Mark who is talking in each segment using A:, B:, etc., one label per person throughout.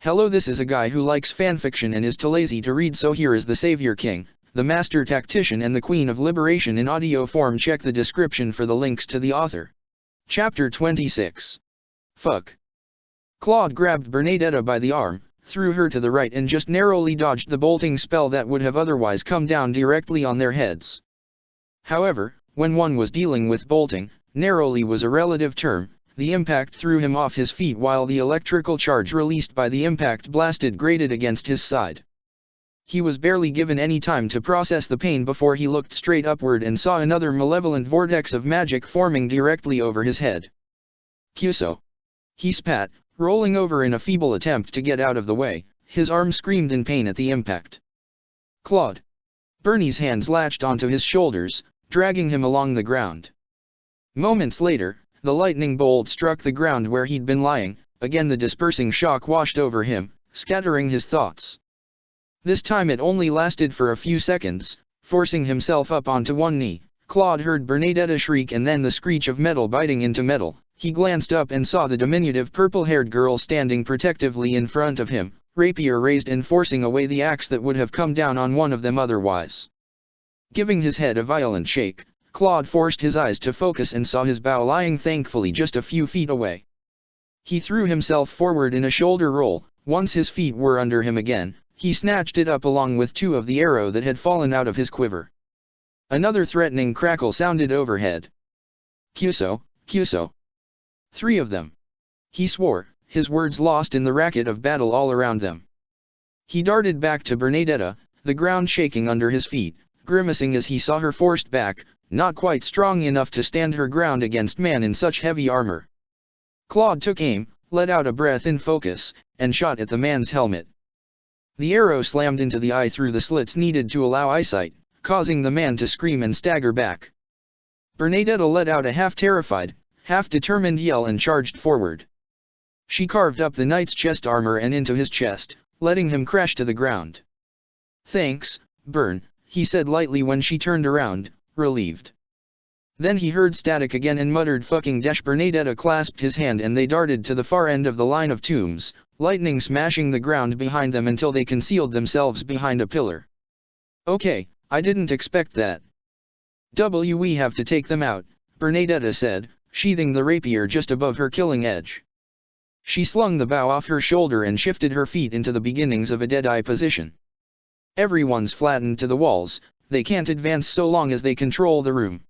A: Hello, this is a guy who likes fanfiction and is too lazy to read, so here is the Savior King, the Master Tactician and the Queen of Liberation in audio form. Check the description for the links to the author. Chapter 26. Fuck. Claude grabbed Bernadetta by the arm, threw her to the right and just narrowly dodged the bolting spell that would have otherwise come down directly on their heads. However, when one was dealing with bolting, narrowly was a relative term. The impact threw him off his feet while the electrical charge released by the impact blasted grated against his side. He was barely given any time to process the pain before he looked straight upward and saw another malevolent vortex of magic forming directly over his head. Kyuso. He spat, rolling over in a feeble attempt to get out of the way. His arm screamed in pain at the impact. Claude. Bernie's hands latched onto his shoulders, dragging him along the ground. Moments later, the lightning bolt struck the ground where he'd been lying. Again the dispersing shock washed over him, scattering his thoughts. This time it only lasted for a few seconds. Forcing himself up onto one knee, Claude heard Bernadetta shriek and then the screech of metal biting into metal. He glanced up and saw the diminutive purple-haired girl standing protectively in front of him, rapier raised and forcing away the axe that would have come down on one of them otherwise. Giving his head a violent shake, Claude forced his eyes to focus and saw his bow lying thankfully just a few feet away. He threw himself forward in a shoulder roll. Once his feet were under him again, he snatched it up along with two of the arrow that had fallen out of his quiver. Another threatening crackle sounded overhead. Kyuso, Kyuso. 3 of them. He swore, his words lost in the racket of battle all around them. He darted back to Bernadetta, the ground shaking under his feet, grimacing as he saw her forced back, not quite strong enough to stand her ground against man in such heavy armor. Claude took aim, let out a breath in focus, and shot at the man's helmet. The arrow slammed into the eye through the slits needed to allow eyesight, causing the man to scream and stagger back. Bernadetta let out a half-terrified, half-determined yell and charged forward. She carved up the knight's chest armor and into his chest, letting him crash to the ground. "Thanks, Bern," he said lightly when she turned around, relieved. Then he heard static again and muttered fucking dash. Bernadetta clasped his hand and they darted to the far end of the line of tombs, lightning smashing the ground behind them until they concealed themselves behind a pillar. "Okay, I didn't expect that. We have to take them out," Bernadetta said, sheathing the rapier just above her killing edge. She slung the bow off her shoulder and shifted her feet into the beginnings of a dead-eye position. "Everyone's flattened to the walls. They can't advance so long as they control the room."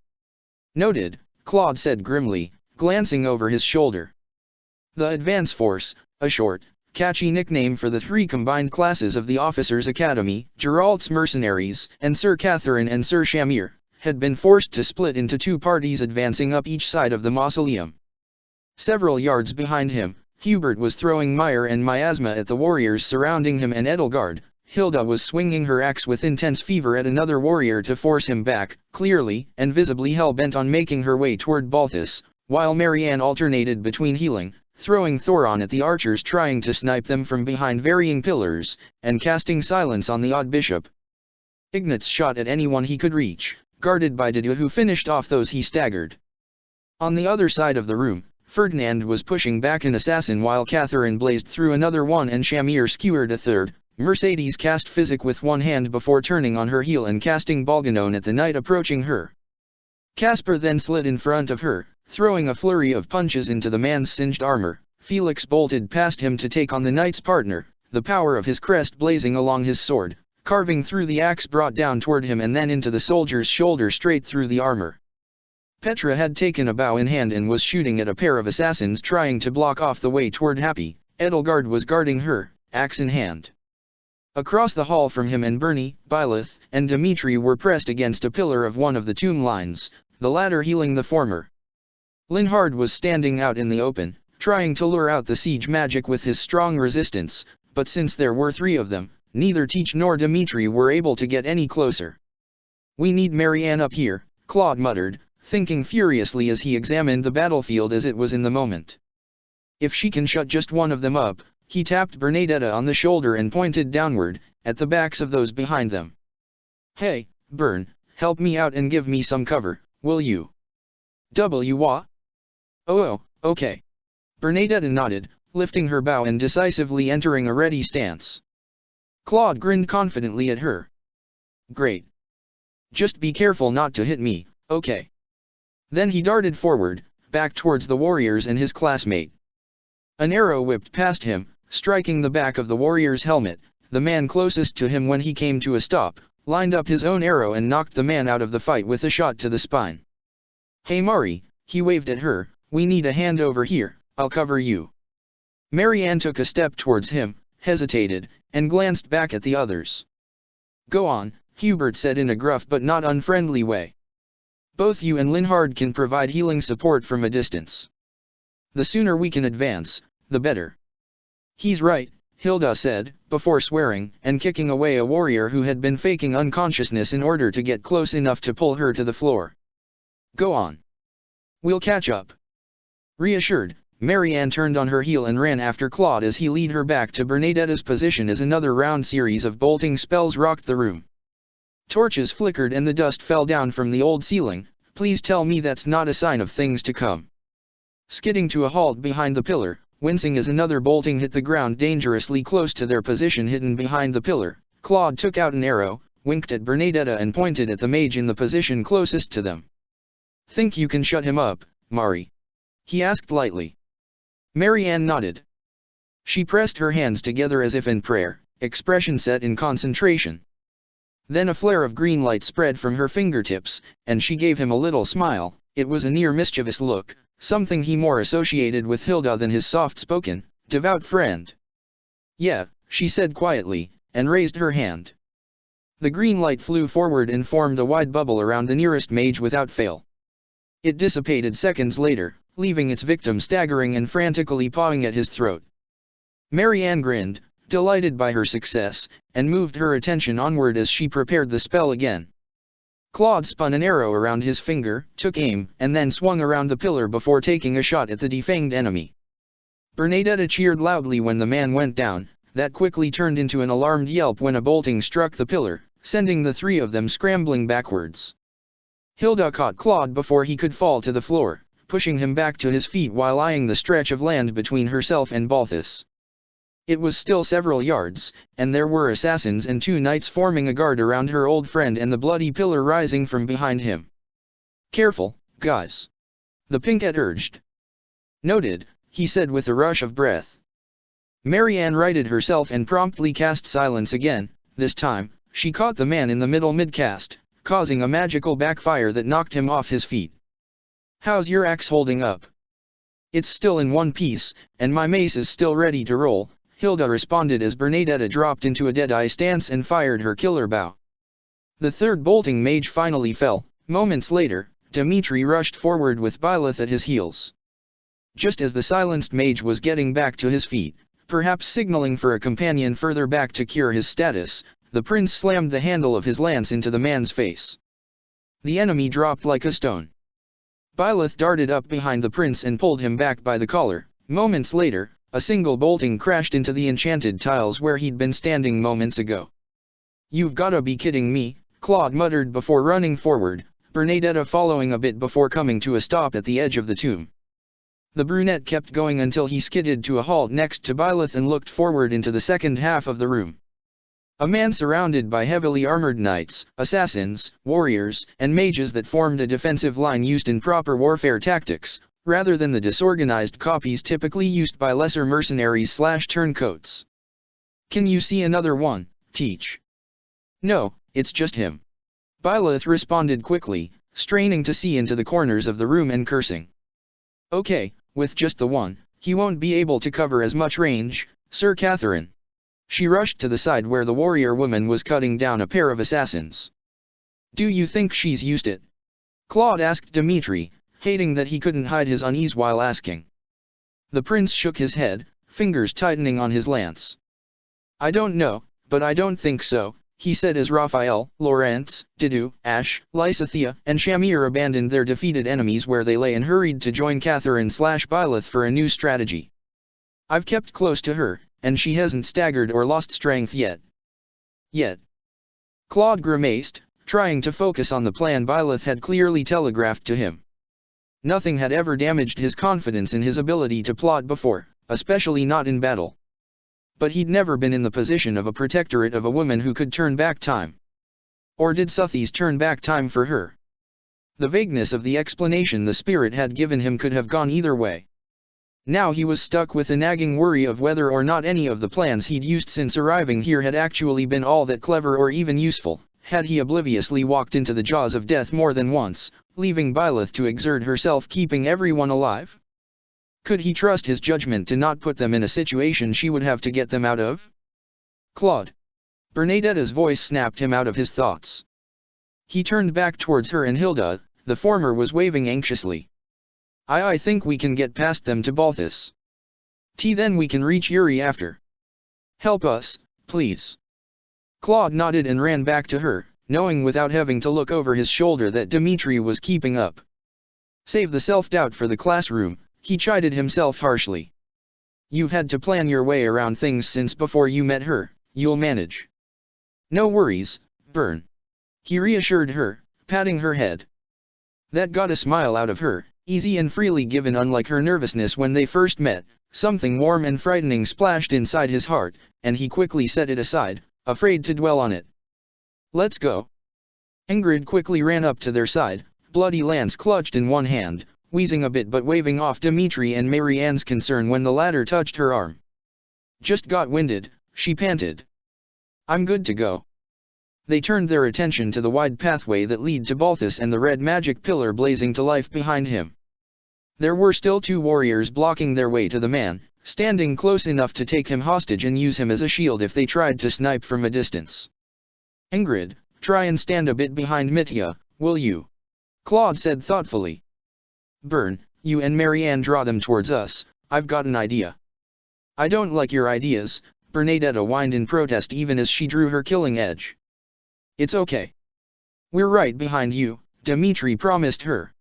A: "Noted," Claude said grimly, glancing over his shoulder. The Advance Force, a short, catchy nickname for the 3 combined classes of the Officers' Academy, Geralt's Mercenaries, and Sir Catherine and Sir Shamir, had been forced to split into 2 parties advancing up each side of the mausoleum. Several yards behind him, Hubert was throwing mire and miasma at the warriors surrounding him, and Edelgard, Hilda, was swinging her axe with intense fever at another warrior to force him back, clearly and visibly hell-bent on making her way toward Balthus, while Marianne alternated between healing, throwing Thoron at the archers trying to snipe them from behind varying pillars, and casting silence on the odd bishop. Ignatz shot at anyone he could reach, guarded by Didier, who finished off those he staggered. On the other side of the room, Ferdinand was pushing back an assassin while Catherine blazed through another one and Shamir skewered a third. Mercedes cast Physic with one hand before turning on her heel and casting Balganon at the knight approaching her. Caspar then slid in front of her, throwing a flurry of punches into the man's singed armor. Felix bolted past him to take on the knight's partner, the power of his crest blazing along his sword, carving through the axe brought down toward him and then into the soldier's shoulder straight through the armor. Petra had taken a bow in hand and was shooting at a pair of assassins trying to block off the way toward Happy. Edelgard was guarding her, axe in hand. Across the hall from him and Bernie, Byleth, and Dmitri were pressed against a pillar of one of the tomb lines, the latter healing the former. Linhard was standing out in the open, trying to lure out the siege magic with his strong resistance, but since there were 3 of them, neither Teach nor Dmitri were able to get any closer. "We need Marianne up here," Claude muttered, thinking furiously as he examined the battlefield as it was in the moment. "If she can shut just one of them up." He tapped Bernadetta on the shoulder and pointed downward, at the backs of those behind them. "Hey, Bern, help me out and give me some cover, will you?" "Oh, okay." Bernadetta nodded, lifting her bow and decisively entering a ready stance. Claude grinned confidently at her. Great. Just be careful not to hit me, okay? Then he darted forward, back towards the warriors and his classmate. An arrow whipped past him, striking the back of the warrior's helmet. The man closest to him when he came to a stop, lined up his own arrow and knocked the man out of the fight with a shot to the spine. Hey Mari, he waved at her, we need a hand over here, I'll cover you. Marianne took a step towards him, hesitated, and glanced back at the others. Go on, Hubert said in a gruff but not unfriendly way. Both you and Linhard can provide healing support from a distance. The sooner we can advance, the better. He's right, Hilda said, before swearing and kicking away a warrior who had been faking unconsciousness in order to get close enough to pull her to the floor. Go on. We'll catch up. Reassured, Marianne turned on her heel and ran after Claude as he led her back to Bernadetta's position as another round series of bolting spells rocked the room. Torches flickered and the dust fell down from the old ceiling. Please tell me that's not a sign of things to come. Skidding to a halt behind the pillar, wincing as another bolting hit the ground dangerously close to their position hidden behind the pillar, Claude took out an arrow, winked at Bernadetta and pointed at the mage in the position closest to them. Think you can shut him up, Mari? He asked lightly. Marianne nodded. She pressed her hands together as if in prayer, expression set in concentration. Then a flare of green light spread from her fingertips, and she gave him a little smile. It was a near mischievous look, something he more associated with Hilda than his soft-spoken, devout friend. Yeah, she said quietly, and raised her hand. The green light flew forward and formed a wide bubble around the nearest mage without fail. It dissipated seconds later, leaving its victim staggering and frantically pawing at his throat. Marianne grinned, delighted by her success, and moved her attention onward as she prepared the spell again. Claude spun an arrow around his finger, took aim, and then swung around the pillar before taking a shot at the defanged enemy. Bernadetta cheered loudly when the man went down. That quickly turned into an alarmed yelp when a bolting struck the pillar, sending the three of them scrambling backwards. Hilda caught Claude before he could fall to the floor, pushing him back to his feet while eyeing the stretch of land between herself and Balthus. It was still several yards, and there were assassins and two knights forming a guard around her old friend and the bloody pillar rising from behind him. Careful, guys. The Pinkette urged. Noted, he said with a rush of breath. Marianne righted herself and promptly cast silence again. This time, she caught the man in the middle mid-cast, causing a magical backfire that knocked him off his feet. How's your axe holding up? It's still in one piece, and my mace is still ready to roll, Hilda responded as Bernadetta dropped into a dead-eye stance and fired her killer bow. The third bolting mage finally fell. Moments later, Dimitri rushed forward with Byleth at his heels. Just as the silenced mage was getting back to his feet, perhaps signaling for a companion further back to cure his status, the prince slammed the handle of his lance into the man's face. The enemy dropped like a stone. Byleth darted up behind the prince and pulled him back by the collar. Moments later, a single bolting crashed into the enchanted tiles where he'd been standing moments ago. You've gotta be kidding me, Claude muttered before running forward, Bernadetta following a bit before coming to a stop at the edge of the tomb. The brunette kept going until he skidded to a halt next to Byleth and looked forward into the second half of the room. A man surrounded by heavily armored knights, assassins, warriors, and mages that formed a defensive line used in proper warfare tactics, rather than the disorganized copies typically used by lesser mercenaries/turncoats. Can you see another one, Teach? No, it's just him. Byleth responded quickly, straining to see into the corners of the room and cursing. Okay, with just the one, he won't be able to cover as much range, Sir Catherine. She rushed to the side where the warrior woman was cutting down a pair of assassins. Do you think she's used it? Claude asked Dimitri, hating that he couldn't hide his unease while asking. The prince shook his head, fingers tightening on his lance. I don't know, but I don't think so, he said as Raphael, Lawrence, Didu, Ash, Lysithea, and Shamir abandoned their defeated enemies where they lay and hurried to join Catherine/Byleth for a new strategy. I've kept close to her, and she hasn't staggered or lost strength yet. Claude grimaced, trying to focus on the plan Byleth had clearly telegraphed to him. Nothing had ever damaged his confidence in his ability to plot before, especially not in battle. But he'd never been in the position of a protectorate of a woman who could turn back time. Or did Suthies turn back time for her? The vagueness of the explanation the spirit had given him could have gone either way. Now he was stuck with a nagging worry of whether or not any of the plans he'd used since arriving here had actually been all that clever or even useful. Had he obliviously walked into the jaws of death more than once, leaving Byleth to exert herself keeping everyone alive? Could he trust his judgment to not put them in a situation she would have to get them out of? Claude. Bernadetta's voice snapped him out of his thoughts. He turned back towards her and Hilda. The former was waving anxiously. I think we can get past them to Balthus. Then we can reach Yuri after. Help us, please. Claude nodded and ran back to her, knowing without having to look over his shoulder that Dimitri was keeping up. Save the self-doubt for the classroom, he chided himself harshly. You've had to plan your way around things since before you met her, you'll manage. No worries, Bern. He reassured her, patting her head. That got a smile out of her, easy and freely given unlike her nervousness when they first met. Something warm and frightening splashed inside his heart, and he quickly set it aside, afraid to dwell on it. Let's go. Ingrid quickly ran up to their side, bloody lance clutched in one hand, wheezing a bit but waving off Dimitri and Marianne's concern when the latter touched her arm. Just got winded, she panted. I'm good to go. They turned their attention to the wide pathway that led to Balthus and the red magic pillar blazing to life behind him. There were still 2 warriors blocking their way to the man, standing close enough to take him hostage and use him as a shield if they tried to snipe from a distance. Ingrid, try and stand a bit behind Mitya, will you? Claude said thoughtfully. Bern, you and Marianne draw them towards us, I've got an idea. I don't like your ideas, Bernadetta whined in protest even as she drew her killing edge. It's okay. We're right behind you, Dimitri promised her.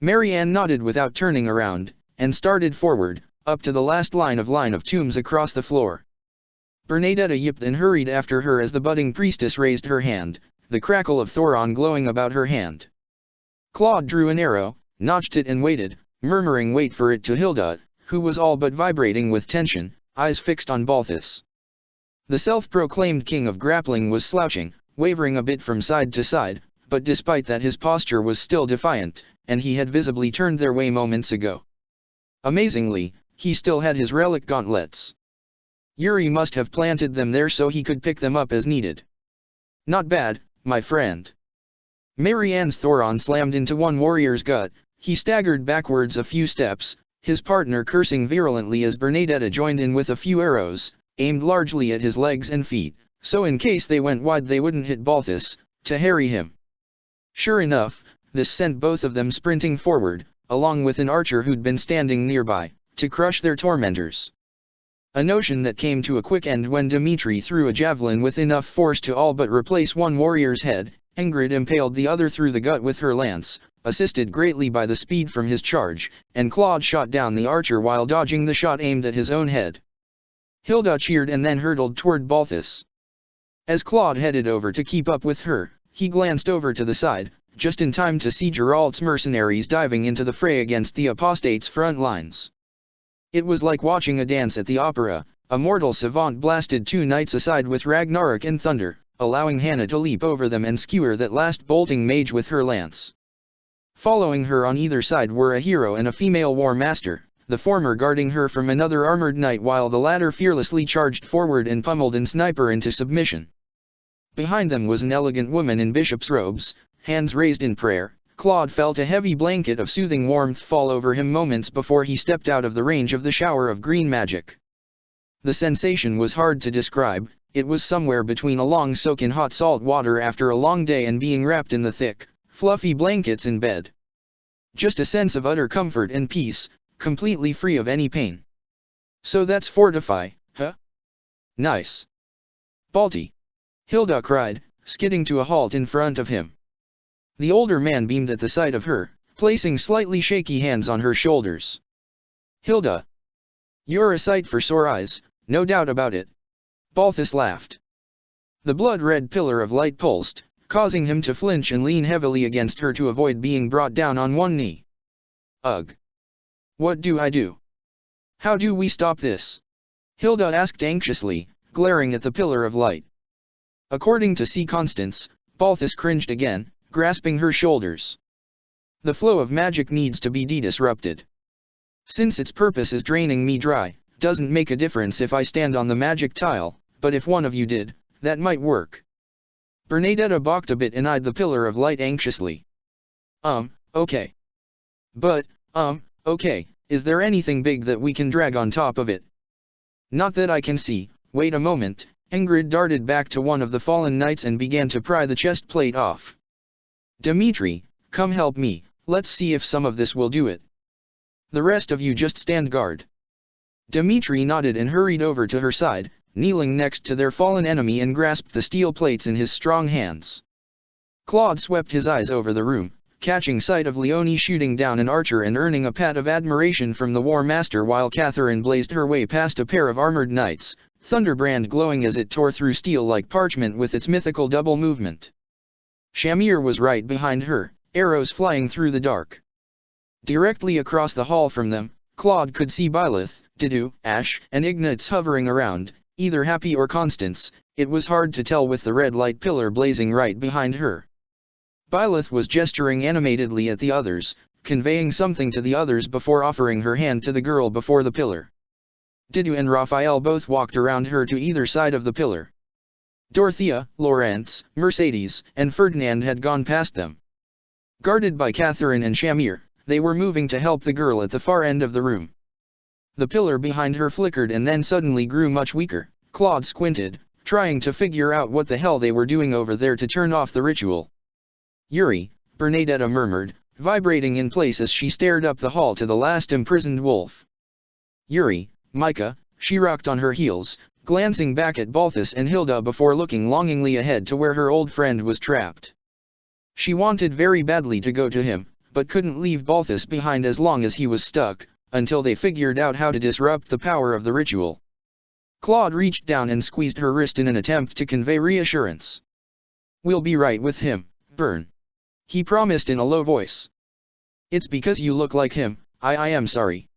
A: Marianne nodded without turning around, and started forward, up to the last line of tombs across the floor. Bernadetta yipped and hurried after her as the budding priestess raised her hand, the crackle of Thoron glowing about her hand. Claude drew an arrow, notched it and waited, murmuring wait for it to Hilda, who was all but vibrating with tension, eyes fixed on Balthus. The self-proclaimed king of grappling was slouching, wavering a bit from side to side, but despite that his posture was still defiant, and he had visibly turned their way moments ago. Amazingly, he still had his relic gauntlets. Yuri must have planted them there so he could pick them up as needed. Not bad, my friend. Marianne's Thoron slammed into one warrior's gut. He staggered backwards a few steps, his partner cursing virulently as Bernadetta joined in with a few arrows, aimed largely at his legs and feet, so in case they went wide they wouldn't hit Balthus, to harry him. Sure enough, this sent both of them sprinting forward, along with an archer who'd been standing nearby, to crush their tormentors. A notion that came to a quick end when Dimitri threw a javelin with enough force to all but replace one warrior's head. Ingrid impaled the other through the gut with her lance, assisted greatly by the speed from his charge, and Claude shot down the archer while dodging the shot aimed at his own head. Hilda cheered and then hurtled toward Balthus. As Claude headed over to keep up with her, he glanced over to the side, just in time to see Geralt's mercenaries diving into the fray against the apostates' front lines. It was like watching a dance at the opera. A mortal savant blasted 2 knights aside with Ragnarok and thunder, allowing Hannah to leap over them and skewer that last bolting mage with her lance. Following her on either side were a hero and a female war master, the former guarding her from another armored knight while the latter fearlessly charged forward and pummeled an sniper into submission. Behind them was an elegant woman in bishop's robes, hands raised in prayer. Claude felt a heavy blanket of soothing warmth fall over him moments before he stepped out of the range of the shower of green magic. The sensation was hard to describe. It was somewhere between a long soak in hot salt water after a long day and being wrapped in the thick, fluffy blankets in bed. Just a sense of utter comfort and peace, completely free of any pain. So that's Fortify, huh? Nice. Balti! Hilda cried, skidding to a halt in front of him. The older man beamed at the sight of her, placing slightly shaky hands on her shoulders. Hilda! You're a sight for sore eyes, no doubt about it. Balthus laughed. The blood-red pillar of light pulsed, causing him to flinch and lean heavily against her to avoid being brought down on one knee. Ugh! What do I do? How do we stop this? Hilda asked anxiously, glaring at the pillar of light. According to C. Constance, Balthus cringed again, grasping her shoulders. The flow of magic needs to be disrupted. Since its purpose is draining me dry, doesn't make a difference if I stand on the magic tile, but if one of you did, that might work. Bernadetta balked a bit and eyed the pillar of light anxiously. Okay. But, okay, is there anything big that we can drag on top of it? Not that I can see. Wait a moment. Ingrid darted back to one of the fallen knights and began to pry the chest plate off. Dimitri, come help me, let's see if some of this will do it. The rest of you just stand guard. Dimitri nodded and hurried over to her side, kneeling next to their fallen enemy and grasped the steel plates in his strong hands. Claude swept his eyes over the room, catching sight of Leonie shooting down an archer and earning a pat of admiration from the War Master while Catherine blazed her way past a pair of armored knights, Thunderbrand glowing as it tore through steel like parchment with its mythical double movement. Shamir was right behind her, arrows flying through the dark. Directly across the hall from them, Claude could see Byleth, Didu, Ash, and Ignatz hovering around, either happy or Constance. It was hard to tell with the red light pillar blazing right behind her. Byleth was gesturing animatedly at the others, conveying something to the others before offering her hand to the girl before the pillar. Didu and Raphael both walked around her to either side of the pillar. Dorothea, Lawrence, Mercedes, and Ferdinand had gone past them. Guarded by Catherine and Shamir, they were moving to help the girl at the far end of the room. The pillar behind her flickered and then suddenly grew much weaker. Claude squinted, trying to figure out what the hell they were doing over there to turn off the ritual. Yuri, Bernadetta murmured, vibrating in place as she stared up the hall to the last imprisoned wolf. Yuri, Micah, she rocked on her heels, glancing back at Balthus and Hilda before looking longingly ahead to where her old friend was trapped. She wanted very badly to go to him, but couldn't leave Balthus behind as long as he was stuck, until they figured out how to disrupt the power of the ritual. Claude reached down and squeezed her wrist in an attempt to convey reassurance. "We'll be right with him, Bern," he promised in a low voice. "It's because you look like him, I am sorry."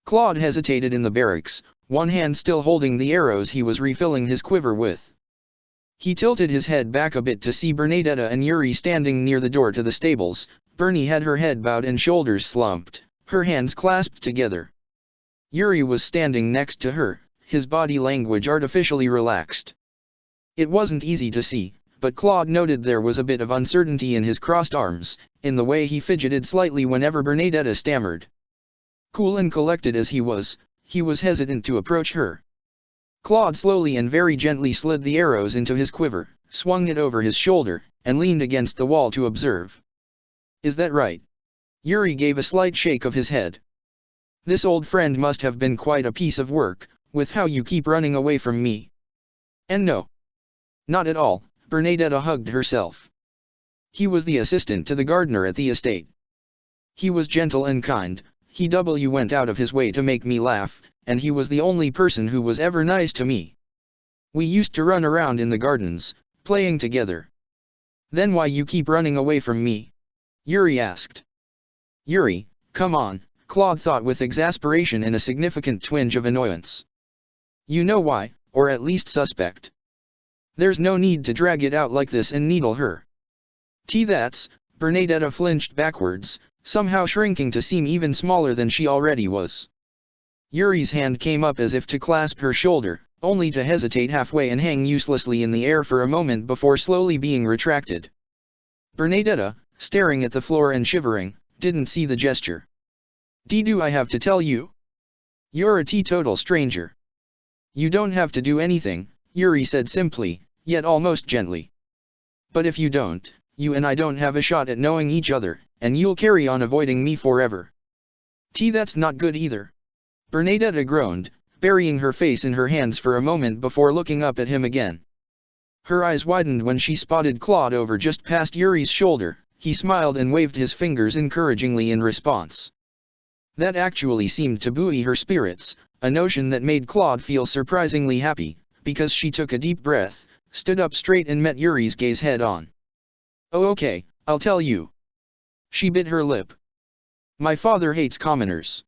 A: Claude hesitated in the barracks, one hand still holding the arrows he was refilling his quiver with. He tilted his head back a bit to see Bernadetta and Yuri standing near the door to the stables. Bernie had her head bowed and shoulders slumped, her hands clasped together. Yuri was standing next to her, his body language artificially relaxed. It wasn't easy to see, but Claude noted there was a bit of uncertainty in his crossed arms, in the way he fidgeted slightly whenever Bernadetta stammered. Cool and collected as he was hesitant to approach her. Claude slowly and very gently slid the arrows into his quiver, swung it over his shoulder, and leaned against the wall to observe. "Is that right?" Yuri gave a slight shake of his head. "This old friend must have been quite a piece of work, with how you keep running away from me." "And no. Not at all," Bernadetta hugged herself. "He was the assistant to the gardener at the estate. He was gentle and kind, he went out of his way to make me laugh, and he was the only person who was ever nice to me. We used to run around in the gardens, playing together." "Then why you keep running away from me?" Yuri asked. "Yuri, come on," Claude thought with exasperation and a significant twinge of annoyance. "You know why, or at least suspect. There's no need to drag it out like this and needle her." That's," Bernadetta flinched backwards, somehow shrinking to seem even smaller than she already was. Yuri's hand came up as if to clasp her shoulder, only to hesitate halfway and hang uselessly in the air for a moment before slowly being retracted. Bernadetta, staring at the floor and shivering, didn't see the gesture. "Do I have to tell you? You're a teetotal stranger. You don't have to do anything," Yuri said simply, yet almost gently. "But if you don't, you and I don't have a shot at knowing each other, and you'll carry on avoiding me forever." That's not good either." Bernadetta groaned, burying her face in her hands for a moment before looking up at him again. Her eyes widened when she spotted Claude over just past Yuri's shoulder. He smiled and waved his fingers encouragingly in response. That actually seemed to buoy her spirits, a notion that made Claude feel surprisingly happy, because she took a deep breath, stood up straight and met Yuri's gaze head on. "Oh okay, I'll tell you." She bit her lip. "My father hates commoners.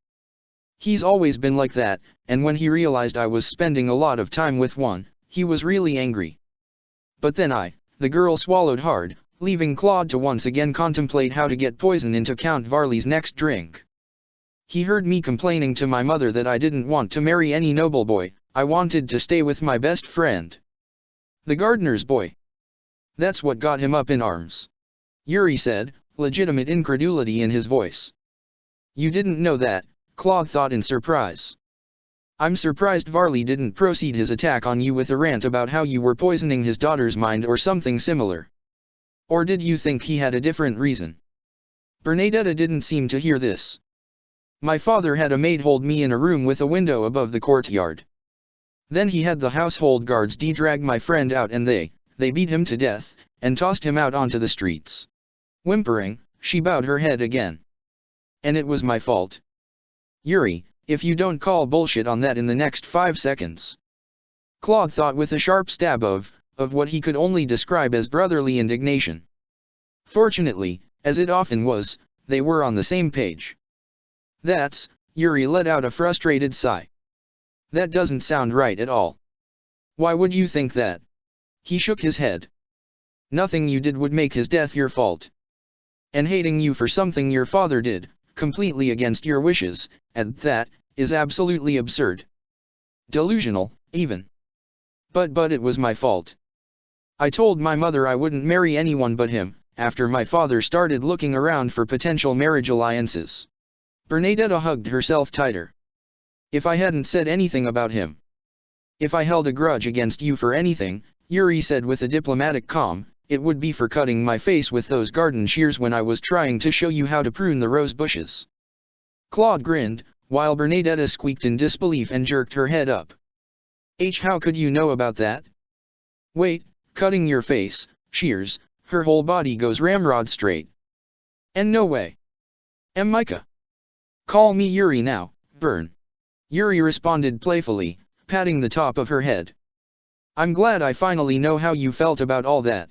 A: He's always been like that, and when he realized I was spending a lot of time with one, he was really angry. But then the girl swallowed hard, leaving Claude to once again contemplate how to get poison into Count Varley's next drink. He heard me complaining to my mother that I didn't want to marry any noble boy, I wanted to stay with my best friend, the gardener's boy. That's what got him up in arms, Yuri said, legitimate incredulity in his voice. You didn't know that, Claude thought in surprise. I'm surprised Varley didn't proceed his attack on you with a rant about how you were poisoning his daughter's mind or something similar. Or did you think he had a different reason? Bernadetta didn't seem to hear this. My father had a maid hold me in a room with a window above the courtyard. Then he had the household guards drag my friend out and they beat him to death, and tossed him out onto the streets. Whimpering, she bowed her head again. And it was my fault. Yuri, if you don't call bullshit on that in the next 5 seconds. Claude thought with a sharp stab of what he could only describe as brotherly indignation. Fortunately, as it often was, they were on the same page. Yuri let out a frustrated sigh. That doesn't sound right at all. Why would you think that? He shook his head. Nothing you did would make his death your fault. And hating you for something your father did, completely against your wishes, that is absolutely absurd. Delusional, even. But it was my fault. I told my mother I wouldn't marry anyone but him, after my father started looking around for potential marriage alliances. Bernadetta hugged herself tighter. If I hadn't said anything about him. If I held a grudge against you for anything, Yuri said with a diplomatic calm, it would be for cutting my face with those garden shears when I was trying to show you how to prune the rose bushes. Claude grinned, while Bernadetta squeaked in disbelief and jerked her head up. How could you know about that? Wait, cutting your face, shears, her whole body goes ramrod straight. And no way. Micah. Call me Yuri now, Bern. Yuri responded playfully, patting the top of her head. I'm glad I finally know how you felt about all that.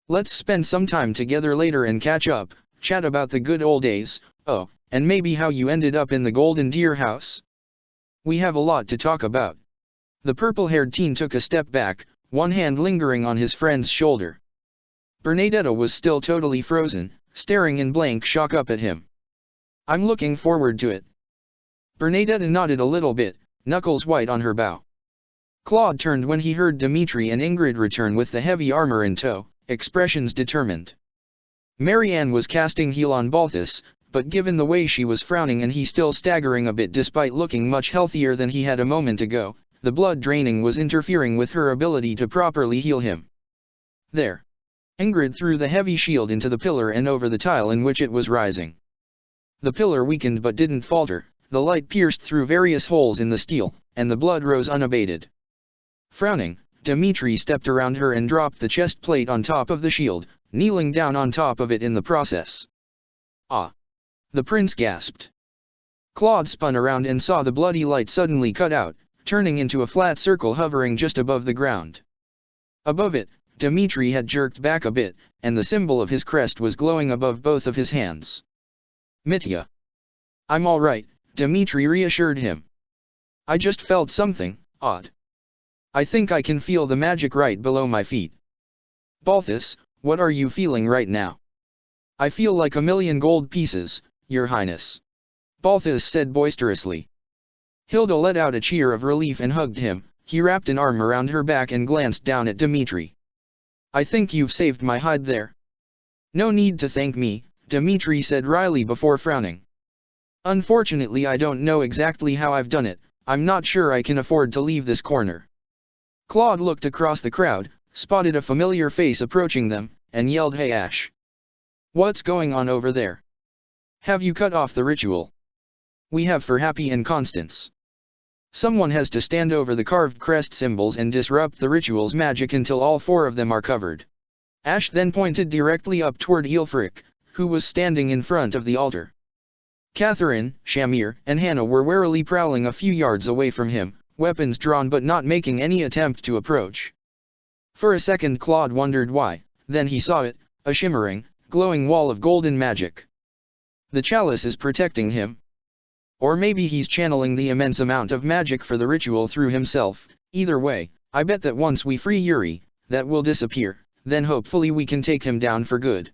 A: Let's spend some time together later and catch up, chat about the good old days, and maybe how you ended up in the Golden Deer house. We have a lot to talk about. The purple-haired teen took a step back, one hand lingering on his friend's shoulder. Bernadetta was still totally frozen, staring in blank shock up at him. I'm looking forward to it. Bernadetta nodded a little bit, knuckles white on her bow. Claude turned when he heard Dimitri and Ingrid return with the heavy armor in tow, expressions determined. Marianne was casting heal on Balthus, but given the way she was frowning and he still staggering a bit despite looking much healthier than he had a moment ago, the blood draining was interfering with her ability to properly heal him. There. Ingrid threw the heavy shield into the pillar and over the tile in which it was rising. The pillar weakened but didn't falter, the light pierced through various holes in the steel, and the blood rose unabated. Frowning, Dimitri stepped around her and dropped the chest plate on top of the shield, kneeling down on top of it in the process. Ah! The prince gasped. Claude spun around and saw the bloody light suddenly cut out, turning into a flat circle hovering just above the ground. Above it, Dimitri had jerked back a bit, and the symbol of his crest was glowing above both of his hands. Mitya. I'm all right, Dimitri reassured him. I just felt something odd. I think I can feel the magic right below my feet. Balthus, what are you feeling right now? I feel like 1,000,000 gold pieces, Your Highness. Balthus said boisterously. Hilda let out a cheer of relief and hugged him. He wrapped an arm around her back and glanced down at Dimitri. I think you've saved my hide there. No need to thank me, Dimitri said wryly before frowning. Unfortunately I don't know exactly how I've done it, I'm not sure I can afford to leave this corner. Claude looked across the crowd, spotted a familiar face approaching them, and yelled, Hey Ash! What's going on over there? Have you cut off the ritual? We have for Happy and Constance. Someone has to stand over the carved crest symbols and disrupt the ritual's magic until all 4 of them are covered. Ash then pointed directly up toward Eelfric, who was standing in front of the altar. Catherine, Shamir, and Hannah were warily prowling a few yards away from him, weapons drawn but not making any attempt to approach. For a second Claude wondered why, then he saw it, a shimmering, glowing wall of golden magic. The chalice is protecting him. Or maybe he's channeling the immense amount of magic for the ritual through himself. Either way, I bet that once we free Yuri, that will disappear, then hopefully we can take him down for good.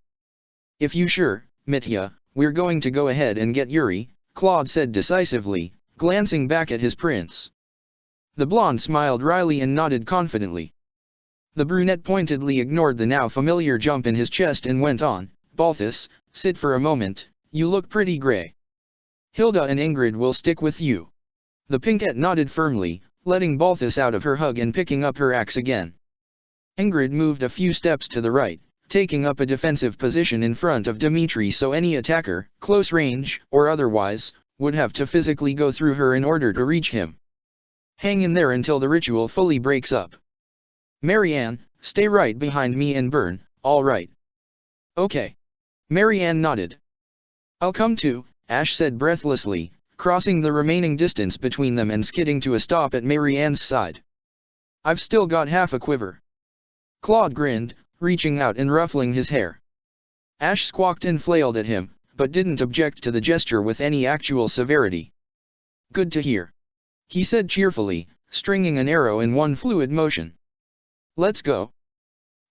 A: If you sure, Mitya, we're going to go ahead and get Yuri, Claude said decisively, glancing back at his prince. The blonde smiled wryly and nodded confidently. The brunette pointedly ignored the now familiar jump in his chest and went on, Balthus, sit for a moment, you look pretty grey. Hilda and Ingrid will stick with you. The pinkette nodded firmly, letting Balthus out of her hug and picking up her axe again. Ingrid moved a few steps to the right, taking up a defensive position in front of Dmitri so any attacker, close range, or otherwise, would have to physically go through her in order to reach him. Hang in there until the ritual fully breaks up. Marianne, stay right behind me and burn, all right. Okay. Marianne nodded. I'll come too, Ash said breathlessly, crossing the remaining distance between them and skidding to a stop at Marianne's side. I've still got half a quiver. Claude grinned, reaching out and ruffling his hair. Ash squawked and flailed at him, but didn't object to the gesture with any actual severity. Good to hear. He said cheerfully, stringing an arrow in one fluid motion. Let's go.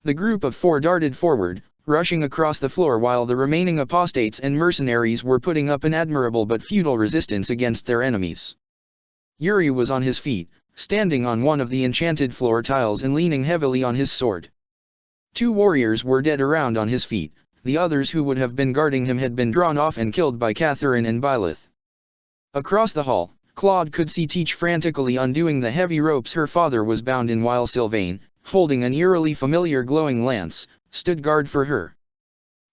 A: The group of four darted forward, rushing across the floor while the remaining apostates and mercenaries were putting up an admirable but futile resistance against their enemies. Yuri was on his feet, standing on one of the enchanted floor tiles and leaning heavily on his sword. Two warriors were dead around on his feet, the others who would have been guarding him had been drawn off and killed by Catherine and Byleth. Across the hall, Claude could see Teach frantically undoing the heavy ropes her father was bound in while Sylvain, holding an eerily familiar glowing lance, stood guard for her.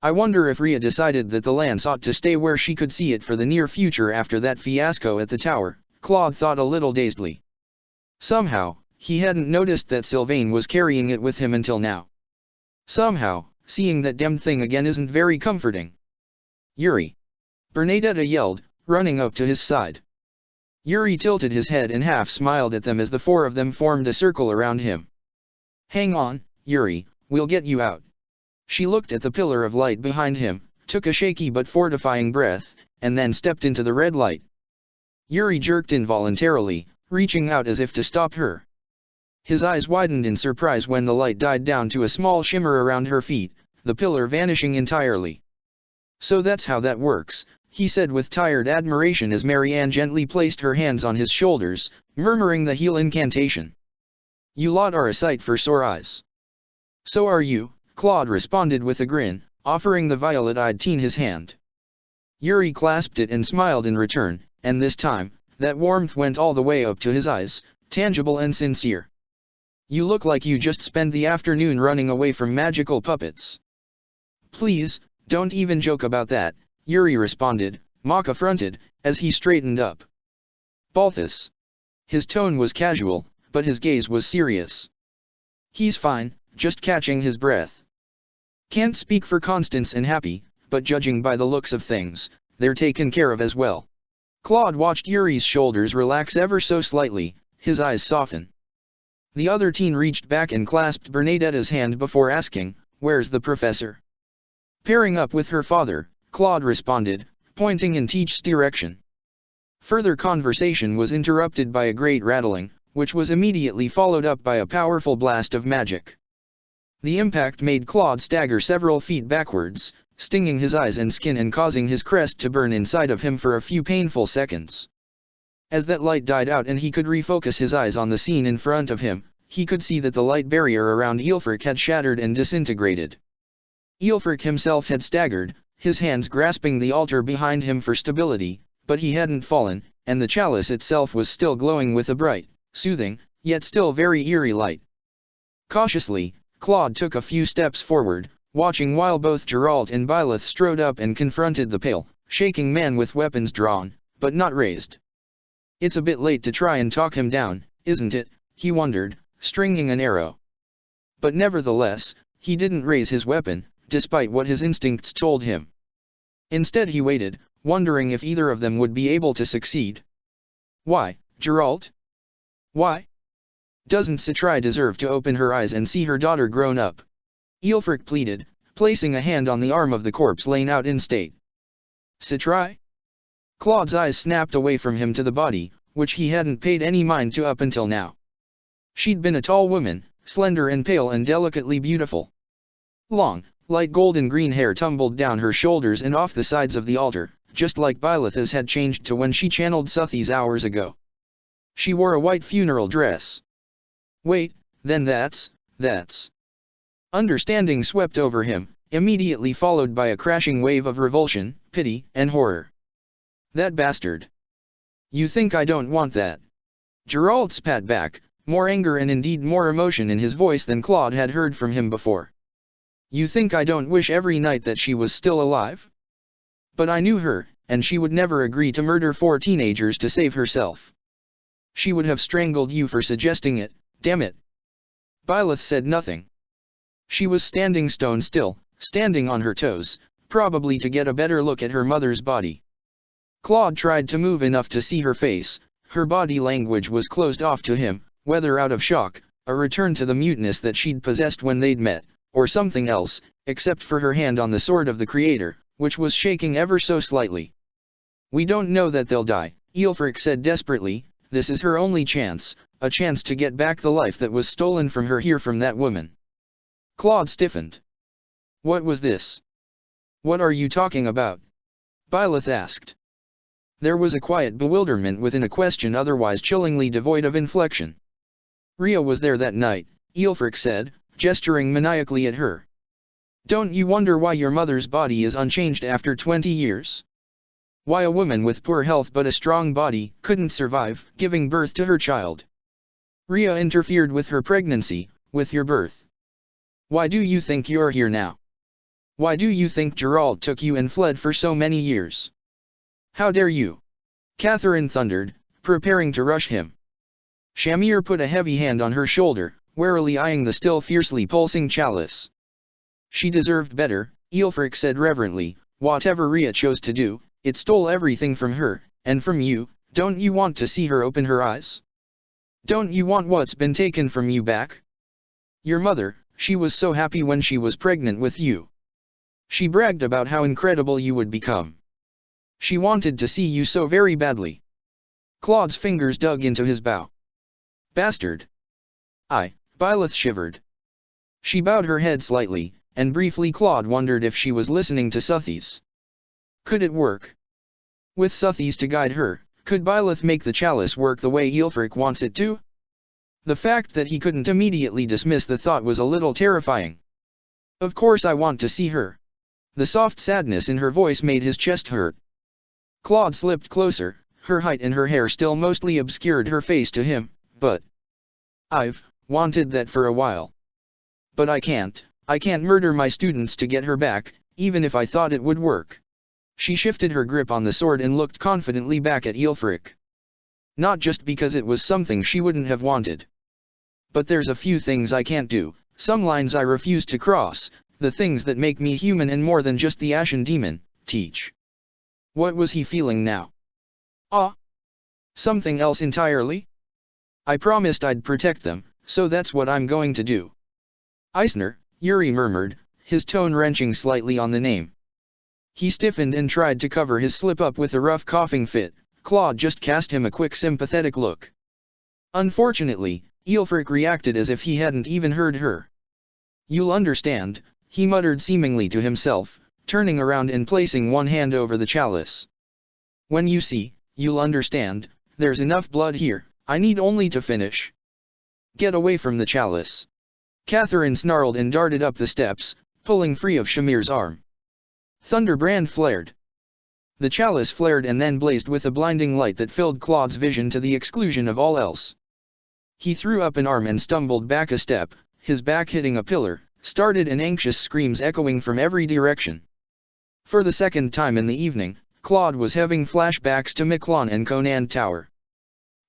A: I wonder if Rhea decided that the lance ought to stay where she could see it for the near future after that fiasco at the tower, Claude thought a little dazedly. Somehow, he hadn't noticed that Sylvain was carrying it with him until now. Somehow, seeing that damned thing again isn't very comforting. Yuri! Bernadetta yelled, running up to his side. Yuri tilted his head and half smiled at them as the four of them formed a circle around him. Hang on, Yuri, we'll get you out. She looked at the pillar of light behind him, took a shaky but fortifying breath, and then stepped into the red light. Yuri jerked involuntarily, reaching out as if to stop her. His eyes widened in surprise when the light died down to a small shimmer around her feet, the pillar vanishing entirely. So that's how that works, he said with tired admiration as Marianne gently placed her hands on his shoulders, murmuring the heal incantation. You lot are a sight for sore eyes. So are you, Claude responded with a grin, offering the violet-eyed teen his hand. Yuri clasped it and smiled in return, and this time, that warmth went all the way up to his eyes, tangible and sincere. You look like you just spent the afternoon running away from magical puppets. Please, don't even joke about that, Yuri responded, mock-affronted, as he straightened up. Balthus. His tone was casual, but his gaze was serious. He's fine, just catching his breath. Can't speak for Constance and Happy, but judging by the looks of things, they're taken care of as well. Claude watched Yuri's shoulders relax ever so slightly, his eyes soften. The other teen reached back and clasped Bernadetta's hand before asking, "Where's the professor?" Pairing up with her father, Claude responded, pointing in Teach's direction. Further conversation was interrupted by a great rattling, which was immediately followed up by a powerful blast of magic. The impact made Claude stagger several feet backwards, stinging his eyes and skin and causing his crest to burn inside of him for a few painful seconds. As that light died out and he could refocus his eyes on the scene in front of him, he could see that the light barrier around Aelfric had shattered and disintegrated. Aelfric himself had staggered, his hands grasping the altar behind him for stability, but he hadn't fallen, and the chalice itself was still glowing with a bright, soothing, yet still very eerie light. Cautiously, Claude took a few steps forward, watching while both Geralt and Byleth strode up and confronted the pale, shaking man with weapons drawn, but not raised. It's a bit late to try and talk him down, isn't it? He wondered, stringing an arrow. But nevertheless, he didn't raise his weapon, despite what his instincts told him. Instead he waited, wondering if either of them would be able to succeed. Why, Geralt? Why? Doesn't Citrai deserve to open her eyes and see her daughter grown up? Aelfric pleaded, placing a hand on the arm of the corpse lain out in state. Citrai? Claude's eyes snapped away from him to the body, which he hadn't paid any mind to up until now. She'd been a tall woman, slender and pale and delicately beautiful. Long, light golden green hair tumbled down her shoulders and off the sides of the altar, just like Byleth's had changed to when she channeled Suthi's hours ago. She wore a white funeral dress. Wait, then that's... Understanding swept over him, immediately followed by a crashing wave of revulsion, pity, and horror. That bastard. You think I don't want that? Geralt spat back, more anger and indeed more emotion in his voice than Claude had heard from him before. You think I don't wish every night that she was still alive? But I knew her, and she would never agree to murder 4 teenagers to save herself. She would have strangled you for suggesting it, damn it. Byleth said nothing. She was standing stone still, standing on her toes, probably to get a better look at her mother's body. Claude tried to move enough to see her face. Her body language was closed off to him, whether out of shock, a return to the muteness that she'd possessed when they'd met, or something else, except for her hand on the sword of the Creator, which was shaking ever so slightly. We don't know that they'll die, Aelfric said desperately. This is her only chance, a chance to get back the life that was stolen from her here from that woman. Claude stiffened. What was this? What are you talking about? Byleth asked. There was a quiet bewilderment within a question otherwise chillingly devoid of inflection. Rhea was there that night, Aelfric said, gesturing maniacally at her. Don't you wonder why your mother's body is unchanged after 20 years? Why a woman with poor health but a strong body couldn't survive giving birth to her child? Rhea interfered with her pregnancy, with your birth. Why do you think you're here now? Why do you think Geralt took you and fled for so many years? How dare you? Catherine thundered, preparing to rush him. Shamir put a heavy hand on her shoulder, warily eyeing the still fiercely pulsing chalice. She deserved better, Aelfric said reverently. Whatever Rhea chose to do, it stole everything from her, and from you. Don't you want to see her open her eyes? Don't you want what's been taken from you back? Your mother, she was so happy when she was pregnant with you. She bragged about how incredible you would become. She wanted to see you so very badly. Claude's fingers dug into his bow. Bastard. Byleth shivered. She bowed her head slightly, and briefly Claude wondered if she was listening to Suthi's. Could it work? With Suthi's to guide her, could Byleth make the chalice work the way Aelfric wants it to? The fact that he couldn't immediately dismiss the thought was a little terrifying. Of course I want to see her. The soft sadness in her voice made his chest hurt. Claude slipped closer, her height and her hair still mostly obscured her face to him, but I've wanted that for a while. But I can't murder my students to get her back, even if I thought it would work. She shifted her grip on the sword and looked confidently back at Aelfric. Not just because it was something she wouldn't have wanted. But there's a few things I can't do, some lines I refuse to cross, the things that make me human and more than just the Ashen Demon, teach. What was he feeling now? Something else entirely? I promised I'd protect them, so that's what I'm going to do. Eisner, Yuri murmured, his tone wrenching slightly on the name. He stiffened and tried to cover his slip-up with a rough coughing fit. Claude just cast him a quick sympathetic look. Unfortunately, Aelfric reacted as if he hadn't even heard her. You'll understand, he muttered seemingly to himself, turning around and placing one hand over the chalice. When you see, you'll understand, there's enough blood here, I need only to finish. Get away from the chalice. Catherine snarled and darted up the steps, pulling free of Shamir's arm. Thunderbrand flared. The chalice flared and then blazed with a blinding light that filled Claude's vision to the exclusion of all else. He threw up an arm and stumbled back a step, his back hitting a pillar, started and anxious screams echoing from every direction. For the second time in the evening, Claude was having flashbacks to Miklon and Conan Tower.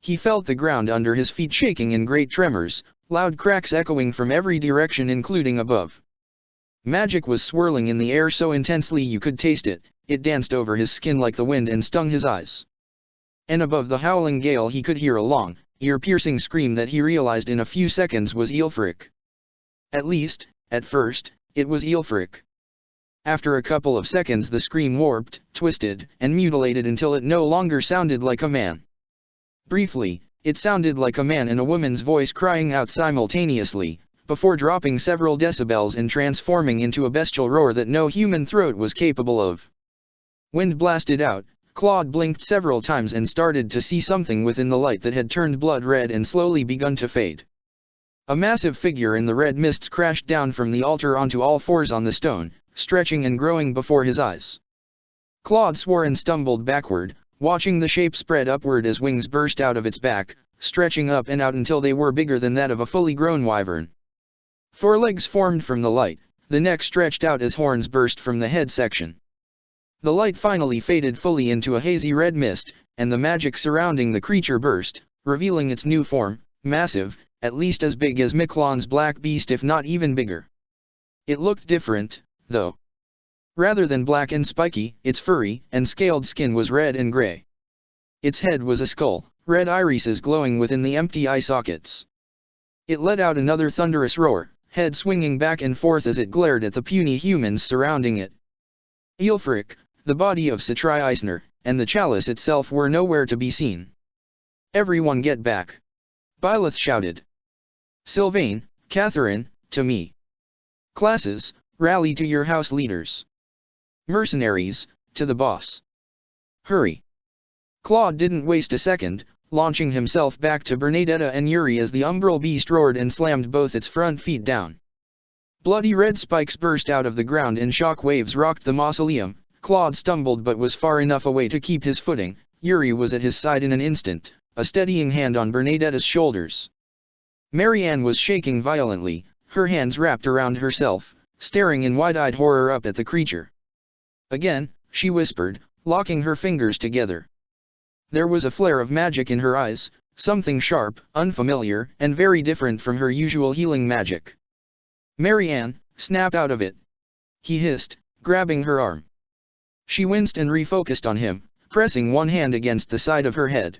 A: He felt the ground under his feet shaking in great tremors, loud cracks echoing from every direction including above. Magic was swirling in the air so intensely you could taste it, it danced over his skin like the wind and stung his eyes. And above the howling gale he could hear a long, ear-piercing scream that he realized in a few seconds was Aelfric. At least, at first, it was Aelfric. After a couple of seconds the scream warped, twisted, and mutilated until it no longer sounded like a man. Briefly, it sounded like a man and a woman's voice crying out simultaneously, before dropping several decibels and transforming into a bestial roar that no human throat was capable of. Wind blasted out, Claude blinked several times and started to see something within the light that had turned blood red and slowly begun to fade. A massive figure in the red mists crashed down from the altar onto all fours on the stone, stretching and growing before his eyes. Claude swore and stumbled backward, watching the shape spread upward as wings burst out of its back, stretching up and out until they were bigger than that of a fully grown wyvern. Forelegs formed from the light, the neck stretched out as horns burst from the head section. The light finally faded fully into a hazy red mist, and the magic surrounding the creature burst, revealing its new form, massive, at least as big as Miquelan's black beast if not even bigger. It looked different, though. Rather than black and spiky, its furry and scaled skin was red and gray. Its head was a skull, red irises glowing within the empty eye sockets. It let out another thunderous roar, head swinging back and forth as it glared at the puny humans surrounding it. Aelfric, the body of Citri Eisner, and the chalice itself were nowhere to be seen. "Everyone get back!" Byleth shouted. "Sylvain, Catherine, to me. Classes, rally to your house leaders. Mercenaries, to the boss. Hurry!" Claude didn't waste a second, launching himself back to Bernadetta and Yuri as the umbral beast roared and slammed both its front feet down. Bloody red spikes burst out of the ground and shock waves rocked the mausoleum. Claude stumbled but was far enough away to keep his footing. Yuri was at his side in an instant, a steadying hand on Bernadetta's shoulders. Marianne was shaking violently, her hands wrapped around herself, staring in wide-eyed horror up at the creature. "Again," she whispered, locking her fingers together. There was a flare of magic in her eyes, something sharp, unfamiliar, and very different from her usual healing magic. "Marianne, snap out of it!" he hissed, grabbing her arm. She winced and refocused on him, pressing one hand against the side of her head.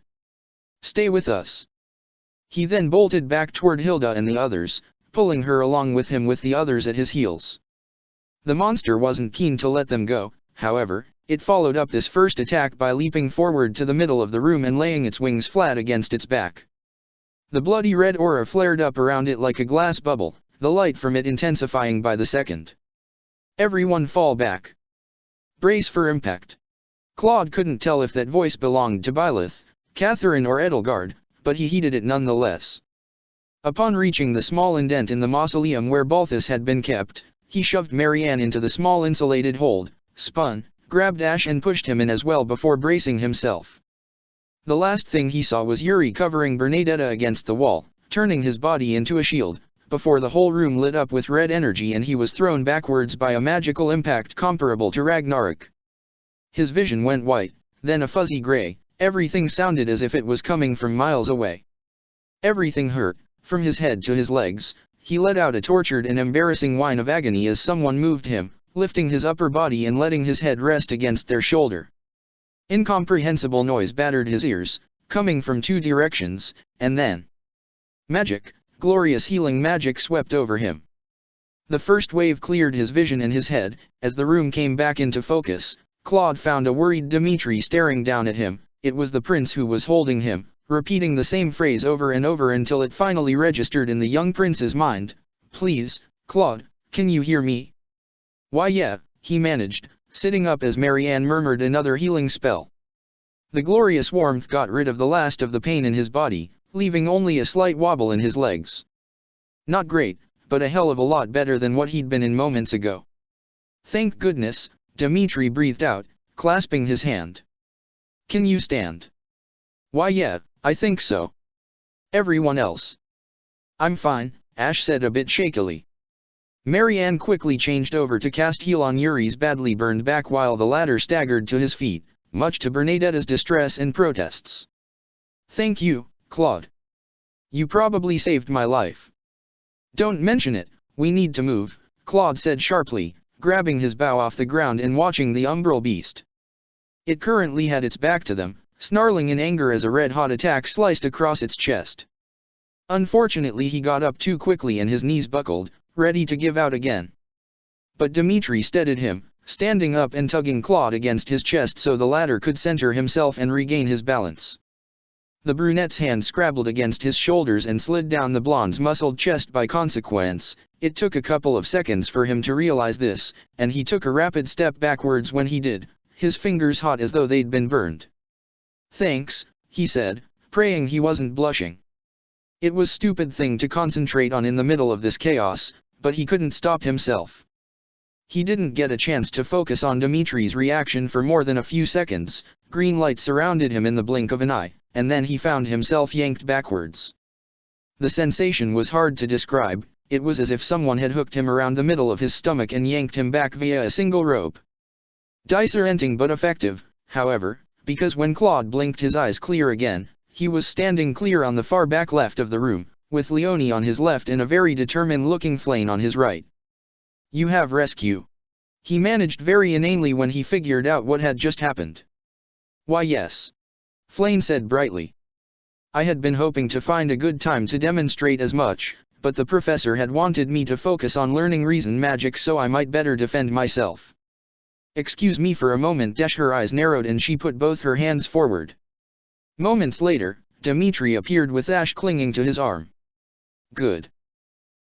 A: "Stay with us." He then bolted back toward Hilda and the others, pulling her along with him with the others at his heels. The monster wasn't keen to let them go, however. It followed up this first attack by leaping forward to the middle of the room and laying its wings flat against its back. The bloody red aura flared up around it like a glass bubble, the light from it intensifying by the second. "Everyone fall back. Brace for impact." Claude couldn't tell if that voice belonged to Byleth, Catherine or Edelgard, but he heeded it nonetheless. Upon reaching the small indent in the mausoleum where Balthus had been kept, he shoved Marianne into the small insulated hold, spun, grabbed Ash and pushed him in as well before bracing himself. The last thing he saw was Yuri covering Bernadetta against the wall, turning his body into a shield, before the whole room lit up with red energy and he was thrown backwards by a magical impact comparable to Ragnarok. His vision went white, then a fuzzy gray, everything sounded as if it was coming from miles away. Everything hurt, from his head to his legs. He let out a tortured and embarrassing whine of agony as someone moved him, lifting his upper body and letting his head rest against their shoulder. Incomprehensible noise battered his ears, coming from two directions, and then magic, glorious healing magic swept over him. The first wave cleared his vision and his head. As the room came back into focus, Claude found a worried Dimitri staring down at him. It was the prince who was holding him, repeating the same phrase over and over until it finally registered in the young prince's mind. "Please, Claude, can you hear me?" "Why yeah," he managed, sitting up as Marianne murmured another healing spell. The glorious warmth got rid of the last of the pain in his body, leaving only a slight wobble in his legs. Not great, but a hell of a lot better than what he'd been in moments ago. "Thank goodness," Dimitri breathed out, clasping his hand. "Can you stand?" "Why yeah, I think so. Everyone else?" "I'm fine," Ash said a bit shakily. Marianne quickly changed over to cast heal on Yuri's badly burned back while the latter staggered to his feet, much to Bernadetta's distress and protests. "Thank you, Claude. You probably saved my life." "Don't mention it, we need to move," Claude said sharply, grabbing his bow off the ground and watching the umbral beast. It currently had its back to them, snarling in anger as a red-hot attack sliced across its chest. Unfortunately he got up too quickly and his knees buckled, ready to give out again. But Dimitri steadied him, standing up and tugging Claude against his chest so the latter could center himself and regain his balance. The brunette's hand scrabbled against his shoulders and slid down the blonde's muscled chest by consequence. It took a couple of seconds for him to realize this, and he took a rapid step backwards when he did, his fingers hot as though they'd been burned. "Thanks," he said, praying he wasn't blushing. It was a stupid thing to concentrate on in the middle of this chaos, but he couldn't stop himself. He didn't get a chance to focus on Dimitri's reaction for more than a few seconds. Green light surrounded him in the blink of an eye, and then he found himself yanked backwards. The sensation was hard to describe. It was as if someone had hooked him around the middle of his stomach and yanked him back via a single rope. Disorienting but effective, however, because when Claude blinked his eyes clear again, he was standing clear on the far back left of the room, with Leonie on his left and a very determined-looking Flane on his right. "You have rescue," he managed very inanely when he figured out what had just happened. "Why yes," Flane said brightly. "I had been hoping to find a good time to demonstrate as much, but the professor had wanted me to focus on learning reason magic so I might better defend myself." "Excuse me for a moment." Her eyes narrowed and she put both her hands forward. Moments later, Dimitri appeared with Ash clinging to his arm. "Good.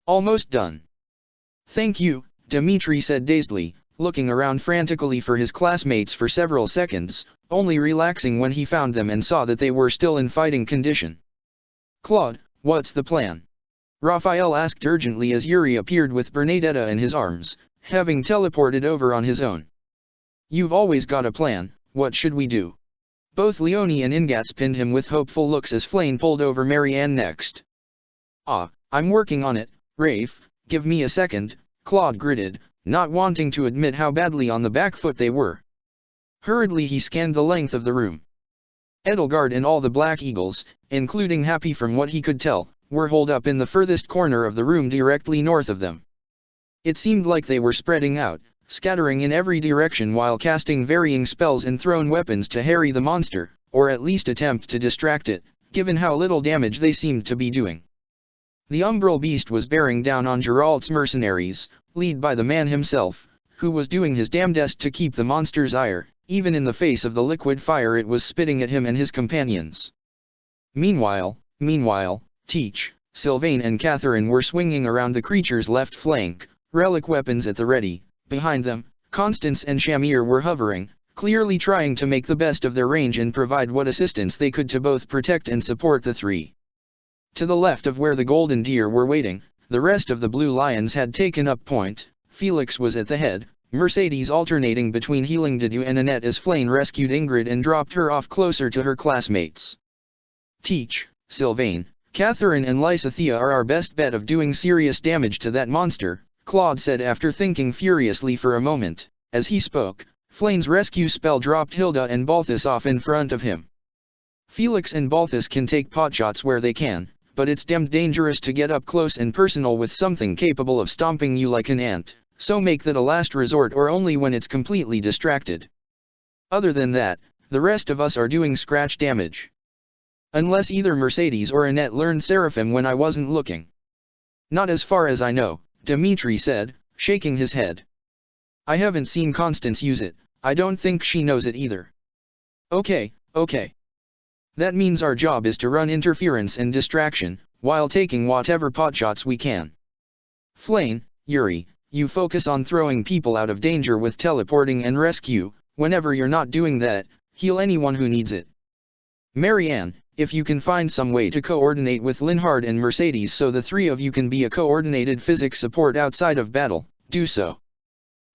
A: Almost done." "Thank you," Dimitri said dazedly, looking around frantically for his classmates for several seconds, only relaxing when he found them and saw that they were still in fighting condition. "Claude, what's the plan?" Raphael asked urgently as Yuri appeared with Bernadetta in his arms, having teleported over on his own. "You've always got a plan. What should we do?" Both Leonie and Ingats pinned him with hopeful looks as Flane pulled over Marianne next. I'm working on it, Rafe, give me a second," Claude gritted, not wanting to admit how badly on the back foot they were. Hurriedly he scanned the length of the room. Edelgard and all the Black Eagles, including Happy from what he could tell, were holed up in the furthest corner of the room directly north of them. It seemed like they were spreading out, scattering in every direction while casting varying spells and thrown weapons to harry the monster, or at least attempt to distract it, given how little damage they seemed to be doing. The umbral beast was bearing down on Geralt's mercenaries, led by the man himself, who was doing his damnedest to keep the monster's ire, even in the face of the liquid fire it was spitting at him and his companions. Meanwhile, Teach, Sylvain and Catherine were swinging around the creature's left flank, relic weapons at the ready. Behind them, Constance and Shamir were hovering, clearly trying to make the best of their range and provide what assistance they could to both protect and support the three. To the left of where the golden deer were waiting, the rest of the blue lions had taken up point. Felix was at the head, Mercedes alternating between healing Didu and Annette as Flane rescued Ingrid and dropped her off closer to her classmates. Teach, Sylvain, Catherine and Lysithea are our best bet of doing serious damage to that monster, Claude said after thinking furiously for a moment. As he spoke, Flane's rescue spell dropped Hilda and Balthus off in front of him. Felix and Balthus can take potshots where they can, but it's damned dangerous to get up close and personal with something capable of stomping you like an ant, so make that a last resort or only when it's completely distracted. Other than that, the rest of us are doing scratch damage. Unless either Mercedes or Annette learned Seraphim when I wasn't looking. Not as far as I know, Dimitri said, shaking his head. I haven't seen Constance use it, I don't think she knows it either. Okay. That means our job is to run interference and distraction, while taking whatever potshots we can. Flane, Yuri, you focus on throwing people out of danger with teleporting and rescue. Whenever you're not doing that, heal anyone who needs it. Marianne, if you can find some way to coordinate with Linhard and Mercedes so the three of you can be a coordinated physics support outside of battle, do so.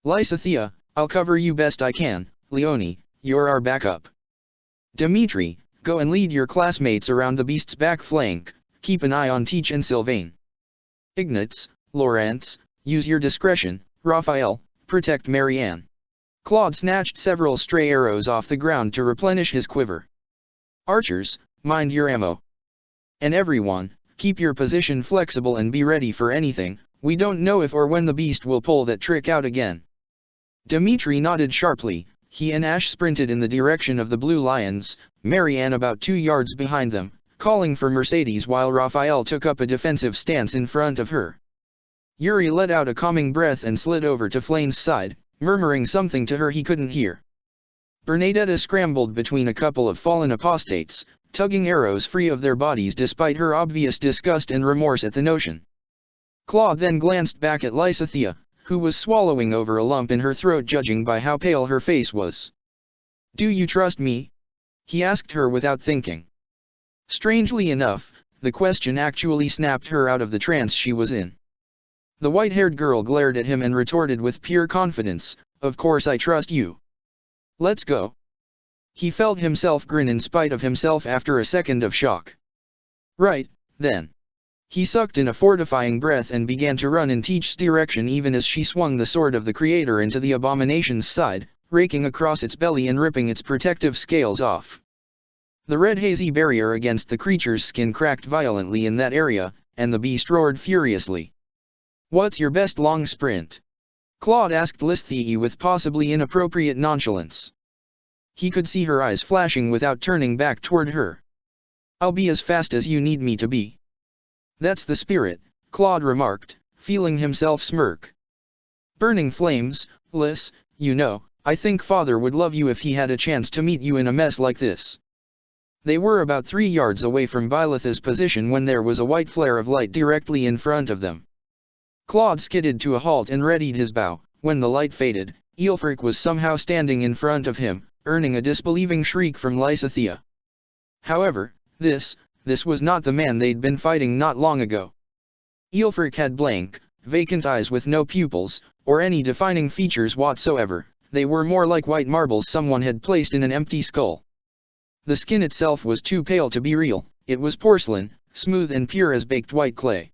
A: Lysithea, I'll cover you best I can. Leonie, you're our backup. Dimitri, go and lead your classmates around the beast's back flank, keep an eye on Teach and Sylvain. Ignatz, Lawrence, use your discretion. Raphael, protect Marianne. Claude snatched several stray arrows off the ground to replenish his quiver. Archers, mind your ammo. And everyone, keep your position flexible and be ready for anything. We don't know if or when the beast will pull that trick out again. Dimitri nodded sharply. He and Ash sprinted in the direction of the blue lions, Marianne about 2 yards behind them, calling for Mercedes while Raphael took up a defensive stance in front of her. Yuri let out a calming breath and slid over to Flane's side, murmuring something to her he couldn't hear. Bernadetta scrambled between a couple of fallen apostates, tugging arrows free of their bodies despite her obvious disgust and remorse at the notion. Claude then glanced back at Lysithea, who was swallowing over a lump in her throat judging by how pale her face was. "Do you trust me?" he asked her without thinking. Strangely enough, the question actually snapped her out of the trance she was in. The white-haired girl glared at him and retorted with pure confidence, "Of course I trust you. Let's go." He felt himself grin in spite of himself after a second of shock. "Right, then." He sucked in a fortifying breath and began to run in Teach's direction even as she swung the sword of the Creator into the abomination's side, raking across its belly and ripping its protective scales off. The red hazy barrier against the creature's skin cracked violently in that area, and the beast roared furiously. "What's your best long sprint?" Claude asked Lysithea with possibly inappropriate nonchalance. He could see her eyes flashing without turning back toward her. "I'll be as fast as you need me to be." "That's the spirit," Claude remarked, feeling himself smirk. "Burning flames, Lys, you know, I think Father would love you if he had a chance to meet you in a mess like this." They were about 3 yards away from Bylithe's position when there was a white flare of light directly in front of them. Claude skidded to a halt and readied his bow. When the light faded, Aelfric was somehow standing in front of him, earning a disbelieving shriek from Lysithea. However, this was not the man they'd been fighting not long ago. Aelfric had blank, vacant eyes with no pupils, or any defining features whatsoever. They were more like white marbles someone had placed in an empty skull. The skin itself was too pale to be real, it was porcelain, smooth and pure as baked white clay.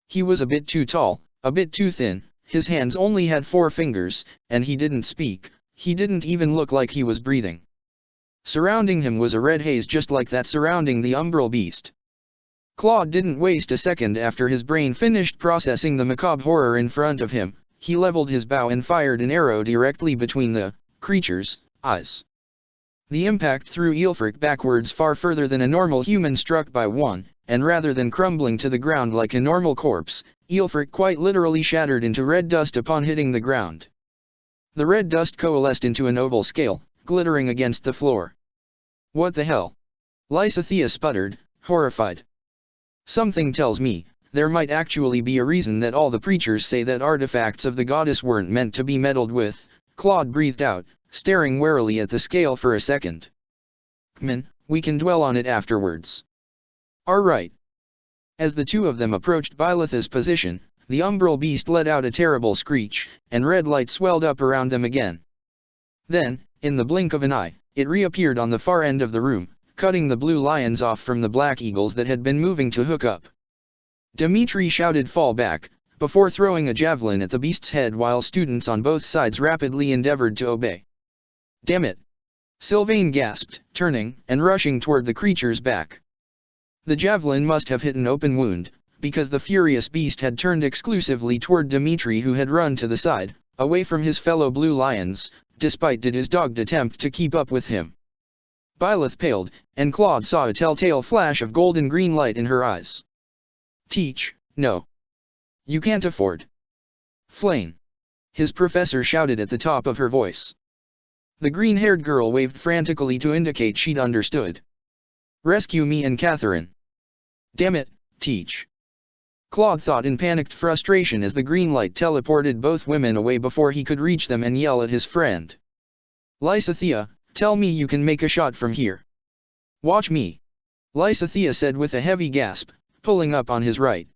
A: He was a bit too tall, a bit too thin, his hands only had 4 fingers, and he didn't speak, he didn't even look like he was breathing. Surrounding him was a red haze just like that surrounding the umbral beast. Claude didn't waste a second after his brain finished processing the macabre horror in front of him. He leveled his bow and fired an arrow directly between the creature's eyes. The impact threw Aelfric backwards far further than a normal human struck by one, and rather than crumbling to the ground like a normal corpse, Aelfric quite literally shattered into red dust upon hitting the ground. The red dust coalesced into an oval scale, glittering against the floor. "What the hell?" Lysithea sputtered, horrified. "Something tells me there might actually be a reason that all the preachers say that artifacts of the goddess weren't meant to be meddled with," Claude breathed out, staring warily at the scale for a second. "Kman, we can dwell on it afterwards." "All right." As the two of them approached Bylithe's position, the umbral beast let out a terrible screech, and red light swelled up around them again. Then, in the blink of an eye, it reappeared on the far end of the room, cutting the blue lions off from the black eagles that had been moving to hook up. Dimitri shouted "fall back," before throwing a javelin at the beast's head while students on both sides rapidly endeavored to obey. "Damn it!" Sylvain gasped, turning and rushing toward the creature's back. The javelin must have hit an open wound, because the furious beast had turned exclusively toward Dimitri who had run to the side, away from his fellow blue lions, despite his dogged attempt to keep up with him. Bylith paled, and Claude saw a telltale flash of golden-green light in her eyes. "Teach, no. You can't afford. Flame!" his professor shouted at the top of her voice. The green-haired girl waved frantically to indicate she'd understood. "Rescue me and Catherine." "Damn it, Teach!" Claude thought in panicked frustration as the green light teleported both women away before he could reach them and yell at his friend. "Lysithea, tell me you can make a shot from here." "Watch me," Lysithea said with a heavy gasp, pulling up on his right.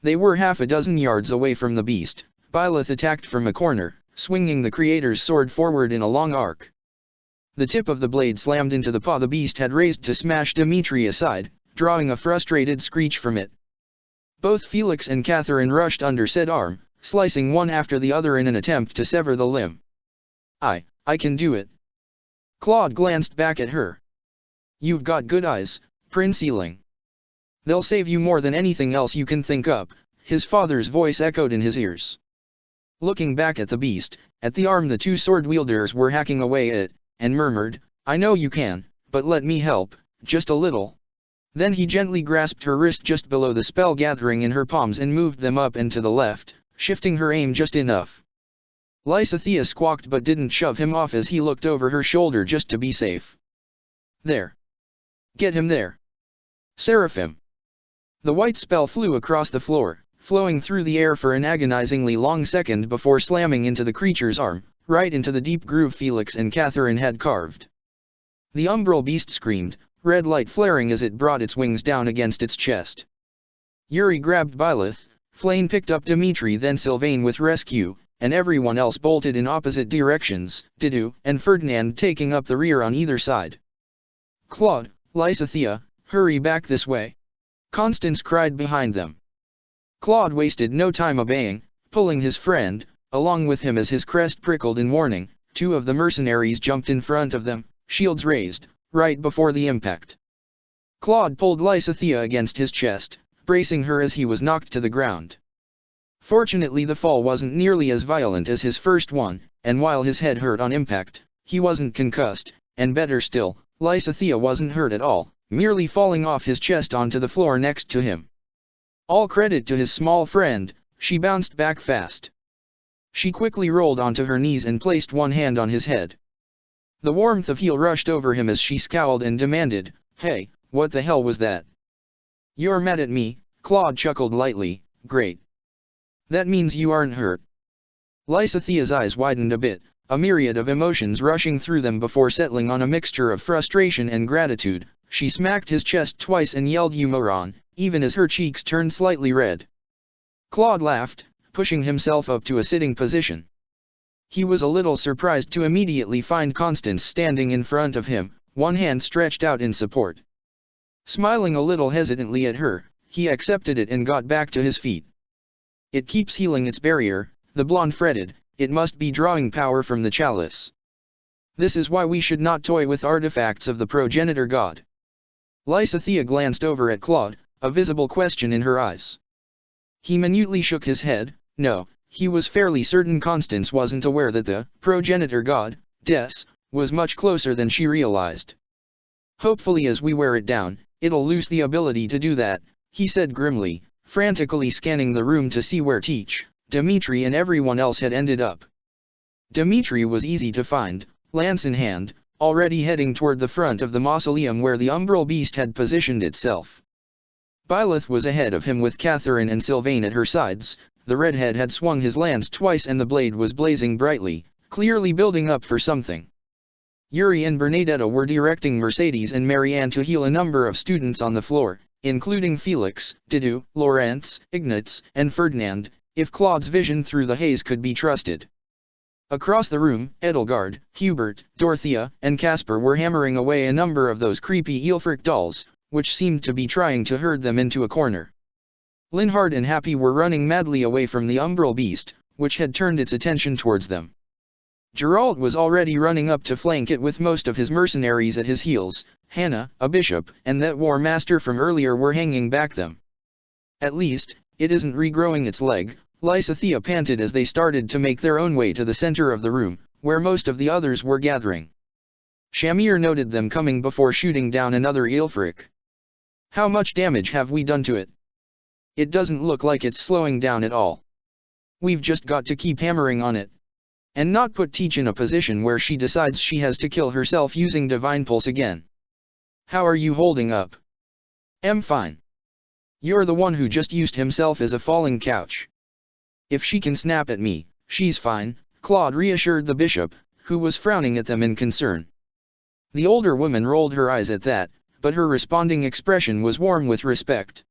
A: They were half a dozen yards away from the beast. Bylith attacked from a corner, swinging the creator's sword forward in a long arc. The tip of the blade slammed into the paw the beast had raised to smash Dimitri aside, drawing a frustrated screech from it. Both Felix and Catherine rushed under said arm, slicing one after the other in an attempt to sever the limb. I can do it." Claude glanced back at her. "You've got good eyes, Prince Eling. They'll save you more than anything else you can think up," his father's voice echoed in his ears. Looking back at the beast, at the arm the two sword-wielders were hacking away at, and murmured, "I know you can, but let me help, just a little." Then he gently grasped her wrist just below the spell gathering in her palms and moved them up and to the left, shifting her aim just enough. Lysithea squawked but didn't shove him off as he looked over her shoulder just to be safe. There. Get him there. Seraphim. The white spell flew across the floor, flowing through the air for an agonizingly long second before slamming into the creature's arm, right into the deep groove Felix and Catherine had carved. The umbral beast screamed, red light flaring as it brought its wings down against its chest. Yuri grabbed Byleth, Flane picked up Dimitri, then Sylvain with rescue, and everyone else bolted in opposite directions, Didu and Ferdinand taking up the rear on either side. Claude, Lysithea, hurry back this way. Constance cried behind them. Claude wasted no time obeying, pulling his friend along with him as his crest prickled in warning. Two of the mercenaries jumped in front of them, shields raised, right before the impact. Claude pulled Lysithea against his chest, bracing her as he was knocked to the ground. Fortunately the fall wasn't nearly as violent as his first one, and while his head hurt on impact, he wasn't concussed, and better still, Lysithea wasn't hurt at all, merely falling off his chest onto the floor next to him. All credit to his small friend, she bounced back fast. She quickly rolled onto her knees and placed one hand on his head. The warmth of heel rushed over him as she scowled and demanded, "Hey, what the hell was that?" "You're mad at me," Claude chuckled lightly. "Great. That means you aren't hurt." Lysithea's eyes widened a bit, a myriad of emotions rushing through them before settling on a mixture of frustration and gratitude. She smacked his chest twice and yelled, "You moron," even as her cheeks turned slightly red. Claude laughed, pushing himself up to a sitting position. He was a little surprised to immediately find Constance standing in front of him, one hand stretched out in support. Smiling a little hesitantly at her, he accepted it and got back to his feet. "It keeps healing its barrier," the blonde fretted. "It must be drawing power from the chalice. This is why we should not toy with artifacts of the progenitor god." Lysithea glanced over at Claude, a visible question in her eyes. He minutely shook his head. No, he was fairly certain Constance wasn't aware that the progenitor god, Des, was much closer than she realized. "Hopefully as we wear it down, it'll lose the ability to do that," he said grimly, frantically scanning the room to see where Teach, Dimitri and everyone else had ended up. Dimitri was easy to find, lance in hand, already heading toward the front of the mausoleum where the umbral beast had positioned itself. Byleth was ahead of him with Catherine and Sylvain at her sides. The redhead had swung his lance twice and the blade was blazing brightly, clearly building up for something. Yuri and Bernadetta were directing Mercedes and Marianne to heal a number of students on the floor, including Felix, Didu, Laurence, Ignatz, and Ferdinand, if Claude's vision through the haze could be trusted. Across the room, Edelgard, Hubert, Dorothea, and Caspar were hammering away a number of those creepy Eelfric dolls, which seemed to be trying to herd them into a corner. Linhard and Happy were running madly away from the umbral beast, which had turned its attention towards them. Geralt was already running up to flank it with most of his mercenaries at his heels. Hannah, a bishop, and that war master from earlier were hanging back them. "At least, it isn't regrowing its leg," Lysithea panted as they started to make their own way to the center of the room, where most of the others were gathering. Shamir noted them coming before shooting down another Eelfric. "How much damage have we done to it? It doesn't look like it's slowing down at all. We've just got to keep hammering on it. And not put Teach in a position where she decides she has to kill herself using Divine Pulse again." "How are you holding up?" "I'm fine. You're the one who just used himself as a falling couch." "If she can snap at me, she's fine," Claude reassured the bishop, who was frowning at them in concern. The older woman rolled her eyes at that, but her responding expression was warm with respect.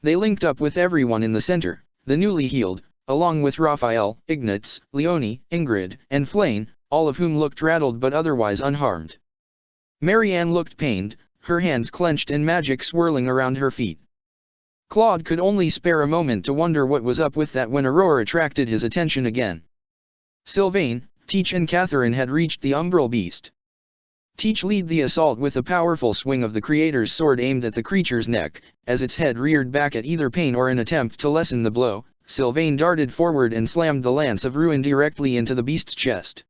A: They linked up with everyone in the center, the newly healed, along with Raphael, Ignatz, Leonie, Ingrid, and Flane, all of whom looked rattled but otherwise unharmed. Marianne looked pained, her hands clenched and magic swirling around her feet. Claude could only spare a moment to wonder what was up with that when Aurora attracted his attention again. Sylvain, Teach and Catherine had reached the umbral beast. Teach led the assault with a powerful swing of the creator's sword aimed at the creature's neck. As its head reared back at either pain or an attempt to lessen the blow, Sylvain darted forward and slammed the lance of ruin directly into the beast's chest.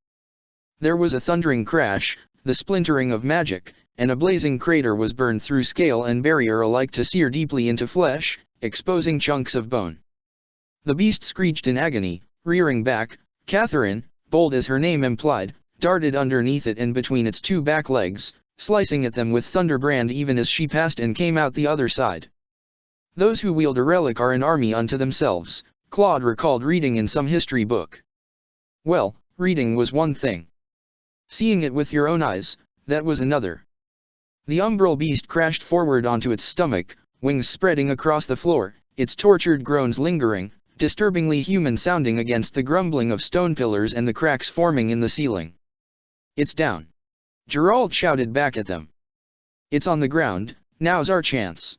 A: There was a thundering crash, the splintering of magic, and a blazing crater was burned through scale and barrier alike to sear deeply into flesh, exposing chunks of bone. The beast screeched in agony, rearing back, Catherine, bold as her name implied, darted underneath it and between its two back legs, slicing at them with thunderbrand even as she passed and came out the other side. Those who wield a relic are an army unto themselves, Claude recalled reading in some history book. Well, reading was one thing. Seeing it with your own eyes, that was another. The umbral beast crashed forward onto its stomach, wings spreading across the floor, its tortured groans lingering, disturbingly human-sounding against the grumbling of stone pillars and the cracks forming in the ceiling. "It's down," Gerald shouted back at them. "It's on the ground, now's our chance."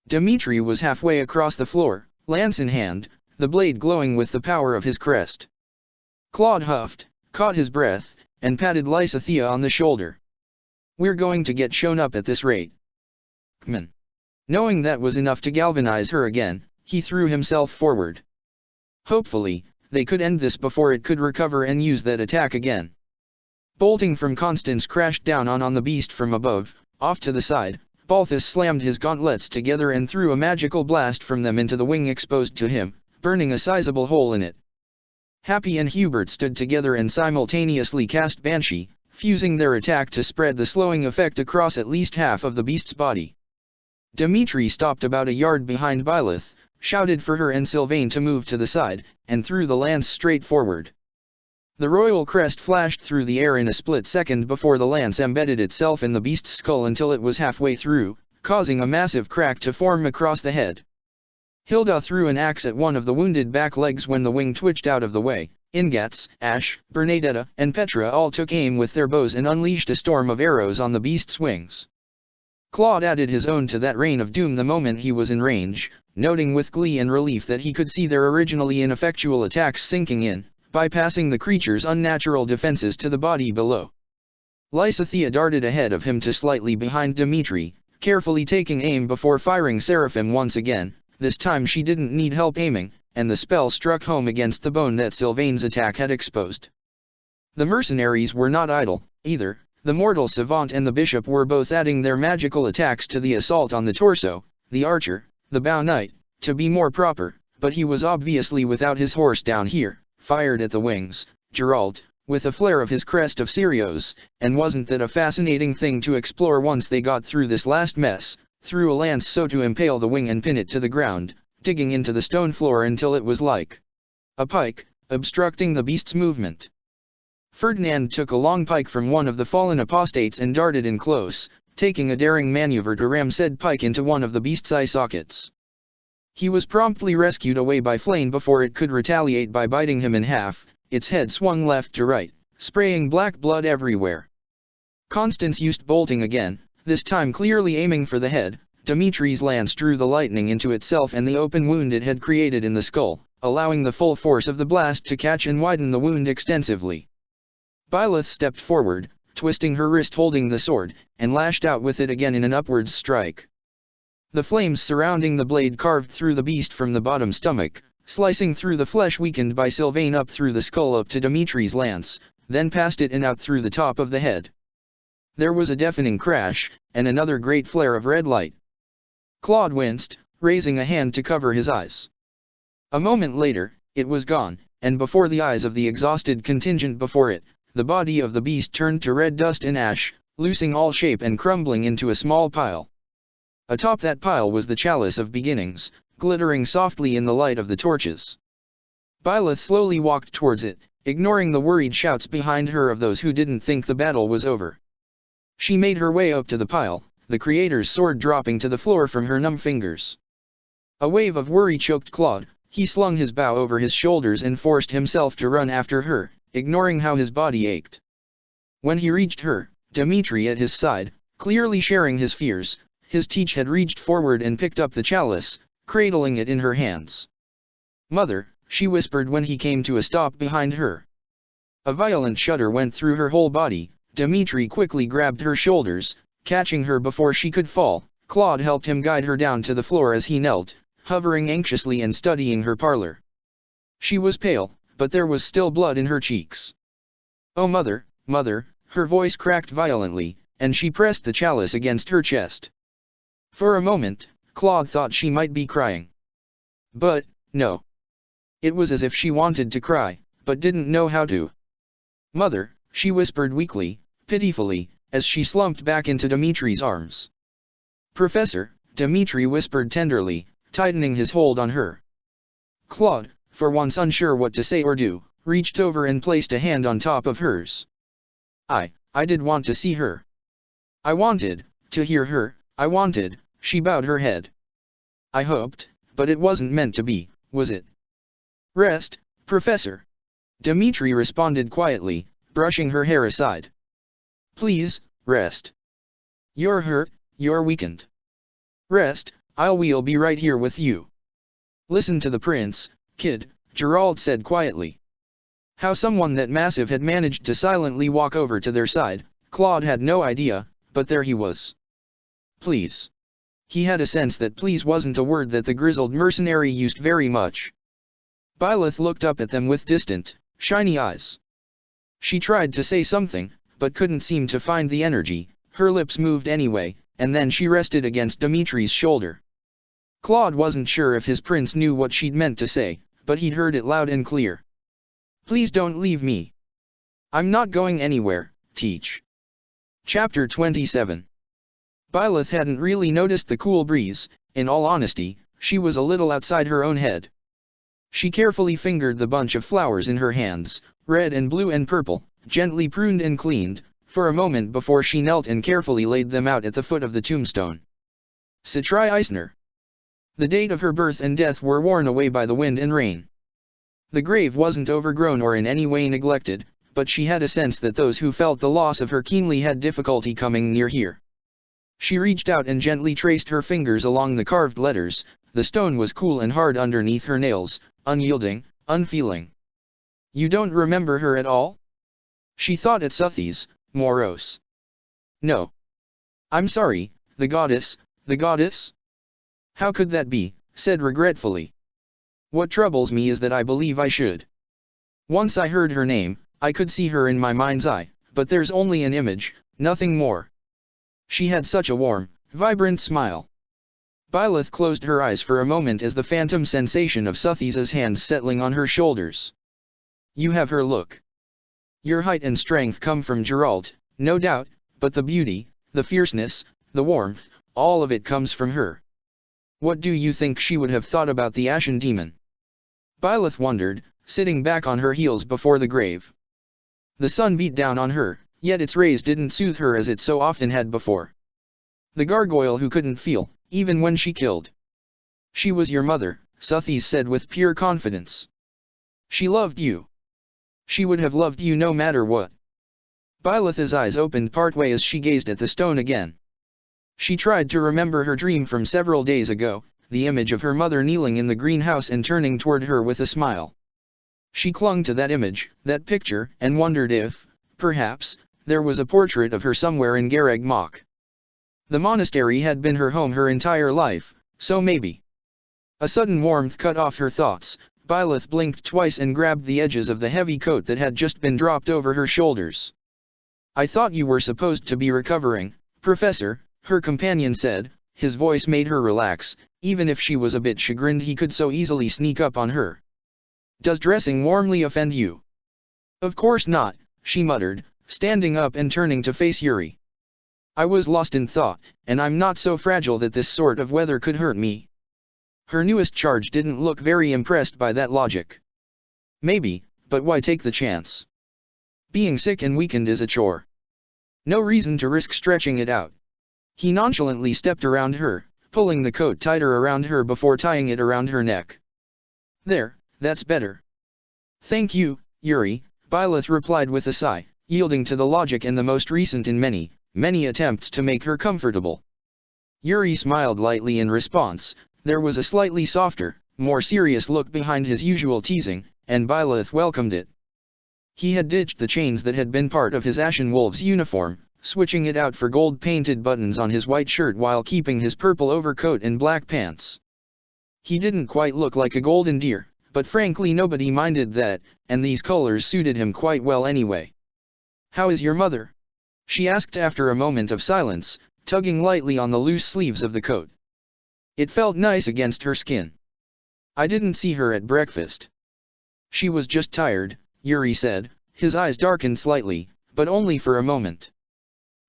A: Dimitri was halfway across the floor, lance in hand, the blade glowing with the power of his crest. Claude huffed, caught his breath, and patted Lysithea on the shoulder. "We're going to get shown up at this rate." Kman. Knowing that was enough to galvanize her again, he threw himself forward. Hopefully, they could end this before it could recover and use that attack again. Bolting from Constance crashed down on the beast from above, off to the side. Balthus slammed his gauntlets together and threw a magical blast from them into the wing exposed to him, burning a sizable hole in it. Happy and Hubert stood together and simultaneously cast Banshee, fusing their attack to spread the slowing effect across at least half of the beast's body. Dimitri stopped about a yard behind Byleth, shouted for her and Sylvain to move to the side, and threw the lance straight forward. The royal crest flashed through the air in a split second before the lance embedded itself in the beast's skull until it was halfway through, causing a massive crack to form across the head. Hilda threw an axe at one of the wounded back legs when the wing twitched out of the way. Ingats, Ash, Bernadetta, and Petra all took aim with their bows and unleashed a storm of arrows on the beast's wings. Claude added his own to that rain of doom the moment he was in range, noting with glee and relief that he could see their originally ineffectual attacks sinking in, bypassing the creature's unnatural defenses to the body below. Lysithea darted ahead of him to slightly behind Dimitri, carefully taking aim before firing Seraphim once again. This time she didn't need help aiming, and the spell struck home against the bone that Sylvain's attack had exposed. The mercenaries were not idle, either. The mortal savant and the bishop were both adding their magical attacks to the assault on the torso. The archer, the bow knight, to be more proper, but he was obviously without his horse down here, fired at the wings. Gerald, with a flare of his crest of Sirios, and wasn't that a fascinating thing to explore once they got through this last mess, threw a lance so to impale the wing and pin it to the ground, digging into the stone floor until it was like a pike, obstructing the beast's movement. Ferdinand took a long pike from one of the fallen apostates and darted in close, taking a daring maneuver to ram said pike into one of the beast's eye sockets. He was promptly rescued away by Flame before it could retaliate by biting him in half. Its head swung left to right, spraying black blood everywhere. Constance used bolting again, this time clearly aiming for the head. Dimitri's lance drew the lightning into itself and the open wound it had created in the skull, allowing the full force of the blast to catch and widen the wound extensively. Byleth stepped forward, twisting her wrist holding the sword, and lashed out with it again in an upwards strike. The flames surrounding the blade carved through the beast from the bottom stomach, slicing through the flesh weakened by Sylvain up through the skull up to Dimitri's lance, then past it and out through the top of the head. There was a deafening crash, and another great flare of red light. Claude winced, raising a hand to cover his eyes. A moment later, it was gone, and before the eyes of the exhausted contingent before it, the body of the beast turned to red dust and ash, losing all shape and crumbling into a small pile. Atop that pile was the chalice of beginnings, glittering softly in the light of the torches. Byleth slowly walked towards it, ignoring the worried shouts behind her of those who didn't think the battle was over. She made her way up to the pile, the creator's sword dropping to the floor from her numb fingers. A wave of worry choked Claude. He slung his bow over his shoulders and forced himself to run after her, ignoring how his body ached. When he reached her, Dimitri at his side, clearly sharing his fears, his teach had reached forward and picked up the chalice, cradling it in her hands. "Mother," she whispered when he came to a stop behind her. A violent shudder went through her whole body. Dimitri quickly grabbed her shoulders, catching her before she could fall. Claude helped him guide her down to the floor as he knelt, hovering anxiously and studying her parlor. She was pale, but there was still blood in her cheeks. "Oh mother, mother," her voice cracked violently, and she pressed the chalice against her chest. For a moment, Claude thought she might be crying. But, no. It was as if she wanted to cry, but didn't know how to. "Mother," she whispered weakly, pitifully, as she slumped back into Dimitri's arms. "Professor," Dimitri whispered tenderly, tightening his hold on her. Claude, for once unsure what to say or do, reached over and placed a hand on top of hers. I did want to see her. I wanted to hear her, I wanted," she bowed her head. "I hoped, but it wasn't meant to be, was it?" "Rest, Professor," Dimitri responded quietly, brushing her hair aside. "Please, rest. You're hurt, you're weakened. Rest, we'll be right here with you." "Listen to the prince, kid," Gerald said quietly. How someone that massive had managed to silently walk over to their side, Claude had no idea, but there he was. Please. He had a sense that please wasn't a word that the grizzled mercenary used very much. Byleth looked up at them with distant, shiny eyes. She tried to say something, but couldn't seem to find the energy. Her lips moved anyway, and then she rested against Dimitri's shoulder. Claude wasn't sure if his prince knew what she'd meant to say, but he'd heard it loud and clear. "Please don't leave me. I'm not going anywhere, teach." Chapter 27. Byleth hadn't really noticed the cool breeze. In all honesty, she was a little outside her own head. She carefully fingered the bunch of flowers in her hands, red and blue and purple, gently pruned and cleaned, for a moment before she knelt and carefully laid them out at the foot of the tombstone. Citri Eisner. The date of her birth and death were worn away by the wind and rain. The grave wasn't overgrown or in any way neglected, but she had a sense that those who felt the loss of her keenly had difficulty coming near here. She reached out and gently traced her fingers along the carved letters. The stone was cool and hard underneath her nails, unyielding, unfeeling. "You don't remember her at all?" She thought at Suthies, morose. "No. I'm sorry, the goddess, the goddess?" "How could that be?" said regretfully. "What troubles me is that I believe I should. Once I heard her name, I could see her in my mind's eye, but there's only an image, nothing more." She had such a warm, vibrant smile. Byleth closed her eyes for a moment as the phantom sensation of Suthies' hands settling on her shoulders. "You have her look. Your height and strength come from Geralt, no doubt, but the beauty, the fierceness, the warmth, all of it comes from her. What do you think she would have thought about the Ashen Demon?" Byleth wondered, sitting back on her heels before the grave. The sun beat down on her, yet its rays didn't soothe her as it so often had before. The gargoyle who couldn't feel, even when she killed. "She was your mother," Suthies said with pure confidence. "She loved you. She would have loved you no matter what." Byleth's eyes opened partway as she gazed at the stone again. She tried to remember her dream from several days ago, the image of her mother kneeling in the greenhouse and turning toward her with a smile. She clung to that image, that picture, and wondered if, perhaps, there was a portrait of her somewhere in Garreg Mach. The monastery had been her home her entire life, so maybe. A sudden warmth cut off her thoughts. Byleth blinked twice and grabbed the edges of the heavy coat that had just been dropped over her shoulders. "I thought you were supposed to be recovering, Professor," her companion said. His voice made her relax, even if she was a bit chagrined he could so easily sneak up on her. "Does dressing warmly offend you?" "Of course not," she muttered, standing up and turning to face Yuri. "I was lost in thought, and I'm not so fragile that this sort of weather could hurt me." Her newest charge didn't look very impressed by that logic. "Maybe, but why take the chance? Being sick and weakened is a chore. No reason to risk stretching it out." He nonchalantly stepped around her, pulling the coat tighter around her before tying it around her neck. "There, that's better." "Thank you, Yuri," Byleth replied with a sigh, yielding to the logic and the most recent in many, many attempts to make her comfortable. Yuri smiled lightly in response. There was a slightly softer, more serious look behind his usual teasing, and Byleth welcomed it. He had ditched the chains that had been part of his Ashen Wolf's uniform, switching it out for gold-painted buttons on his white shirt while keeping his purple overcoat and black pants. He didn't quite look like a golden deer, but frankly nobody minded that, and these colors suited him quite well anyway. "How is your mother?" she asked after a moment of silence, tugging lightly on the loose sleeves of the coat. It felt nice against her skin. "I didn't see her at breakfast. She was just tired," Yuri said. His eyes darkened slightly, but only for a moment.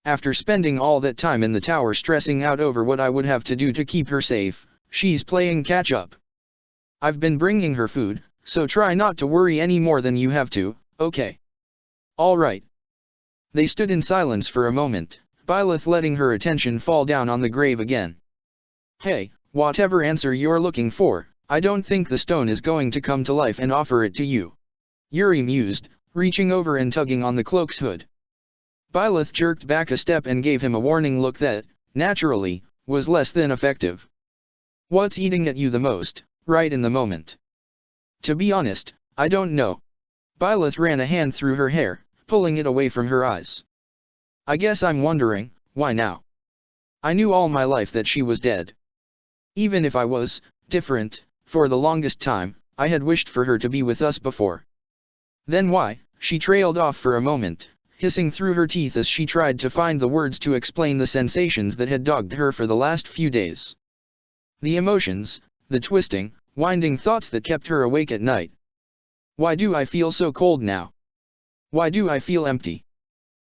A: After spending all that time in the tower stressing out over what I would have to do to keep her safe, she's playing catch-up. I've been bringing her food, so try not to worry any more than you have to, okay? All right. They stood in silence for a moment, Byleth letting her attention fall down on the grave again. Hey, whatever answer you're looking for, I don't think the stone is going to come to life and offer it to you. Yuri mused, reaching over and tugging on the cloak's hood. Byleth jerked back a step and gave him a warning look that, naturally, was less than effective. What's eating at you the most, right in the moment? To be honest, I don't know. Byleth ran a hand through her hair, pulling it away from her eyes. I guess I'm wondering, why now? I knew all my life that she was dead. Even if I was different, for the longest time, I had wished for her to be with us before. Then why? She trailed off for a moment, hissing through her teeth as she tried to find the words to explain the sensations that had dogged her for the last few days. The emotions, the twisting, winding thoughts that kept her awake at night. Why do I feel so cold now? Why do I feel empty?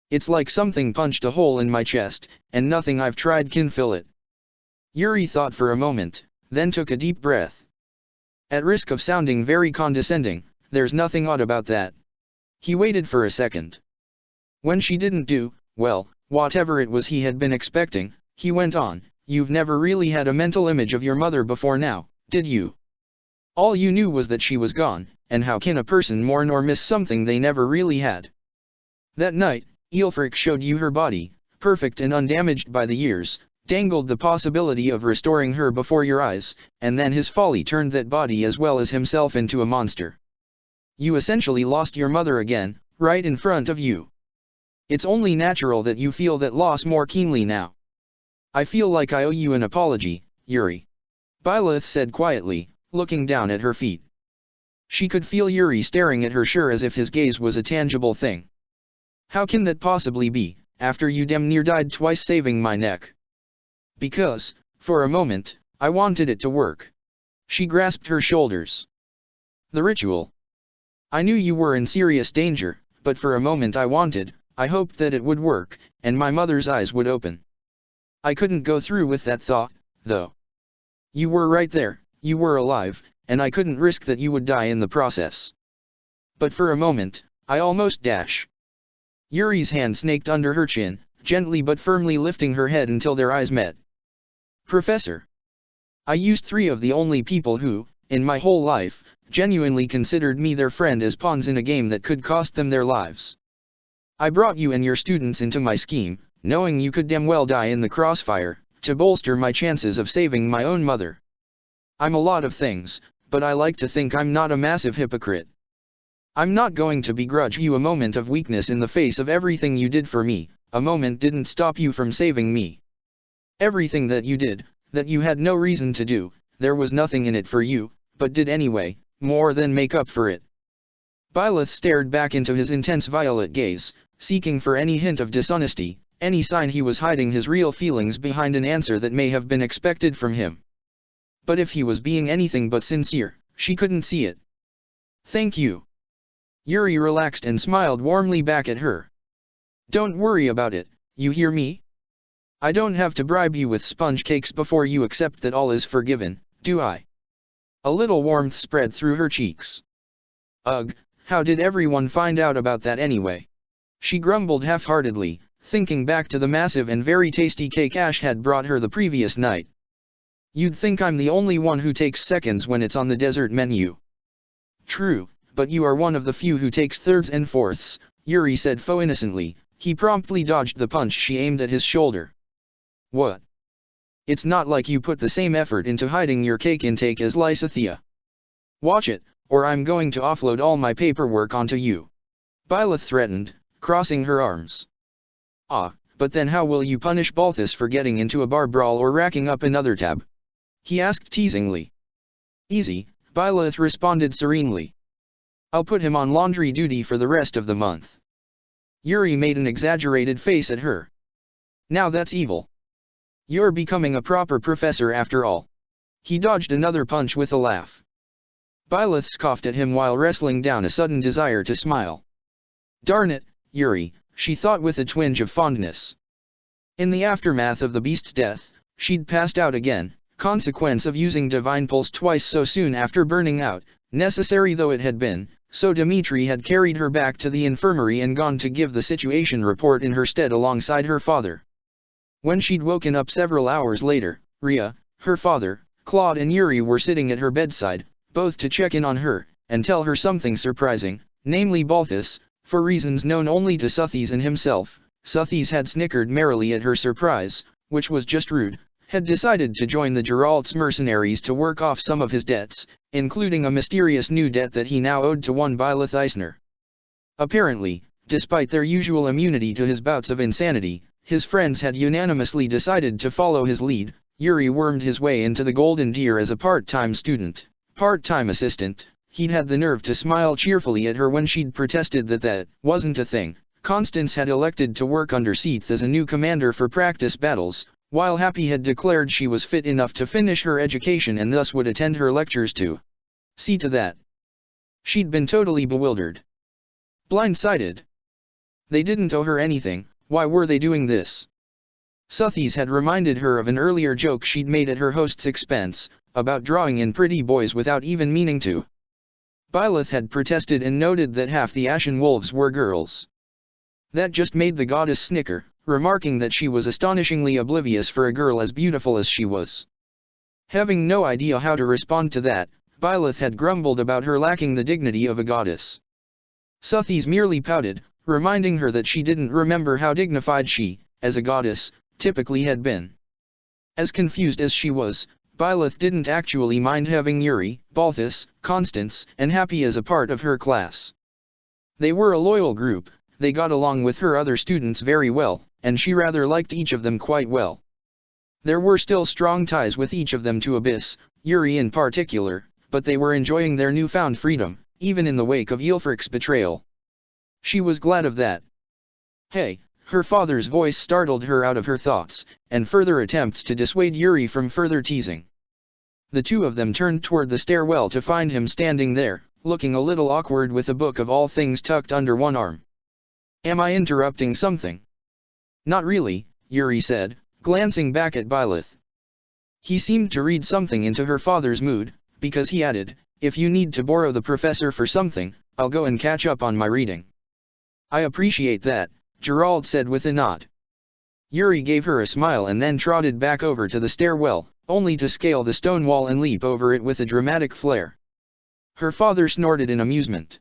A: It's like something punched a hole in my chest, and nothing I've tried can fill it. Yuri thought for a moment, then took a deep breath. At risk of sounding very condescending, there's nothing odd about that. He waited for a second. When she didn't do, well, whatever it was he had been expecting, he went on, you've never really had a mental image of your mother before now, did you? All you knew was that she was gone, and how can a person mourn or miss something they never really had? That night, Aelfric showed you her body, perfect and undamaged by the years, dangled the possibility of restoring her before your eyes, and then his folly turned that body as well as himself into a monster. You essentially lost your mother again, right in front of you. It's only natural that you feel that loss more keenly now. I feel like I owe you an apology, Yuri. Byleth said quietly, looking down at her feet. She could feel Yuri staring at her sure as if his gaze was a tangible thing. How can that possibly be, after you damn near died twice saving my neck? Because, for a moment, I wanted it to work. She grasped her shoulders. The ritual. I knew you were in serious danger, but for a moment I hoped that it would work, and my mother's eyes would open. I couldn't go through with that thought, though. You were right there, you were alive, and I couldn't risk that you would die in the process. But for a moment, I almost dash. Yuri's hand snaked under her chin, gently but firmly lifting her head until their eyes met. Professor. I used 3 of the only people who, in my whole life, genuinely considered me their friend as pawns in a game that could cost them their lives. I brought you and your students into my scheme, knowing you could damn well die in the crossfire, to bolster my chances of saving my own mother. I'm a lot of things, but I like to think I'm not a massive hypocrite. I'm not going to begrudge you a moment of weakness in the face of everything you did for me. A moment didn't stop you from saving me. Everything that you did, that you had no reason to do, there was nothing in it for you, but did anyway, more than make up for it. Byleth stared back into his intense violet gaze, seeking for any hint of dishonesty, any sign he was hiding his real feelings behind an answer that may have been expected from him. But if he was being anything but sincere, she couldn't see it. Thank you. Yuri relaxed and smiled warmly back at her. Don't worry about it, you hear me? I don't have to bribe you with sponge cakes before you accept that all is forgiven, do I? A little warmth spread through her cheeks. Ugh, how did everyone find out about that anyway? She grumbled half-heartedly, thinking back to the massive and very tasty cake Ash had brought her the previous night. You'd think I'm the only one who takes seconds when it's on the dessert menu. True, but you are one of the few who takes thirds and fourths, Yuri said faux-innocently. He promptly dodged the punch she aimed at his shoulder. What? It's not like you put the same effort into hiding your cake intake as Lysithea. Watch it, or I'm going to offload all my paperwork onto you. Byleth threatened, crossing her arms. Ah, but then how will you punish Balthus for getting into a bar brawl or racking up another tab? He asked teasingly. Easy, Byleth responded serenely. I'll put him on laundry duty for the rest of the month. Yuri made an exaggerated face at her. Now that's evil. You're becoming a proper professor after all. He dodged another punch with a laugh. Byleth scoffed at him while wrestling down a sudden desire to smile. Darn it, Yuri, she thought with a twinge of fondness. In the aftermath of the beast's death, she'd passed out again, consequence of using Divine Pulse twice so soon after burning out, necessary though it had been, so Dmitri had carried her back to the infirmary and gone to give the situation report in her stead alongside her father. When she'd woken up several hours later, Ria, her father, Claude and Yuri were sitting at her bedside, both to check in on her, and tell her something surprising, namely Balthus, for reasons known only to Suthies and himself. Suthies had snickered merrily at her surprise, which was just rude, had decided to join the Geralt's mercenaries to work off some of his debts, including a mysterious new debt that he now owed to one Byleth Eisner. Apparently, despite their usual immunity to his bouts of insanity, his friends had unanimously decided to follow his lead. Yuri wormed his way into the Golden Deer as a part-time student, part-time assistant. He'd had the nerve to smile cheerfully at her when she'd protested that wasn't a thing. Constance had elected to work under Seath as a new commander for practice battles, while Happy had declared she was fit enough to finish her education and thus would attend her lectures too. See to that. She'd been totally bewildered. Blindsided. They didn't owe her anything, why were they doing this? Suthies had reminded her of an earlier joke she'd made at her host's expense, about drawing in pretty boys without even meaning to. Byleth had protested and noted that half the Ashen Wolves were girls. That just made the goddess snicker, remarking that she was astonishingly oblivious for a girl as beautiful as she was. Having no idea how to respond to that, Byleth had grumbled about her lacking the dignity of a goddess. Suthies merely pouted, reminding her that she didn't remember how dignified she, as a goddess, typically had been. As confused as she was, Byleth didn't actually mind having Yuri, Balthus, Constance, and Happy as a part of her class. They were a loyal group, they got along with her other students very well, and she rather liked each of them quite well. There were still strong ties with each of them to Abyss, Yuri in particular, but they were enjoying their newfound freedom, even in the wake of Ylfric's betrayal. She was glad of that. Hey, her father's voice startled her out of her thoughts, and further attempts to dissuade Yuri from further teasing. The two of them turned toward the stairwell to find him standing there, looking a little awkward with a book of all things tucked under one arm. Am I interrupting something? Not really, Yuri said, glancing back at Byleth. He seemed to read something into her father's mood, because he added, if you need to borrow the professor for something, I'll go and catch up on my reading. I appreciate that, Gerald said with a nod. Yuri gave her a smile and then trotted back over to the stairwell, only to scale the stone wall and leap over it with a dramatic flair. Her father snorted in amusement.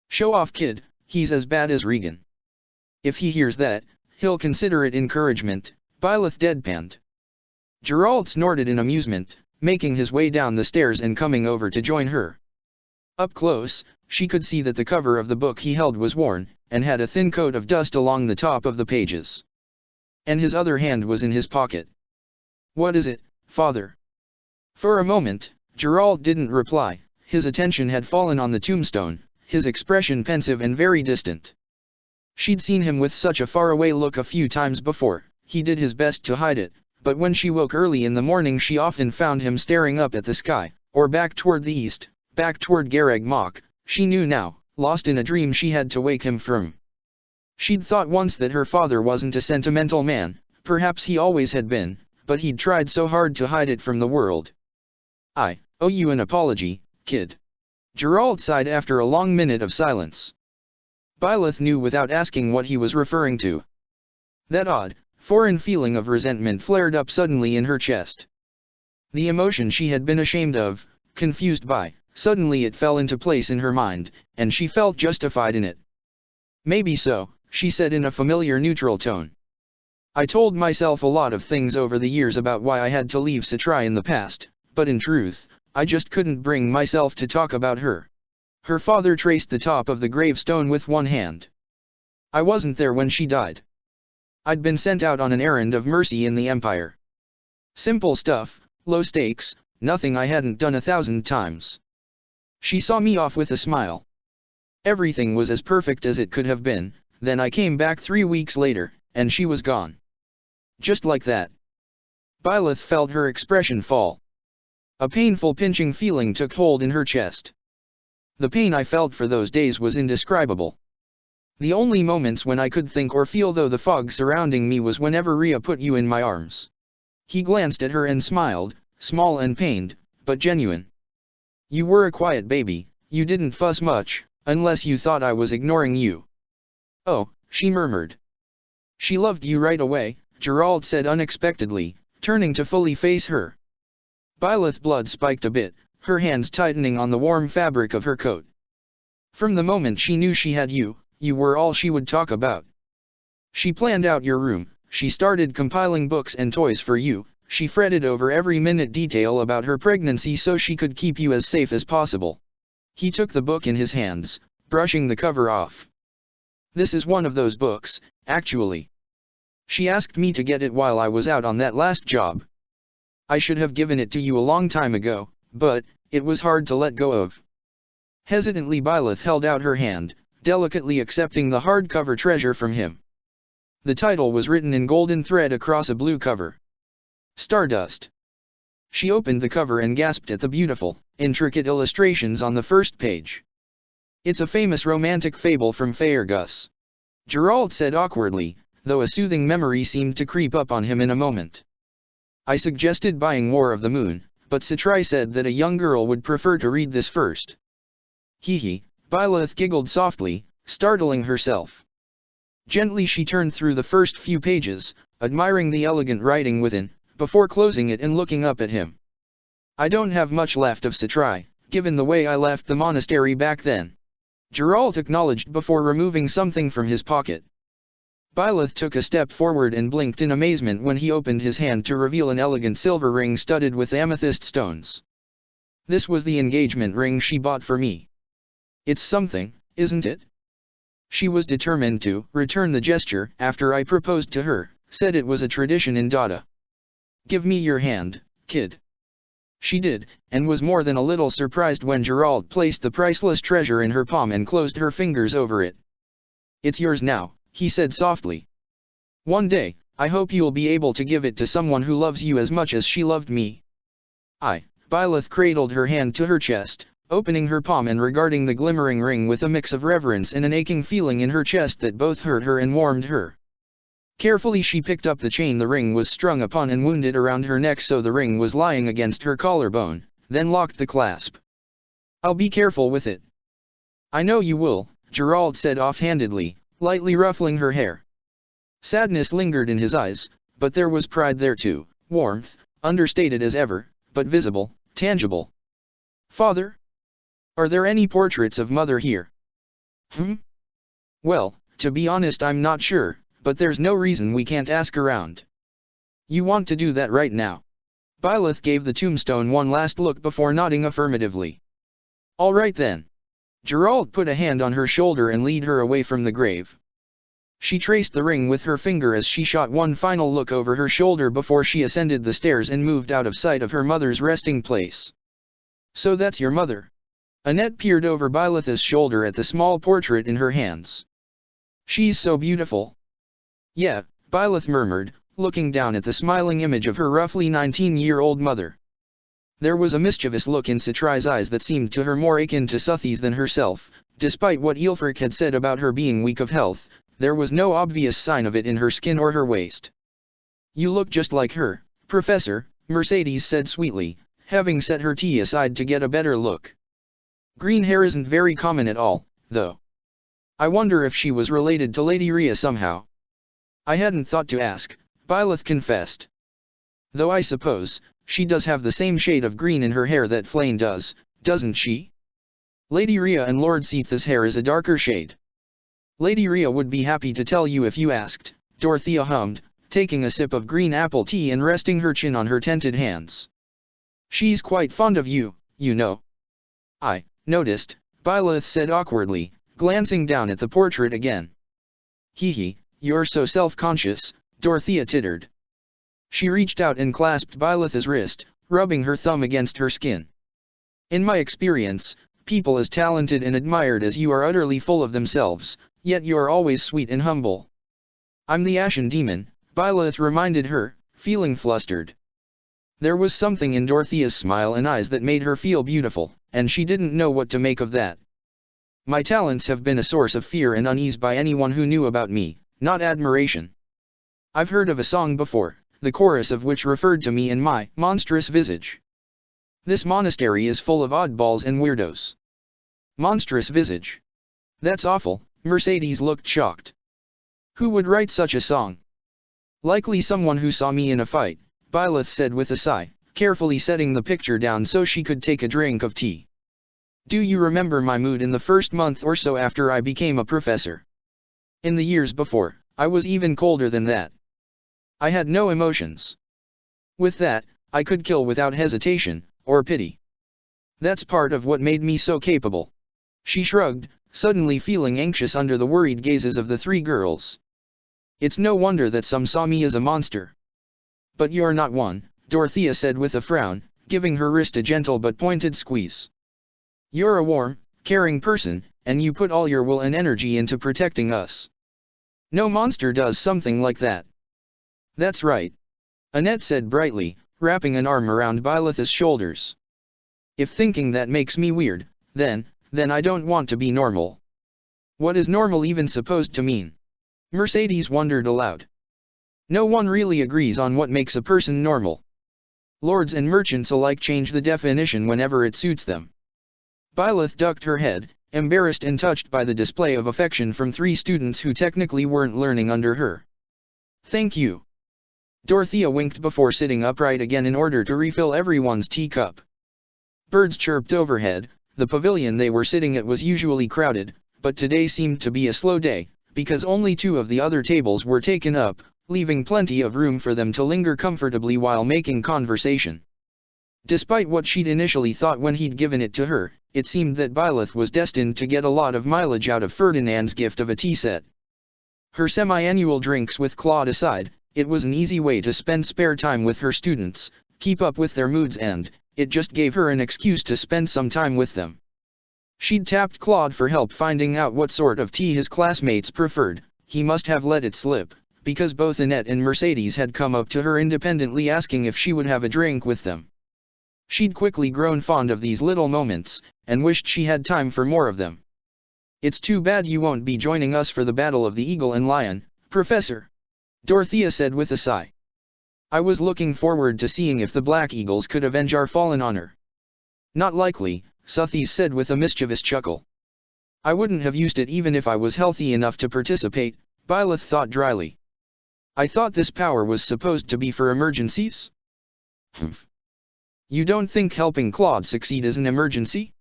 A: Show off kid, he's as bad as Regan. If he hears that, he'll consider it encouragement, Byleth deadpanned. Gerald snorted in amusement, making his way down the stairs and coming over to join her. Up close, she could see that the cover of the book he held was worn, and had a thin coat of dust along the top of the pages. And his other hand was in his pocket. What is it, father? For a moment, Gerald didn't reply. His attention had fallen on the tombstone, his expression pensive and very distant. She'd seen him with such a faraway look a few times before. He did his best to hide it, but when she woke early in the morning she often found him staring up at the sky, or back toward the east, back toward Garag Mach. She knew now, lost in a dream she had to wake him from. She'd thought once that her father wasn't a sentimental man, perhaps he always had been, but he'd tried so hard to hide it from the world. I owe you an apology, kid. Gerald sighed after a long minute of silence. Byleth knew without asking what he was referring to. That odd, foreign feeling of resentment flared up suddenly in her chest. The emotion she had been ashamed of, confused by, suddenly it fell into place in her mind, and she felt justified in it. Maybe so, she said in a familiar neutral tone. I told myself a lot of things over the years about why I had to leave Citrai in the past, but in truth, I just couldn't bring myself to talk about her. Her father traced the top of the gravestone with one hand. I wasn't there when she died. I'd been sent out on an errand of mercy in the Empire. Simple stuff, low stakes, nothing I hadn't done 1,000 times. She saw me off with a smile. Everything was as perfect as it could have been, then I came back 3 weeks later, and she was gone. Just like that. Byleth felt her expression fall. A painful pinching feeling took hold in her chest. The pain I felt for those days was indescribable. The only moments when I could think or feel though the fog surrounding me was whenever Ria put you in my arms. He glanced at her and smiled, small and pained, but genuine. You were a quiet baby, you didn't fuss much, unless you thought I was ignoring you. Oh, she murmured. She loved you right away, Gerald said unexpectedly, turning to fully face her. Byleth's blood spiked a bit, her hands tightening on the warm fabric of her coat. From the moment she knew she had you, you were all she would talk about. She planned out your room, she started compiling books and toys for you, she fretted over every minute detail about her pregnancy so she could keep you as safe as possible. He took the book in his hands, brushing the cover off. This is one of those books, actually. She asked me to get it while I was out on that last job. I should have given it to you a long time ago, but it was hard to let go of. Hesitantly Byleth held out her hand, delicately accepting the hardcover treasure from him. The title was written in golden thread across a blue cover. Stardust. She opened the cover and gasped at the beautiful, intricate illustrations on the first page. It's a famous romantic fable from Faergus. Gerald said awkwardly, though a soothing memory seemed to creep up on him in a moment. I suggested buying War of the Moon, but Citrai said that a young girl would prefer to read this first. Hee, Byleth giggled softly, startling herself. Gently she turned through the first few pages, admiring the elegant writing within, before closing it and looking up at him. I don't have much left of Citrai, given the way I left the monastery back then. Gerald acknowledged before removing something from his pocket. Byleth took a step forward and blinked in amazement when he opened his hand to reveal an elegant silver ring studded with amethyst stones. This was the engagement ring she bought for me. It's something, isn't it? She was determined to return the gesture after I proposed to her, said it was a tradition in Dada. Give me your hand, kid. She did, and was more than a little surprised when Gerald placed the priceless treasure in her palm and closed her fingers over it. It's yours now, he said softly. One day, I hope you'll be able to give it to someone who loves you as much as she loved me. Byleth cradled her hand to her chest, opening her palm and regarding the glimmering ring with a mix of reverence and an aching feeling in her chest that both hurt her and warmed her. Carefully she picked up the chain the ring was strung upon and wound it around her neck so the ring was lying against her collarbone, then locked the clasp. I'll be careful with it. I know you will, Gerald said offhandedly, lightly ruffling her hair. Sadness lingered in his eyes, but there was pride there too, warmth, understated as ever, but visible, tangible. Father? Are there any portraits of Mother here? Well, to be honest I'm not sure, but there's no reason we can't ask around. You want to do that right now? Byleth gave the tombstone one last look before nodding affirmatively. All right then. Gerald put a hand on her shoulder and led her away from the grave. She traced the ring with her finger as she shot one final look over her shoulder before she ascended the stairs and moved out of sight of her mother's resting place. So that's your mother? Annette peered over Byleth's shoulder at the small portrait in her hands. She's so beautiful. Yeah, Byleth murmured, looking down at the smiling image of her roughly 19-year-old mother. There was a mischievous look in Citrai's eyes that seemed to her more akin to Suthi's than herself. Despite what Aelfric had said about her being weak of health, there was no obvious sign of it in her skin or her waist. You look just like her, Professor, Mercedes said sweetly, having set her tea aside to get a better look. Green hair isn't very common at all, though. I wonder if she was related to Lady Ria somehow. I hadn't thought to ask, Byleth confessed. Though I suppose, she does have the same shade of green in her hair that Flane does, doesn't she? Lady Ria and Lord Seatha's hair is a darker shade. Lady Ria would be happy to tell you if you asked, Dorothea hummed, taking a sip of green apple tea and resting her chin on her tented hands. She's quite fond of you, you know. I noticed, Byleth said awkwardly, glancing down at the portrait again. Hee, you're so self-conscious, Dorothea tittered. She reached out and clasped Byleth's wrist, rubbing her thumb against her skin. In my experience, people as talented and admired as you are utterly full of themselves, yet you're always sweet and humble. I'm the Ashen Demon, Byleth reminded her, feeling flustered. There was something in Dorothea's smile and eyes that made her feel beautiful, and she didn't know what to make of that. My talents have been a source of fear and unease by anyone who knew about me, not admiration. I've heard of a song before, the chorus of which referred to me and my monstrous visage. This monastery is full of oddballs and weirdos. Monstrous visage. That's awful. Mercedes looked shocked. Who would write such a song? Likely someone who saw me in a fight, Byleth said with a sigh, carefully setting the picture down so she could take a drink of tea. Do you remember my mood in the first month or so after I became a professor? In the years before, I was even colder than that. I had no emotions. With that, I could kill without hesitation, or pity. That's part of what made me so capable. She shrugged, suddenly feeling anxious under the worried gazes of the three girls. It's no wonder that some saw me as a monster. But you're not one, Dorothea said with a frown, giving her wrist a gentle but pointed squeeze. You're a warm, caring person, and you put all your will and energy into protecting us. No monster does something like that. That's right. Annette said brightly, wrapping an arm around Byleth's shoulders. If thinking that makes me weird, then I don't want to be normal. What is normal even supposed to mean? Mercedes wondered aloud. No one really agrees on what makes a person normal. Lords and merchants alike change the definition whenever it suits them. Byleth ducked her head, embarrassed and touched by the display of affection from three students who technically weren't learning under her. Thank you. Dorothea winked before sitting upright again in order to refill everyone's teacup. Birds chirped overhead. The pavilion they were sitting at was usually crowded, but today seemed to be a slow day, because only 2 of the other tables were taken up, leaving plenty of room for them to linger comfortably while making conversation. Despite what she'd initially thought when he'd given it to her, it seemed that Byleth was destined to get a lot of mileage out of Ferdinand's gift of a tea set. Her semi-annual drinks with Claude aside, it was an easy way to spend spare time with her students, keep up with their moods, and it just gave her an excuse to spend some time with them. She'd tapped Claude for help finding out what sort of tea his classmates preferred. He must have let it slip, because both Annette and Mercedes had come up to her independently asking if she would have a drink with them. She'd quickly grown fond of these little moments, and wished she had time for more of them. It's too bad you won't be joining us for the Battle of the Eagle and Lion, Professor, Dorothea said with a sigh. I was looking forward to seeing if the Black Eagles could avenge our fallen honor. Not likely, Suthies said with a mischievous chuckle. I wouldn't have used it even if I was healthy enough to participate, Byleth thought dryly. I thought this power was supposed to be for emergencies? Humph. You don't think helping Claude succeed is an emergency?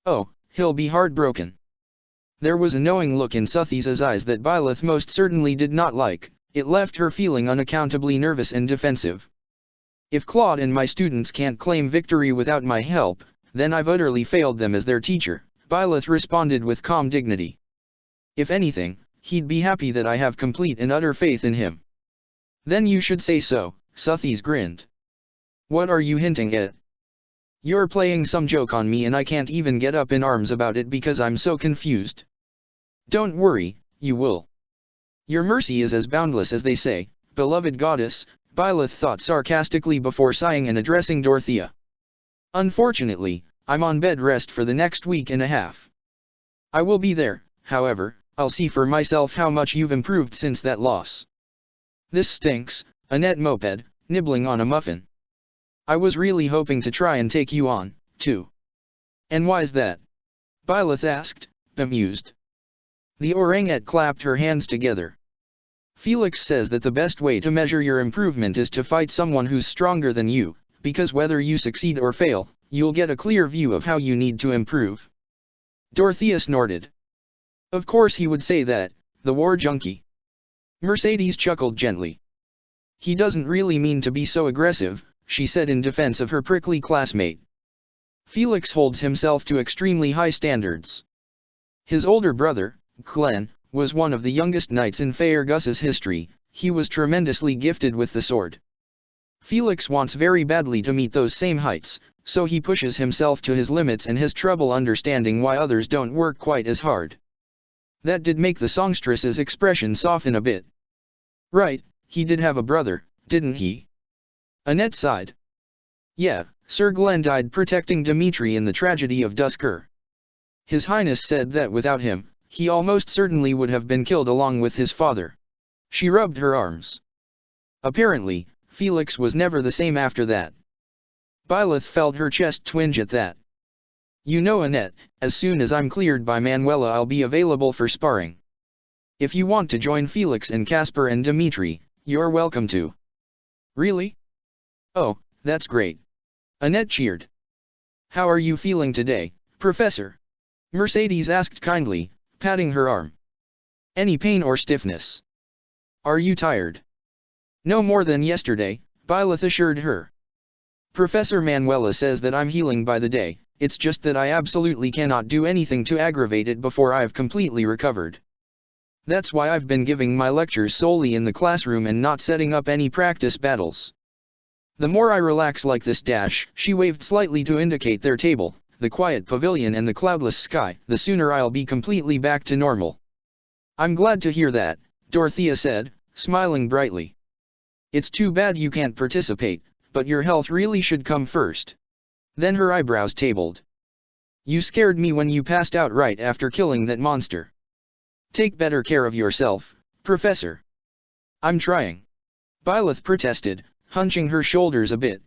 A: Oh, he'll be heartbroken. There was a knowing look in Suthies' eyes that Byleth most certainly did not like. It left her feeling unaccountably nervous and defensive. If Claude and my students can't claim victory without my help, then I've utterly failed them as their teacher, Byleth responded with calm dignity. If anything, he'd be happy that I have complete and utter faith in him. Then you should say so, Suthies grinned. What are you hinting at? You're playing some joke on me and I can't even get up in arms about it because I'm so confused. Don't worry, you will. Your mercy is as boundless as they say, beloved goddess, Byleth thought sarcastically before sighing and addressing Dorothea. Unfortunately, I'm on bed rest for the next week and a half. I will be there, however, I'll see for myself how much you've improved since that loss. This stinks, Annette moped, nibbling on a muffin. I was really hoping to try and take you on, too. And why's that? Byleth asked, bemused. The orangette clapped her hands together. Felix says that the best way to measure your improvement is to fight someone who's stronger than you, because whether you succeed or fail, you'll get a clear view of how you need to improve. Dorothea snorted. Of course he would say that, the war junkie. Mercedes chuckled gently. He doesn't really mean to be so aggressive, she said in defense of her prickly classmate. Felix holds himself to extremely high standards. His older brother, Glenn, was one of the youngest knights in Faergus's history. He was tremendously gifted with the sword. Felix wants very badly to meet those same heights, so he pushes himself to his limits and has trouble understanding why others don't work quite as hard. That did make the songstress's expression soften a bit. Right, he did have a brother, didn't he? Annette sighed. Yeah, Sir Glenn died protecting Dimitri in the tragedy of Dusker. His Highness said that without him, he almost certainly would have been killed along with his father. She rubbed her arms. Apparently, Felix was never the same after that. Byleth felt her chest twinge at that. You know, Annette, as soon as I'm cleared by Manuela I'll be available for sparring. If you want to join Felix and Casper and Dimitri, you're welcome to. Really? Oh, that's great. Annette cheered. How are you feeling today, Professor? Mercedes asked kindly, patting her arm. Any pain or stiffness? Are you tired? No more than yesterday, Byleth assured her. Professor Manuela says that I'm healing by the day, it's just that I absolutely cannot do anything to aggravate it before I've completely recovered. That's why I've been giving my lectures solely in the classroom and not setting up any practice battles. The more I relax like this she waved slightly to indicate their table, the quiet pavilion and the cloudless sky, the sooner I'll be completely back to normal. I'm glad to hear that, Dorothea said, smiling brightly. It's too bad you can't participate, but your health really should come first. Then her eyebrows tabled. You scared me when you passed out right after killing that monster. Take better care of yourself, Professor. I'm trying. Byleth protested, hunching her shoulders a bit.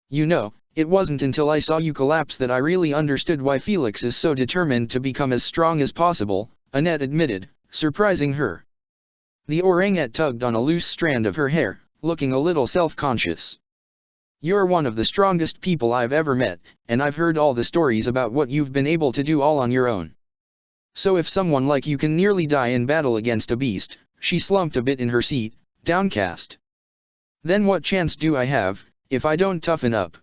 A: You know, it wasn't until I saw you collapse that I really understood why Felix is so determined to become as strong as possible, Annette admitted, surprising her. The orangette tugged on a loose strand of her hair, looking a little self-conscious. You're one of the strongest people I've ever met, and I've heard all the stories about what you've been able to do all on your own. So if someone like you can nearly die in battle against a beast, she slumped a bit in her seat, downcast. Then what chance do I have, if I don't toughen up?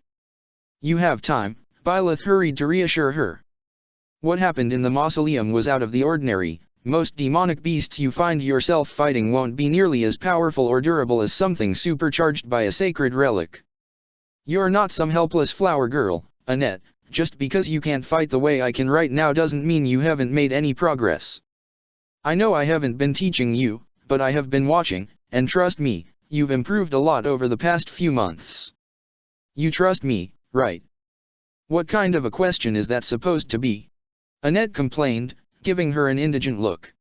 A: You have time, Byleth hurried to reassure her. What happened in the mausoleum was out of the ordinary. Most demonic beasts you find yourself fighting won't be nearly as powerful or durable as something supercharged by a sacred relic. You're not some helpless flower girl, Annette. Just because you can't fight the way I can right now doesn't mean you haven't made any progress. I know I haven't been teaching you, but I have been watching, and trust me, you've improved a lot over the past few months. You trust me, right? What kind of a question is that supposed to be? Annette complained, giving her an indigent look.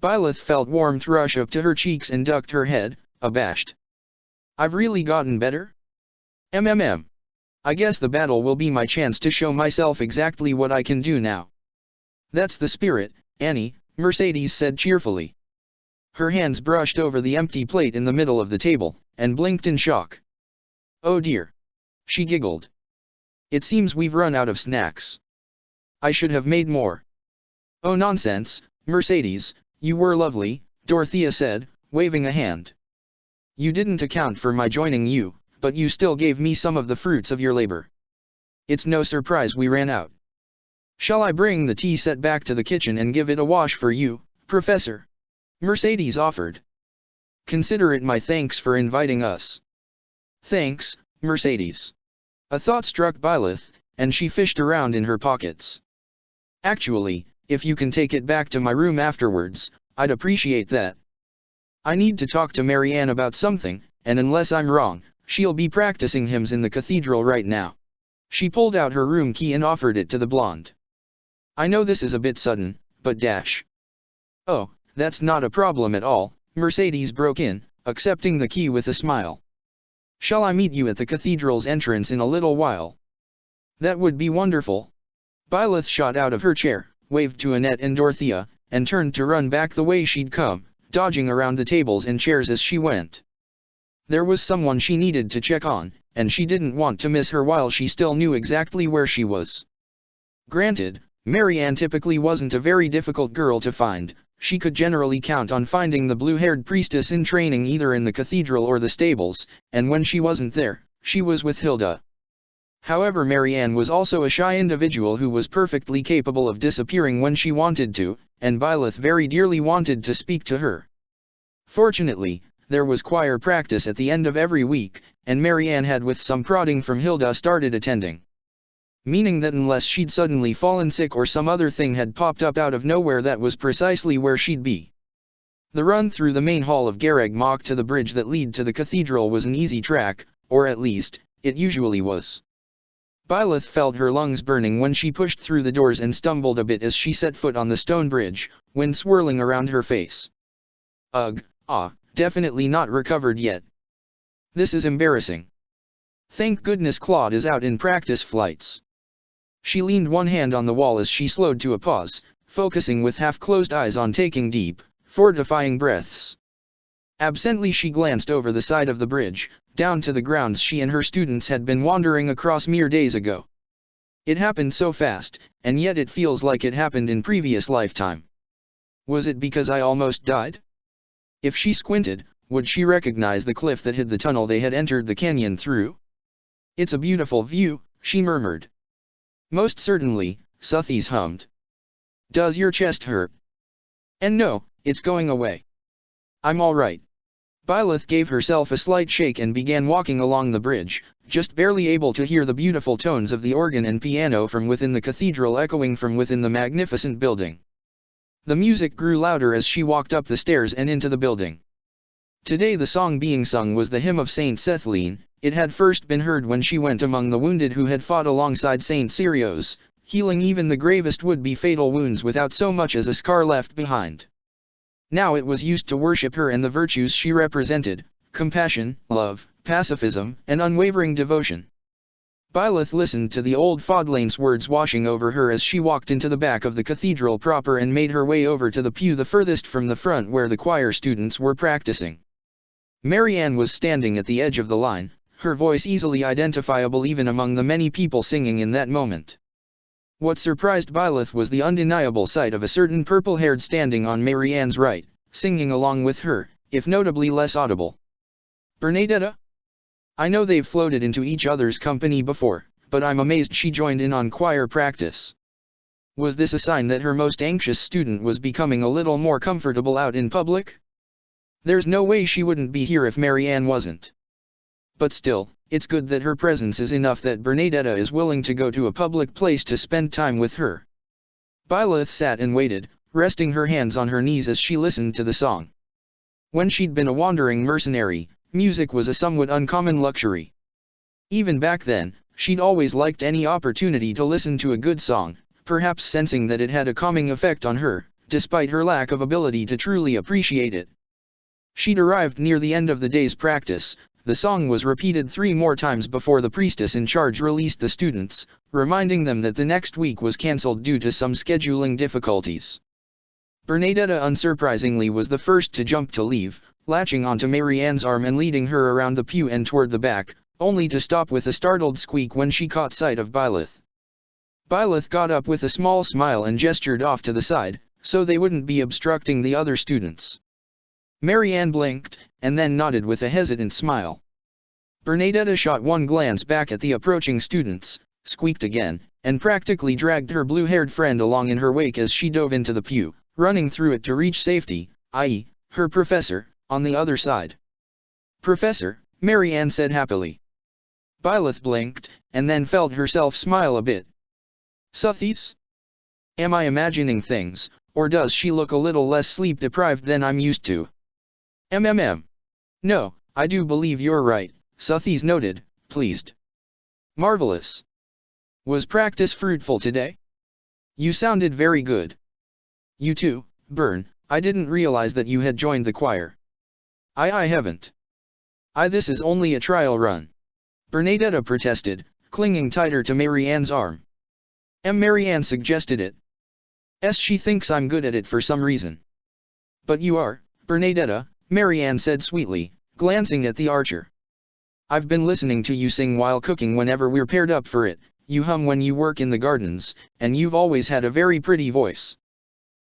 A: Byleth felt warmth rush up to her cheeks and ducked her head, abashed. I've really gotten better? I guess the battle will be my chance to show myself exactly what I can do now. That's the spirit, Annie, Mercedes said cheerfully. Her hands brushed over the empty plate in the middle of the table, and blinked in shock. Oh dear. She giggled. It seems we've run out of snacks. I should have made more. Oh nonsense, Mercedes, you were lovely, Dorothea said, waving a hand. You didn't account for my joining you, but you still gave me some of the fruits of your labor. It's no surprise we ran out. Shall I bring the tea set back to the kitchen and give it a wash for you, Professor? Mercedes offered. Consider it my thanks for inviting us. Thanks, Mercedes. A thought struck Byleth, and she fished around in her pockets. Actually, if you can take it back to my room afterwards, I'd appreciate that. I need to talk to Marianne about something, and unless I'm wrong, she'll be practicing hymns in the cathedral right now. She pulled out her room key and offered it to the blonde. I know this is a bit sudden, but Oh, that's not a problem at all, Mercedes broke in, accepting the key with a smile. Shall I meet you at the cathedral's entrance in a little while? That would be wonderful. Byleth shot out of her chair, waved to Annette and Dorothea, and turned to run back the way she'd come, dodging around the tables and chairs as she went. There was someone she needed to check on, and she didn't want to miss her while she still knew exactly where she was. Granted, Marianne typically wasn't a very difficult girl to find. She could generally count on finding the blue-haired priestess in training either in the cathedral or the stables, and when she wasn't there, she was with Hilda. However, Marianne was also a shy individual who was perfectly capable of disappearing when she wanted to, and Byleth very dearly wanted to speak to her. Fortunately, there was choir practice at the end of every week, and Marianne had with some prodding from Hilda started attending. Meaning that unless she'd suddenly fallen sick or some other thing had popped up out of nowhere, that was precisely where she'd be. The run through the main hall of Garreg Mach to the bridge that lead to the cathedral was an easy track, or at least, it usually was. Byleth felt her lungs burning when she pushed through the doors and stumbled a bit as she set foot on the stone bridge, wind swirling around her face. Ugh, definitely not recovered yet. This is embarrassing. Thank goodness Claude is out in practice flights. She leaned one hand on the wall as she slowed to a pause, focusing with half-closed eyes on taking deep, fortifying breaths. Absently she glanced over the side of the bridge, down to the grounds she and her students had been wandering across mere days ago. It happened so fast, and yet it feels like it happened in previous lifetime. Was it because I almost died? If she squinted, would she recognize the cliff that hid the tunnel they had entered the canyon through? It's a beautiful view, she murmured. Most certainly, Suthies hummed. Does your chest hurt? And no, it's going away. I'm all right. Byleth gave herself a slight shake and began walking along the bridge, just barely able to hear the beautiful tones of the organ and piano from within the cathedral echoing from within the magnificent building. The music grew louder as she walked up the stairs and into the building. Today the song being sung was the hymn of Saint Cethleen. It had first been heard when she went among the wounded who had fought alongside Saint Cyrios, healing even the gravest would-be fatal wounds without so much as a scar left behind. Now it was used to worship her and the virtues she represented: compassion, love, pacifism, and unwavering devotion. Byleth listened to the old Faudlain's words washing over her as she walked into the back of the cathedral proper and made her way over to the pew the furthest from the front where the choir students were practicing. Marianne was standing at the edge of the line, her voice easily identifiable even among the many people singing in that moment. What surprised Byleth was the undeniable sight of a certain purple-haired standing on Marianne's right, singing along with her, if notably less audible. Bernadetta? I know they've floated into each other's company before, but I'm amazed she joined in on choir practice. Was this a sign that her most anxious student was becoming a little more comfortable out in public? There's no way she wouldn't be here if Marianne wasn't. But still, it's good that her presence is enough that Bernadetta is willing to go to a public place to spend time with her. Byleth sat and waited, resting her hands on her knees as she listened to the song. When she'd been a wandering mercenary, music was a somewhat uncommon luxury. Even back then, she'd always liked any opportunity to listen to a good song, perhaps sensing that it had a calming effect on her, despite her lack of ability to truly appreciate it. She'd arrived near the end of the day's practice. The song was repeated 3 more times before the priestess in charge released the students, reminding them that the next week was cancelled due to some scheduling difficulties. Bernadetta unsurprisingly was the first to jump to leave, latching onto Marianne's arm and leading her around the pew and toward the back, only to stop with a startled squeak when she caught sight of Byleth. Byleth got up with a small smile and gestured off to the side, so they wouldn't be obstructing the other students. Marianne blinked, and then nodded with a hesitant smile. Bernadetta shot one glance back at the approaching students, squeaked again, and practically dragged her blue-haired friend along in her wake as she dove into the pew, running through it to reach safety, i.e., her professor, on the other side. Professor, Marianne said happily. Byleth blinked, and then felt herself smile a bit. Suthies? Am I imagining things, or does she look a little less sleep-deprived than I'm used to? No, I do believe you're right, Suthies noted, pleased. Marvelous. Was practice fruitful today? You sounded very good. You too, Bern, I didn't realize that you had joined the choir. I haven't. This is only a trial run. Bernadetta protested, clinging tighter to Marianne's arm. Marianne suggested it. She thinks I'm good at it for some reason. But you are, Bernadetta, Marianne said sweetly, glancing at the archer. I've been listening to you sing while cooking whenever we're paired up for it, you hum when you work in the gardens, and you've always had a very pretty voice.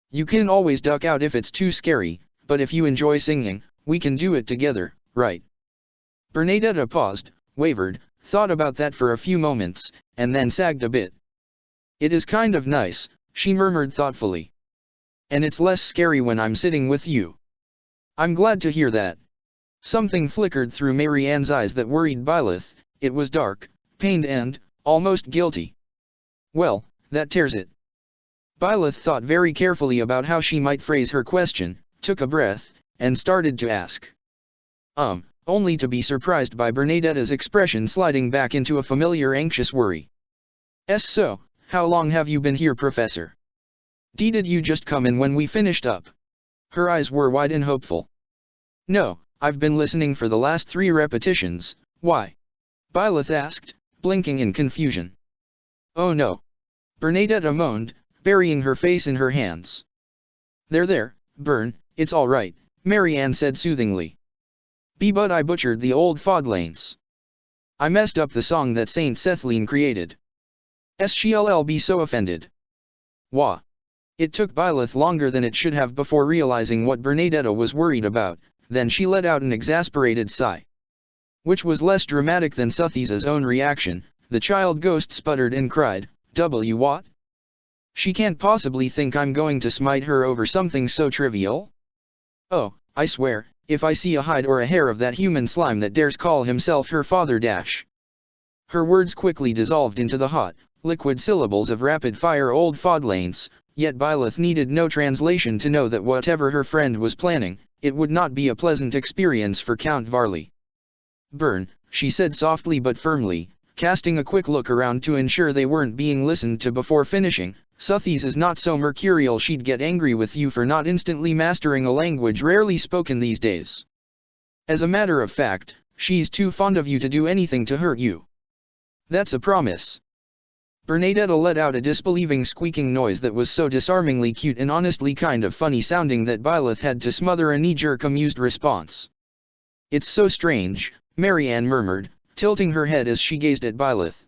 A: You can always duck out if it's too scary, but if you enjoy singing, we can do it together, right? Bernadetta paused, wavered, thought about that for a few moments, and then sagged a bit. It is kind of nice, she murmured thoughtfully. And it's less scary when I'm sitting with you. I'm glad to hear that. Something flickered through Marianne's eyes that worried Byleth. It was dark, pained and, almost guilty. Well, that tears it. Byleth thought very carefully about how she might phrase her question, took a breath, and started to ask. only to be surprised by Bernadetta's expression sliding back into a familiar anxious worry. So, how long have you been here, Professor? Did you just come in when we finished up? Her eyes were wide and hopeful. No, I've been listening for the last 3 repetitions. Why? Byleth asked, blinking in confusion. Oh no. Bernadetta moaned, burying her face in her hands. There, Bern, it's all right, Marianne said soothingly. But I butchered the old Fodlanes. I messed up the song that Saint Cethleen created. She'll be so offended. Wah. It took Byleth longer than it should have before realizing what Bernadetta was worried about, then she let out an exasperated sigh. Which was less dramatic than Suthi's own reaction. The child ghost sputtered and cried, what? She can't possibly think I'm going to smite her over something so trivial? Oh, I swear, if I see a hide or a hair of that human slime that dares call himself her father Her words quickly dissolved into the hot, liquid syllables of rapid-fire old Fodlanes, yet Byleth needed no translation to know that whatever her friend was planning, it would not be a pleasant experience for Count Varley. Bern, she said softly but firmly, casting a quick look around to ensure they weren't being listened to before finishing, Suthi's is not so mercurial she'd get angry with you for not instantly mastering a language rarely spoken these days. As a matter of fact, she's too fond of you to do anything to hurt you. That's a promise. Bernadetta let out a disbelieving squeaking noise that was so disarmingly cute and honestly kind of funny sounding that Byleth had to smother a knee-jerk amused response. It's so strange, Marianne murmured, tilting her head as she gazed at Byleth.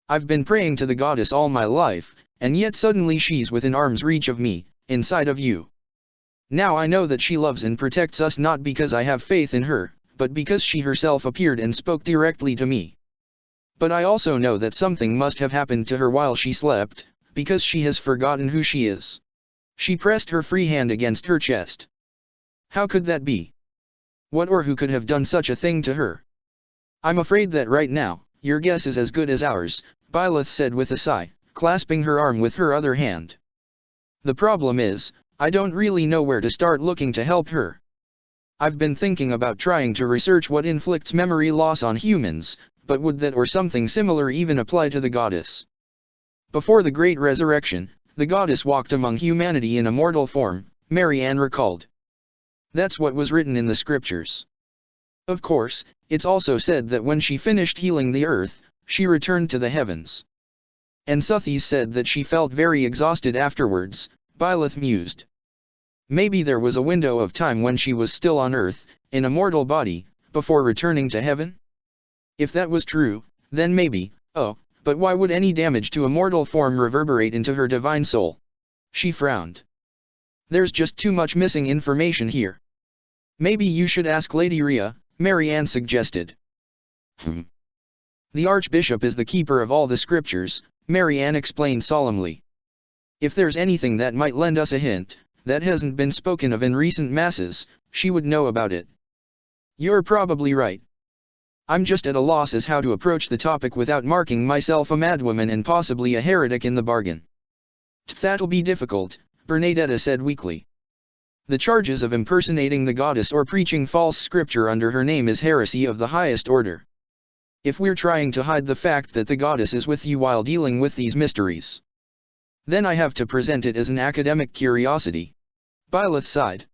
A: I've been praying to the goddess all my life, and yet suddenly she's within arm's reach of me, inside of you. Now I know that she loves and protects us not because I have faith in her, but because she herself appeared and spoke directly to me. But I also know that something must have happened to her while she slept, because she has forgotten who she is. She pressed her free hand against her chest. How could that be? What or who could have done such a thing to her? I'm afraid that right now, your guess is as good as ours, Byleth said with a sigh, clasping her arm with her other hand. The problem is, I don't really know where to start looking to help her. I've been thinking about trying to research what inflicts memory loss on humans, but would that or something similar even apply to the goddess? Before the Great Resurrection, the goddess walked among humanity in a mortal form, Marianne recalled. That's what was written in the scriptures. Of course, it's also said that when she finished healing the earth, she returned to the heavens. And Suthi's said that she felt very exhausted afterwards, Byleth mused. Maybe there was a window of time when she was still on earth, in a mortal body, before returning to heaven? If that was true, then maybe, but why would any damage to a mortal form reverberate into her divine soul? She frowned. There's just too much missing information here. Maybe you should ask Lady Rhea, Marianne suggested. The Archbishop is the keeper of all the scriptures, Marianne explained solemnly. If there's anything that might lend us a hint, that hasn't been spoken of in recent masses, she would know about it. You're probably right. I'm just at a loss as how to approach the topic without marking myself a madwoman and possibly a heretic in the bargain. That'll be difficult, Bernadetta said weakly. The charges of impersonating the goddess or preaching false scripture under her name is heresy of the highest order. If we're trying to hide the fact that the goddess is with you while dealing with these mysteries, then I have to present it as an academic curiosity. Byleth sighed.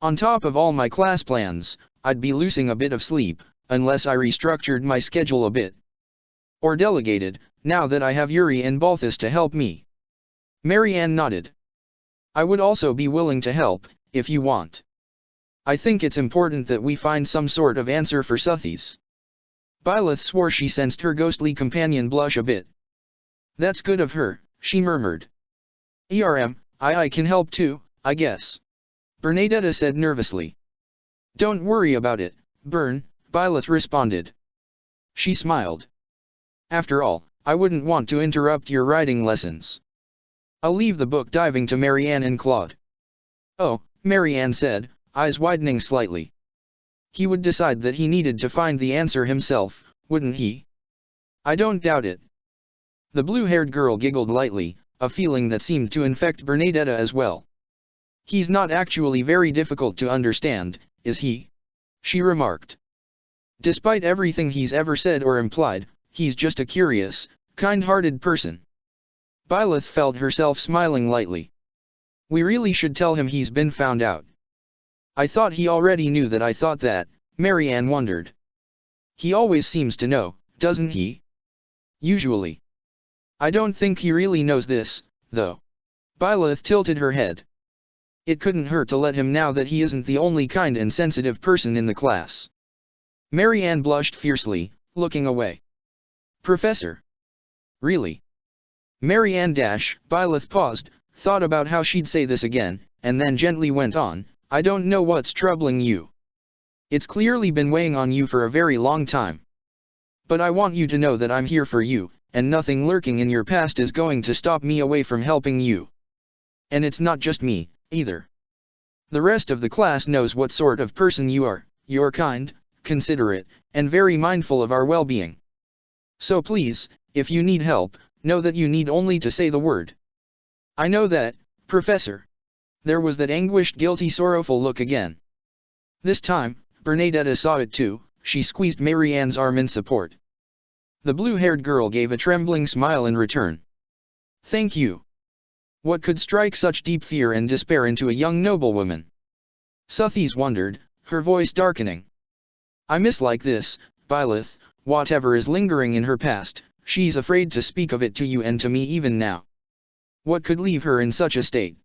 A: On top of all my class plans, I'd be losing a bit of sleep, unless I restructured my schedule a bit. Or delegated, now that I have Yuri and Balthus to help me. Marianne nodded. I would also be willing to help, if you want. I think it's important that we find some sort of answer for Suthi's. Byleth swore she sensed her ghostly companion blush a bit. That's good of her, she murmured. I can help too, I guess. Bernadetta said nervously. Don't worry about it, Bern, Byleth responded. She smiled. After all, I wouldn't want to interrupt your writing lessons. I'll leave the book diving to Marianne and Claude. Oh, Marianne said, eyes widening slightly. He would decide that he needed to find the answer himself, wouldn't he? I don't doubt it. The blue-haired girl giggled lightly, a feeling that seemed to infect Bernadetta as well. He's not actually very difficult to understand, is he? She remarked. Despite everything he's ever said or implied, he's just a curious, kind-hearted person. Byleth felt herself smiling lightly. We really should tell him he's been found out. I thought he already knew that. I thought that, Marianne wondered. He always seems to know, doesn't he? Usually. I don't think he really knows this, though. Byleth tilted her head. It couldn't hurt to let him know that he isn't the only kind and sensitive person in the class. Marianne blushed fiercely, looking away. Professor. Really? Marianne Byleth paused, thought about how she'd say this again, and then gently went on, I don't know what's troubling you. It's clearly been weighing on you for a very long time. But I want you to know that I'm here for you, and nothing lurking in your past is going to stop me away from helping you. And it's not just me, either. The rest of the class knows what sort of person you are. You're kind, considerate, and very mindful of our well-being. So please, if you need help, know that you need only to say the word. I know that, Professor. There was that anguished, guilty, sorrowful look again. This time, Bernadetta saw it too. She squeezed Marianne's arm in support. The blue-haired girl gave a trembling smile in return. Thank you. What could strike such deep fear and despair into a young noblewoman? Suthies wondered, her voice darkening. I miss like this, Byleth, whatever is lingering in her past, she's afraid to speak of it to you and to me even now. What could leave her in such a state?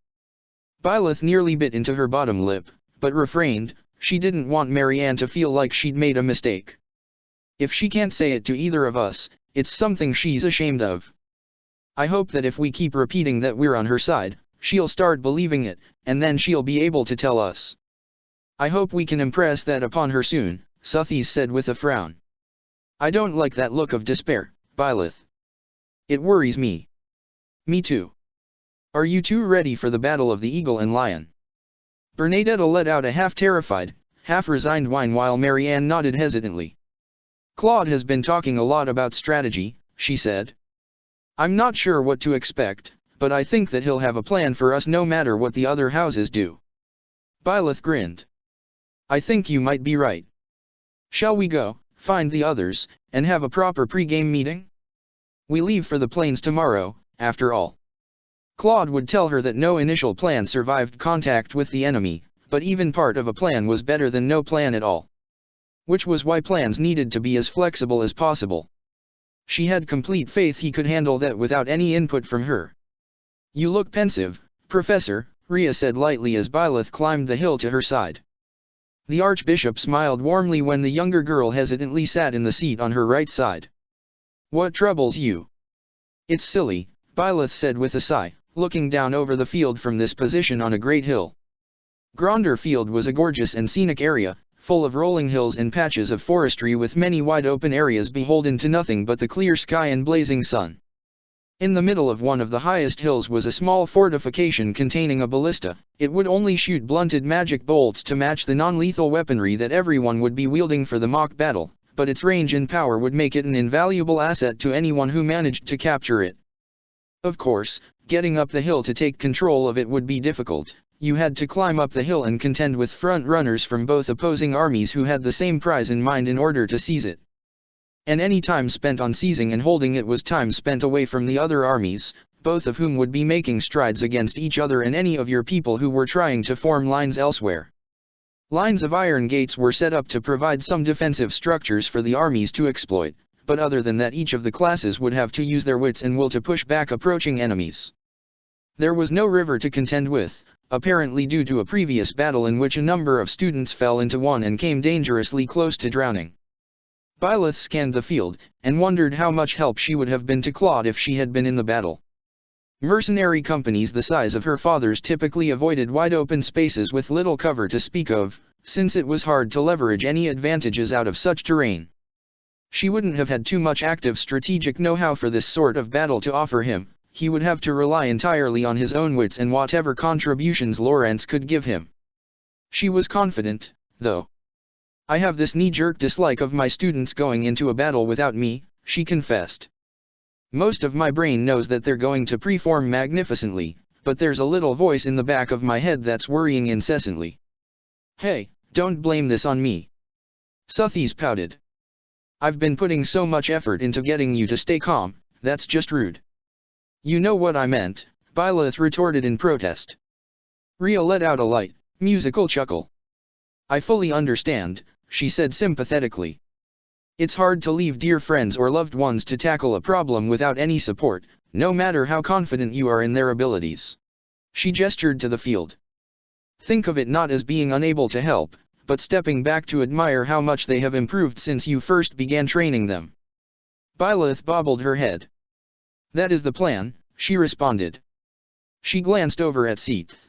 A: Byleth nearly bit into her bottom lip, but refrained. She didn't want Marianne to feel like she'd made a mistake. If she can't say it to either of us, it's something she's ashamed of. I hope that if we keep repeating that we're on her side, she'll start believing it, and then she'll be able to tell us. I hope we can impress that upon her soon, Suthies said with a frown. I don't like that look of despair, Byleth. It worries me. Me too. Are you two ready for the battle of the eagle and lion? Bernadetta let out a half-terrified, half-resigned whine while Marianne nodded hesitantly. Claude has been talking a lot about strategy, she said. I'm not sure what to expect, but I think that he'll have a plan for us no matter what the other houses do. Byleth grinned. I think you might be right. Shall we go, find the others, and have a proper pre-game meeting? We leave for the plains tomorrow, after all. Claude would tell her that no initial plan survived contact with the enemy, but even part of a plan was better than no plan at all. Which was why plans needed to be as flexible as possible. She had complete faith he could handle that without any input from her. You look pensive, Professor, Rhea said lightly as Byleth climbed the hill to her side. The Archbishop smiled warmly when the younger girl hesitantly sat in the seat on her right side. What troubles you? It's silly, Byleth said with a sigh, looking down over the field from this position on a great hill. Gronder Field was a gorgeous and scenic area, full of rolling hills and patches of forestry with many wide open areas beholden to nothing but the clear sky and blazing sun. In the middle of one of the highest hills was a small fortification containing a ballista. It would only shoot blunted magic bolts to match the non-lethal weaponry that everyone would be wielding for the mock battle, but its range and power would make it an invaluable asset to anyone who managed to capture it. Of course, getting up the hill to take control of it would be difficult. You had to climb up the hill and contend with front-runners from both opposing armies who had the same prize in mind in order to seize it. And any time spent on seizing and holding it was time spent away from the other armies, both of whom would be making strides against each other and any of your people who were trying to form lines elsewhere. Lines of iron gates were set up to provide some defensive structures for the armies to exploit, but other than that each of the classes would have to use their wits and will to push back approaching enemies. There was no river to contend with, apparently due to a previous battle in which a number of students fell into one and came dangerously close to drowning. Byleth scanned the field, and wondered how much help she would have been to Claude if she had been in the battle. Mercenary companies the size of her father's typically avoided wide-open spaces with little cover to speak of, since it was hard to leverage any advantages out of such terrain. She wouldn't have had too much active strategic know-how for this sort of battle to offer him. He would have to rely entirely on his own wits and whatever contributions Lawrence could give him. She was confident, though. I have this knee-jerk dislike of my students going into a battle without me, she confessed. Most of my brain knows that they're going to perform magnificently, but there's a little voice in the back of my head that's worrying incessantly. Hey, don't blame this on me. Suthies pouted. I've been putting so much effort into getting you to stay calm, that's just rude. You know what I meant, Byleth retorted in protest. Rhea let out a light, musical chuckle. I fully understand, she said sympathetically. It's hard to leave dear friends or loved ones to tackle a problem without any support, no matter how confident you are in their abilities. She gestured to the field. Think of it not as being unable to help, but stepping back to admire how much they have improved since you first began training them. Byleth bobbled her head. That is the plan, she responded. She glanced over at Seath.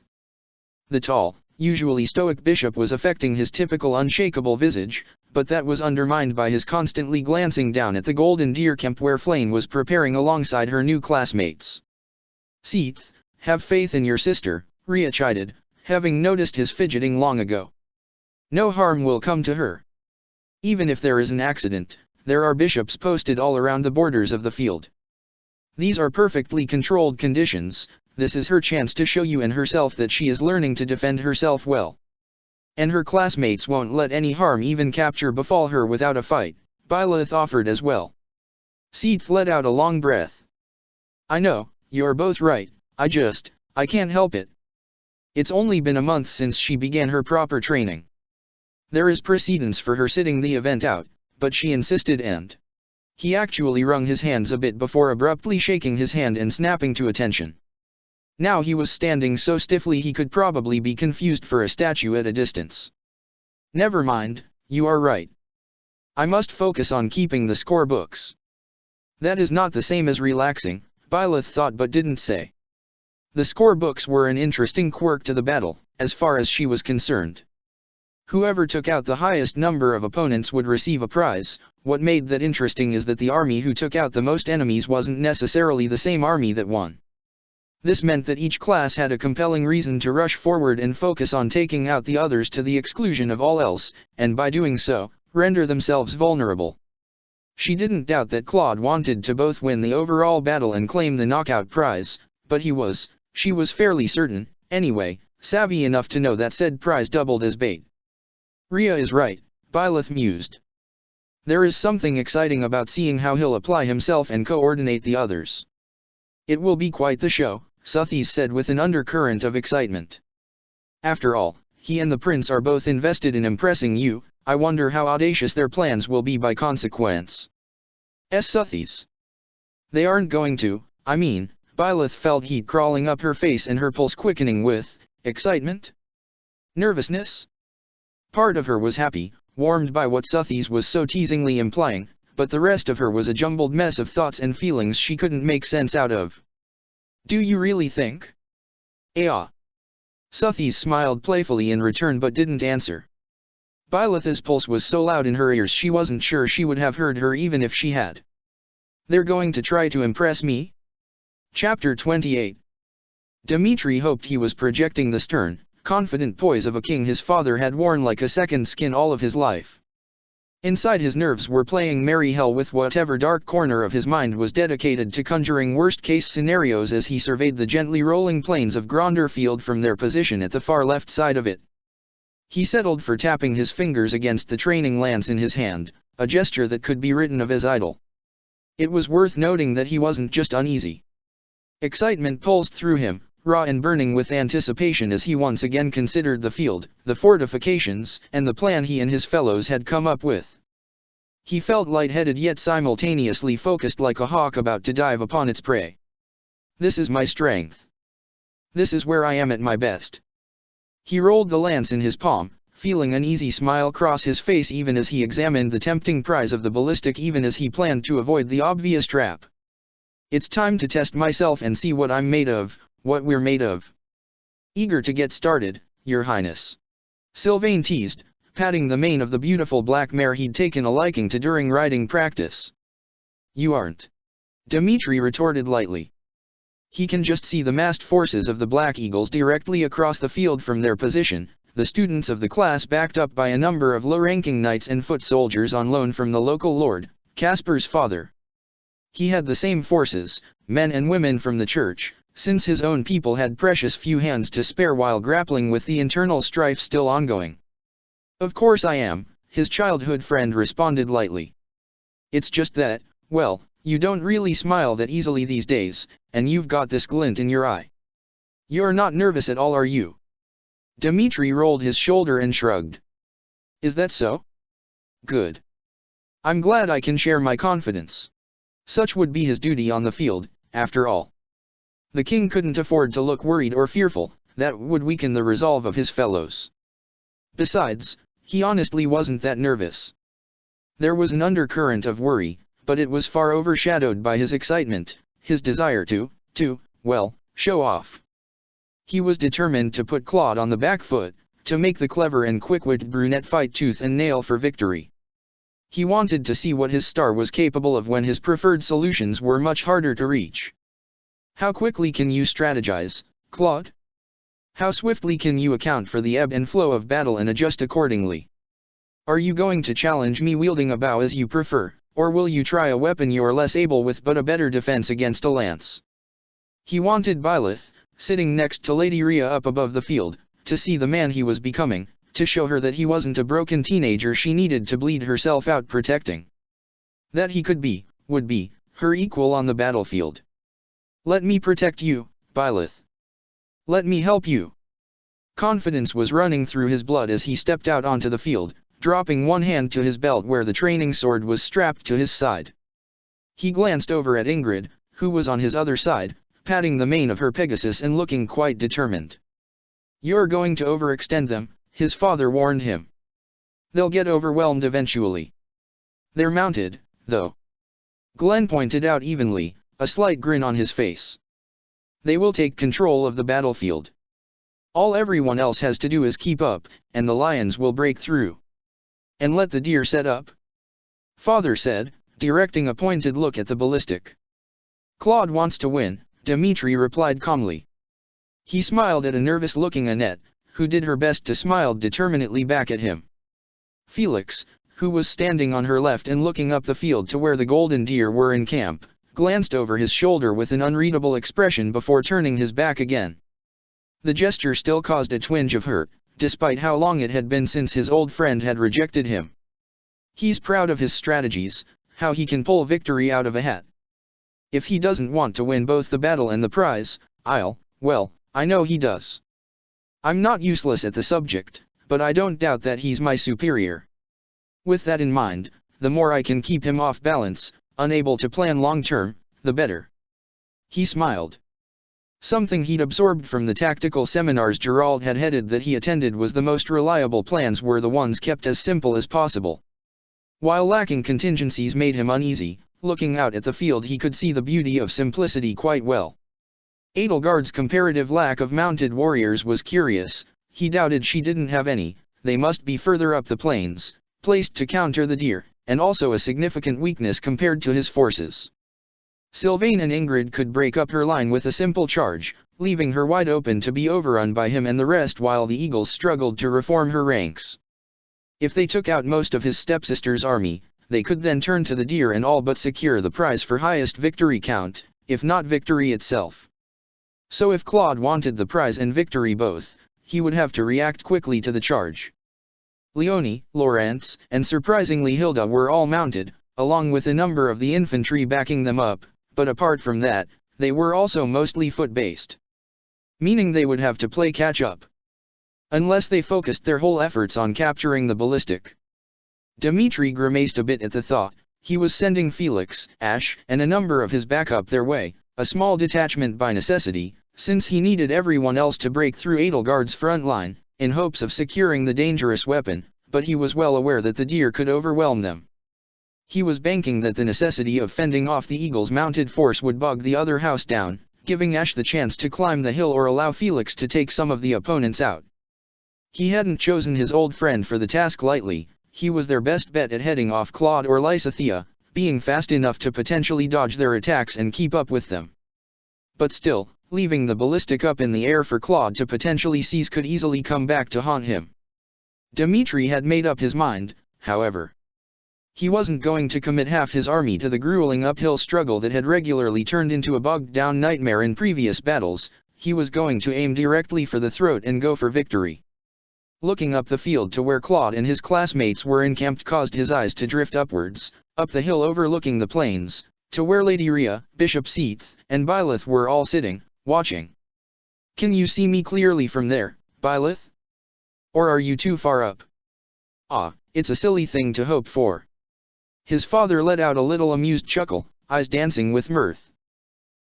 A: The tall, usually stoic bishop was affecting his typical unshakable visage, but that was undermined by his constantly glancing down at the golden deer camp where Flame was preparing alongside her new classmates. Seath, have faith in your sister, Rhea chided, having noticed his fidgeting long ago. No harm will come to her. Even if there is an accident, there are bishops posted all around the borders of the field. These are perfectly controlled conditions. This is her chance to show you and herself that she is learning to defend herself well. And her classmates won't let any harm even capture befall her without a fight, Byleth offered as well. Seath let out a long breath. I know, you're both right, I can't help it. It's only been a month since she began her proper training. There is precedence for her sitting the event out, but she insisted and... He actually wrung his hands a bit before abruptly shaking his hand and snapping to attention. Now he was standing so stiffly he could probably be confused for a statue at a distance. Never mind, you are right. I must focus on keeping the score books. That is not the same as relaxing, Byleth thought but didn't say. The score books were an interesting quirk to the battle, as far as she was concerned. Whoever took out the highest number of opponents would receive a prize. What made that interesting is that the army who took out the most enemies wasn't necessarily the same army that won. This meant that each class had a compelling reason to rush forward and focus on taking out the others to the exclusion of all else, and by doing so, render themselves vulnerable. She didn't doubt that Claude wanted to both win the overall battle and claim the knockout prize, but she was fairly certain, anyway, savvy enough to know that said prize doubled as bait. Rhea is right, Byleth mused. There is something exciting about seeing how he'll apply himself and coordinate the others. It will be quite the show, Suthies said with an undercurrent of excitement. After all, he and the prince are both invested in impressing you. I wonder how audacious their plans will be by consequence. Suthies. They aren't going to, Byleth felt heat crawling up her face and her pulse quickening with excitement? Nervousness? Part of her was happy, warmed by what Suthies was so teasingly implying, but the rest of her was a jumbled mess of thoughts and feelings she couldn't make sense out of. Do you really think? Ah. Suthies smiled playfully in return but didn't answer. Byleth's pulse was so loud in her ears she wasn't sure she would have heard her even if she had. They're going to try to impress me? Chapter 28. Dmitri hoped he was projecting the stern, confident poise of a king his father had worn like a second skin all of his life. Inside his nerves were playing merry hell with whatever dark corner of his mind was dedicated to conjuring worst-case scenarios as he surveyed the gently rolling plains of Gronder Field from their position at the far left side of it. He settled for tapping his fingers against the training lance in his hand, a gesture that could be written of as idle. It was worth noting that he wasn't just uneasy. Excitement pulsed through him, raw and burning with anticipation as he once again considered the field, the fortifications, and the plan he and his fellows had come up with. He felt lightheaded yet simultaneously focused like a hawk about to dive upon its prey. This is my strength. This is where I am at my best. He rolled the lance in his palm, feeling an easy smile cross his face even as he examined the tempting prize of the ballistic even as he planned to avoid the obvious trap. It's time to test myself and see what I'm made of, what we're made of. Eager to get started, Your Highness. Sylvain teased, patting the mane of the beautiful black mare he'd taken a liking to during riding practice. You aren't. Dmitri retorted lightly. He can just see the massed forces of the Black Eagles directly across the field from their position, the students of the class backed up by a number of low-ranking knights and foot soldiers on loan from the local lord, Casper's father. He had the same forces, men and women from the church, since his own people had precious few hands to spare while grappling with the internal strife still ongoing. Of course I am, his childhood friend responded lightly. It's just that, well, you don't really smile that easily these days, and you've got this glint in your eye. You're not nervous at all, are you? Dmitri rolled his shoulder and shrugged. Is that so? Good. I'm glad I can share my confidence. Such would be his duty on the field, after all. The king couldn't afford to look worried or fearful, that would weaken the resolve of his fellows. Besides, he honestly wasn't that nervous. There was an undercurrent of worry, but it was far overshadowed by his excitement, his desire to, well, show off. He was determined to put Claude on the back foot, to make the clever and quick-witted brunette fight tooth and nail for victory. He wanted to see what his star was capable of when his preferred solutions were much harder to reach. How quickly can you strategize, Claude? How swiftly can you account for the ebb and flow of battle and adjust accordingly? Are you going to challenge me wielding a bow as you prefer, or will you try a weapon you're less able with but a better defense against a lance? He wanted Byleth, sitting next to Lady Rhea up above the field, to see the man he was becoming, to show her that he wasn't a broken teenager she needed to bleed herself out protecting. That he could be, would be, her equal on the battlefield. Let me protect you, Byleth. Let me help you. Confidence was running through his blood as he stepped out onto the field, dropping one hand to his belt where the training sword was strapped to his side. He glanced over at Ingrid, who was on his other side, patting the mane of her Pegasus and looking quite determined. You're going to overextend them, his father warned him. They'll get overwhelmed eventually. They're mounted, though. Glenn pointed out evenly, a slight grin on his face. They will take control of the battlefield. All everyone else has to do is keep up, and the lions will break through. And let the deer set up? Father said, directing a pointed look at the ballistic. Claude wants to win, Dmitri replied calmly. He smiled at a nervous-looking Annette, who did her best to smile determinedly back at him. Felix, who was standing on her left and looking up the field to where the golden deer were in camp, glanced over his shoulder with an unreadable expression before turning his back again. The gesture still caused a twinge of hurt, despite how long it had been since his old friend had rejected him. He's proud of his strategies, how he can pull victory out of a hat. If he doesn't want to win both the battle and the prize, well, I know he does. I'm not useless at the subject, but I don't doubt that he's my superior. With that in mind, the more I can keep him off balance, unable to plan long-term, the better. He smiled. Something he'd absorbed from the tactical seminars Gerald had headed that he attended was the most reliable plans were the ones kept as simple as possible. While lacking contingencies made him uneasy, looking out at the field he could see the beauty of simplicity quite well. Edelgard's comparative lack of mounted warriors was curious, he doubted she didn't have any, they must be further up the plains, placed to counter the deer, and also a significant weakness compared to his forces. Sylvain and Ingrid could break up her line with a simple charge, leaving her wide open to be overrun by him and the rest while the Eagles struggled to reform her ranks. If they took out most of his stepsister's army, they could then turn to the deer and all but secure the prize for highest victory count, if not victory itself. So if Claude wanted the prize and victory both, he would have to react quickly to the charge. Leonie, Laurence, and surprisingly Hilda were all mounted, along with a number of the infantry backing them up, but apart from that, they were also mostly foot-based. Meaning they would have to play catch-up. Unless they focused their whole efforts on capturing the ballistic. Dmitri grimaced a bit at the thought, he was sending Felix, Ash, and a number of his backup their way, a small detachment by necessity, since he needed everyone else to break through Edelgard's front line, in hopes of securing the dangerous weapon, but he was well aware that the deer could overwhelm them. He was banking that the necessity of fending off the Eagles' mounted force would bog the other house down, giving Ash the chance to climb the hill or allow Felix to take some of the opponents out. He hadn't chosen his old friend for the task lightly, he was their best bet at heading off Claude or Lysithea, being fast enough to potentially dodge their attacks and keep up with them. But still, leaving the ballistic up in the air for Claude to potentially seize could easily come back to haunt him. Dmitri had made up his mind, however. He wasn't going to commit half his army to the grueling uphill struggle that had regularly turned into a bogged-down nightmare in previous battles, he was going to aim directly for the throat and go for victory. Looking up the field to where Claude and his classmates were encamped caused his eyes to drift upwards, up the hill overlooking the plains, to where Lady Rhea, Bishop Seath, and Byleth were all sitting, watching. "Can you see me clearly from there, Byleth? Or are you too far up?" "Ah, it's a silly thing to hope for." His father let out a little amused chuckle, eyes dancing with mirth.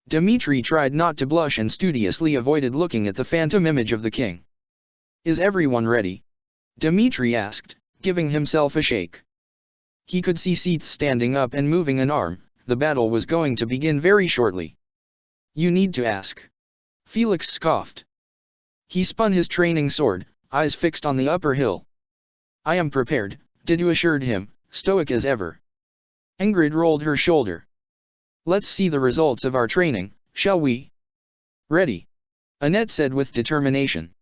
A: Dmitri tried not to blush and studiously avoided looking at the phantom image of the king. "Is everyone ready?" Dmitri asked, giving himself a shake. He could see Seath standing up and moving an arm. The battle was going to begin very shortly. "You need to ask." Felix scoffed. He spun his training sword, eyes fixed on the upper hill. "I am prepared," Didu assured him, stoic as ever. Ingrid rolled her shoulder. "Let's see the results of our training, shall we?" "Ready," Annette said with determination.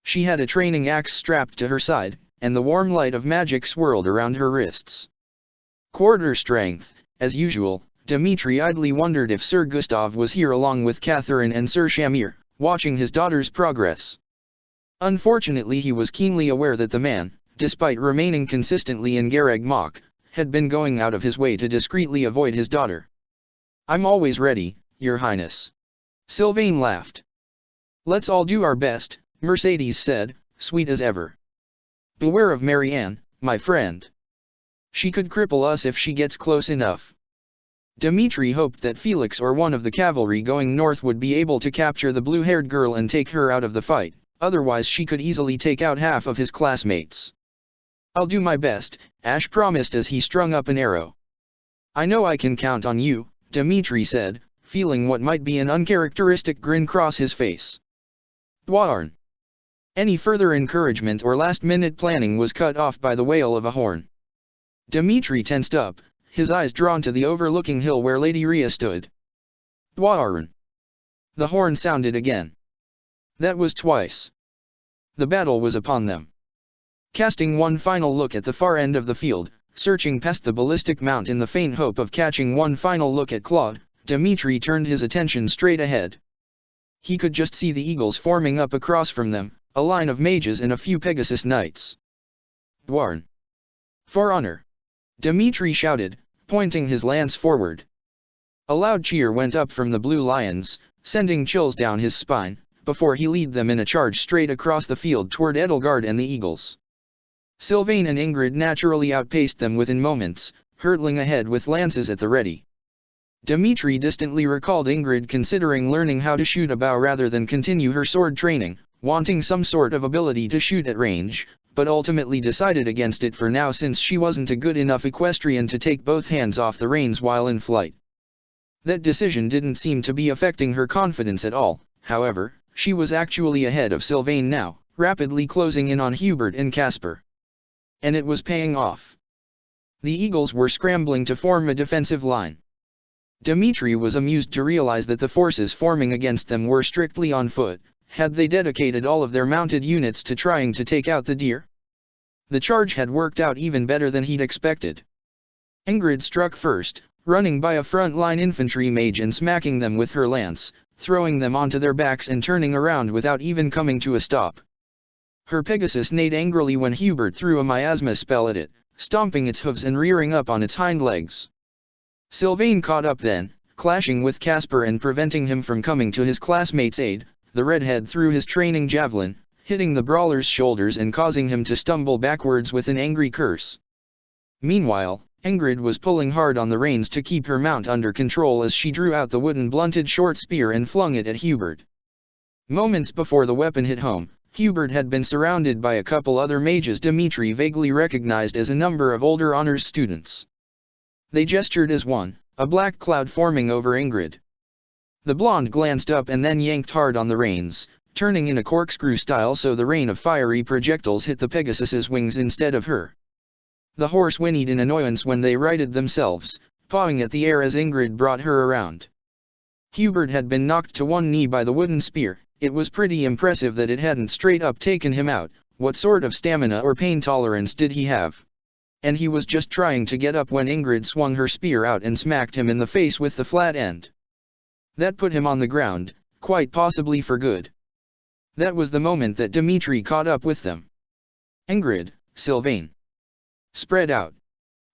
A: She had a training axe strapped to her side, and the warm light of magic swirled around her wrists. Quarter strength, as usual. Dmitri idly wondered if Sir Gustav was here along with Catherine and Sir Shamir, watching his daughter's progress. Unfortunately he was keenly aware that the man, despite remaining consistently in Gareg Mach, had been going out of his way to discreetly avoid his daughter. "I'm always ready, Your Highness." Sylvain laughed. "Let's all do our best," Mercedes said, sweet as ever. "Beware of Marianne, my friend. She could cripple us if she gets close enough." Dmitri hoped that Felix or one of the cavalry going north would be able to capture the blue-haired girl and take her out of the fight, otherwise she could easily take out half of his classmates. "I'll do my best," Ash promised as he strung up an arrow. "I know I can count on you," Dmitri said, feeling what might be an uncharacteristic grin cross his face. Dwarn. Any further encouragement or last-minute planning was cut off by the wail of a horn. Dmitri tensed up, his eyes drawn to the overlooking hill where Lady Rhea stood. Dwarn. The horn sounded again. That was twice. The battle was upon them. Casting one final look at the far end of the field, searching past the ballistic mount in the faint hope of catching one final look at Claude, Dmitri turned his attention straight ahead. He could just see the eagles forming up across from them, a line of mages and a few Pegasus knights. "Dwarn! For honor!" Dmitri shouted, pointing his lance forward. A loud cheer went up from the Blue Lions, sending chills down his spine, before he led them in a charge straight across the field toward Edelgard and the eagles. Sylvain and Ingrid naturally outpaced them within moments, hurtling ahead with lances at the ready. Dmitri distantly recalled Ingrid considering learning how to shoot a bow rather than continue her sword training, wanting some sort of ability to shoot at range, but ultimately decided against it for now since she wasn't a good enough equestrian to take both hands off the reins while in flight. That decision didn't seem to be affecting her confidence at all, however, she was actually ahead of Sylvain now, rapidly closing in on Hubert and Caspar. And it was paying off. The eagles were scrambling to form a defensive line. Dmitri was amused to realize that the forces forming against them were strictly on foot. Had they dedicated all of their mounted units to trying to take out the deer? The charge had worked out even better than he'd expected. Ingrid struck first, running by a front-line infantry mage and smacking them with her lance, throwing them onto their backs and turning around without even coming to a stop. Her Pegasus neighed angrily when Hubert threw a miasma spell at it, stomping its hooves and rearing up on its hind legs. Sylvain caught up then, clashing with Caspar and preventing him from coming to his classmate's aid. The redhead threw his training javelin, hitting the brawler's shoulders and causing him to stumble backwards with an angry curse. Meanwhile, Ingrid was pulling hard on the reins to keep her mount under control as she drew out the wooden blunted short spear and flung it at Hubert. Moments before the weapon hit home, Hubert had been surrounded by a couple other mages Dmitri vaguely recognized as a number of older honors students. They gestured as one, a black cloud forming over Ingrid. The blonde glanced up and then yanked hard on the reins, turning in a corkscrew style so the rain of fiery projectiles hit the Pegasus's wings instead of her. The horse whinnied in annoyance when they righted themselves, pawing at the air as Ingrid brought her around. Hubert had been knocked to one knee by the wooden spear. It was pretty impressive that it hadn't straight up taken him out. What sort of stamina or pain tolerance did he have? And he was just trying to get up when Ingrid swung her spear out and smacked him in the face with the flat end. That put him on the ground, quite possibly for good. That was the moment that Dmitri caught up with them. "Ingrid, Sylvain. Spread out."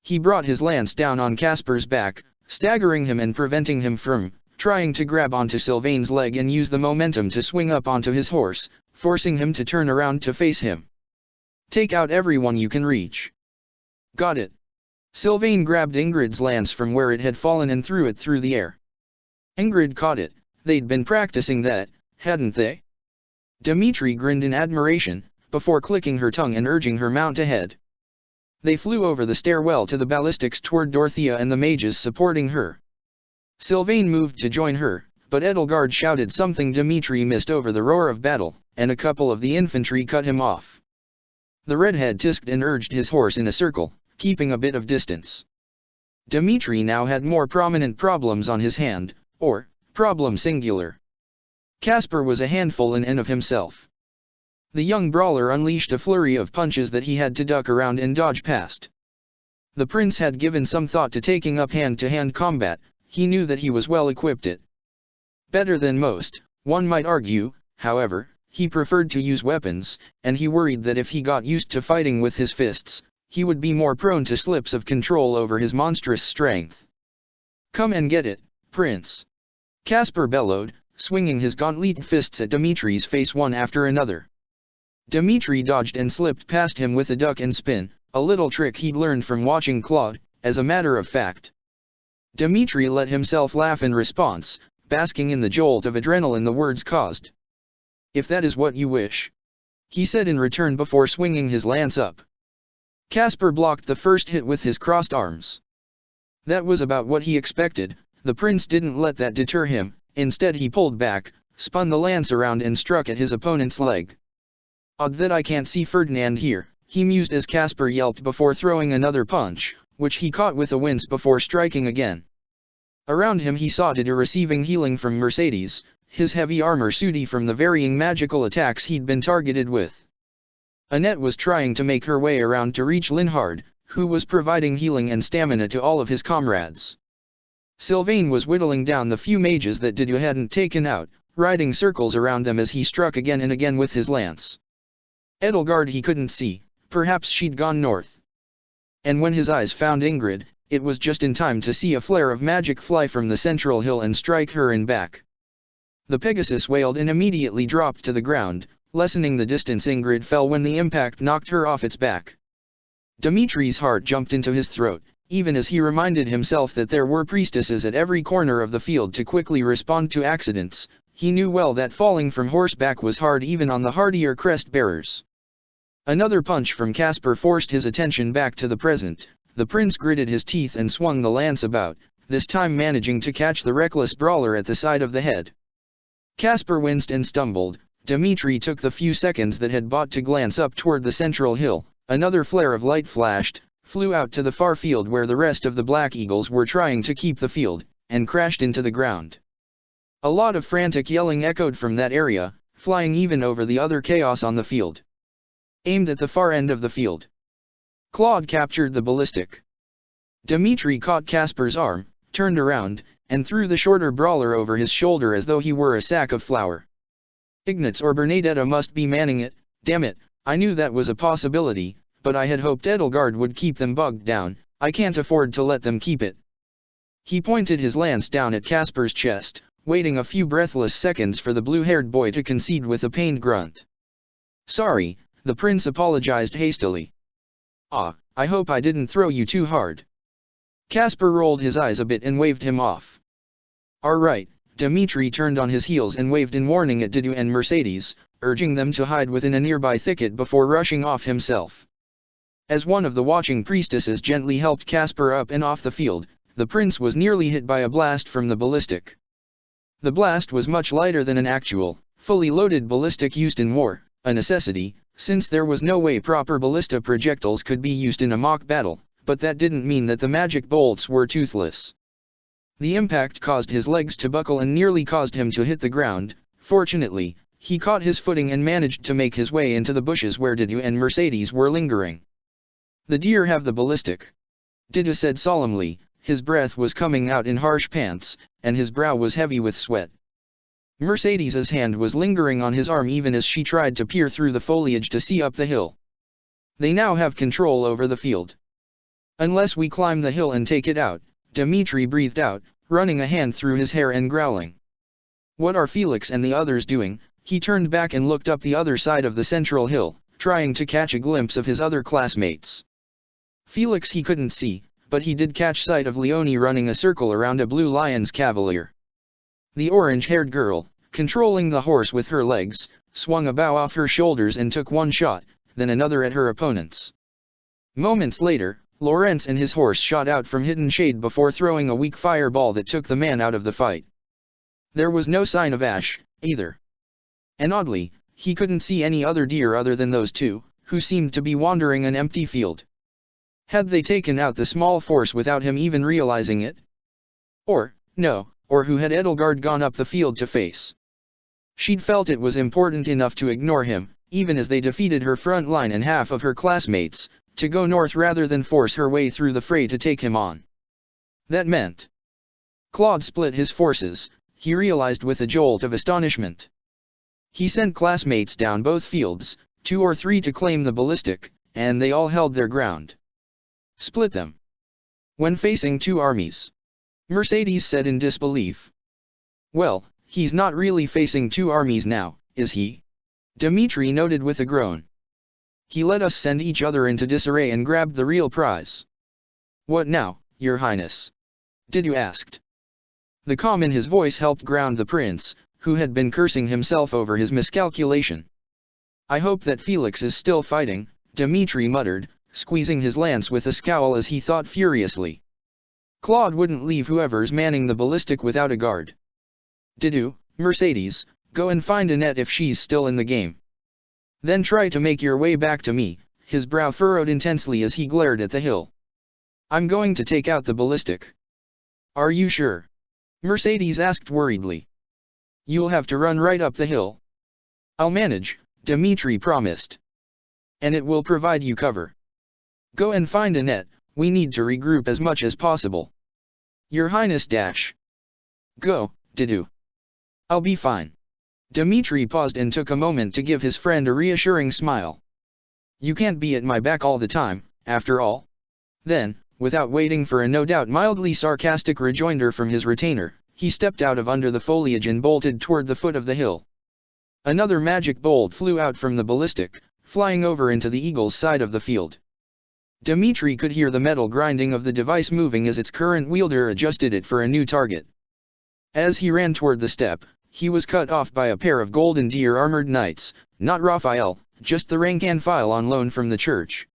A: He brought his lance down on Casper's back, staggering him and preventing him from trying to grab onto Sylvain's leg and use the momentum to swing up onto his horse, forcing him to turn around to face him. Take out everyone you can reach. Got it. Sylvain grabbed Ingrid's lance from where it had fallen and threw it through the air. Ingrid caught it. They'd been practicing that, hadn't they? Dimitri grinned in admiration, before clicking her tongue and urging her mount ahead. They flew over the stairwell to the ballistics toward Dorothea and the mages supporting her. Sylvain moved to join her, but Edelgard shouted something Dimitri missed over the roar of battle, and a couple of the infantry cut him off. The redhead tisked and urged his horse in a circle, keeping a bit of distance. Dimitri now had more prominent problems on his hand, or, problem singular. Casper was a handful in and of himself. The young brawler unleashed a flurry of punches that he had to duck around and dodge past. The prince had given some thought to taking up hand-to-hand combat. He knew that he was well equipped it. Better than most, one might argue, however, he preferred to use weapons, and he worried that if he got used to fighting with his fists, he would be more prone to slips of control over his monstrous strength. Come and get it, Prince! Casper bellowed, swinging his gauntleted fists at Dimitri's face one after another. Dimitri dodged and slipped past him with a duck and spin, a little trick he'd learned from watching Claude, as a matter of fact. Dimitri let himself laugh in response, basking in the jolt of adrenaline the words caused. If that is what you wish, he said in return before swinging his lance up. Casper blocked the first hit with his crossed arms. That was about what he expected. The prince didn't let that deter him. Instead he pulled back, spun the lance around and struck at his opponent's leg. Odd that I can't see Ferdinand here, he mused as Casper yelped before throwing another punch, which he caught with a wince before striking again. Around him he saw Dida receiving healing from Mercedes, his heavy armor sooty from the varying magical attacks he'd been targeted with. Annette was trying to make her way around to reach Linhard, who was providing healing and stamina to all of his comrades. Sylvain was whittling down the few mages that Dida hadn't taken out, riding circles around them as he struck again and again with his lance. Edelgard he couldn't see, perhaps she'd gone north. And when his eyes found Ingrid, it was just in time to see a flare of magic fly from the central hill and strike her in back. The Pegasus wailed and immediately dropped to the ground, lessening the distance Ingrid fell when the impact knocked her off its back. Dimitri's heart jumped into his throat, even as he reminded himself that there were priestesses at every corner of the field to quickly respond to accidents. He knew well that falling from horseback was hard even on the hardier crest-bearers. Another punch from Casper forced his attention back to the present. The prince gritted his teeth and swung the lance about, this time managing to catch the reckless brawler at the side of the head. Casper winced and stumbled. Dimitri took the few seconds that had bought to glance up toward the central hill. Another flare of light flashed, flew out to the far field where the rest of the Black Eagles were trying to keep the field, and crashed into the ground. A lot of frantic yelling echoed from that area, flying even over the other chaos on the field. Aimed at the far end of the field. Claude captured the ballistic. Dimitri caught Casper's arm, turned around, and threw the shorter brawler over his shoulder as though he were a sack of flour. Ignatz or Bernadetta must be manning it. Damn it, I knew that was a possibility, but I had hoped Edelgard would keep them bogged down. I can't afford to let them keep it. He pointed his lance down at Casper's chest, waiting a few breathless seconds for the blue-haired boy to concede with a pained grunt. Sorry, the prince apologized hastily. I hope I didn't throw you too hard. Casper rolled his eyes a bit and waved him off. All right. Dimitri turned on his heels and waved in warning at Didu and Mercedes, urging them to hide within a nearby thicket before rushing off himself. As one of the watching priestesses gently helped Casper up and off the field, the prince was nearly hit by a blast from the ballistic. The blast was much lighter than an actual, fully loaded ballistic used in war, a necessity, since there was no way proper ballista projectiles could be used in a mock battle, but that didn't mean that the magic bolts were toothless. The impact caused his legs to buckle and nearly caused him to hit the ground. Fortunately, he caught his footing and managed to make his way into the bushes where Didu and Mercedes were lingering. The deer have the ballistic, Didu said solemnly. His breath was coming out in harsh pants, and his brow was heavy with sweat. Mercedes's hand was lingering on his arm even as she tried to peer through the foliage to see up the hill. They now have control over the field. Unless we climb the hill and take it out, Dmitri breathed out, running a hand through his hair and growling. What are Felix and the others doing? He turned back and looked up the other side of the central hill, trying to catch a glimpse of his other classmates. Felix he couldn't see, but he did catch sight of Leonie running a circle around a blue lion's cavalier. The orange-haired girl, controlling the horse with her legs, swung a bow off her shoulders and took one shot, then another at her opponents. Moments later, Lawrence and his horse shot out from hidden shade before throwing a weak fireball that took the man out of the fight. There was no sign of Ash, either. And oddly, he couldn't see any other deer other than those two, who seemed to be wandering an empty field. Had they taken out the small force without him even realizing it? Or who had Edelgard gone up the field to face? She'd felt it was important enough to ignore him, even as they defeated her front line and half of her classmates, to go north rather than force her way through the fray to take him on. That meant Claude split his forces, he realized with a jolt of astonishment. He sent classmates down both fields, 2 or 3 to claim the ballistic, and they all held their ground. Split them. When facing 2 armies. Mercedes said in disbelief. Well, he's not really facing 2 armies now, is he? Dmitri noted with a groan. He let us send each other into disarray and grabbed the real prize. What now, Your Highness? Didu asked. The calm in his voice helped ground the prince, who had been cursing himself over his miscalculation. I hope that Felix is still fighting, Dmitri muttered, squeezing his lance with a scowl as he thought furiously. Claude wouldn't leave whoever's manning the ballistic without a guard. Didu, Mercedes, go and find Annette if she's still in the game. Then try to make your way back to me, his brow furrowed intensely as he glared at the hill. I'm going to take out the ballistic. Are you sure? Mercedes asked worriedly. You'll have to run right up the hill. I'll manage, Dmitri promised. And it will provide you cover. Go and find Annette, we need to regroup as much as possible. Your Highness dash. Go, Didu. I'll be fine. Dmitri paused and took a moment to give his friend a reassuring smile. You can't be at my back all the time, after all. Then, without waiting for a no doubt mildly sarcastic rejoinder from his retainer, he stepped out of under the foliage and bolted toward the foot of the hill. Another magic bolt flew out from the ballistic, flying over into the eagle's side of the field. Dmitri could hear the metal grinding of the device moving as its current wielder adjusted it for a new target. As he ran toward the step, he was cut off by a pair of golden deer armored knights, not Raphael, just the rank and file on loan from the church.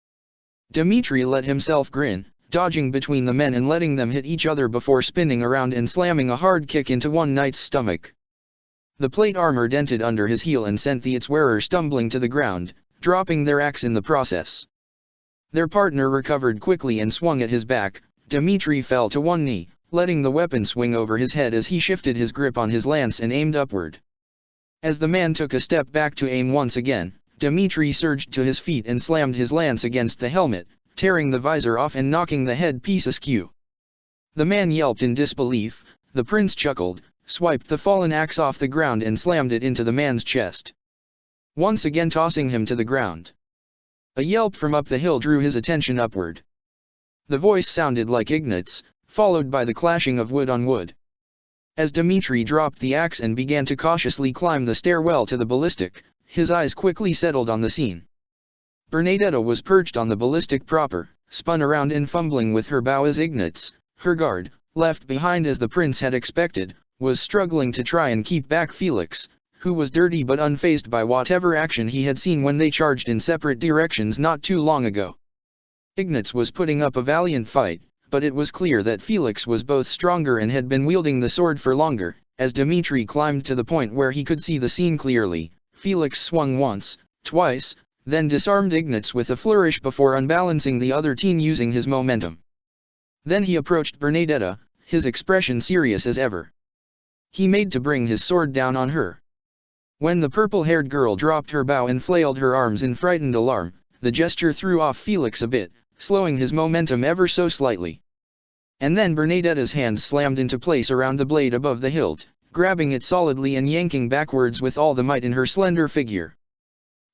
A: Dmitri let himself grin, dodging between the men and letting them hit each other before spinning around and slamming a hard kick into one knight's stomach. The plate armor dented under his heel and sent its wearer stumbling to the ground, dropping their axe in the process. Their partner recovered quickly and swung at his back. Dmitri fell to one knee, letting the weapon swing over his head as he shifted his grip on his lance and aimed upward. As the man took a step back to aim once again, Dmitri surged to his feet and slammed his lance against the helmet, tearing the visor off and knocking the headpiece askew. The man yelped in disbelief. The prince chuckled, swiped the fallen axe off the ground and slammed it into the man's chest, once again tossing him to the ground. A yelp from up the hill drew his attention upward. The voice sounded like Ignat's, followed by the clashing of wood on wood. As Dmitri dropped the axe and began to cautiously climb the stairwell to the ballistic, his eyes quickly settled on the scene. Bernadetta was perched on the ballistic proper, spun around and fumbling with her bow as Ignat's, her guard, left behind as the prince had expected, was struggling to try and keep back Felix, who was dirty but unfazed by whatever action he had seen when they charged in separate directions not too long ago. Ignat's was putting up a valiant fight, but it was clear that Felix was both stronger and had been wielding the sword for longer. As Dmitri climbed to the point where he could see the scene clearly, Felix swung once, twice, then disarmed Ignat's with a flourish before unbalancing the other teen using his momentum. Then he approached Bernadetta, his expression serious as ever. He made to bring his sword down on her. When the purple-haired girl dropped her bow and flailed her arms in frightened alarm, the gesture threw off Felix a bit, slowing his momentum ever so slightly. And then Bernadetta's hands slammed into place around the blade above the hilt, grabbing it solidly and yanking backwards with all the might in her slender figure.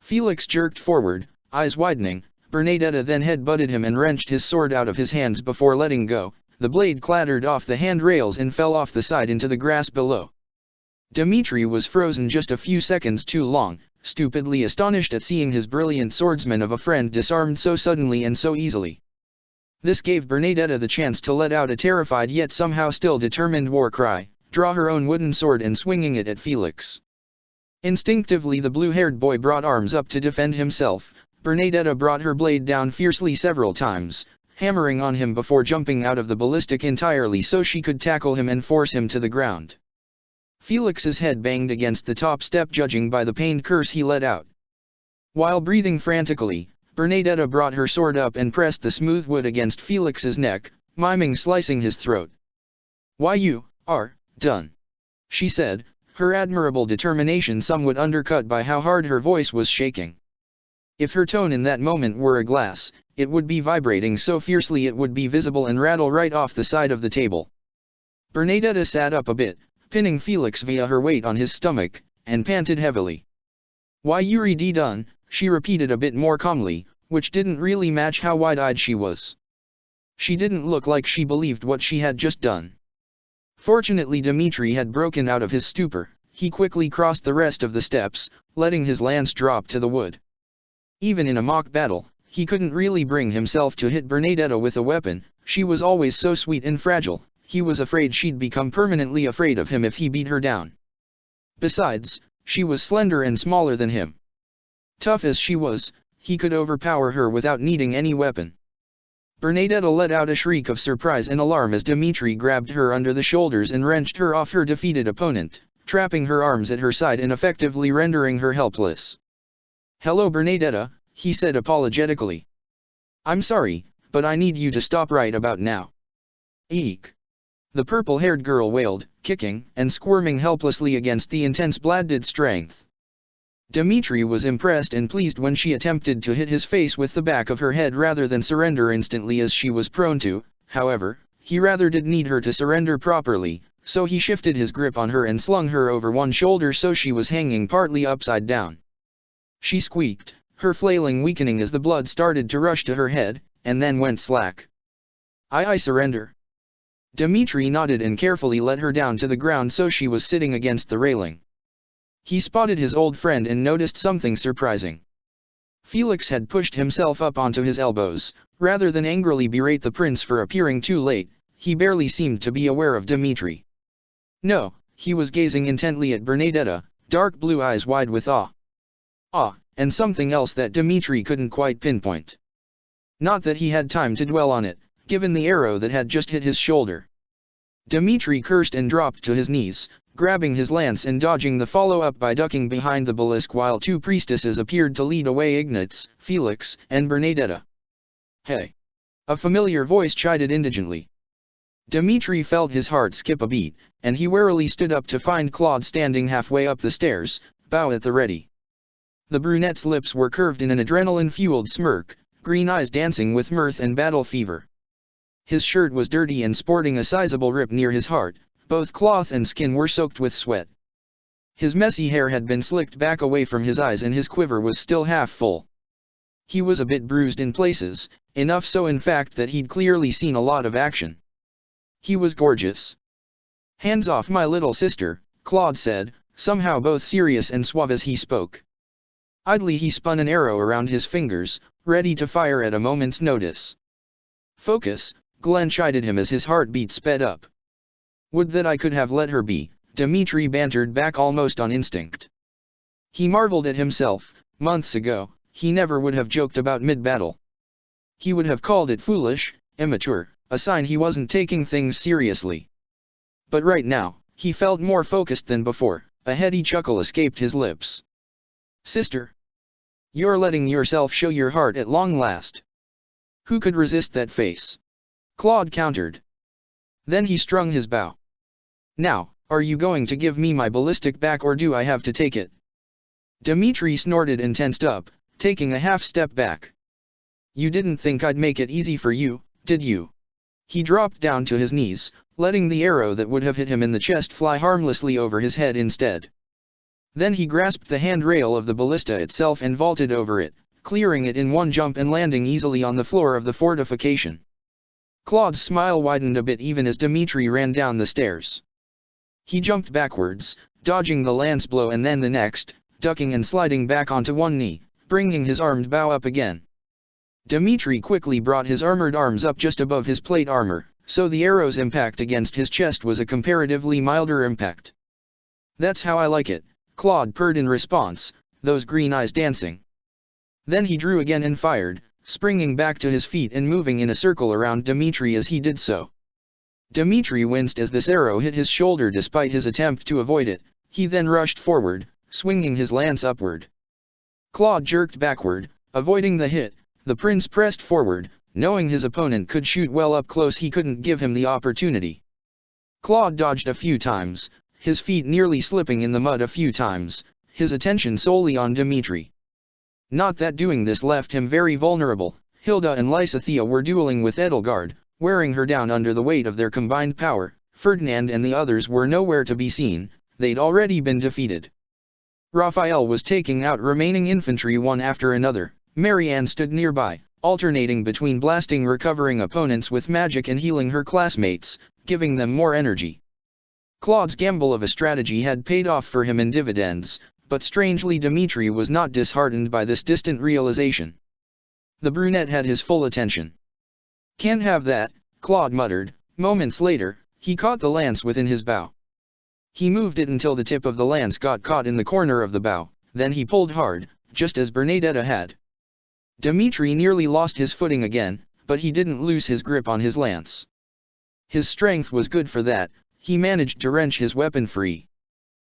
A: Felix jerked forward, eyes widening, Bernadetta then head-butted him and wrenched his sword out of his hands before letting go. The blade clattered off the handrails and fell off the side into the grass below. Dmitri was frozen just a few seconds too long, stupidly astonished at seeing his brilliant swordsman of a friend disarmed so suddenly and so easily. This gave Bernadetta the chance to let out a terrified yet somehow still determined war cry, draw her own wooden sword and swinging it at Felix. Instinctively the blue-haired boy brought arms up to defend himself. Bernadetta brought her blade down fiercely several times, hammering on him before jumping out of the ballistic entirely so she could tackle him and force him to the ground. Felix's head banged against the top step judging by the pained curse he let out. While breathing frantically, Bernadetta brought her sword up and pressed the smooth wood against Felix's neck, miming slicing his throat. "Why you are done," she said, her admirable determination somewhat undercut by how hard her voice was shaking. If her tone in that moment were a glass, it would be vibrating so fiercely it would be visible and rattle right off the side of the table. Bernadetta sat up a bit, pinning Felix via her weight on his stomach, and panted heavily. "Why you're done," she repeated a bit more calmly, which didn't really match how wide-eyed she was. She didn't look like she believed what she had just done. Fortunately Dmitri had broken out of his stupor. He quickly crossed the rest of the steps, letting his lance drop to the wood. Even in a mock battle, he couldn't really bring himself to hit Bernadetta with a weapon. She was always so sweet and fragile. He was afraid she'd become permanently afraid of him if he beat her down. Besides, she was slender and smaller than him. Tough as she was, he could overpower her without needing any weapon. Bernadetta let out a shriek of surprise and alarm as Dmitri grabbed her under the shoulders and wrenched her off her defeated opponent, trapping her arms at her side and effectively rendering her helpless. "Hello Bernadetta," he said apologetically. "I'm sorry, but I need you to stop right about now." "Eek!" the purple-haired girl wailed, kicking and squirming helplessly against the intense bladed strength. Dmitri was impressed and pleased when she attempted to hit his face with the back of her head rather than surrender instantly as she was prone to. However, he rather did need her to surrender properly, so he shifted his grip on her and slung her over one shoulder so she was hanging partly upside down. She squeaked, her flailing weakening as the blood started to rush to her head, and then went slack. I surrender." Dmitri nodded and carefully let her down to the ground so she was sitting against the railing. He spotted his old friend and noticed something surprising. Felix had pushed himself up onto his elbows. Rather than angrily berate the prince for appearing too late, he barely seemed to be aware of Dmitri. No, he was gazing intently at Bernadetta, dark blue eyes wide with awe. And something else that Dmitri couldn't quite pinpoint. Not that he had time to dwell on it, given the arrow that had just hit his shoulder. Dmitri cursed and dropped to his knees, grabbing his lance and dodging the follow-up by ducking behind the obelisk while two priestesses appeared to lead away Ignatz, Felix, and Bernadetta. "Hey!" a familiar voice chided indigently. Dmitri felt his heart skip a beat, and he warily stood up to find Claude standing halfway up the stairs, bow at the ready. The brunette's lips were curved in an adrenaline-fueled smirk, green eyes dancing with mirth and battle fever. His shirt was dirty and sporting a sizable rip near his heart. Both cloth and skin were soaked with sweat. His messy hair had been slicked back away from his eyes and his quiver was still half full. He was a bit bruised in places, enough so in fact that he'd clearly seen a lot of action. He was gorgeous. "Hands off my little sister," Claude said, somehow both serious and suave as he spoke. Idly he spun an arrow around his fingers, ready to fire at a moment's notice. "Focus," Glenn chided him as his heartbeat sped up. "Would that I could have let her be," Dmitri bantered back almost on instinct. He marveled at himself. Months ago, he never would have joked about mid-battle. He would have called it foolish, immature, a sign he wasn't taking things seriously. But right now, he felt more focused than before. A heady chuckle escaped his lips. "Sister, you're letting yourself show your heart at long last." "Who could resist that face?" Claude countered. Then he strung his bow. "Now, are you going to give me my ballistic back or do I have to take it?" Dmitri snorted and tensed up, taking a half step back. "You didn't think I'd make it easy for you, did you?" He dropped down to his knees, letting the arrow that would have hit him in the chest fly harmlessly over his head instead. Then he grasped the handrail of the ballista itself and vaulted over it, clearing it in one jump and landing easily on the floor of the fortification. Claude's smile widened a bit even as Dmitri ran down the stairs. He jumped backwards, dodging the lance blow and then the next, ducking and sliding back onto one knee, bringing his armed bow up again. Dmitri quickly brought his armored arms up just above his plate armor, so the arrow's impact against his chest was a comparatively milder impact. "That's how I like it," Claude purred in response, those green eyes dancing. Then he drew again and fired, springing back to his feet and moving in a circle around Dmitri as he did so. Dmitri winced as this arrow hit his shoulder despite his attempt to avoid it. He then rushed forward, swinging his lance upward. Claude jerked backward, avoiding the hit. The prince pressed forward, knowing his opponent could shoot well up close. He couldn't give him the opportunity. Claude dodged a few times, his feet nearly slipping in the mud a few times, his attention solely on Dmitri. Not that doing this left him very vulnerable. Hilda and Lysithea were dueling with Edelgard, wearing her down under the weight of their combined power. Ferdinand and the others were nowhere to be seen, they'd already been defeated. Raphael was taking out remaining infantry one after another. Marianne stood nearby, alternating between blasting recovering opponents with magic and healing her classmates, giving them more energy. Claude's gamble of a strategy had paid off for him in dividends, but strangely Dmitri was not disheartened by this distant realization. The brunette had his full attention. "Can't have that," Claude muttered. Moments later, he caught the lance within his bow. He moved it until the tip of the lance got caught in the corner of the bow, then he pulled hard, just as Bernadetta had. Dmitri nearly lost his footing again, but he didn't lose his grip on his lance. His strength was good for that. He managed to wrench his weapon free.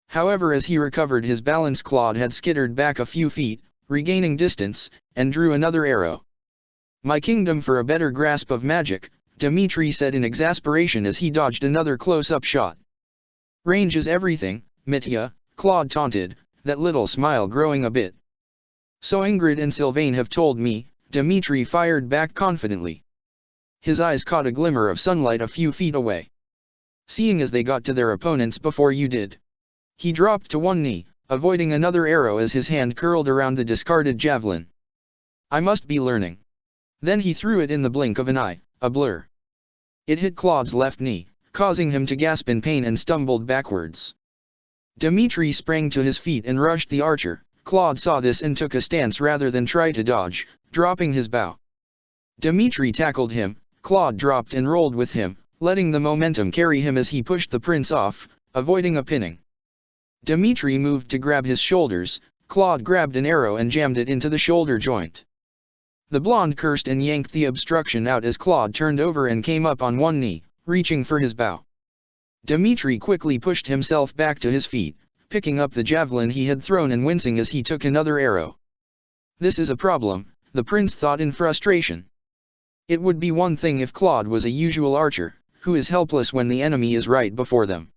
A: However, as he recovered his balance, Claude had skittered back a few feet, regaining distance, and drew another arrow. "My kingdom for a better grasp of magic," Dmitri said in exasperation as he dodged another close-up shot. "Range is everything, Mitya," Claude taunted, that little smile growing a bit. "So Ingrid and Sylvain have told me," Dmitri fired back confidently. His eyes caught a glimmer of sunlight a few feet away. "Seeing as they got to their opponents before you did." He dropped to one knee, avoiding another arrow as his hand curled around the discarded javelin. "I must be learning." Then he threw it in the blink of an eye, a blur. It hit Claude's left knee, causing him to gasp in pain and stumbled backwards. Dmitri sprang to his feet and rushed the archer. Claude saw this and took a stance rather than try to dodge, dropping his bow. Dmitri tackled him. Claude dropped and rolled with him, letting the momentum carry him as he pushed the prince off, avoiding a pinning. Dmitri moved to grab his shoulders. Claude grabbed an arrow and jammed it into the shoulder joint. The blonde cursed and yanked the obstruction out as Claude turned over and came up on one knee, reaching for his bow. Dmitri quickly pushed himself back to his feet, picking up the javelin he had thrown and wincing as he took another arrow. "This is a problem," the prince thought in frustration. It would be one thing if Claude was a usual archer, who is helpless when the enemy is right before them.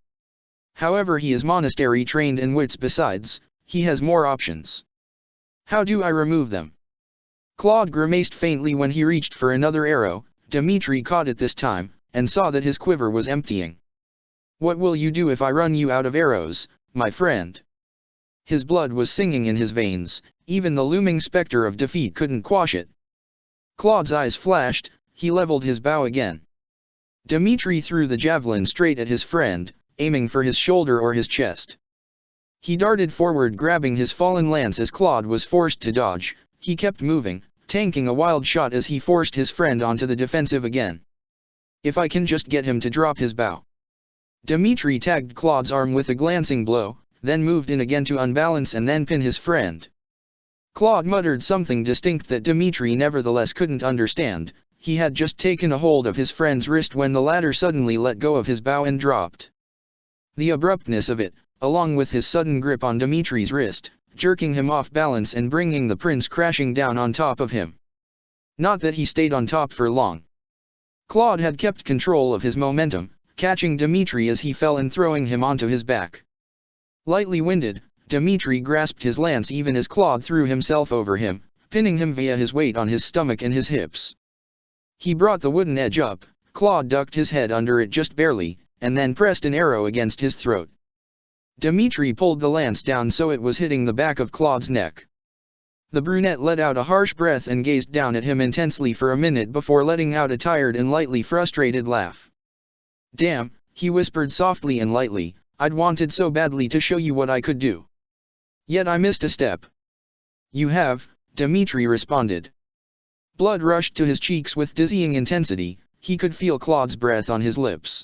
A: However, he is monastery trained in wits. Besides, he has more options. "How do I remove them?" Claude grimaced faintly when he reached for another arrow. Dmitri caught it this time, and saw that his quiver was emptying. "What will you do if I run you out of arrows, my friend?" His blood was singing in his veins. Even the looming specter of defeat couldn't quash it. Claude's eyes flashed. He leveled his bow again. Dmitri threw the javelin straight at his friend, aiming for his shoulder or his chest. He darted forward, grabbing his fallen lance as Claude was forced to dodge. He kept moving, tanking a wild shot as he forced his friend onto the defensive again. "If I can just get him to drop his bow." Dmitri tagged Claude's arm with a glancing blow, then moved in again to unbalance and then pin his friend. Claude muttered something distinct that Dmitri nevertheless couldn't understand. He had just taken a hold of his friend's wrist when the latter suddenly let go of his bow and dropped. The abruptness of it, along with his sudden grip on Dmitri's wrist, jerking him off balance and bringing the prince crashing down on top of him. Not that he stayed on top for long. Claude had kept control of his momentum, catching Dmitri as he fell and throwing him onto his back. Lightly winded, Dmitri grasped his lance even as Claude threw himself over him, pinning him via his weight on his stomach and his hips. He brought the wooden edge up. Claude ducked his head under it just barely, and then pressed an arrow against his throat. Dmitri pulled the lance down so it was hitting the back of Claude's neck. The brunette let out a harsh breath and gazed down at him intensely for a minute before letting out a tired and lightly frustrated laugh. "Damn," he whispered softly and lightly, "I'd wanted so badly to show you what I could do. Yet I missed a step." "You have," Dmitri responded. Blood rushed to his cheeks with dizzying intensity, he could feel Claude's breath on his lips.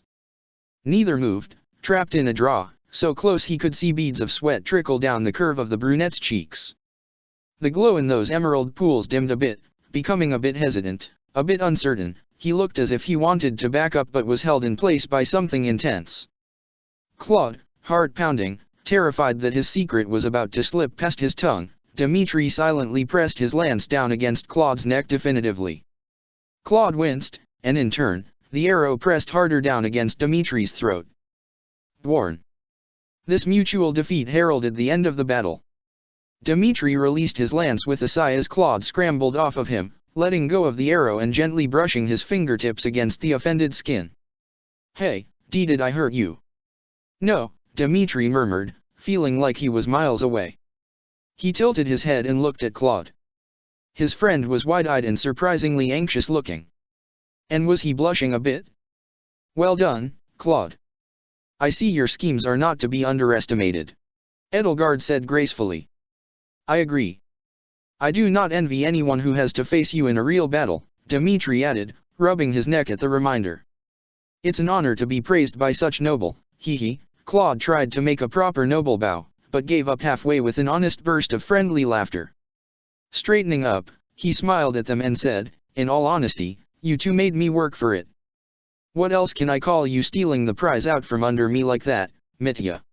A: Neither moved, trapped in a draw, so close he could see beads of sweat trickle down the curve of the brunette's cheeks. The glow in those emerald pools dimmed a bit, becoming a bit hesitant, a bit uncertain. He looked as if he wanted to back up but was held in place by something intense. Claude, heart pounding, terrified that his secret was about to slip past his tongue, Dmitri silently pressed his lance down against Claude's neck definitively. Claude winced, and in turn, the arrow pressed harder down against Dmitri's throat. Dwarn. This mutual defeat heralded the end of the battle. Dmitri released his lance with a sigh as Claude scrambled off of him, letting go of the arrow and gently brushing his fingertips against the offended skin. "Hey, did I hurt you?" "No," Dmitri murmured, feeling like he was miles away. He tilted his head and looked at Claude. His friend was wide-eyed and surprisingly anxious-looking. And was he blushing a bit? "Well done, Claude. I see your schemes are not to be underestimated," Edelgard said gracefully. "I agree. I do not envy anyone who has to face you in a real battle," Dmitri added, rubbing his neck at the reminder. "It's an honor to be praised by such noble." Claude tried to make a proper noble bow, but gave up halfway with an honest burst of friendly laughter. Straightening up, he smiled at them and said, "In all honesty, you two made me work for it. What else can I call you stealing the prize out from under me like that, Mitya?"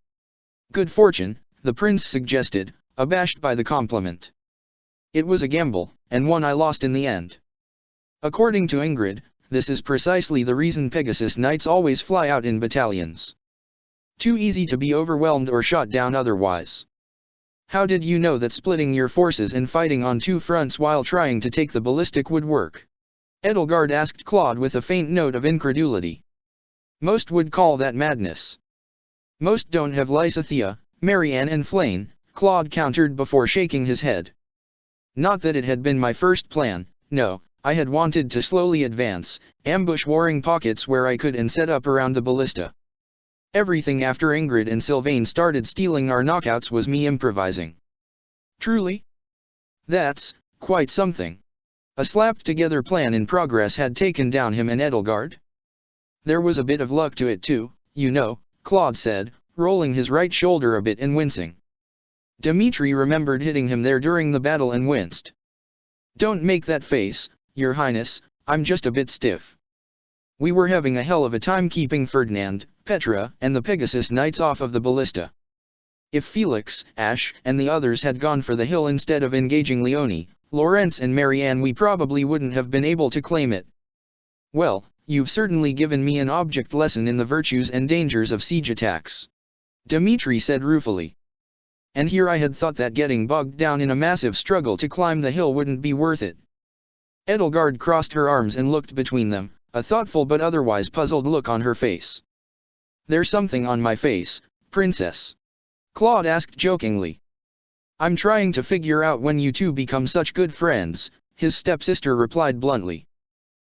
A: "Good fortune," the prince suggested, abashed by the compliment. "It was a gamble, and one I lost in the end. According to Ingrid, this is precisely the reason Pegasus Knights always fly out in battalions. Too easy to be overwhelmed or shot down otherwise." "How did you know that splitting your forces and fighting on two fronts while trying to take the ballistic would work?" Edelgard asked Claude with a faint note of incredulity. "Most would call that madness." "Most don't have Lysithea, Marianne and Flane," Claude countered before shaking his head. "Not that it had been my first plan, no, I had wanted to slowly advance, ambush warring pockets where I could and set up around the ballista. Everything after Ingrid and Sylvain started stealing our knockouts was me improvising." "Truly? That's quite something. A slapped-together plan in progress had taken down him and Edelgard?" "There was a bit of luck to it too, you know," Claude said, rolling his right shoulder a bit and wincing. Dmitri remembered hitting him there during the battle and winced. "Don't make that face, Your Highness, I'm just a bit stiff. We were having a hell of a time keeping Ferdinand, Petra, and the Pegasus Knights off of the ballista. If Felix, Ash, and the others had gone for the hill instead of engaging Leonie, Lawrence and Marianne, we probably wouldn't have been able to claim it." "Well, you've certainly given me an object lesson in the virtues and dangers of siege attacks," Dmitri said ruefully. "And here I had thought that getting bogged down in a massive struggle to climb the hill wouldn't be worth it." Edelgard crossed her arms and looked between them, a thoughtful but otherwise puzzled look on her face. "There's something on my face, Princess?" Claude asked jokingly. "I'm trying to figure out when you two become such good friends," his stepsister replied bluntly.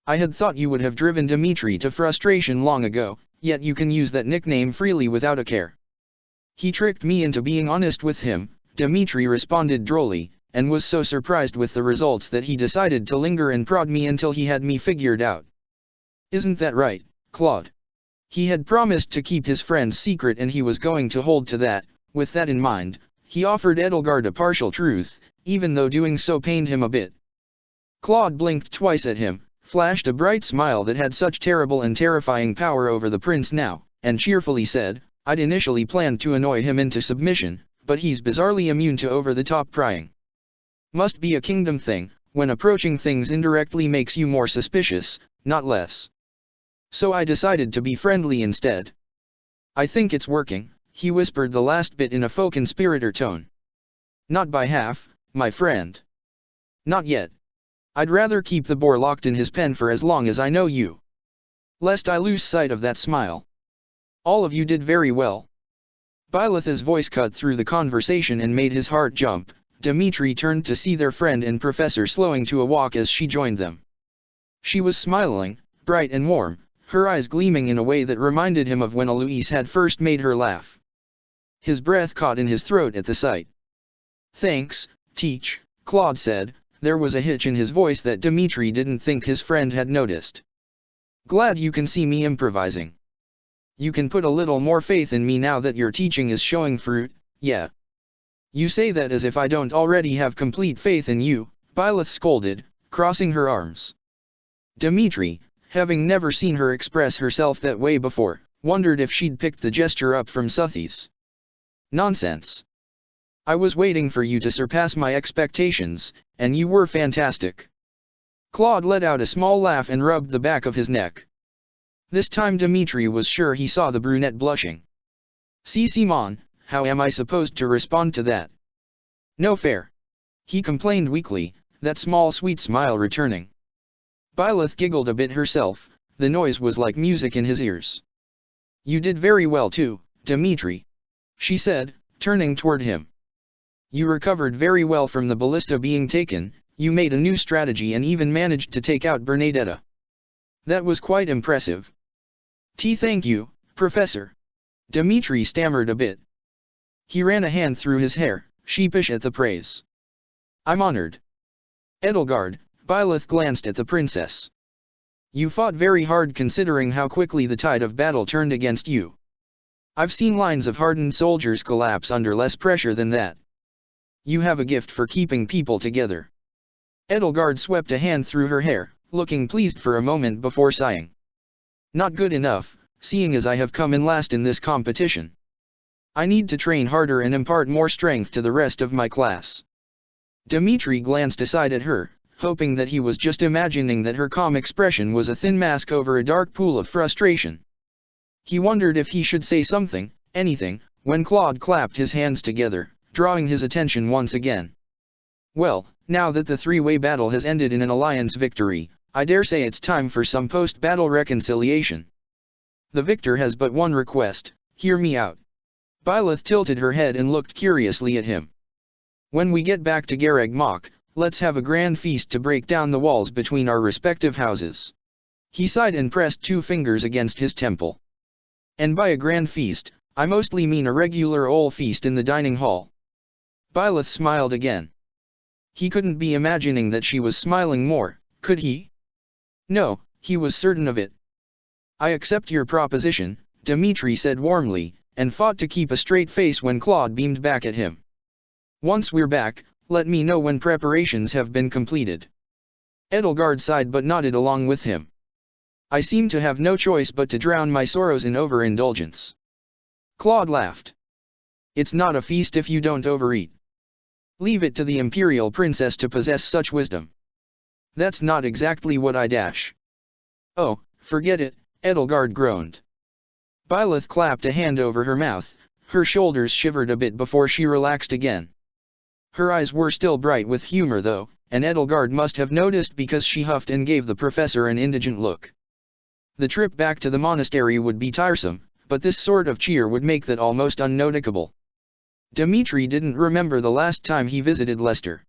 A: "I had thought you would have driven Dmitri to frustration long ago, yet you can use that nickname freely without a care." "He tricked me into being honest with him," Dmitri responded drolly, and was so surprised with the results that he decided to linger and prod me until he had me figured out. "Isn't that right, Claude?" He had promised to keep his friend's secret and he was going to hold to that. With that in mind, he offered Edelgard a partial truth, even though doing so pained him a bit. Claude blinked twice at him, flashed a bright smile that had such terrible and terrifying power over the prince now, and cheerfully said, "I'd initially planned to annoy him into submission, but he's bizarrely immune to over-the-top prying. Must be a kingdom thing, when approaching things indirectly makes you more suspicious, not less. So I decided to be friendly instead. I think it's working." He whispered the last bit in a faux conspirator tone. "Not by half, my friend. Not yet. I'd rather keep the boar locked in his pen for as long as I know you. Lest I lose sight of that smile. All of you did very well." Bylotha's voice cut through the conversation and made his heart jump, Dmitri turned to see their friend and professor slowing to a walk as she joined them. She was smiling, bright and warm, her eyes gleaming in a way that reminded him of when Eloise had first made her laugh. His breath caught in his throat at the sight. "Thanks, Teach," Claude said. There was a hitch in his voice that Dmitri didn't think his friend had noticed. "Glad you can see me improvising. You can put a little more faith in me now that your teaching is showing fruit, yeah." "You say that as if I don't already have complete faith in you," Byleth scolded, crossing her arms. Dmitri, having never seen her express herself that way before, wondered if she'd picked the gesture up from Suthi's. "Nonsense. I was waiting for you to surpass my expectations, and you were fantastic." Claude let out a small laugh and rubbed the back of his neck. This time Dmitri was sure he saw the brunette blushing. "Si Simon, how am I supposed to respond to that?" "No fair," he complained weakly, that small sweet smile returning. Byleth giggled a bit herself, the noise was like music in his ears. "You did very well too, Dmitri," she said, turning toward him. "You recovered very well from the ballista being taken, you made a new strategy and even managed to take out Bernadetta. That was quite impressive." Thank you, Professor." Dmitri stammered a bit. He ran a hand through his hair, sheepish at the praise. "I'm honored." "Edelgard," Byleth glanced at the princess. "You fought very hard considering how quickly the tide of battle turned against you. I've seen lines of hardened soldiers collapse under less pressure than that. You have a gift for keeping people together." Edelgard swept a hand through her hair, looking pleased for a moment before sighing. "Not good enough, seeing as I have come in last in this competition. I need to train harder and impart more strength to the rest of my class." Dmitri glanced aside at her, hoping that he was just imagining that her calm expression was a thin mask over a dark pool of frustration. He wondered if he should say something, anything, when Claude clapped his hands together, drawing his attention once again. "Well, now that the three-way battle has ended in an alliance victory, I dare say it's time for some post-battle reconciliation. The victor has but one request, hear me out." Byleth tilted her head and looked curiously at him. "When we get back to Gareg Mach, let's have a grand feast to break down the walls between our respective houses." He sighed and pressed two fingers against his temple. "And by a grand feast, I mostly mean a regular old feast in the dining hall." Byleth smiled again. He couldn't be imagining that she was smiling more, could he? No, he was certain of it. "I accept your proposition," Dmitri said warmly, and fought to keep a straight face when Claude beamed back at him. "Once we're back, let me know when preparations have been completed." Edelgard sighed but nodded along with him. "I seem to have no choice but to drown my sorrows in overindulgence." Claude laughed. "It's not a feast if you don't overeat. Leave it to the imperial princess to possess such wisdom." "That's not exactly what I dash." "Oh, forget it," Edelgard groaned. Byleth clapped a hand over her mouth, her shoulders shivered a bit before she relaxed again. Her eyes were still bright with humor though, and Edelgard must have noticed because she huffed and gave the professor an indigent look. The trip back to the monastery would be tiresome, but this sort of cheer would make that almost unnoticeable. Dmitri didn't remember the last time he visited Leicester.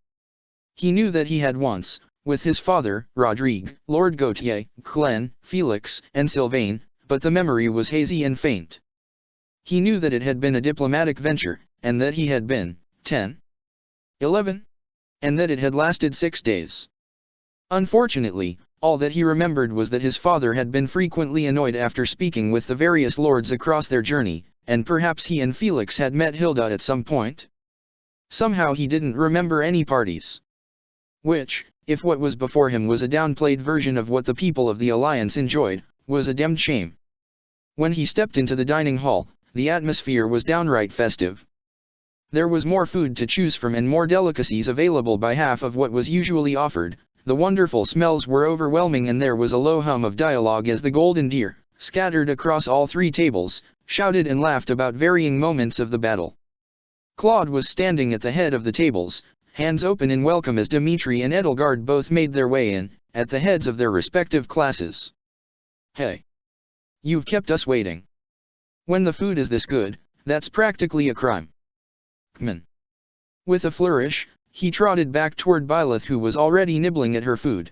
A: He knew that he had once, with his father, Rodrigue, Lord Gautier, Clen, Felix, and Sylvain, but the memory was hazy and faint. He knew that it had been a diplomatic venture, and that he had been 10, 11, and that it had lasted 6 days. Unfortunately, all that he remembered was that his father had been frequently annoyed after speaking with the various lords across their journey, and perhaps he and Felix had met Hilda at some point. Somehow he didn't remember any parties. Which, if what was before him was a downplayed version of what the people of the Alliance enjoyed, was a damned shame. When he stepped into the dining hall, the atmosphere was downright festive. There was more food to choose from and more delicacies available by half of what was usually offered. The wonderful smells were overwhelming and there was a low hum of dialogue as the golden deer, scattered across all 3 tables, shouted and laughed about varying moments of the battle. Claude was standing at the head of the tables, hands open in welcome as Dmitri and Edelgard both made their way in, at the heads of their respective classes. "Hey! You've kept us waiting. When the food is this good, that's practically a crime." "Kman." With a flourish, He trotted back toward Byleth, who was already nibbling at her food.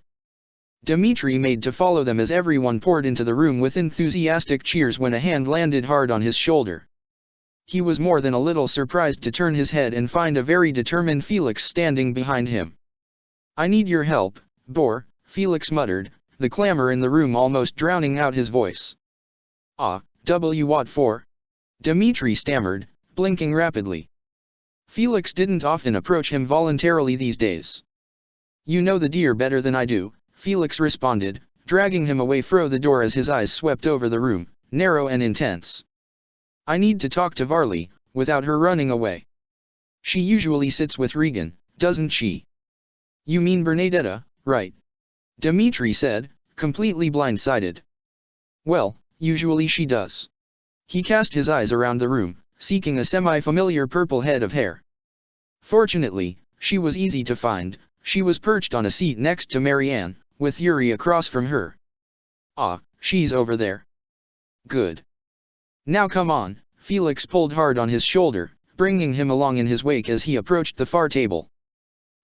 A: Dmitri made to follow them as everyone poured into the room with enthusiastic cheers when a hand landed hard on his shoulder. He was more than a little surprised to turn his head and find a very determined Felix standing behind him. "I need your help, Bor," Felix muttered, the clamor in the room almost drowning out his voice. What for?" Dmitri stammered, blinking rapidly. Felix didn't often approach him voluntarily these days. "You know the dear better than I do," Felix responded, dragging him away through the door as his eyes swept over the room, narrow and intense. "I need to talk to Varley, without her running away. She usually sits with Regan, doesn't she?" "You mean Bernadetta, right?" Dmitri said, completely blindsided. "Well, usually she does." He cast his eyes around the room, seeking a semi-familiar purple head of hair. Fortunately, she was easy to find. She was perched on a seat next to Marianne, with Yuri across from her. She's over there. Good. Now come on." Felix pulled hard on his shoulder, bringing him along in his wake as he approached the far table.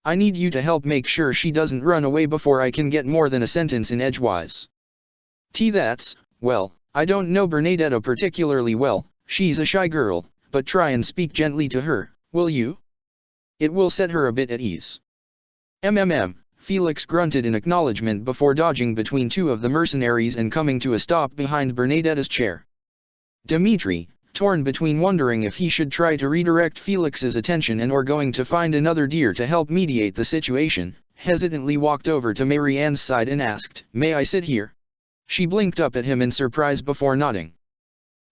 A: "I need you to help make sure she doesn't run away before I can get more than a sentence in edgewise." That's, well, I don't know Bernadetta particularly well. She's a shy girl, but try and speak gently to her, will you? It will set her a bit at ease." Felix grunted in acknowledgement before dodging between two of the mercenaries and coming to a stop behind Bernadetta's chair. Dmitri, torn between wondering if he should try to redirect Felix's attention and or going to find another deer to help mediate the situation, hesitantly walked over to Marianne's side and asked, "May I sit here?" She blinked up at him in surprise before nodding.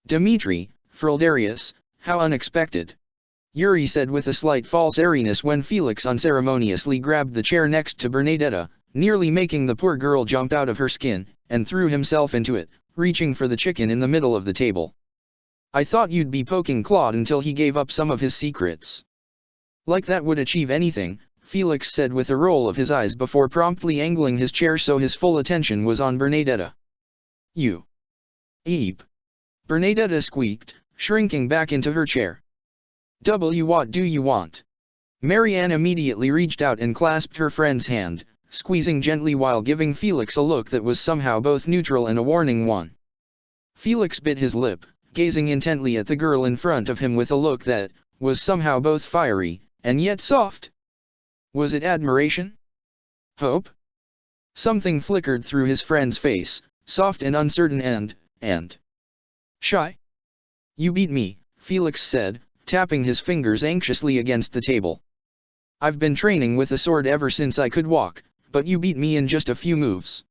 A: "Dmitri, Frildarius, how unexpected," Yuri said with a slight false airiness when Felix unceremoniously grabbed the chair next to Bernadetta, nearly making the poor girl jump out of her skin, and threw himself into it, reaching for the chicken in the middle of the table. "I thought you'd be poking Claude until he gave up some of his secrets." "Like that would achieve anything," Felix said with a roll of his eyes before promptly angling his chair so his full attention was on Bernadetta. "You." "Eep." Bernadetta squeaked, shrinking back into her chair. What do you want?" Marianne immediately reached out and clasped her friend's hand, squeezing gently while giving Felix a look that was somehow both neutral and a warning one. Felix bit his lip, gazing intently at the girl in front of him with a look that was somehow both fiery and yet soft. Was it admiration? Hope? Something flickered through his friend's face, soft and uncertain and shy. "You beat me," Felix said, tapping his fingers anxiously against the table. "I've been training with a sword ever since I could walk, but you beat me in just a few moves.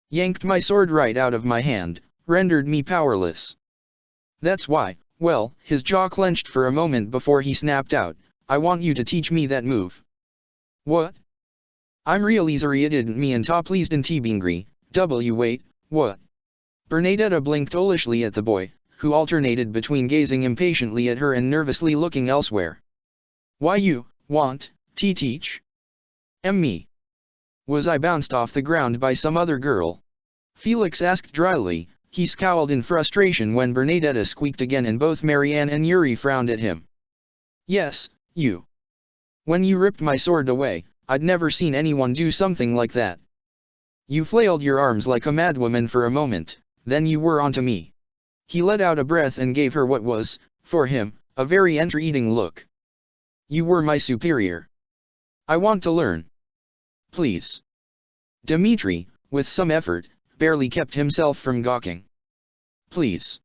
A: Yanked my sword right out of my hand, rendered me powerless. That's why." Well, his jaw clenched for a moment before he snapped out, "I want you to teach me that move." "What? I'm really sorry it didn't me and top pleased and T-Bingri, wait, what?" Bernadetta blinked owlishly at the boy, who alternated between gazing impatiently at her and nervously looking elsewhere. "Why you want to teach me? Was I bounced off the ground by some other girl?" Felix asked dryly. He scowled in frustration when Bernadetta squeaked again and both Marianne and Yuri frowned at him. "Yes, you. When you ripped my sword away, I'd never seen anyone do something like that. You flailed your arms like a madwoman for a moment, then you were onto me." He let out a breath and gave her what was, for him, a very entreating look. "You were my superior. I want to learn. Please." Dmitri, with some effort, barely kept himself from gawking. Please.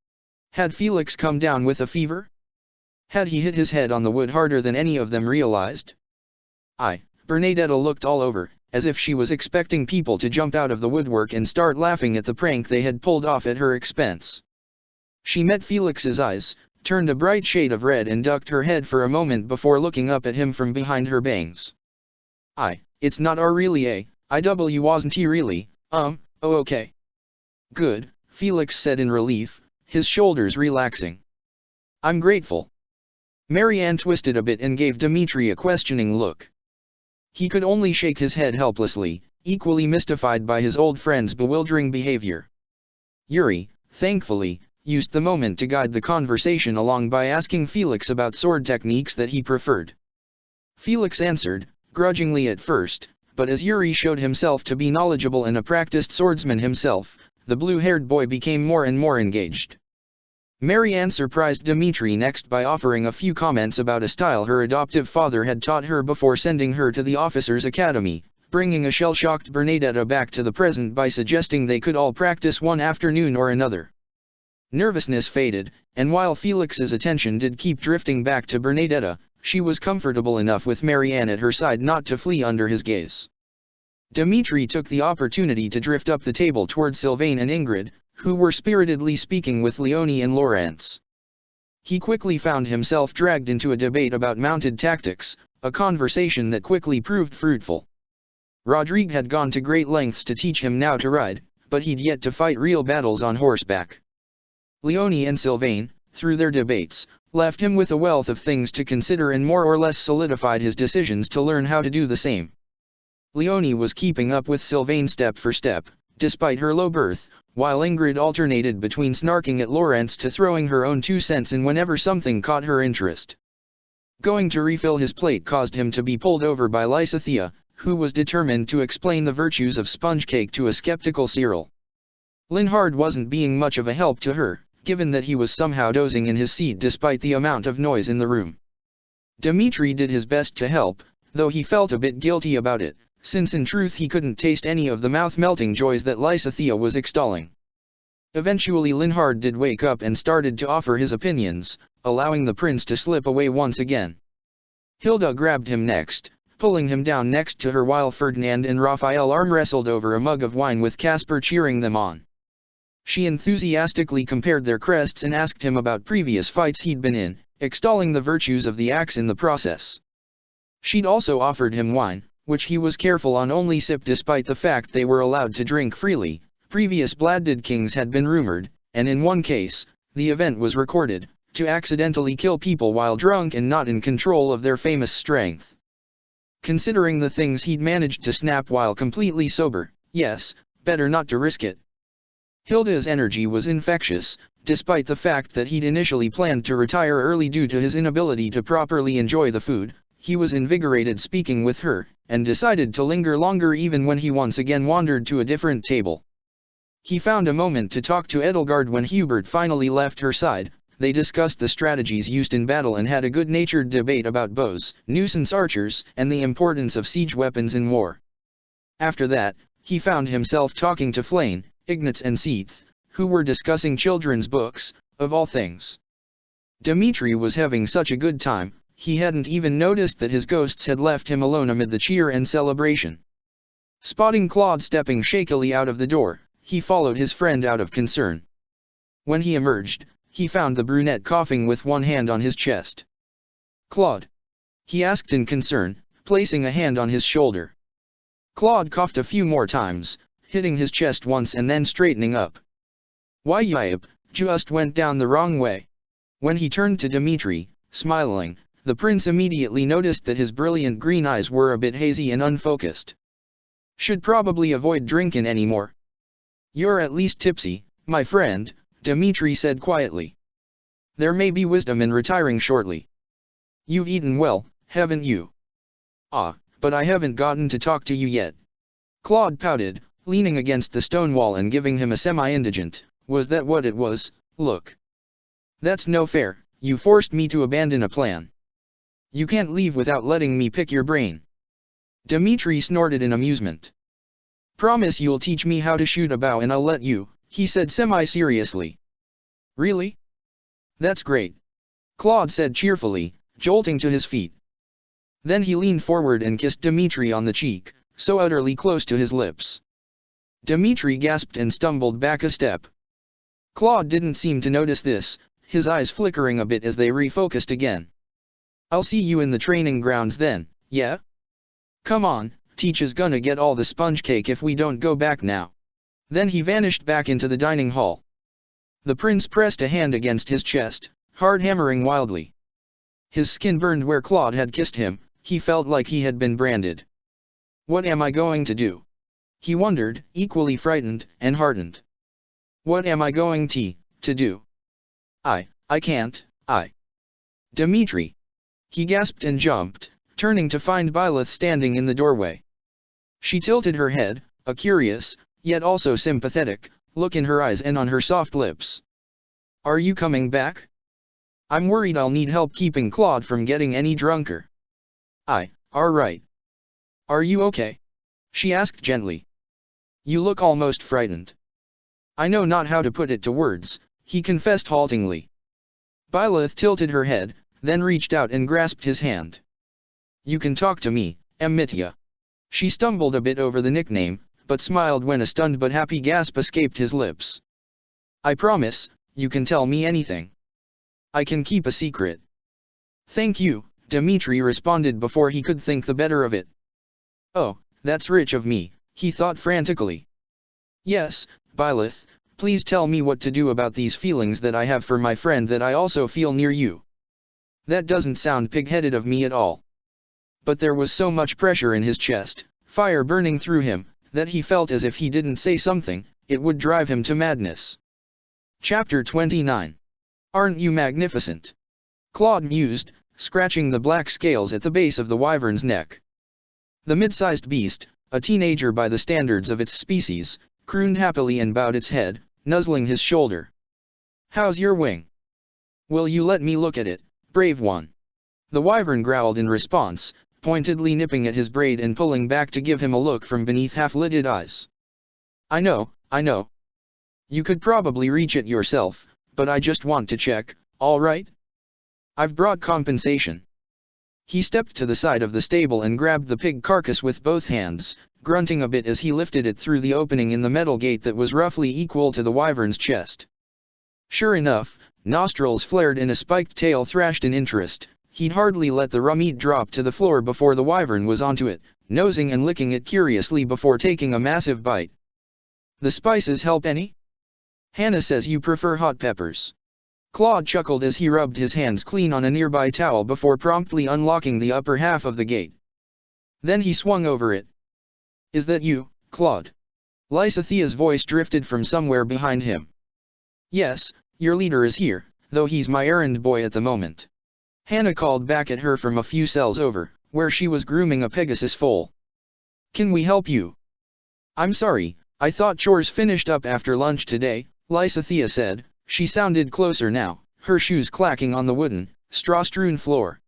A: Had Felix come down with a fever? Had he hit his head on the wood harder than any of them realized? Bernadetta looked all over, as if she was expecting people to jump out of the woodwork and start laughing at the prank they had pulled off at her expense. She met Felix's eyes, turned a bright shade of red and ducked her head for a moment before looking up at him from behind her bangs. It's not really wasn't he really, oh okay. Good, Felix said in relief, his shoulders relaxing. I'm grateful. Marianne twisted a bit and gave Dmitri a questioning look. He could only shake his head helplessly, equally mystified by his old friend's bewildering behavior. Yuri, thankfully, used the moment to guide the conversation along by asking Felix about sword techniques that he preferred. Felix answered, grudgingly at first, but as Yuri showed himself to be knowledgeable and a practiced swordsman himself, the blue-haired boy became more and more engaged. Marianne surprised Dmitri next by offering a few comments about a style her adoptive father had taught her before sending her to the officers' academy, bringing a shell-shocked Bernadetta back to the present by suggesting they could all practice one afternoon or another. Nervousness faded, and while Felix's attention did keep drifting back to Bernadetta, she was comfortable enough with Marianne at her side not to flee under his gaze. Dmitri took the opportunity to drift up the table toward Sylvain and Ingrid, who were spiritedly speaking with Leonie and Laurence. He quickly found himself dragged into a debate about mounted tactics, a conversation that quickly proved fruitful. Rodrigue had gone to great lengths to teach him how to ride, but he'd yet to fight real battles on horseback. Leonie and Sylvain, through their debates, left him with a wealth of things to consider and more or less solidified his decisions to learn how to do the same. Leonie was keeping up with Sylvain step for step, despite her low birth, while Ingrid alternated between snarking at Laurence to throwing her own 2 cents in whenever something caught her interest. Going to refill his plate caused him to be pulled over by Lysithea, who was determined to explain the virtues of sponge cake to a skeptical Cyril. Linhard wasn't being much of a help to her, given that he was somehow dozing in his seat despite the amount of noise in the room. Dmitri did his best to help, though he felt a bit guilty about it, since in truth he couldn't taste any of the mouth-melting joys that Lysithea was extolling. Eventually Linhard did wake up and started to offer his opinions, allowing the prince to slip away once again. Hilda grabbed him next, pulling him down next to her while Ferdinand and Raphael arm-wrestled over a mug of wine with Caspar cheering them on. She enthusiastically compared their crests and asked him about previous fights he'd been in, extolling the virtues of the axe in the process. She'd also offered him wine, which he was careful on only sip despite the fact they were allowed to drink freely. Previous Blooded Kings had been rumored, and in one case, the event was recorded, to accidentally kill people while drunk and not in control of their famous strength. Considering the things he'd managed to snap while completely sober, yes, better not to risk it. Hilda's energy was infectious, despite the fact that he'd initially planned to retire early due to his inability to properly enjoy the food. He was invigorated speaking with her, and decided to linger longer even when he once again wandered to a different table. He found a moment to talk to Edelgard when Hubert finally left her side. They discussed the strategies used in battle and had a good-natured debate about bows, nuisance archers, and the importance of siege weapons in war. After that, he found himself talking to Flane, Ignatz and Seath, who were discussing children's books, of all things. Dmitri was having such a good time, he hadn't even noticed that his ghosts had left him alone amid the cheer and celebration. Spotting Claude stepping shakily out of the door, he followed his friend out of concern. When he emerged, he found the brunette coughing with one hand on his chest. "Claude?" he asked in concern, placing a hand on his shoulder. Claude coughed a few more times, hitting his chest once and then straightening up. "Why yipe, just went down the wrong way." When he turned to Dmitri, smiling, the prince immediately noticed that his brilliant green eyes were a bit hazy and unfocused. "Should probably avoid drinking anymore." "You're at least tipsy, my friend," Dmitri said quietly. "There may be wisdom in retiring shortly. You've eaten well, haven't you?" "Ah, but I haven't gotten to talk to you yet." Claude pouted, leaning against the stone wall and giving him a semi-indigent, "Was that what it was? Look. That's no fair, you forced me to abandon a plan. You can't leave without letting me pick your brain." Dmitri snorted in amusement. "Promise you'll teach me how to shoot a bow and I'll let you," he said semi-seriously. "Really? That's great," Claude said cheerfully, jolting to his feet. Then he leaned forward and kissed Dmitri on the cheek, so utterly close to his lips. Dmitri gasped and stumbled back a step. Claude didn't seem to notice this, his eyes flickering a bit as they refocused again. "I'll see you in the training grounds then, yeah? Come on, Teach is gonna get all the sponge cake if we don't go back now." Then he vanished back into the dining hall. The prince pressed a hand against his chest, hard hammering wildly. His skin burned where Claude had kissed him, he felt like he had been branded. "What am I going to do?" he wondered, equally frightened and heartened. "What am I going to do? I can't, Dmitri." He gasped and jumped, turning to find Byleth standing in the doorway. She tilted her head, a curious, yet also sympathetic, look in her eyes and on her soft lips. "Are you coming back? I'm worried I'll need help keeping Claude from getting any drunker." All right. Are you okay?" she asked gently. "You look almost frightened." "I know not how to put it to words," he confessed haltingly. Byleth tilted her head, then reached out and grasped his hand. "You can talk to me, Mitya." She stumbled a bit over the nickname, but smiled when a stunned but happy gasp escaped his lips. "I promise, you can tell me anything. I can keep a secret." "Thank you," Dmitri responded before he could think the better of it. "Oh, that's rich of me," he thought frantically. "Yes, Byleth, please tell me what to do about these feelings that I have for my friend that I also feel near you." That doesn't sound pig-headed of me at all. But there was so much pressure in his chest, fire burning through him, that he felt as if he didn't say something, it would drive him to madness. Chapter 29. Aren't you magnificent? Claude mused, scratching the black scales at the base of the wyvern's neck. The mid-sized beast, a teenager by the standards of its species, crooned happily and bowed its head, nuzzling his shoulder. "How's your wing? Will you let me look at it, brave one?" The wyvern growled in response, pointedly nipping at his braid and pulling back to give him a look from beneath half-lidded eyes. I know. You could probably reach it yourself, but I just want to check, all right? I've brought compensation." He stepped to the side of the stable and grabbed the pig carcass with both hands, grunting a bit as he lifted it through the opening in the metal gate that was roughly equal to the wyvern's chest. Sure enough, nostrils flared and a spiked tail thrashed in interest. He'd hardly let the raw meat drop to the floor before the wyvern was onto it, nosing and licking it curiously before taking a massive bite. "The spices help any? Hannah says you prefer hot peppers." Claude chuckled as he rubbed his hands clean on a nearby towel before promptly unlocking the upper half of the gate. Then he swung over it. "Is that you, Claude?" Lysithia's voice drifted from somewhere behind him. "Yes, your leader is here, though he's my errand boy at the moment." Hannah called back at her from a few cells over, where she was grooming a Pegasus foal. "Can we help you?" "I'm sorry, I thought chores finished up after lunch today," Lysithia said. She sounded closer now, her shoes clacking on the wooden, straw-strewn floor.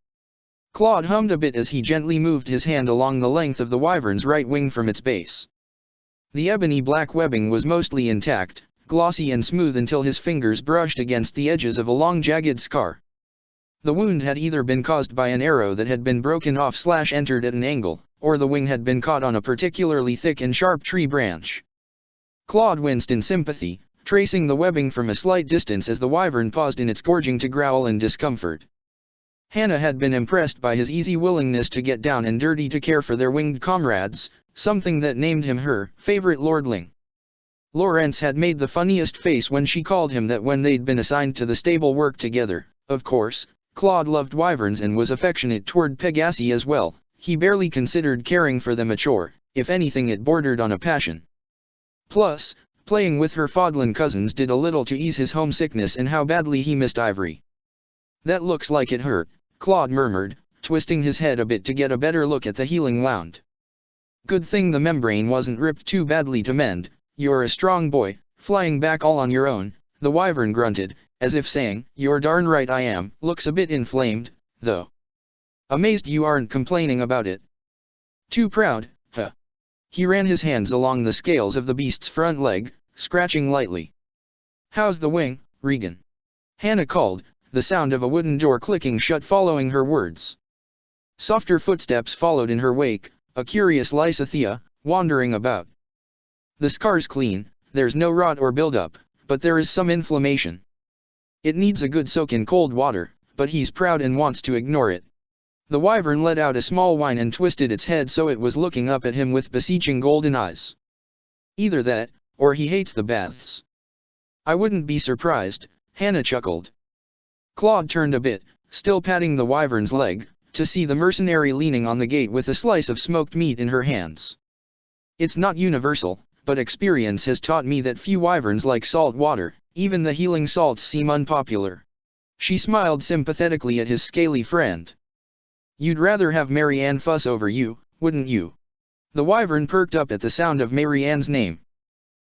A: Claude hummed a bit as he gently moved his hand along the length of the wyvern's right wing from its base. The ebony black webbing was mostly intact, glossy and smooth until his fingers brushed against the edges of a long jagged scar. The wound had either been caused by an arrow that had been broken off/entered at an angle, or the wing had been caught on a particularly thick and sharp tree branch. Claude winced in sympathy, tracing the webbing from a slight distance as the wyvern paused in its gorging to growl in discomfort. Hannah had been impressed by his easy willingness to get down and dirty to care for their winged comrades, something that named him her favorite lordling. Lawrence had made the funniest face when she called him that when they'd been assigned to the stable work together. Of course, Claude loved wyverns and was affectionate toward Pegasi as well. He barely considered caring for them a chore, if anything it bordered on a passion. Plus, playing with her Fodlan cousins did a little to ease his homesickness and how badly he missed Ivory. "That looks like it hurt," Claude murmured, twisting his head a bit to get a better look at the healing wound. "Good thing the membrane wasn't ripped too badly to mend. You're a strong boy, flying back all on your own," the wyvern grunted, as if saying, "You're darn right I am." "Looks a bit inflamed, though. Amazed you aren't complaining about it." "Too proud, huh?" He ran his hands along the scales of the beast's front leg, scratching lightly. "How's the wing, Regan?" Hannah called, the sound of a wooden door clicking shut following her words. Softer footsteps followed in her wake, a curious Lysithia, wandering about. "The scar's clean, there's no rot or buildup, but there is some inflammation. It needs a good soak in cold water, but he's proud and wants to ignore it." The wyvern let out a small whine and twisted its head so it was looking up at him with beseeching golden eyes. "Either that, or he hates the baths." "I wouldn't be surprised," Hannah chuckled. Claude turned a bit, still patting the wyvern's leg, to see the mercenary leaning on the gate with a slice of smoked meat in her hands. "It's not universal, but experience has taught me that few wyverns like salt water, even the healing salts seem unpopular." She smiled sympathetically at his scaly friend. You'd rather have Marianne fuss over you, wouldn't you? The wyvern perked up at the sound of Marianne's name.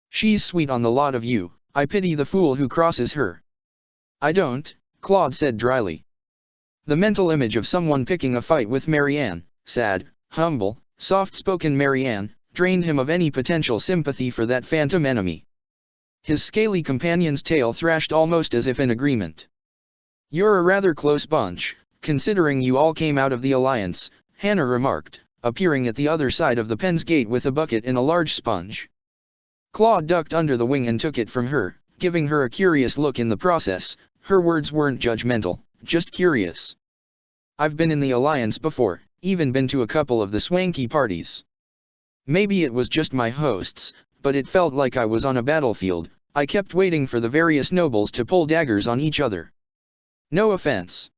A: She's sweet on the lot of you, I pity the fool who crosses her. I don't, Claude said dryly. The mental image of someone picking a fight with Marianne, sad, humble, soft-spoken Marianne, drained him of any potential sympathy for that phantom enemy. His scaly companion's tail thrashed almost as if in agreement. You're a rather close bunch, considering you all came out of the Alliance, Hannah remarked, appearing at the other side of the pen's gate with a bucket and a large sponge. Claude ducked under the wing and took it from her, giving her a curious look in the process. Her words weren't judgmental, just curious. I've been in the Alliance before, even been to a couple of the swanky parties. Maybe it was just my hosts, but it felt like I was on a battlefield. I kept waiting for the various nobles to pull daggers on each other. No offense.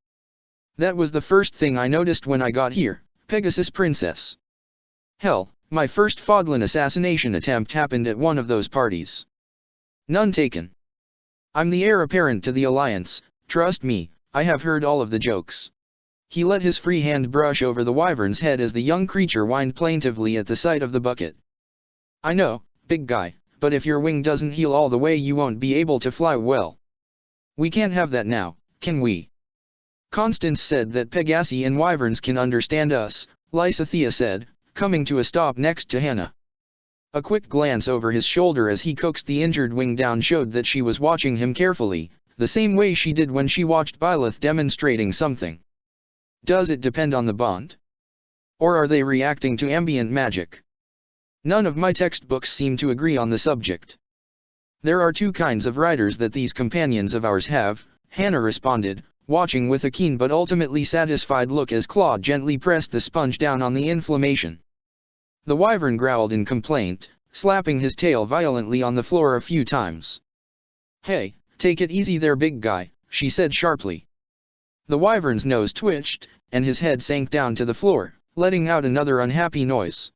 A: That was the first thing I noticed when I got here, Pegasus Princess. Hell, my first Fodlan assassination attempt happened at one of those parties. None taken. I'm the heir apparent to the Alliance, trust me, I have heard all of the jokes. He let his free hand brush over the wyvern's head as the young creature whined plaintively at the sight of the bucket. I know, big guy, but if your wing doesn't heal all the way you won't be able to fly well. We can't have that now, can we? Constance said that Pegasi and wyverns can understand us, Lysithea said, coming to a stop next to Hannah. A quick glance over his shoulder as he coaxed the injured wing down showed that she was watching him carefully, the same way she did when she watched Byleth demonstrating something. Does it depend on the bond? Or are they reacting to ambient magic? None of my textbooks seem to agree on the subject. There are two kinds of riders that these companions of ours have, Hannah responded, watching with a keen but ultimately satisfied look as Claude gently pressed the sponge down on the inflammation. The wyvern growled in complaint, slapping his tail violently on the floor a few times. Hey, take it easy there big guy, she said sharply. The wyvern's nose twitched, and his head sank down to the floor, letting out another unhappy noise.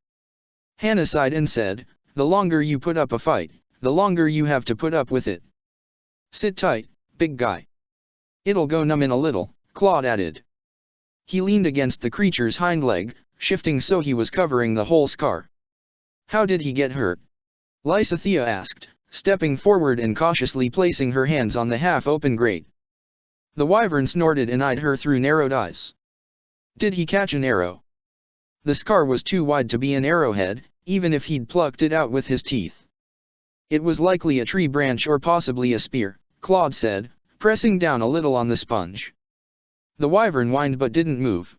A: Hannah sighed and said, the longer you put up a fight, the longer you have to put up with it. Sit tight, big guy. It'll go numb in a little, Claude added. He leaned against the creature's hind leg, shifting so he was covering the whole scar. How did he get hurt? Lysithea asked, stepping forward and cautiously placing her hands on the half-open grate. The wyvern snorted and eyed her through narrowed eyes. Did he catch an arrow? The scar was too wide to be an arrowhead, even if he'd plucked it out with his teeth. It was likely a tree branch or possibly a spear, Claude said, pressing down a little on the sponge. The wyvern whined but didn't move.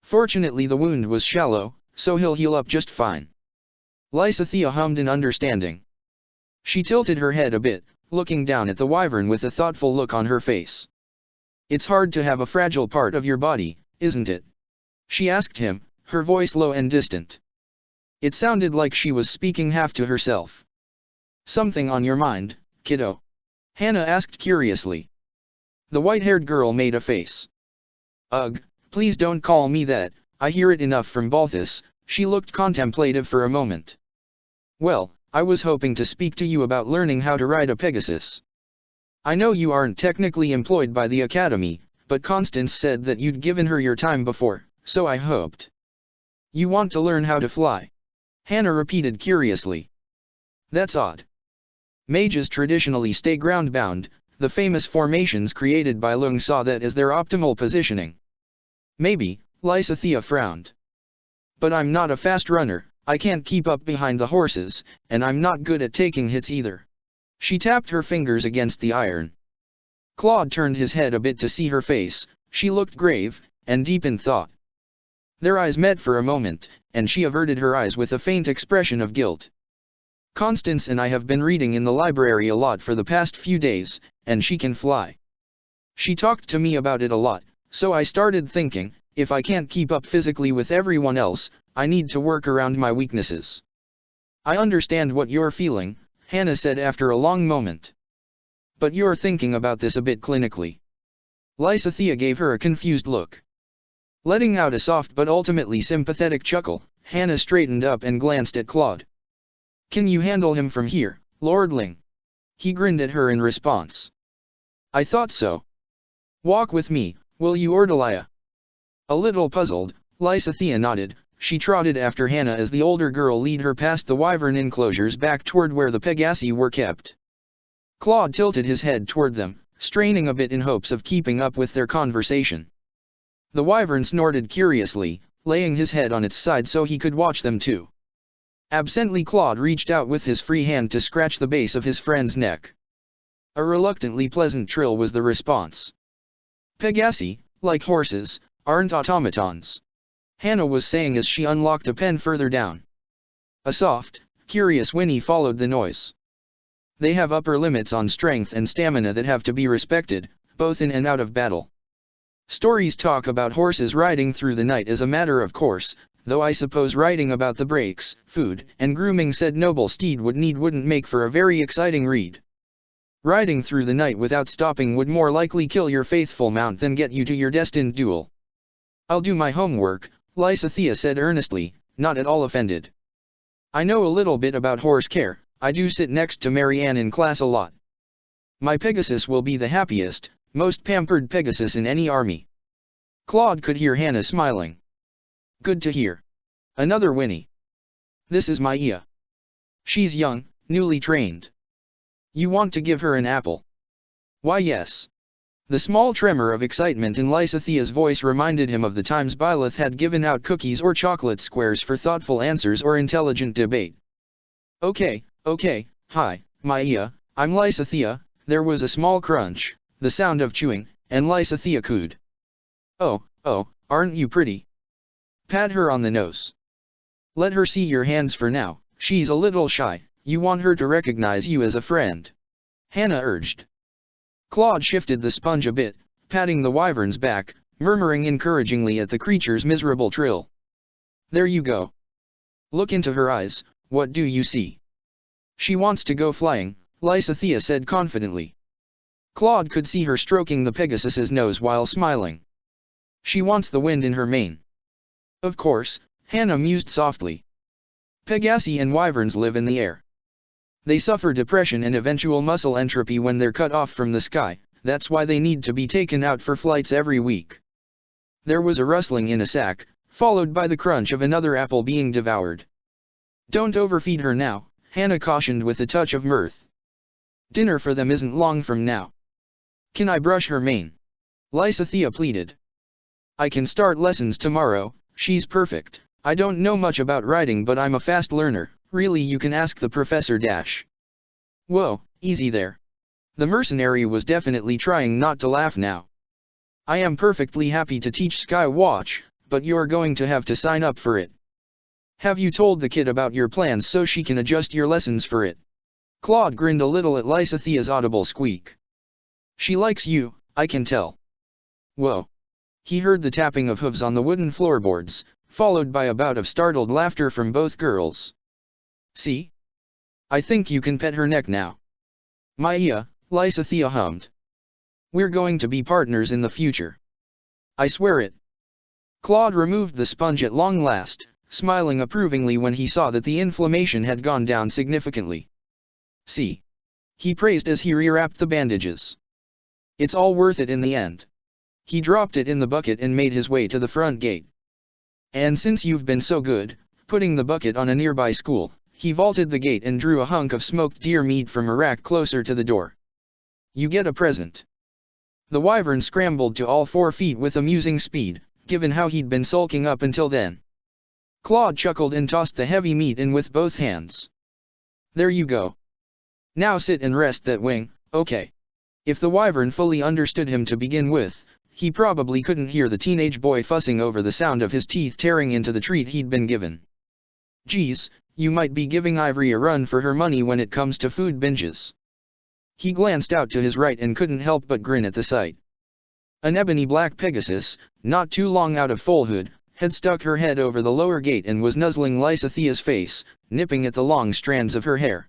A: Fortunately the wound was shallow, so he'll heal up just fine. Lysithea hummed in understanding. She tilted her head a bit, looking down at the wyvern with a thoughtful look on her face. It's hard to have a fragile part of your body, isn't it? She asked him, her voice low and distant. It sounded like she was speaking half to herself. Something on your mind, kiddo? Hannah asked curiously. The white-haired girl made a face. Ugh, please don't call me that, I hear it enough from Balthus. She looked contemplative for a moment. Well, I was hoping to speak to you about learning how to ride a Pegasus. I know you aren't technically employed by the Academy, but Constance said that you'd given her your time before, so I hoped. You want to learn how to fly? Hannah repeated curiously. That's odd. Mages traditionally stay ground-bound, the famous formations created by Lung saw that as their optimal positioning. Maybe, Lysithea frowned. But I'm not a fast runner, I can't keep up behind the horses, and I'm not good at taking hits either. She tapped her fingers against the iron. Claude turned his head a bit to see her face. She looked grave, and deep in thought. Their eyes met for a moment, and she averted her eyes with a faint expression of guilt. Constance and I have been reading in the library a lot for the past few days, and she can fly. She talked to me about it a lot, so I started thinking, if I can't keep up physically with everyone else, I need to work around my weaknesses. I understand what you're feeling, Hannah said after a long moment. But you're thinking about this a bit clinically. Lysithea gave her a confused look. Letting out a soft but ultimately sympathetic chuckle, Hannah straightened up and glanced at Claude. Can you handle him from here, lordling? He grinned at her in response. I thought so. Walk with me, will you Ordelia? A little puzzled, Lysithea nodded. She trotted after Hannah as the older girl led her past the wyvern enclosures back toward where the Pegasi were kept. Claude tilted his head toward them, straining a bit in hopes of keeping up with their conversation. The wyvern snorted curiously, laying his head on its side so he could watch them too. Absently Claude reached out with his free hand to scratch the base of his friend's neck. A reluctantly pleasant trill was the response. Pegasi, like horses, aren't automatons, Hannah was saying as she unlocked a pen further down. A soft, curious whinny followed the noise. They have upper limits on strength and stamina that have to be respected, both in and out of battle. Stories talk about horses riding through the night as a matter of course, though I suppose writing about the breaks, food, and grooming said noble steed wouldn't make for a very exciting read. Riding through the night without stopping would more likely kill your faithful mount than get you to your destined duel. I'll do my homework, Lysithea said earnestly, not at all offended. I know a little bit about horse care, I do sit next to Marianne in class a lot. My Pegasus will be the happiest, most pampered Pegasus in any army. Claude could hear Hannah smiling. Good to hear. Another whinny. This is Maya. She's young, newly trained. You want to give her an apple? Why yes. The small tremor of excitement in Lysithea's voice reminded him of the times Byleth had given out cookies or chocolate squares for thoughtful answers or intelligent debate. Okay, hi, Maya, I'm Lysithea. There was a small crunch, the sound of chewing, and Lysithea cooed. Oh, aren't you pretty? Pat her on the nose. Let her see your hands for now, she's a little shy, you want her to recognize you as a friend. Hannah urged. Claude shifted the sponge a bit, patting the wyvern's back, murmuring encouragingly at the creature's miserable trill. There you go. Look into her eyes, what do you see? She wants to go flying, Lysithea said confidently. Claude could see her stroking the Pegasus's nose while smiling. She wants the wind in her mane. Of course, Hannah mused softly. Pegasi and wyverns live in the air. They suffer depression and eventual muscle entropy when they're cut off from the sky, that's why they need to be taken out for flights every week. There was a rustling in a sack, followed by the crunch of another apple being devoured. Don't overfeed her now, Hannah cautioned with a touch of mirth. Dinner for them isn't long from now. Can I brush her mane? Lysithea pleaded. I can start lessons tomorrow, she's perfect. I don't know much about riding but I'm a fast learner, really you can ask the professor. Whoa, easy there. The mercenary was definitely trying not to laugh now. I am perfectly happy to teach Skywatch, but you're going to have to sign up for it. Have you told the kid about your plans so she can adjust your lessons for it? Claude grinned a little at Lysithea's audible squeak. She likes you, I can tell. Whoa. He heard the tapping of hooves on the wooden floorboards, followed by a bout of startled laughter from both girls. See? I think you can pet her neck now. Maya, Lysithea hummed. We're going to be partners in the future. I swear it. Claude removed the sponge at long last, smiling approvingly when he saw that the inflammation had gone down significantly. See? He praised as he rewrapped the bandages. It's all worth it in the end. He dropped it in the bucket and made his way to the front gate. And since you've been so good, putting the bucket on a nearby school, he vaulted the gate and drew a hunk of smoked deer meat from a rack closer to the door. You get a present. The wyvern scrambled to all 4 feet with amusing speed, given how he'd been sulking up until then. Claude chuckled and tossed the heavy meat in with both hands. There you go. Now sit and rest that wing, okay. If the wyvern fully understood him to begin with, he probably couldn't hear the teenage boy fussing over the sound of his teeth tearing into the treat he'd been given. Geez, you might be giving Ivory a run for her money when it comes to food binges. He glanced out to his right and couldn't help but grin at the sight. An ebony black Pegasus, not too long out of foalhood, had stuck her head over the lower gate and was nuzzling Lysithea's face, nipping at the long strands of her hair.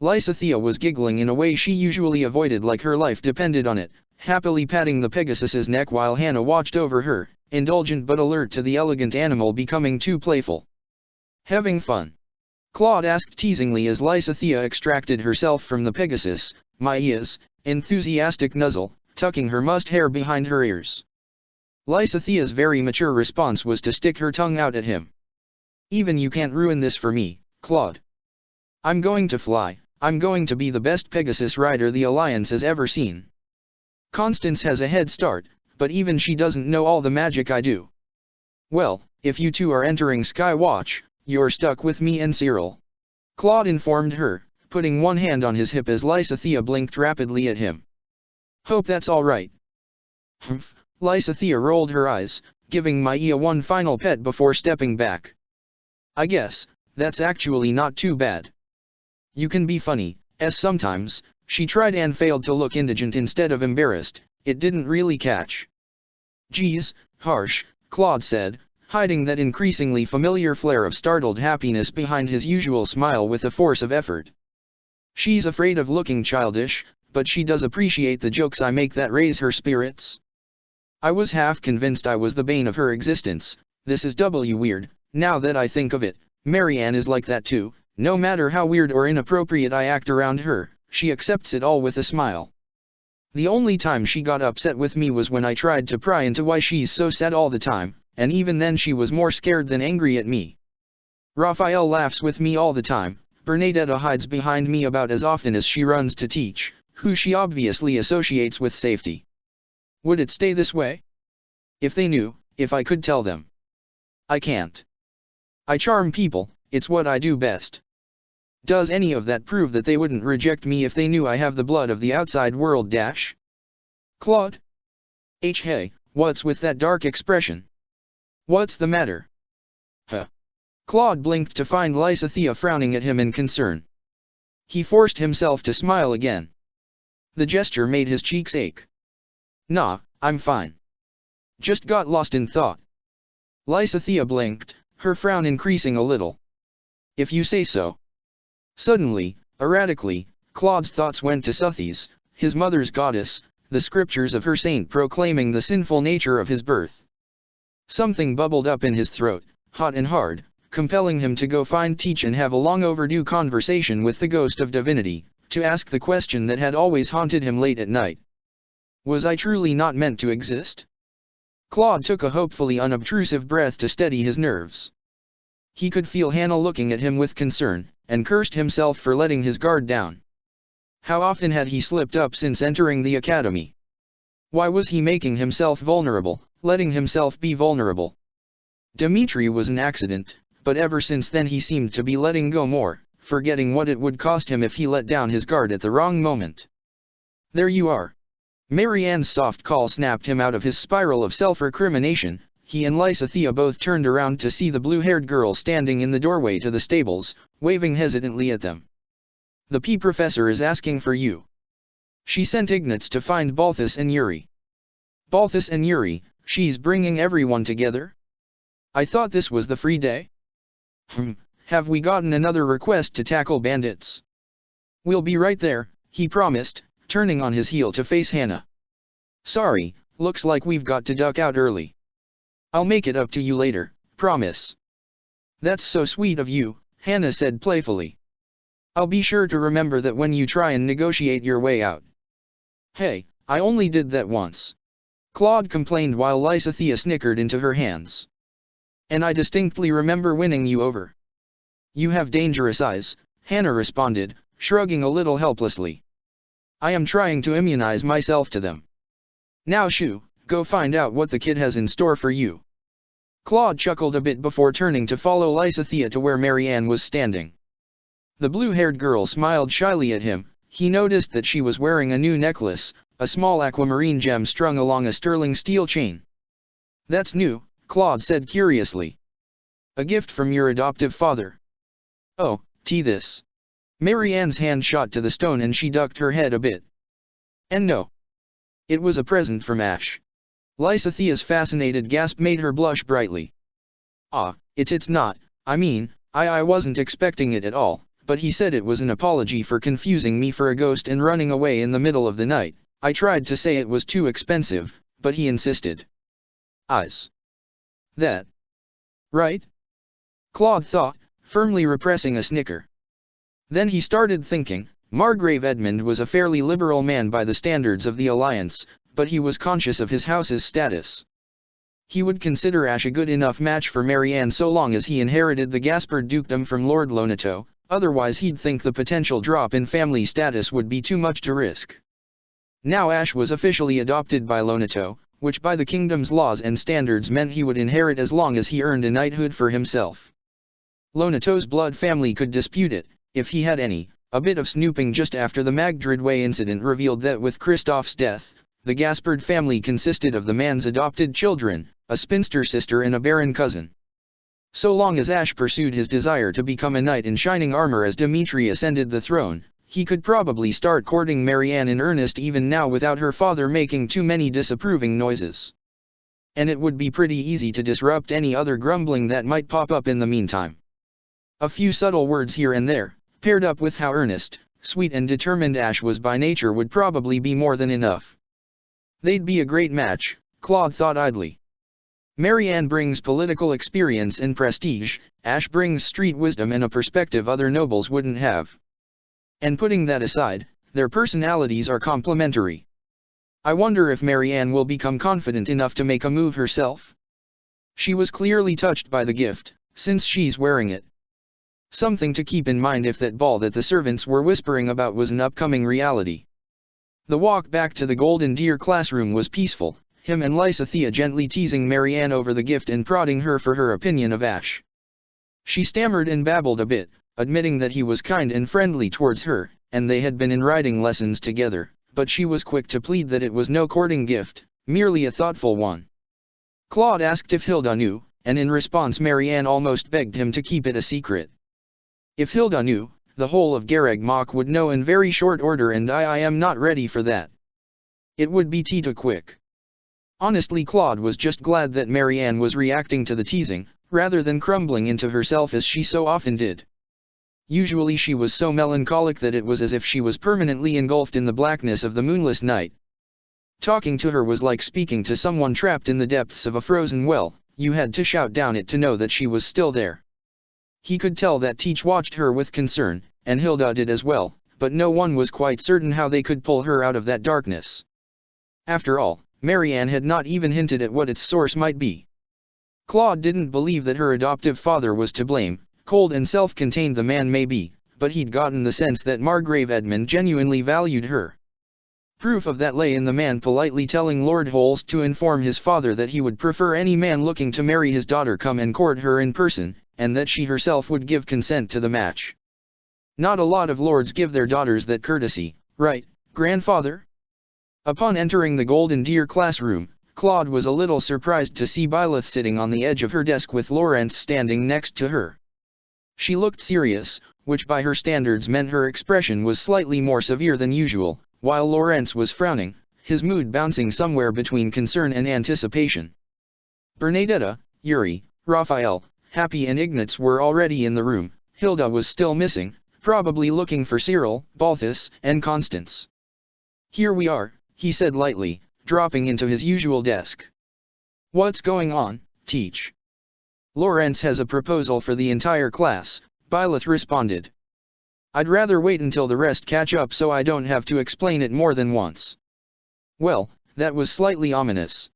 A: Lysithea was giggling in a way she usually avoided like her life depended on it, happily patting the Pegasus's neck while Hannah watched over her, indulgent but alert to the elegant animal becoming too playful. Having fun? Claude asked teasingly as Lysithea extracted herself from the Pegasus, Maya's enthusiastic nuzzle, tucking her mussed hair behind her ears. Lysithea's very mature response was to stick her tongue out at him. Even you can't ruin this for me, Claude. I'm going to fly, I'm going to be the best Pegasus rider the Alliance has ever seen. Constance has a head start, but even she doesn't know all the magic I do. Well, if you two are entering Skywatch, you're stuck with me and Cyril. Claude informed her, putting one hand on his hip as Lysithea blinked rapidly at him. Hope that's all right. Humph. Lysithea rolled her eyes, giving Maia one final pet before stepping back. I guess, that's actually not too bad. You can be funny, as sometimes. She tried and failed to look indigent instead of embarrassed. It didn't really catch. Geez, harsh, Claude said, hiding that increasingly familiar flare of startled happiness behind his usual smile with a force of effort. She's afraid of looking childish, but she does appreciate the jokes I make that raise her spirits. I was half convinced I was the bane of her existence. This is doubly weird. Now that I think of it, Marianne is like that too. No matter how weird or inappropriate I act around her, she accepts it all with a smile. The only time she got upset with me was when I tried to pry into why she's so sad all the time, and even then she was more scared than angry at me. Raphael laughs with me all the time. Bernadetta hides behind me about as often as she runs to teach, who she obviously associates with safety. Would it stay this way? If they knew, if I could tell them. I can't. I charm people, it's what I do best. Does any of that prove that they wouldn't reject me if they knew I have the blood of the outside world dash? Claude? Hey, what's with that dark expression? What's the matter? Huh. Claude blinked to find Lysithea frowning at him in concern. He forced himself to smile again. The gesture made his cheeks ache. Nah, I'm fine. Just got lost in thought. Lysithea blinked, her frown increasing a little. If you say so. Suddenly, erratically, Claude's thoughts went to Suthes, his mother's goddess, the scriptures of her saint proclaiming the sinful nature of his birth. Something bubbled up in his throat, hot and hard, compelling him to go find Teach and have a long overdue conversation with the ghost of divinity, to ask the question that had always haunted him late at night. Was I truly not meant to exist? Claude took a hopefully unobtrusive breath to steady his nerves. He could feel Hannah looking at him with concern, and cursed himself for letting his guard down. How often had he slipped up since entering the academy? Why was he making himself vulnerable, letting himself be vulnerable? Dimitri was an accident, but ever since then he seemed to be letting go more, forgetting what it would cost him if he let down his guard at the wrong moment. There you are. Marianne's soft call snapped him out of his spiral of self-recrimination. He and Lysithea both turned around to see the blue-haired girl standing in the doorway to the stables, waving hesitantly at them. The P professor is asking for you. She sent Ignatz to find Balthus and Yuri. Balthus and Yuri, she's bringing everyone together? I thought this was the free day? Have we gotten another request to tackle bandits? We'll be right there, he promised, turning on his heel to face Hannah. Sorry, looks like we've got to duck out early. I'll make it up to you later, promise. That's so sweet of you, Hannah said playfully. I'll be sure to remember that when you try and negotiate your way out. Hey, I only did that once. Claude complained while Lysithea snickered into her hands. And I distinctly remember winning you over. You have dangerous eyes, Hannah responded, shrugging a little helplessly. I am trying to immunize myself to them. Now shoo, go find out what the kid has in store for you. Claude chuckled a bit before turning to follow Lysithea to where Marianne was standing. The blue-haired girl smiled shyly at him. He noticed that she was wearing a new necklace, a small aquamarine gem strung along a sterling steel chain. That's new, Claude said curiously. A gift from your adoptive father. Oh, this. Marianne's hand shot to the stone and she ducked her head a bit. And no. It was a present from Ash. Lysithea's fascinated gasp made her blush brightly. Ah, it's not, I wasn't expecting it at all, but he said it was an apology for confusing me for a ghost and running away in the middle of the night. I tried to say it was too expensive, but he insisted. Eyes. That. Right? Claude thought, firmly repressing a snicker. Then he started thinking. Margrave Edmund was a fairly liberal man by the standards of the Alliance, but he was conscious of his house's status. He would consider Ash a good enough match for Marianne so long as he inherited the Gaspard dukedom from Lord Lonato, otherwise he'd think the potential drop in family status would be too much to risk. Now Ash was officially adopted by Lonato, which by the kingdom's laws and standards meant he would inherit as long as he earned a knighthood for himself. Lonato's blood family could dispute it, if he had any. A bit of snooping just after the Magdridway incident revealed that with Kristoff's death, the Gaspard family consisted of the man's adopted children, a spinster sister and a barren cousin. So long as Ash pursued his desire to become a knight in shining armor as Dimitri ascended the throne, he could probably start courting Marianne in earnest even now without her father making too many disapproving noises. And it would be pretty easy to disrupt any other grumbling that might pop up in the meantime. A few subtle words here and there, paired up with how earnest, sweet and determined Ash was by nature would probably be more than enough. They'd be a great match, Claude thought idly. Marianne brings political experience and prestige, Ash brings street wisdom and a perspective other nobles wouldn't have. And putting that aside, their personalities are complementary. I wonder if Marianne will become confident enough to make a move herself? She was clearly touched by the gift, since she's wearing it. Something to keep in mind if that ball that the servants were whispering about was an upcoming reality. The walk back to the Golden Deer classroom was peaceful, him and Lysithea gently teasing Marianne over the gift and prodding her for her opinion of Ash. She stammered and babbled a bit, admitting that he was kind and friendly towards her, and they had been in riding lessons together, but she was quick to plead that it was no courting gift, merely a thoughtful one. Claude asked if Hilda knew, and in response Marianne almost begged him to keep it a secret. If Hilda knew, the whole of Garreg Mach would know in very short order, and I am not ready for that. It would be too quick. Honestly, Claude was just glad that Marianne was reacting to the teasing, rather than crumbling into herself as she so often did. Usually she was so melancholic that it was as if she was permanently engulfed in the blackness of the moonless night. Talking to her was like speaking to someone trapped in the depths of a frozen well, you had to shout down it to know that she was still there. He could tell that Teach watched her with concern, and Hilda did as well, but no one was quite certain how they could pull her out of that darkness. After all, Marianne had not even hinted at what its source might be. Claude didn't believe that her adoptive father was to blame, cold and self-contained the man may be, but he'd gotten the sense that Margrave Edmund genuinely valued her. Proof of that lay in the man politely telling Lord Holst to inform his father that he would prefer any man looking to marry his daughter come and court her in person, and that she herself would give consent to the match. Not a lot of lords give their daughters that courtesy, right, grandfather? Upon entering the Golden Deer classroom, Claude was a little surprised to see Byleth sitting on the edge of her desk with Lawrence standing next to her. She looked serious, which by her standards meant her expression was slightly more severe than usual, while Lawrence was frowning, his mood bouncing somewhere between concern and anticipation. Bernadetta, Yuri, Raphael, Happy and Ignatz were already in the room. Hilda was still missing, probably looking for Cyril, Balthus, and Constance. "Here we are," he said lightly, dropping into his usual desk. "What's going on, Teach?" "Lawrence has a proposal for the entire class," Byleth responded. "I'd rather wait until the rest catch up so I don't have to explain it more than once." Well, that was slightly ominous.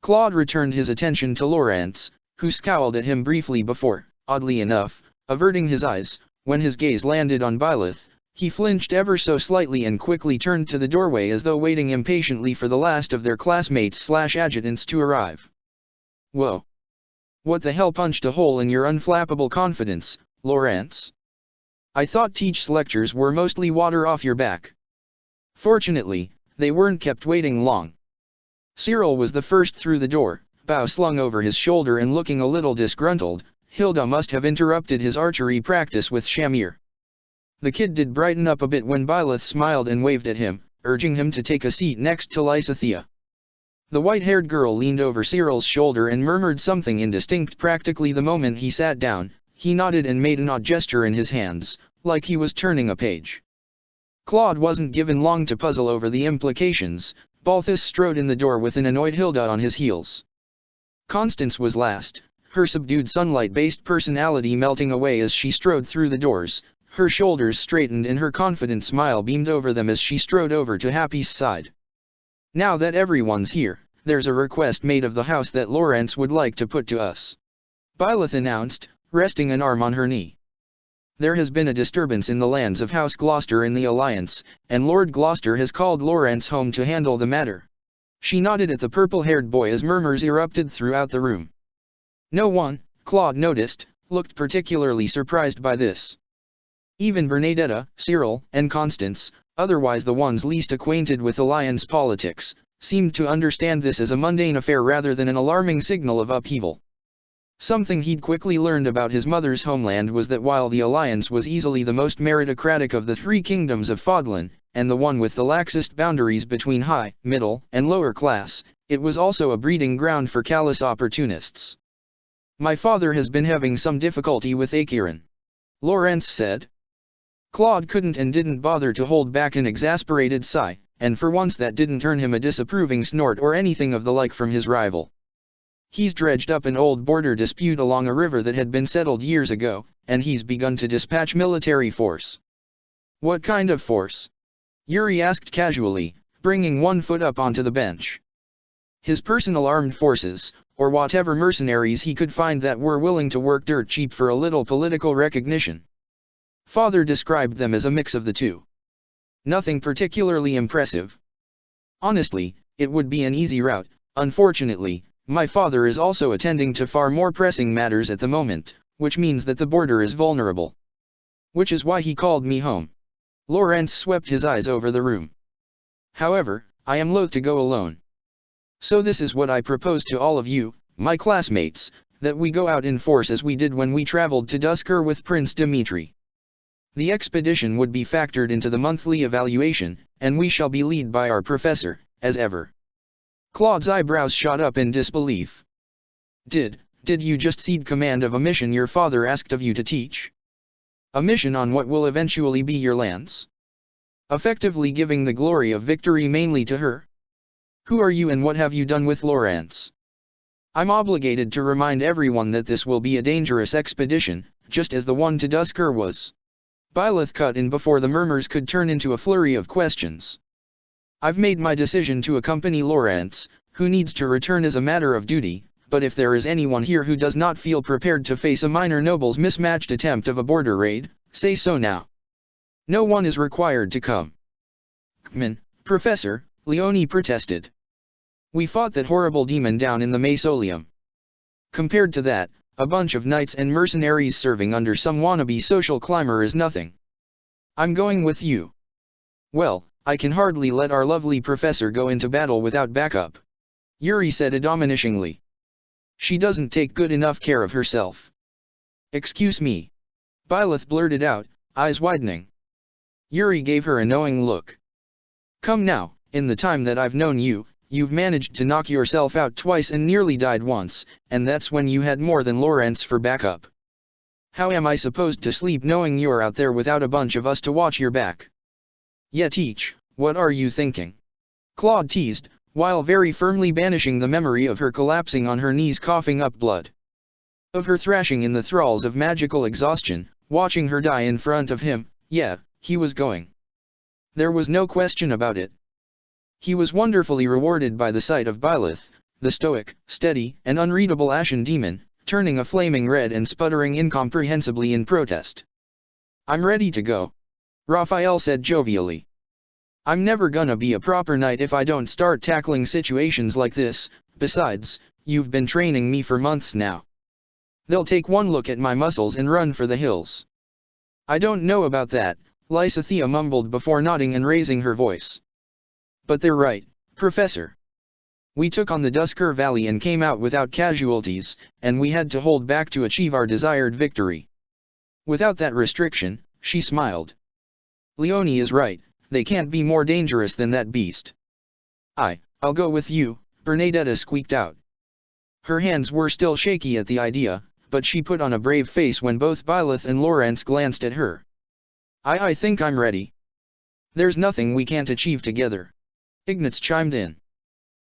A: Claude returned his attention to Lawrence, who scowled at him briefly before, oddly enough, averting his eyes. When his gaze landed on Byleth, he flinched ever so slightly and quickly turned to the doorway as though waiting impatiently for the last of their classmates/adjutants to arrive. "Whoa. What the hell punched a hole in your unflappable confidence, Lawrence? I thought Teach's lectures were mostly water off your back." Fortunately, they weren't kept waiting long. Cyril was the first through the door, bow slung over his shoulder and looking a little disgruntled. Hilda must have interrupted his archery practice with Shamir. The kid did brighten up a bit when Byleth smiled and waved at him, urging him to take a seat next to Lysithea. The white-haired girl leaned over Cyril's shoulder and murmured something indistinct practically the moment he sat down. He nodded and made an odd gesture in his hands, like he was turning a page. Claude wasn't given long to puzzle over the implications. Balthus strode in the door with an annoyed Hilda on his heels. Constance was last, her subdued sunlight-based personality melting away as she strode through the doors. Her shoulders straightened and her confident smile beamed over them as she strode over to Happy's side. "Now that everyone's here, there's a request made of the house that Lawrence would like to put to us," Byleth announced, resting an arm on her knee. "There has been a disturbance in the lands of House Gloucester in the Alliance, and Lord Gloucester has called Lawrence home to handle the matter." She nodded at the purple-haired boy as murmurs erupted throughout the room. No one, Claude noticed, looked particularly surprised by this. Even Bernadetta, Cyril, and Constance, otherwise the ones least acquainted with Alliance politics, seemed to understand this as a mundane affair rather than an alarming signal of upheaval. Something he'd quickly learned about his mother's homeland was that while the Alliance was easily the most meritocratic of the three kingdoms of Fodlan, and the one with the laxest boundaries between high, middle, and lower class, it was also a breeding ground for callous opportunists. "My father has been having some difficulty with Acheron," Lawrence said. Claude couldn't and didn't bother to hold back an exasperated sigh, and for once that didn't turn him a disapproving snort or anything of the like from his rival. "He's dredged up an old border dispute along a river that had been settled years ago, and he's begun to dispatch military force." "What kind of force?" Yuri asked casually, bringing one foot up onto the bench. "His personal armed forces, or whatever mercenaries he could find that were willing to work dirt cheap for a little political recognition." Father described them as a mix of the two. "Nothing particularly impressive. Honestly, it would be an easy route. Unfortunately, my father is also attending to far more pressing matters at the moment, which means that the border is vulnerable. Which is why he called me home." Lawrence swept his eyes over the room. "However, I am loath to go alone. So this is what I propose to all of you, my classmates, that we go out in force as we did when we traveled to Dusker with Prince Dimitri. The expedition would be factored into the monthly evaluation, and we shall be led by our professor, as ever." Claude's eyebrows shot up in disbelief. Did you just cede command of a mission your father asked of you to teach? A mission on what will eventually be your lands? Effectively giving the glory of victory mainly to her? Who are you and what have you done with Lawrence? I'm obligated to remind everyone that this will be a dangerous expedition, just as the one to Dusker was. Byleth cut in before the murmurs could turn into a flurry of questions. "I've made my decision to accompany Lawrence, who needs to return as a matter of duty, but if there is anyone here who does not feel prepared to face a minor noble's mismatched attempt of a border raid, say so now. No one is required to come." "Professor," Leone protested. "We fought that horrible demon down in the mausoleum. Compared to that, a bunch of knights and mercenaries serving under some wannabe social climber is nothing. I'm going with you." "Well, I can hardly let our lovely professor go into battle without backup," Yuri said admonishingly. "She doesn't take good enough care of herself." "Excuse me," Byleth blurted out, eyes widening. Yuri gave her a knowing look. "Come now, in the time that I've known you, you've managed to knock yourself out twice and nearly died once, and that's when you had more than Lawrence for backup. How am I supposed to sleep knowing you're out there without a bunch of us to watch your back?" "Yeah, teach, what are you thinking?" Claude teased, while very firmly banishing the memory of her collapsing on her knees coughing up blood. Of her thrashing in the thralls of magical exhaustion, watching her die in front of him. Yeah, he was going. There was no question about it. He was wonderfully rewarded by the sight of Byleth, the stoic, steady, and unreadable ashen demon, turning a flaming red and sputtering incomprehensibly in protest. "I'm ready to go," Raphael said jovially. "I'm never gonna be a proper knight if I don't start tackling situations like this. Besides, you've been training me for months now. They'll take one look at my muscles and run for the hills." "I don't know about that," Lysithea mumbled before nodding and raising her voice. "But they're right, Professor. We took on the Dusker Valley and came out without casualties, and we had to hold back to achieve our desired victory. Without that restriction," she smiled. "Leone is right, they can't be more dangerous than that beast." I'll go with you," Bernadetta squeaked out. Her hands were still shaky at the idea, but she put on a brave face when both Byleth and Lawrence glanced at her. I think I'm ready." "There's nothing we can't achieve together," Ignatz chimed in.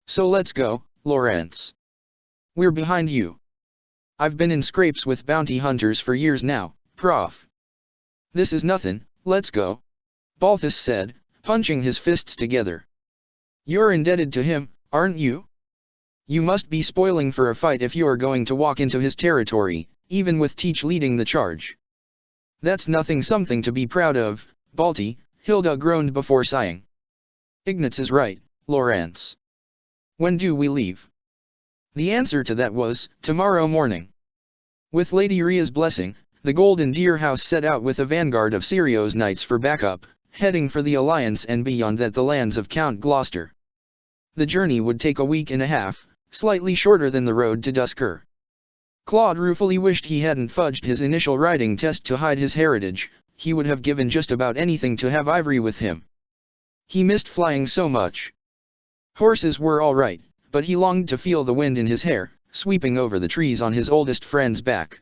A: "So let's go, Lawrence. We're behind you. I've been in scrapes with bounty hunters for years now, Prof. This is nothing, let's go," Balthus said, punching his fists together. "You're indebted to him, aren't you?" You must be spoiling for a fight if you are going to walk into his territory, even with Teach leading the charge. That's something to be proud of, Balti, Hilda groaned before sighing. Ignatz is right, Lawrence. When do we leave? The answer to that was, tomorrow morning. With Lady Ria's blessing, the Golden Deer House set out with a vanguard of Sirios knights for backup, heading for the Alliance and beyond that the lands of Count Gloucester. The journey would take a week and a half, slightly shorter than the road to Dusker. Claude ruefully wished he hadn't fudged his initial riding test to hide his heritage. He would have given just about anything to have Ivory with him. He missed flying so much. Horses were all right, but he longed to feel the wind in his hair, sweeping over the trees on his oldest friend's back.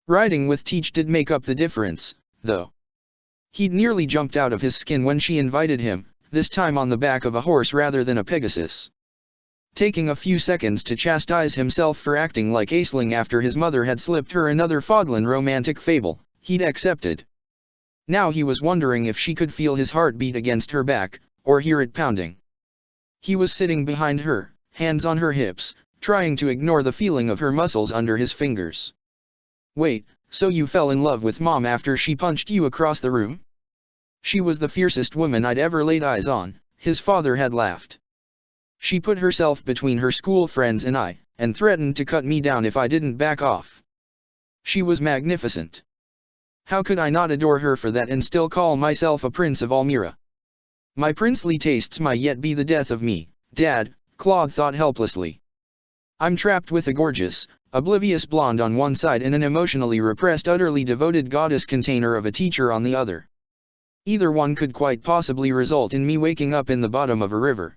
A: Riding with Teach did make up the difference, though. He'd nearly jumped out of his skin when she invited him, this time on the back of a horse rather than a Pegasus. Taking a few seconds to chastise himself for acting like Aisling after his mother had slipped her another Fodlan romantic fable, he'd accepted. Now he was wondering if she could feel his heart beat against her back, or hear it pounding. He was sitting behind her, hands on her hips, trying to ignore the feeling of her muscles under his fingers. Wait, so you fell in love with Mom after she punched you across the room? She was the fiercest woman I'd ever laid eyes on, his father had laughed. She put herself between her school friends and I, and threatened to cut me down if I didn't back off. She was magnificent. How could I not adore her for that and still call myself a prince of Almira? My princely tastes might yet be the death of me, Dad, Claude thought helplessly. I'm trapped with a gorgeous, oblivious blonde on one side and an emotionally repressed, utterly devoted goddess container of a teacher on the other. Either one could quite possibly result in me waking up in the bottom of a river.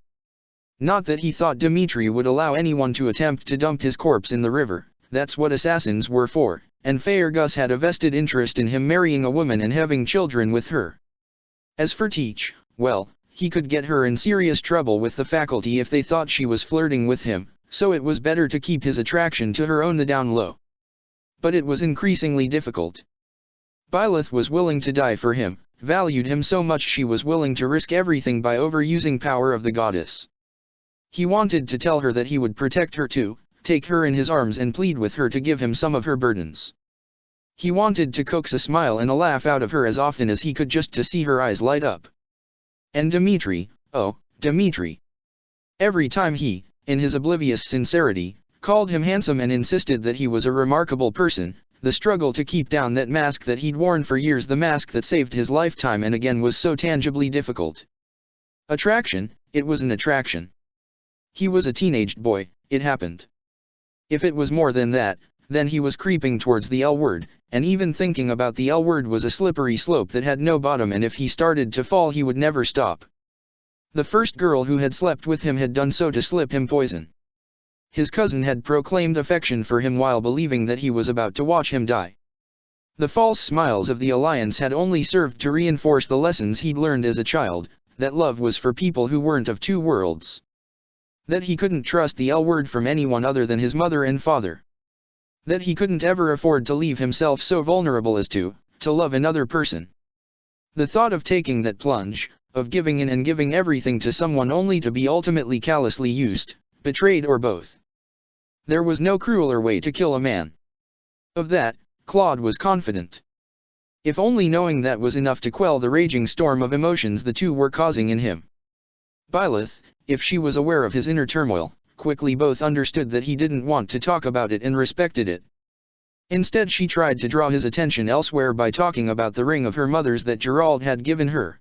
A: Not that he thought Dmitri would allow anyone to attempt to dump his corpse in the river, that's what assassins were for, and Faergus had a vested interest in him marrying a woman and having children with her. As for Teach, well, he could get her in serious trouble with the faculty if they thought she was flirting with him, so it was better to keep his attraction to her on the down low. But it was increasingly difficult. Byleth was willing to die for him, valued him so much she was willing to risk everything by overusing power of the goddess. He wanted to tell her that he would protect her too, take her in his arms and plead with her to give him some of her burdens. He wanted to coax a smile and a laugh out of her as often as he could just to see her eyes light up. And Dmitri, oh, Dmitri. Every time he, in his oblivious sincerity, called him handsome and insisted that he was a remarkable person, the struggle to keep down that mask that he'd worn for years, the mask that saved his lifetime and again was so tangibly difficult. Attraction, it was an attraction. He was a teenaged boy, it happened. If it was more than that, then he was creeping towards the L word, and even thinking about the L word was a slippery slope that had no bottom, and if he started to fall he would never stop. The first girl who had slept with him had done so to slip him poison. His cousin had proclaimed affection for him while believing that he was about to watch him die. The false smiles of the Alliance had only served to reinforce the lessons he'd learned as a child, that love was for people who weren't of two worlds. That he couldn't trust the L word from anyone other than his mother and father. That he couldn't ever afford to leave himself so vulnerable as to love another person. The thought of taking that plunge, of giving in and giving everything to someone only to be ultimately callously used, betrayed or both. There was no crueler way to kill a man. Of that, Claude was confident. If only knowing that was enough to quell the raging storm of emotions the two were causing in him. Byleth, if she was aware of his inner turmoil, quickly both understood that he didn't want to talk about it and respected it. Instead she tried to draw his attention elsewhere by talking about the ring of her mother's that Gerald had given her.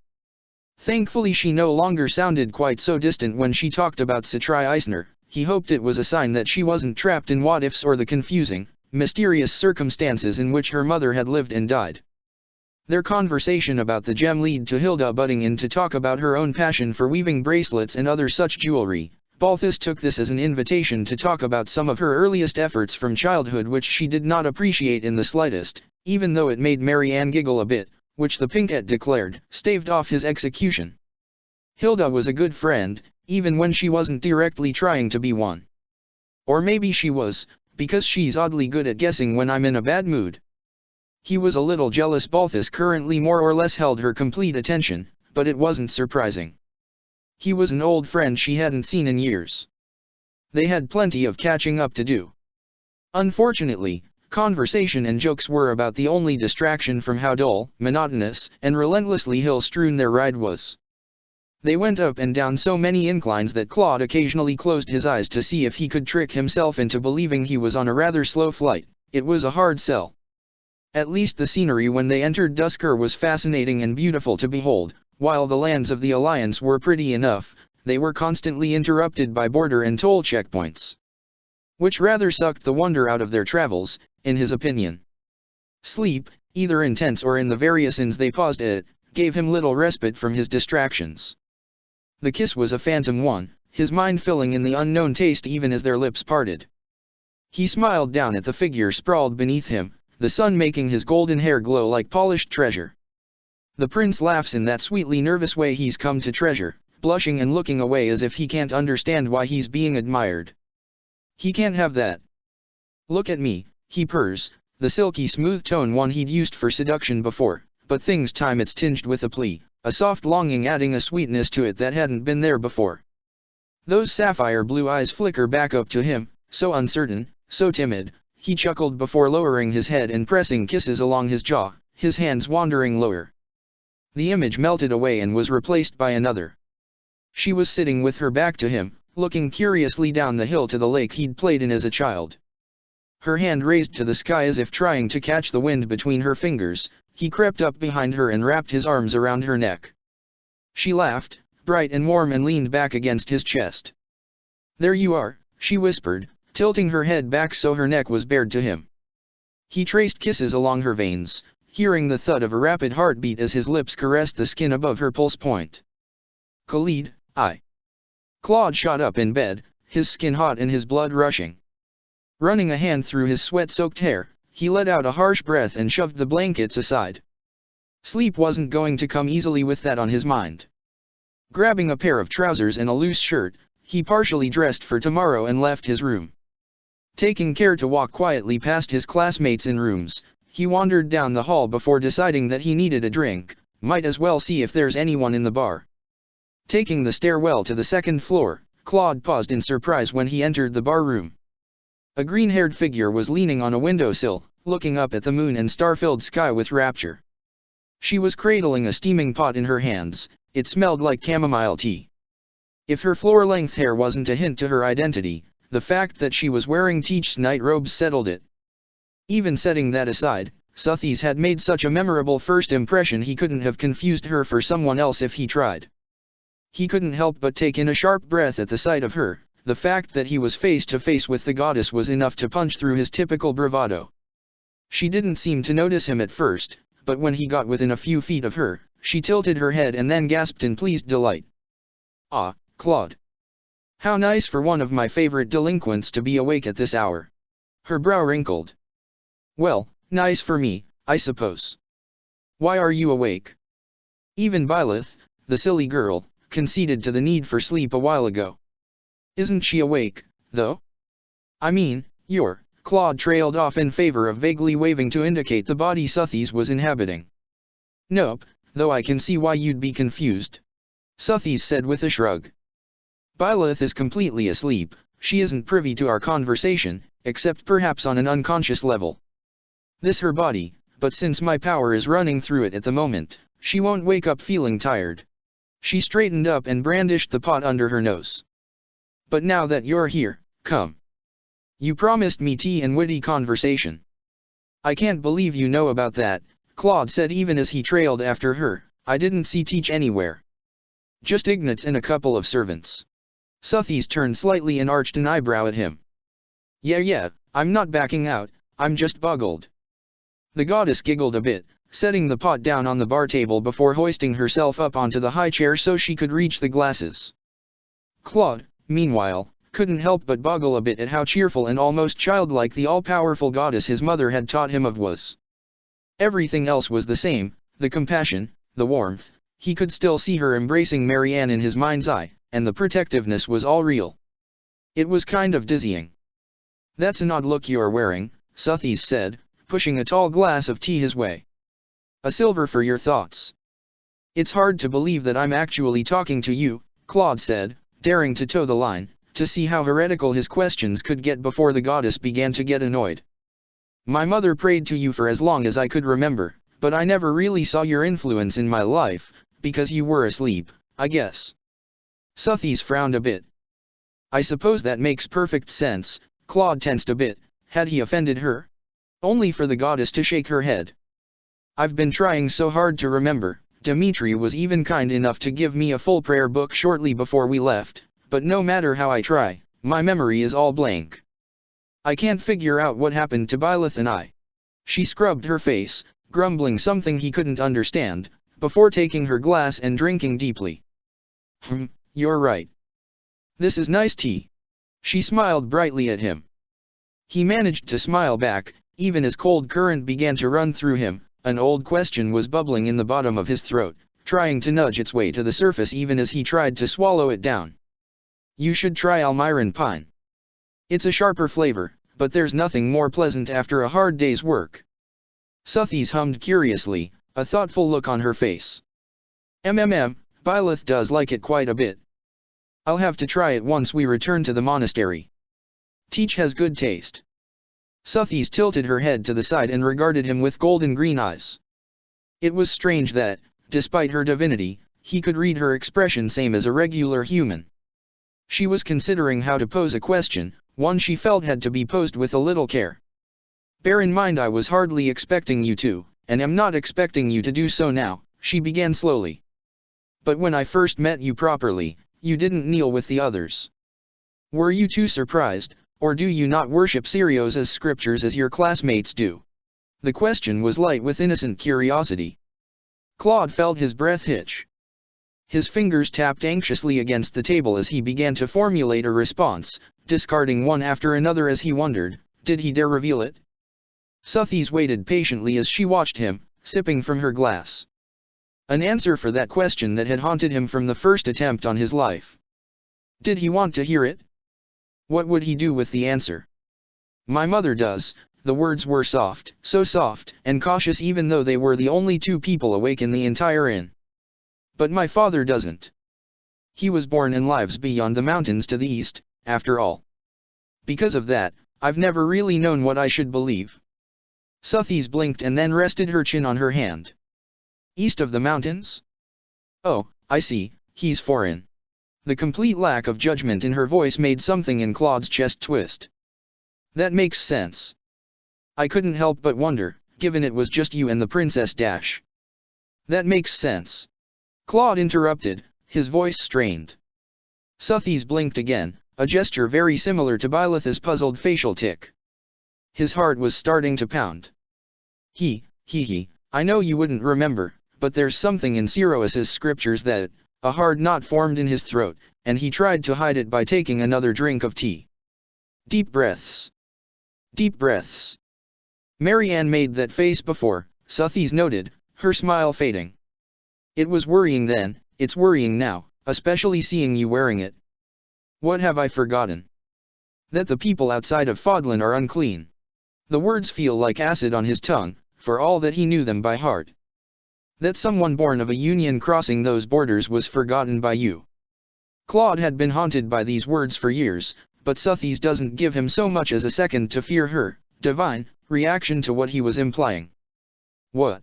A: Thankfully she no longer sounded quite so distant when she talked about Citri Eisner. He hoped it was a sign that she wasn't trapped in what-ifs or the confusing, mysterious circumstances in which her mother had lived and died. Their conversation about the gem led to Hilda butting in to talk about her own passion for weaving bracelets and other such jewelry. Balthus took this as an invitation to talk about some of her earliest efforts from childhood which she did not appreciate in the slightest, even though it made Mary Ann giggle a bit, which the Pinkette declared staved off his execution. Hilda was a good friend, even when she wasn't directly trying to be one. Or maybe she was, because she's oddly good at guessing when I'm in a bad mood. He was a little jealous. Balthus currently more or less held her complete attention, but it wasn't surprising. He was an old friend she hadn't seen in years. They had plenty of catching up to do. Unfortunately, conversation and jokes were about the only distraction from how dull, monotonous, and relentlessly hill-strewn their ride was. They went up and down so many inclines that Claude occasionally closed his eyes to see if he could trick himself into believing he was on a rather slow flight. It was a hard sell. At least the scenery when they entered Dusker was fascinating and beautiful to behold. While the lands of the Alliance were pretty enough, they were constantly interrupted by border and toll checkpoints, which rather sucked the wonder out of their travels, in his opinion. Sleep, either intense or in the various inns they paused at, gave him little respite from his distractions. The kiss was a phantom one, his mind filling in the unknown taste even as their lips parted. He smiled down at the figure sprawled beneath him, the sun making his golden hair glow like polished treasure. The prince laughs in that sweetly nervous way he's come to treasure, blushing and looking away as if he can't understand why he's being admired. He can't have that. Look at me, he purrs, the silky smooth tone one he'd used for seduction before, but things time it's tinged with a plea, a soft longing adding a sweetness to it that hadn't been there before. Those sapphire blue eyes flicker back up to him, so uncertain, so timid. He chuckled before lowering his head and pressing kisses along his jaw, his hands wandering lower. The image melted away and was replaced by another. She was sitting with her back to him, looking curiously down the hill to the lake he'd played in as a child. Her hand raised to the sky as if trying to catch the wind between her fingers. He crept up behind her and wrapped his arms around her neck. She laughed, bright and warm, and leaned back against his chest. "There you are," she whispered, tilting her head back so her neck was bared to him. He traced kisses along her veins, hearing the thud of a rapid heartbeat as his lips caressed the skin above her pulse point. "Khalid, I..." Claude shot up in bed, his skin hot and his blood rushing. Running a hand through his sweat-soaked hair, he let out a harsh breath and shoved the blankets aside. Sleep wasn't going to come easily with that on his mind. Grabbing a pair of trousers and a loose shirt, he partially dressed for tomorrow and left his room. Taking care to walk quietly past his classmates in rooms, he wandered down the hall before deciding that he needed a drink, might as well see if there's anyone in the bar. Taking the stairwell to the second floor, Claude paused in surprise when he entered the bar room. A green-haired figure was leaning on a windowsill, looking up at the moon and star-filled sky with rapture. She was cradling a steaming pot in her hands. It smelled like chamomile tea. If her floor-length hair wasn't a hint to her identity, the fact that she was wearing Teach's night robes settled it. Even setting that aside, Suthies had made such a memorable first impression he couldn't have confused her for someone else if he tried. He couldn't help but take in a sharp breath at the sight of her. The fact that he was face to face with the goddess was enough to punch through his typical bravado. She didn't seem to notice him at first, but when he got within a few feet of her, she tilted her head and then gasped in pleased delight. "Ah, Claude. How nice for one of my favorite delinquents to be awake at this hour." Her brow wrinkled. "Well, nice for me, I suppose. Why are you awake?" Even Byleth, the silly girl, conceded to the need for sleep a while ago. "Isn't she awake, though? I mean, you're..." Claude trailed off in favor of vaguely waving to indicate the body Suthies was inhabiting. "Nope, though I can see why you'd be confused," Suthies said with a shrug. "Byleth is completely asleep. She isn't privy to our conversation, except perhaps on an unconscious level. This her body, but since my power is running through it at the moment, she won't wake up feeling tired." She straightened up and brandished the pot under her nose. "But now that you're here, come. You promised me tea and witty conversation." "I can't believe you know about that," Claude said even as he trailed after her. "I didn't see Teach anywhere. Just Ignatz and a couple of servants." Suthies turned slightly and arched an eyebrow at him. Yeah, I'm not backing out, I'm just boggled." The goddess giggled a bit, setting the pot down on the bar table before hoisting herself up onto the high chair so she could reach the glasses. Claude, meanwhile, couldn't help but boggle a bit at how cheerful and almost childlike the all-powerful goddess his mother had taught him of was. Everything else was the same, the compassion, the warmth. He could still see her embracing Marianne in his mind's eye, and the protectiveness was all real. It was kind of dizzying. "That's an odd look you're wearing," Suthies said, pushing a tall glass of tea his way. "A silver for your thoughts." "It's hard to believe that I'm actually talking to you," Claude said, daring to toe the line, to see how heretical his questions could get before the goddess began to get annoyed. My mother prayed to you for as long as I could remember, but I never really saw your influence in my life, because you were asleep, I guess. Sothis frowned a bit. I suppose that makes perfect sense. Claude tensed a bit. Had he offended her? Only for the goddess to shake her head. I've been trying so hard to remember. Dimitri was even kind enough to give me a full prayer book shortly before we left, but no matter how I try, my memory is all blank. I can't figure out what happened to Byleth and I. She scrubbed her face, grumbling something he couldn't understand, before taking her glass and drinking deeply. You're right. This is nice tea. She smiled brightly at him. He managed to smile back, even as cold current began to run through him. An old question was bubbling in the bottom of his throat, trying to nudge its way to the surface even as he tried to swallow it down. You should try Almiran pine. It's a sharper flavor, but there's nothing more pleasant after a hard day's work. Sothis hummed curiously, a thoughtful look on her face. Byleth does like it quite a bit. I'll have to try it once we return to the monastery. Teach has good taste. Sothis tilted her head to the side and regarded him with golden green eyes. It was strange that, despite her divinity, he could read her expression same as a regular human. She was considering how to pose a question, one she felt had to be posed with a little care. Bear in mind I was hardly expecting you to, and am not expecting you to do so now, she began slowly. But when I first met you properly, you didn't kneel with the others. Were you too surprised, or do you not worship Sirios' scriptures as your classmates do? The question was light with innocent curiosity. Claude felt his breath hitch. His fingers tapped anxiously against the table as he began to formulate a response, discarding one after another as he wondered, did he dare reveal it? Sothis waited patiently as she watched him, sipping from her glass. An answer for that question that had haunted him from the first attempt on his life. Did he want to hear it? What would he do with the answer? My mother does. The words were soft, so soft, and cautious even though they were the only two people awake in the entire inn. But my father doesn't. He was born in lives beyond the mountains to the east, after all. Because of that, I've never really known what I should believe. Sothis blinked and then rested her chin on her hand. East of the mountains? Oh, I see, he's foreign. The complete lack of judgment in her voice made something in Claude's chest twist. That makes sense. I couldn't help but wonder, given it was just you and the princess dash. That makes sense. Claude interrupted, his voice strained. Sothis blinked again, a gesture very similar to Byleth's puzzled facial tic. His heart was starting to pound. I know you wouldn't remember, but there's something in Sirios' scriptures that, a hard knot formed in his throat, and he tried to hide it by taking another drink of tea. Deep breaths. Deep breaths. Marianne made that face before, Sothis noted, her smile fading. It was worrying then, it's worrying now, especially seeing you wearing it. What have I forgotten? That the people outside of Fodlan are unclean. The words feel like acid on his tongue, for all that he knew them by heart. That someone born of a union crossing those borders was forgotten by you. Claude had been haunted by these words for years, but Sothis doesn't give him so much as a second to fear her divine reaction to what he was implying. What?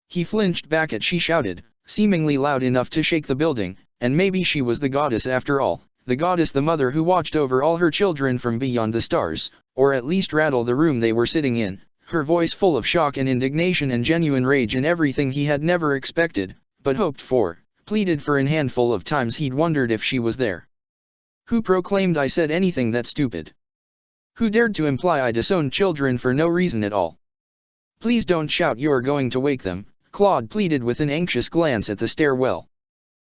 A: He flinched back at she shouted, seemingly loud enough to shake the building, and maybe she was the goddess after all, the goddess the mother who watched over all her children from beyond the stars, or at least rattle the room they were sitting in, her voice full of shock and indignation and genuine rage and everything he had never expected, but hoped for, pleaded for. In handful of times he'd wondered if she was there. Who proclaimed I said anything that stupid? Who dared to imply I disowned children for no reason at all? Please don't shout, you're going to wake them, Claude pleaded with an anxious glance at the stairwell.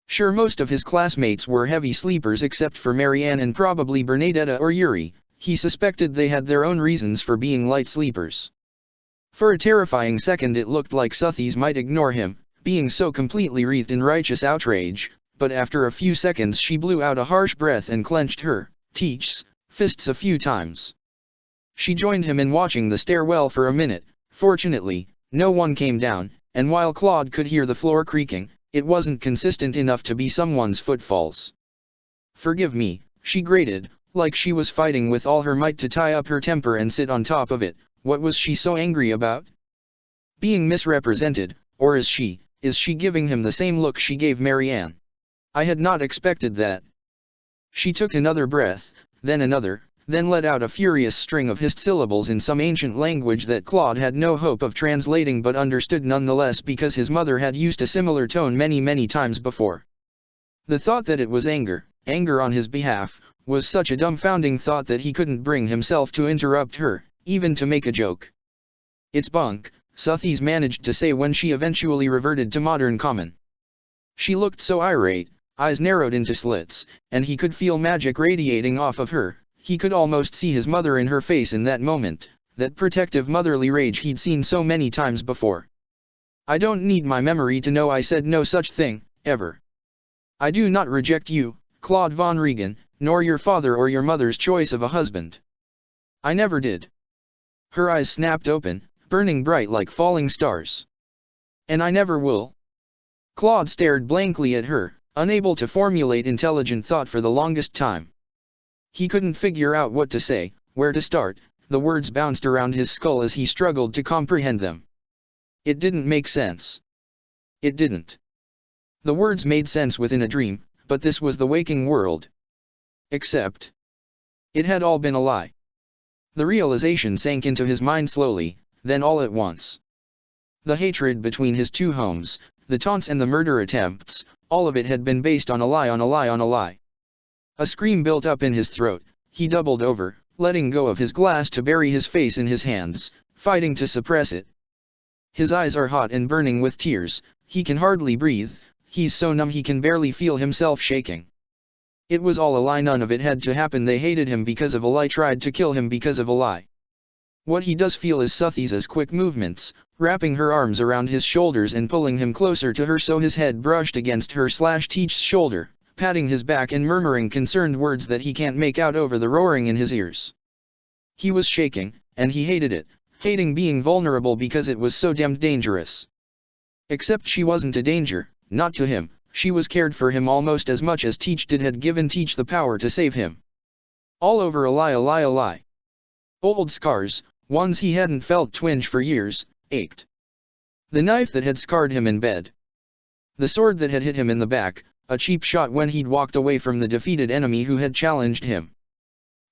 A: Sure, most of his classmates were heavy sleepers except for Marianne and probably Bernadetta or Yuri. He suspected they had their own reasons for being light sleepers. For a terrifying second it looked like Sothis might ignore him, being so completely wreathed in righteous outrage, but after a few seconds she blew out a harsh breath and clenched her fists a few times. She joined him in watching the stairwell for a minute. Fortunately, no one came down, and while Claude could hear the floor creaking, it wasn't consistent enough to be someone's footfalls. Forgive me, she grated, like she was fighting with all her might to tie up her temper and sit on top of it. What was she so angry about? Being misrepresented, or is she giving him the same look she gave Marianne? I had not expected that. She took another breath, then another, then let out a furious string of hissed syllables in some ancient language that Claude had no hope of translating but understood nonetheless because his mother had used a similar tone many times before. The thought that it was anger on his behalf, was such a dumbfounding thought that he couldn't bring himself to interrupt her, even to make a joke. "It's bunk," Sothis managed to say when she eventually reverted to modern common. She looked so irate, eyes narrowed into slits, and he could feel magic radiating off of her. He could almost see his mother in her face in that moment, that protective motherly rage he'd seen so many times before. "I don't need my memory to know I said no such thing, ever. I do not reject you, Claude von Regan, nor your father or your mother's choice of a husband. I never did." Her eyes snapped open, burning bright like falling stars. "And I never will." Claude stared blankly at her, unable to formulate intelligent thought for the longest time. He couldn't figure out what to say, where to start. The words bounced around his skull as he struggled to comprehend them. It didn't make sense. It didn't. The words made sense within a dream, but this was the waking world. Except, it had all been a lie. The realization sank into his mind slowly, then all at once. The hatred between his two homes, the taunts and the murder attempts, all of it had been based on a lie on a lie on a lie. A scream built up in his throat. He doubled over, letting go of his glass to bury his face in his hands, fighting to suppress it. His eyes are hot and burning with tears. He can hardly breathe. He's so numb he can barely feel himself shaking. It was all a lie, none of it had to happen. They hated him because of a lie, tried to kill him because of a lie. What he does feel is Sothis' quick movements, wrapping her arms around his shoulders and pulling him closer to her so his head brushed against her/Teach's shoulder, patting his back and murmuring concerned words that he can't make out over the roaring in his ears. He was shaking, and he hated it, hating being vulnerable because it was so damned dangerous. Except she wasn't a danger, not to him. She was cared for him almost as much as Teach did, had given Teach the power to save him. All over a lie, a lie, a lie. Old scars, ones he hadn't felt twinge for years, ached. The knife that had scarred him in bed. The sword that had hit him in the back, a cheap shot when he'd walked away from the defeated enemy who had challenged him.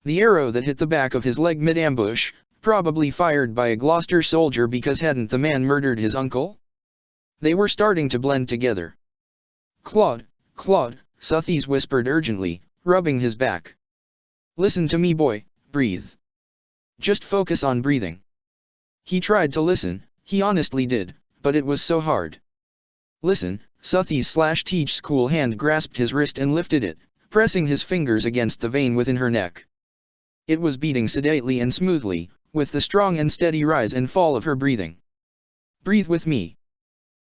A: The arrow that hit the back of his leg mid-ambush, probably fired by a Gloucester soldier because hadn't the man murdered his uncle? They were starting to blend together. "Claude, Claude," Sothis whispered urgently, rubbing his back. "Listen to me, boy, breathe. Just focus on breathing." He tried to listen, he honestly did, but it was so hard. "Listen." Sothis/Teach's cool hand grasped his wrist and lifted it, pressing his fingers against the vein within her neck. It was beating sedately and smoothly, with the strong and steady rise and fall of her breathing. "Breathe with me.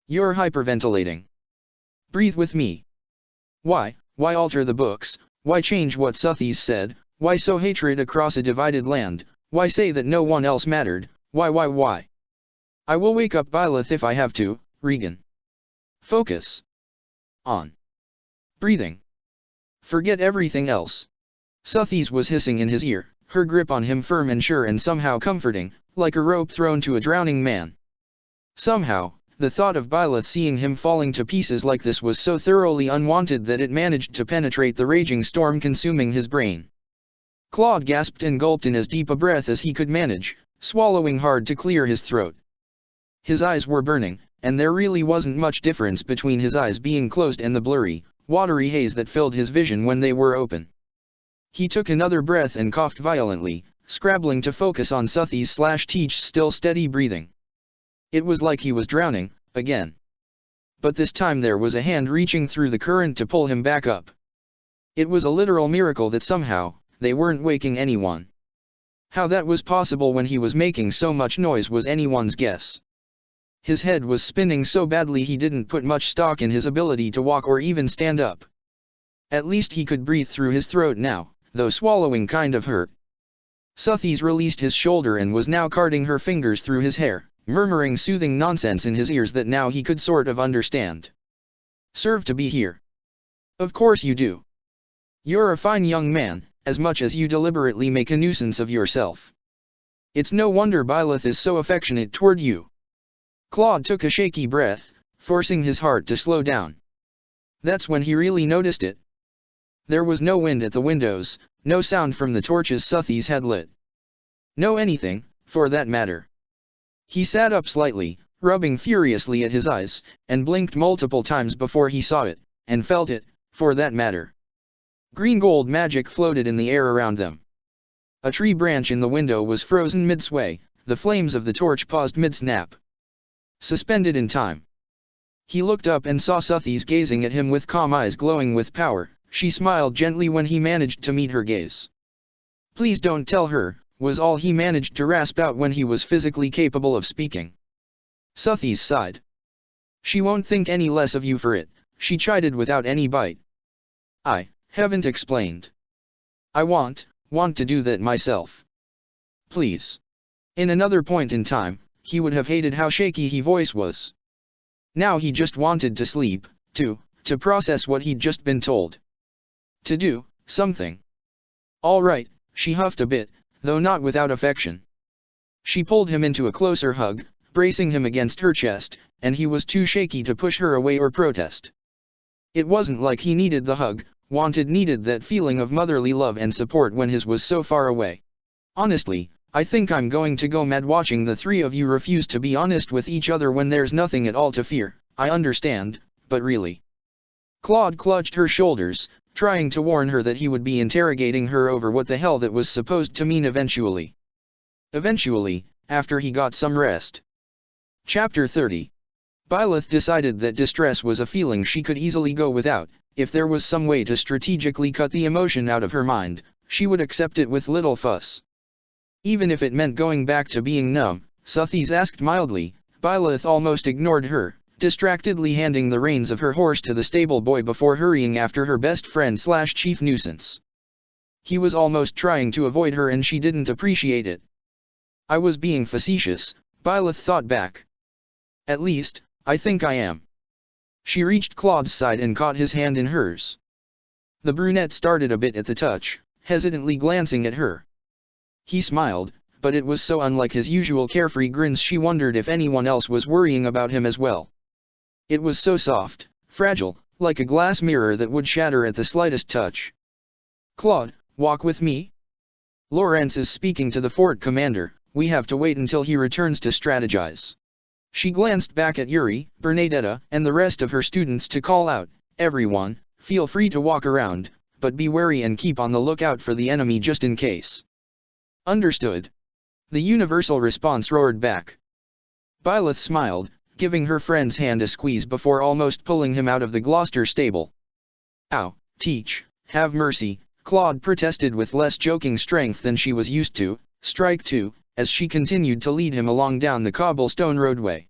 A: You're hyperventilating. Breathe with me." Why alter the books? Why change what Sothis said? Why sow hatred across a divided land? Why say that no one else mattered? Why? "I will wake up Byleth if I have to, Regan. Focus on breathing. Forget everything else." Sothis was hissing in his ear, her grip on him firm and sure and somehow comforting, like a rope thrown to a drowning man. Somehow, the thought of Byleth seeing him falling to pieces like this was so thoroughly unwanted that it managed to penetrate the raging storm consuming his brain. Claude gasped and gulped in as deep a breath as he could manage, swallowing hard to clear his throat. His eyes were burning, and there really wasn't much difference between his eyes being closed and the blurry, watery haze that filled his vision when they were open. He took another breath and coughed violently, scrabbling to focus on Sothis/Teach's still steady breathing. It was like he was drowning, again. But this time there was a hand reaching through the current to pull him back up. It was a literal miracle that somehow, they weren't waking anyone. How that was possible when he was making so much noise was anyone's guess. His head was spinning so badly he didn't put much stock in his ability to walk or even stand up. At least he could breathe through his throat now, though swallowing kind of hurt. Sothis released his shoulder and was now carting her fingers through his hair, murmuring soothing nonsense in his ears that now he could sort of understand. "Serve to be here. Of course you do. You're a fine young man, as much as you deliberately make a nuisance of yourself. It's no wonder Byleth is so affectionate toward you. Claude took a shaky breath, forcing his heart to slow down. That's when he really noticed it. There was no wind at the windows, no sound from the torches Suthies had lit. No anything, for that matter. He sat up slightly, rubbing furiously at his eyes, and blinked multiple times before he saw it, and felt it, for that matter. Green-gold magic floated in the air around them. A tree branch in the window was frozen mid-sway, the flames of the torch paused mid-snap. Suspended in time. He looked up and saw Suthies gazing at him with calm eyes glowing with power. She smiled gently when he managed to meet her gaze. "Please don't tell her," was all he managed to rasp out when he was physically capable of speaking. Suthies sighed. "She won't think any less of you for it," she chided without any bite. "I haven't explained. I want to do that myself. Please." In another point in time, he would have hated how shaky his voice was. Now he just wanted to sleep, to process what he'd just been told. To do something. "All right," she huffed a bit, though not without affection. She pulled him into a closer hug, bracing him against her chest, and he was too shaky to push her away or protest. It wasn't like he needed the hug, needed that feeling of motherly love and support when his was so far away. "Honestly, I think I'm going to go mad watching the three of you refuse to be honest with each other when there's nothing at all to fear. I understand, but really." Claude clutched her shoulders, trying to warn her that he would be interrogating her over what the hell that was supposed to mean eventually. Eventually, after he got some rest. Chapter 30. Byleth decided that distress was a feeling she could easily go without. If there was some way to strategically cut the emotion out of her mind, she would accept it with little fuss. Even if it meant going back to being numb, Suthies asked mildly. Byleth almost ignored her, distractedly handing the reins of her horse to the stable boy before hurrying after her best friend/chief nuisance. He was almost trying to avoid her and she didn't appreciate it. I was being facetious, Byleth thought back. At least, I think I am. She reached Claude's side and caught his hand in hers. The brunette started a bit at the touch, hesitantly glancing at her. He smiled, but it was so unlike his usual carefree grins she wondered if anyone else was worrying about him as well. It was so soft, fragile, like a glass mirror that would shatter at the slightest touch. "Claude, walk with me? Lawrence is speaking to the fort commander, we have to wait until he returns to strategize." She glanced back at Yuri, Bernadetta, and the rest of her students to call out, "Everyone, feel free to walk around, but be wary and keep on the lookout for the enemy just in case." "Understood." The universal response roared back. Byleth smiled, giving her friend's hand a squeeze before almost pulling him out of the Gloucester stable. "Ow, Teach, have mercy," Claude protested with less joking strength than she was used to. "Strike two," as she continued to lead him along down the cobblestone roadway.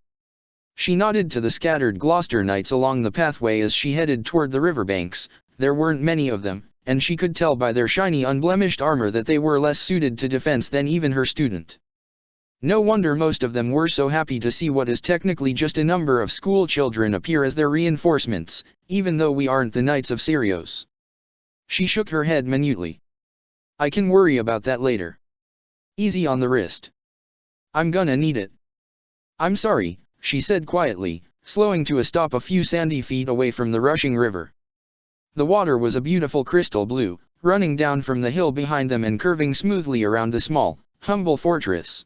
A: She nodded to the scattered Gloucester knights along the pathway as she headed toward the riverbanks. There weren't many of them, and she could tell by their shiny unblemished armor that they were less suited to defense than even her student. No wonder most of them were so happy to see what is technically just a number of school children appear as their reinforcements, even though we aren't the Knights of Sirios. She shook her head minutely. "I can worry about that later. Easy on the wrist. I'm gonna need it." "I'm sorry," she said quietly, slowing to a stop a few sandy feet away from the rushing river. The water was a beautiful crystal blue, running down from the hill behind them and curving smoothly around the small, humble fortress.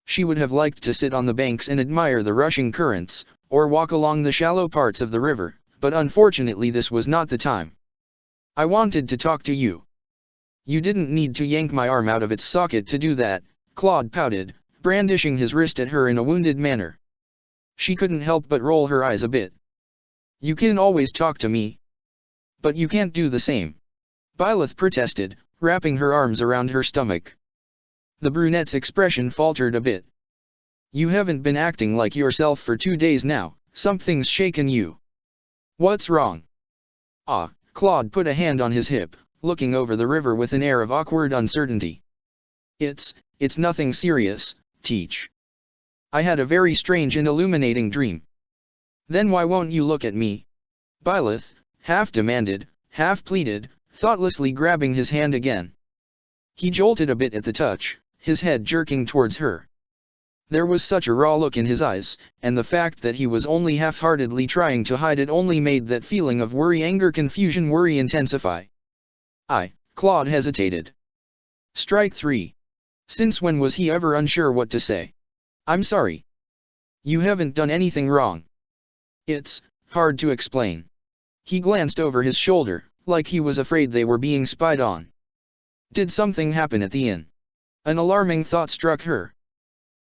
A: She would have liked to sit on the banks and admire the rushing currents, or walk along the shallow parts of the river, but unfortunately this was not the time. "I wanted to talk to you." "You didn't need to yank my arm out of its socket to do that," Claude pouted, brandishing his wrist at her in a wounded manner. She couldn't help but roll her eyes a bit. "You can always talk to me. But you can't do the same," Byleth protested, wrapping her arms around her stomach. The brunette's expression faltered a bit. "You haven't been acting like yourself for 2 days now, something's shaken you. What's wrong?" "Ah," Claude put a hand on his hip, looking over the river with an air of awkward uncertainty. It's nothing serious, Teach. I had a very strange and illuminating dream." "Then why won't you look at me?" Byleth, half demanded, half pleaded, thoughtlessly grabbing his hand again. He jolted a bit at the touch, his head jerking towards her. There was such a raw look in his eyes, and the fact that he was only half-heartedly trying to hide it only made that feeling of worry intensify. Claude hesitated. Strike 3. Since when was he ever unsure what to say? I'm sorry. You haven't done anything wrong. It's hard to explain. He glanced over his shoulder, like he was afraid they were being spied on. Did something happen at the inn? An alarming thought struck her.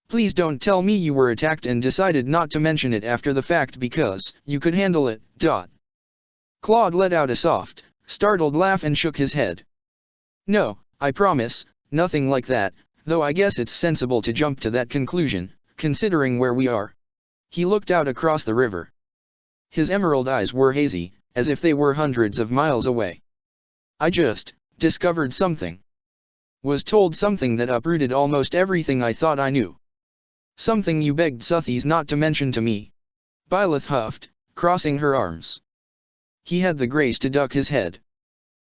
A: Please don't tell me you were attacked and decided not to mention it after the fact because you could handle it. Claude let out a soft, startled laugh and shook his head. No, I promise, nothing like that, though I guess it's sensible to jump to that conclusion, considering where we are. He looked out across the river. His emerald eyes were hazy, as if they were hundreds of miles away. I just discovered something. Was told something that uprooted almost everything I thought I knew. Something you begged Suthies not to mention to me. Byleth huffed, crossing her arms. He had the grace to duck his head.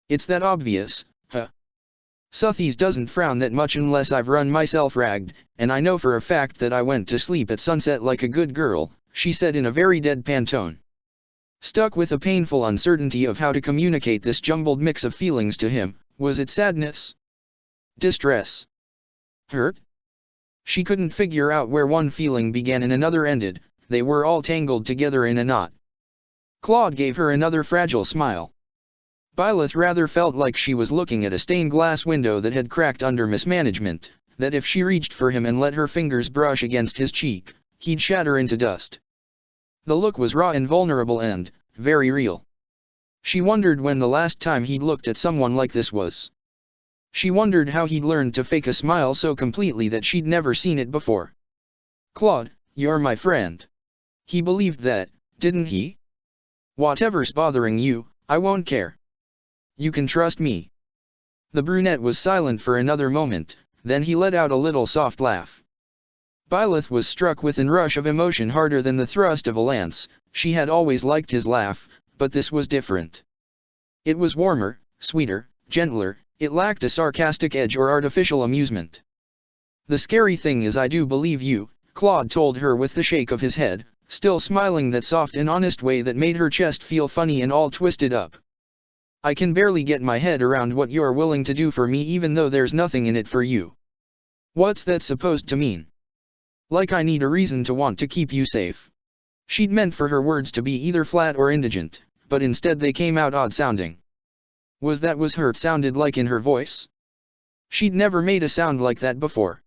A: It's that obvious, huh? Suthies doesn't frown that much unless I've run myself ragged, and I know for a fact that I went to sleep at sunset like a good girl, she said in a very deadpan tone. Stuck with a painful uncertainty of how to communicate this jumbled mix of feelings to him, was it sadness? Distress? Hurt? She couldn't figure out where one feeling began and another ended, they were all tangled together in a knot. Claude gave her another fragile smile. Byleth rather felt like she was looking at a stained glass window that had cracked under mismanagement, that if she reached for him and let her fingers brush against his cheek, he'd shatter into dust. The look was raw and vulnerable and very real. She wondered when the last time he'd looked at someone like this was. She wondered how he'd learned to fake a smile so completely that she'd never seen it before. Claude, you're my friend. He believed that, didn't he? Whatever's bothering you, I won't care. You can trust me. The brunette was silent for another moment, then he let out a little soft laugh. Byleth was struck with an rush of emotion harder than the thrust of a lance. She had always liked his laugh, but this was different. It was warmer, sweeter, gentler. It lacked a sarcastic edge or artificial amusement. The scary thing is I do believe you, Claude told her with the shake of his head, still smiling that soft and honest way that made her chest feel funny and all twisted up. I can barely get my head around what you're willing to do for me even though there's nothing in it for you. What's that supposed to mean? Like I need a reason to want to keep you safe. She'd meant for her words to be either flat or indigent, but instead they came out odd-sounding. Was that what hurt sounded like in her voice? She'd never made a sound like that before.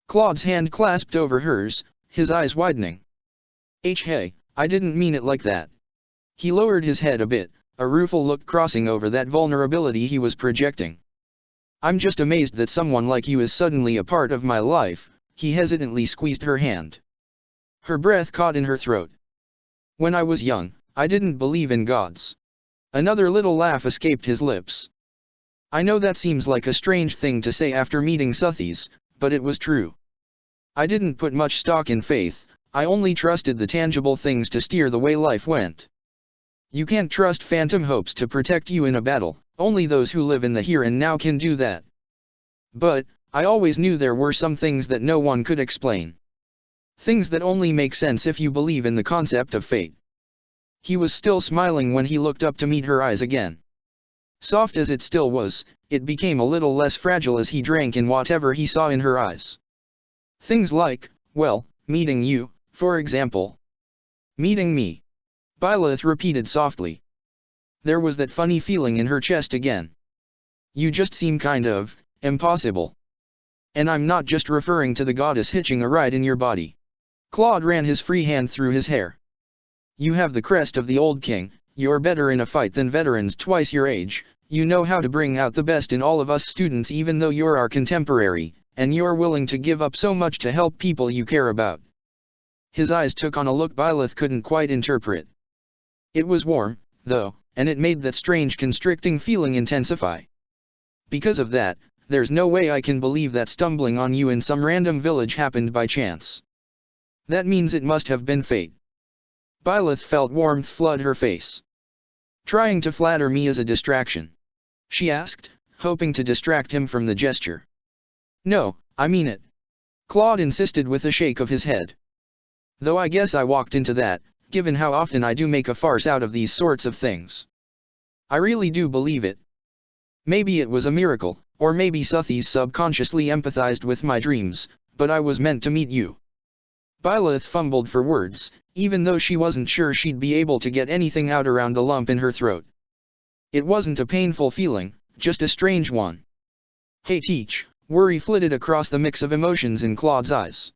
A: Claude's hand clasped over hers, his eyes widening. Hey, I didn't mean it like that. He lowered his head a bit, a rueful look crossing over that vulnerability he was projecting. I'm just amazed that someone like you is suddenly a part of my life. He hesitantly squeezed her hand. Her breath caught in her throat. When I was young, I didn't believe in gods. Another little laugh escaped his lips. I know that seems like a strange thing to say after meeting Suthies, but it was true. I didn't put much stock in faith, I only trusted the tangible things to steer the way life went. You can't trust phantom hopes to protect you in a battle, only those who live in the here and now can do that. But, I always knew there were some things that no one could explain. Things that only make sense if you believe in the concept of fate. He was still smiling when he looked up to meet her eyes again. Soft as it still was, it became a little less fragile as he drank in whatever he saw in her eyes. Things like, well, meeting you, for example. Meeting me. Byleth repeated softly. There was that funny feeling in her chest again. You just seem kind of impossible. And I'm not just referring to the goddess hitching a ride in your body. Claude ran his free hand through his hair. You have the crest of the old king, you're better in a fight than veterans twice your age, you know how to bring out the best in all of us students even though you're our contemporary, and you're willing to give up so much to help people you care about. His eyes took on a look Byleth couldn't quite interpret. It was warm, though, and it made that strange constricting feeling intensify. Because of that, there's no way I can believe that stumbling on you in some random village happened by chance. That means it must have been fate. Byleth felt warmth flood her face. Trying to flatter me is a distraction. she asked, hoping to distract him from the gesture. No, I mean it. Claude insisted with a shake of his head. Though I guess I walked into that, given how often I do make a farce out of these sorts of things. I really do believe it. Maybe it was a miracle, or maybe Suthies subconsciously empathized with my dreams, but I was meant to meet you. Byleth fumbled for words, even though she wasn't sure she'd be able to get anything out around the lump in her throat. It wasn't a painful feeling, just a strange one. Hey Teach, worry flitted across the mix of emotions in Claude's eyes.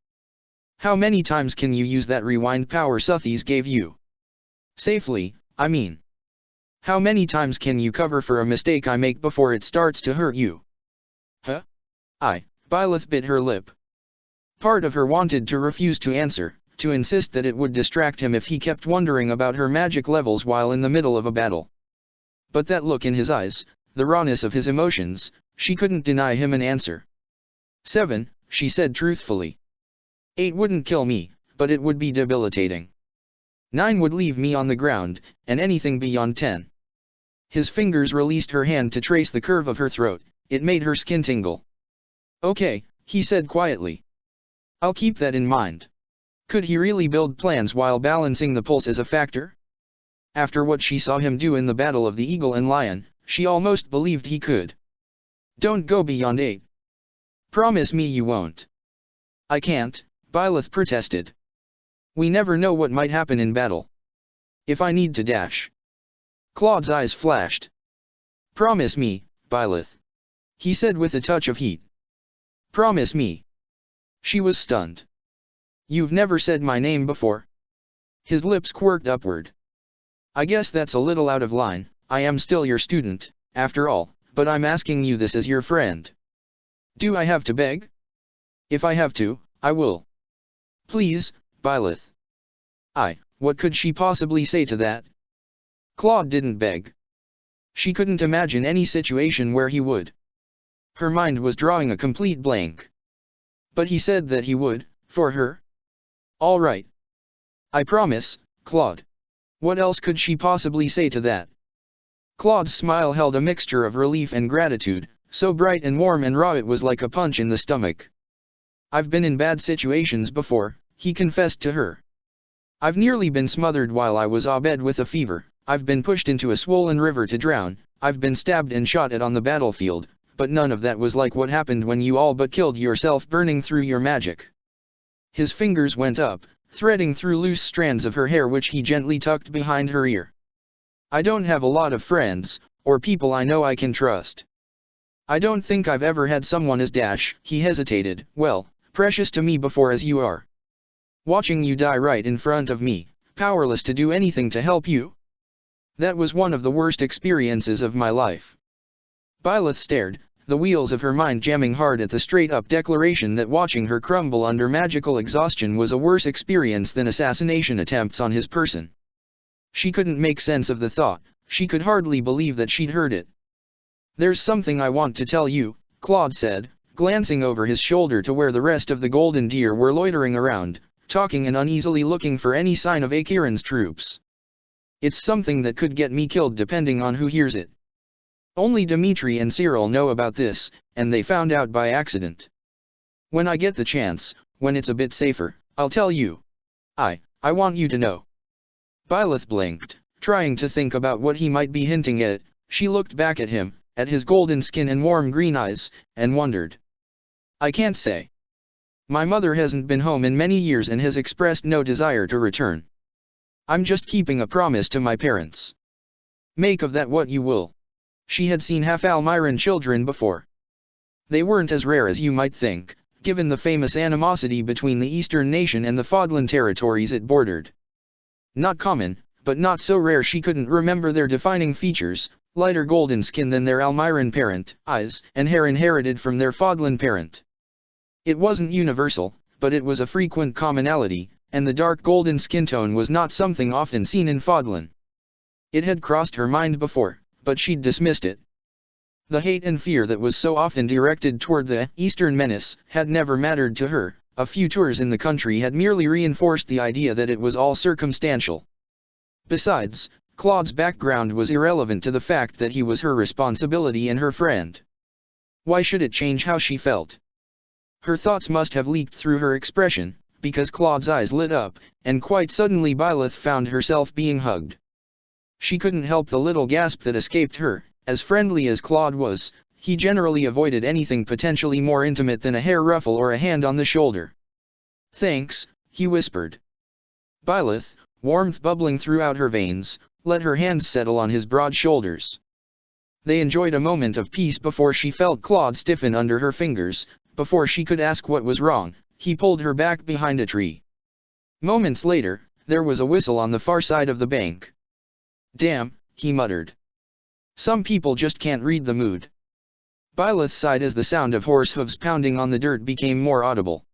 A: How many times can you use that rewind power Suthies gave you? Safely, I mean. How many times can you cover for a mistake I make before it starts to hurt you? Huh? Byleth bit her lip. Part of her wanted to refuse to answer, to insist that it would distract him if he kept wondering about her magic levels while in the middle of a battle. But that look in his eyes, the rawness of his emotions, she couldn't deny him an answer. 7, she said truthfully. 8 wouldn't kill me, but it would be debilitating. 9 would leave me on the ground, and anything beyond 10. His fingers released her hand to trace the curve of her throat. It made her skin tingle. Okay, he said quietly. I'll keep that in mind. Could he really build plans while balancing the pulse as a factor? After what she saw him do in the Battle of the Eagle and Lion, she almost believed he could. Don't go beyond 8. Promise me you won't. I can't, Byleth protested. We never know what might happen in battle. If I need to dash. Claude's eyes flashed. Promise me, Byleth. He said with a touch of heat. Promise me. She was stunned. You've never said my name before? His lips quirked upward. I guess that's a little out of line. I am still your student, after all, but I'm asking you this as your friend. Do I have to beg? If I have to, I will. Please, Byleth. What could she possibly say to that? Claude didn't beg. She couldn't imagine any situation where he would. Her mind was drawing a complete blank. But he said that he would, for her. All right. I promise, Claude. What else could she possibly say to that? Claude's smile held a mixture of relief and gratitude, so bright and warm and raw it was like a punch in the stomach. I've been in bad situations before, he confessed to her. I've nearly been smothered while I was abed with a fever, I've been pushed into a swollen river to drown, I've been stabbed and shot at on the battlefield, but none of that was like what happened when you all but killed yourself burning through your magic. His fingers went up, threading through loose strands of her hair which he gently tucked behind her ear. I don't have a lot of friends, or people I know I can trust. I don't think I've ever had someone as he hesitated, well, precious to me before as you are. Watching you die right in front of me, powerless to do anything to help you? That was one of the worst experiences of my life. Byleth stared, the wheels of her mind jamming hard at the straight-up declaration that watching her crumble under magical exhaustion was a worse experience than assassination attempts on his person. She couldn't make sense of the thought, she could hardly believe that she'd heard it. There's something I want to tell you, Claude said, glancing over his shoulder to where the rest of the golden deer were loitering around, talking and uneasily looking for any sign of Akiran's troops. It's something that could get me killed depending on who hears it. Only Dimitri and Cyril know about this, and they found out by accident. When I get the chance, when it's a bit safer, I'll tell you. I want you to know. Byleth blinked, trying to think about what he might be hinting at. She looked back at him, at his golden skin and warm green eyes, and wondered. I can't say. My mother hasn't been home in many years and has expressed no desire to return. I'm just keeping a promise to my parents. Make of that what you will. She had seen half-Almiran children before. They weren't as rare as you might think, given the famous animosity between the Eastern nation and the Fodlan territories it bordered. Not common, but not so rare she couldn't remember their defining features, lighter golden skin than their Almiran parent, eyes and hair inherited from their Fodlan parent. It wasn't universal, but it was a frequent commonality, and the dark golden skin tone was not something often seen in Fodlan. It had crossed her mind before, but she'd dismissed it. The hate and fear that was so often directed toward the Eastern menace had never mattered to her. A few tours in the country had merely reinforced the idea that it was all circumstantial. Besides, Claude's background was irrelevant to the fact that he was her responsibility and her friend. Why should it change how she felt? Her thoughts must have leaked through her expression, because Claude's eyes lit up, and quite suddenly Byleth found herself being hugged. She couldn't help the little gasp that escaped her. As friendly as Claude was, he generally avoided anything potentially more intimate than a hair ruffle or a hand on the shoulder. "Thanks," he whispered. Byleth, warmth bubbling throughout her veins, let her hands settle on his broad shoulders. They enjoyed a moment of peace before she felt Claude stiffen under her fingers. Before she could ask what was wrong, he pulled her back behind a tree. Moments later, there was a whistle on the far side of the bank. "Damn," he muttered. "Some people just can't read the mood." Byleth sighed as the sound of horse hooves pounding on the dirt became more audible.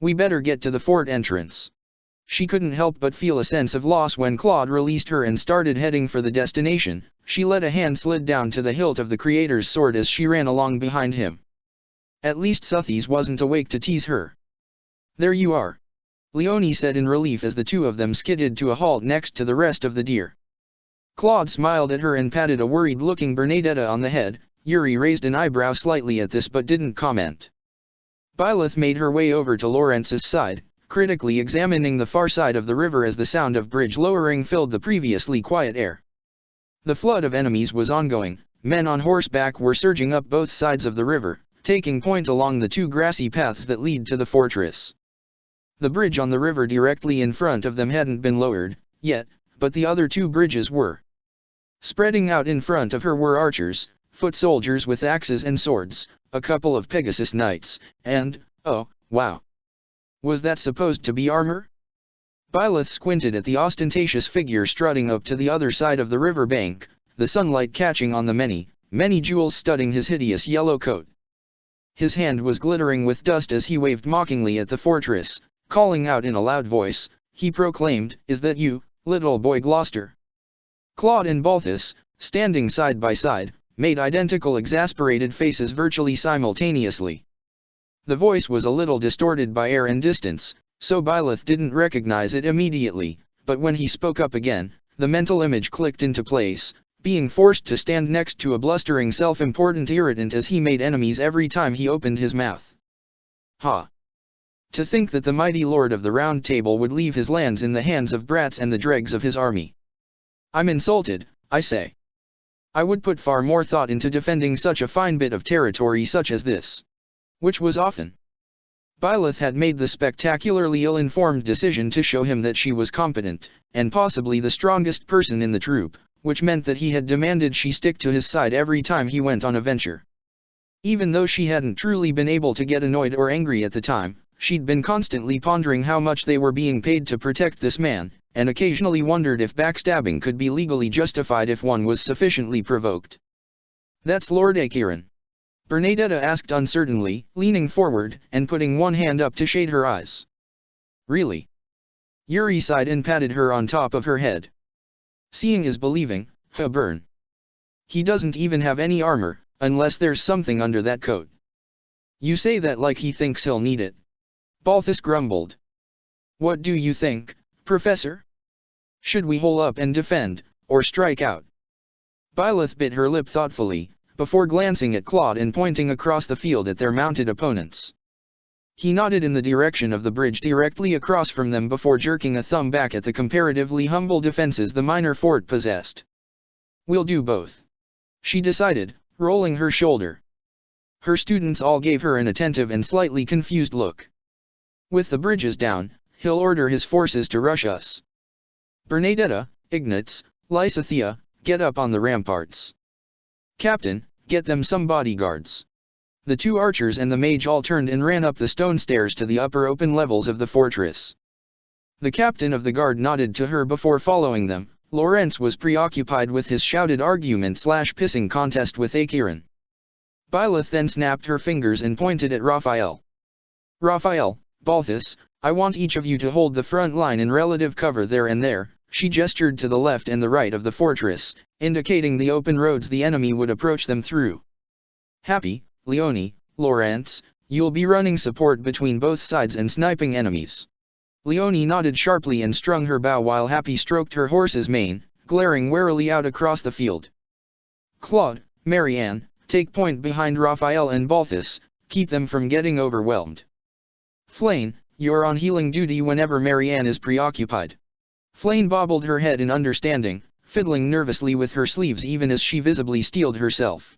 A: "We better get to the fort entrance." She couldn't help but feel a sense of loss when Claude released her and started heading for the destination. She let a hand slid down to the hilt of the Creator's sword as she ran along behind him. At least Suthies wasn't awake to tease her. "There you are," Leonie said in relief as the two of them skidded to a halt next to the rest of the deer. Claude smiled at her and patted a worried-looking Bernadetta on the head. Yuri raised an eyebrow slightly at this but didn't comment. Byleth made her way over to Lawrence's side, critically examining the far side of the river as the sound of bridge lowering filled the previously quiet air. The flood of enemies was ongoing. Men on horseback were surging up both sides of the river, taking point along the two grassy paths that lead to the fortress. The bridge on the river directly in front of them hadn't been lowered yet, but the other two bridges were. Spreading out in front of her were archers, foot soldiers with axes and swords, a couple of Pegasus knights, and, oh, wow. Was that supposed to be armor? Byleth squinted at the ostentatious figure strutting up to the other side of the river bank, the sunlight catching on the many jewels studding his hideous yellow coat. His hand was glittering with dust as he waved mockingly at the fortress, calling out in a loud voice. He proclaimed, "Is that you, little boy Gloucester?" Claude and Balthus, standing side by side, made identical exasperated faces virtually simultaneously. The voice was a little distorted by air and distance, so Byleth didn't recognize it immediately, but when he spoke up again, the mental image clicked into place, being forced to stand next to a blustering self-important irritant as he made enemies every time he opened his mouth. Ha! To think that the mighty Lord of the Round Table would leave his lands in the hands of brats and the dregs of his army. I'm insulted, I say. I would put far more thought into defending such a fine bit of territory such as this. Which was often. Byleth had made the spectacularly ill-informed decision to show him that she was competent, and possibly the strongest person in the troop, which meant that he had demanded she stick to his side every time he went on a venture. Even though she hadn't truly been able to get annoyed or angry at the time, she'd been constantly pondering how much they were being paid to protect this man, and occasionally wondered if backstabbing could be legally justified if one was sufficiently provoked. "That's Lord Acheron?" Bernadetta asked uncertainly, leaning forward and putting one hand up to shade her eyes. "Really?" Yuri sighed and patted her on top of her head. "Seeing is believing, huh, Bern? He doesn't even have any armor, unless there's something under that coat." "You say that like he thinks he'll need it." Balthus grumbled. "What do you think, Professor? Should we hole up and defend, or strike out?" Byleth bit her lip thoughtfully, before glancing at Claude and pointing across the field at their mounted opponents. He nodded in the direction of the bridge directly across from them before jerking a thumb back at the comparatively humble defenses the minor fort possessed. "We'll do both," she decided, rolling her shoulder. Her students all gave her an attentive and slightly confused look. "With the bridges down, he'll order his forces to rush us. Bernadetta, Ignatz, Lysithea, get up on the ramparts. Captain, get them some bodyguards." The two archers and the mage all turned and ran up the stone stairs to the upper open levels of the fortress. The captain of the guard nodded to her before following them. Lawrence was preoccupied with his shouted argument/pissing contest with Acheron. Byleth then snapped her fingers and pointed at Raphael. "Raphael, Balthus, I want each of you to hold the front line in relative cover there and there." She gestured to the left and the right of the fortress, indicating the open roads the enemy would approach them through. "Happy, Leonie, Lawrence, you'll be running support between both sides and sniping enemies." Leonie nodded sharply and strung her bow while Happy stroked her horse's mane, glaring warily out across the field. Claude, Marianne, take point behind Raphael and Balthus, keep them from getting overwhelmed. Flane, you're on healing duty whenever Marianne is preoccupied. Flane bobbled her head in understanding, fiddling nervously with her sleeves even as she visibly steeled herself.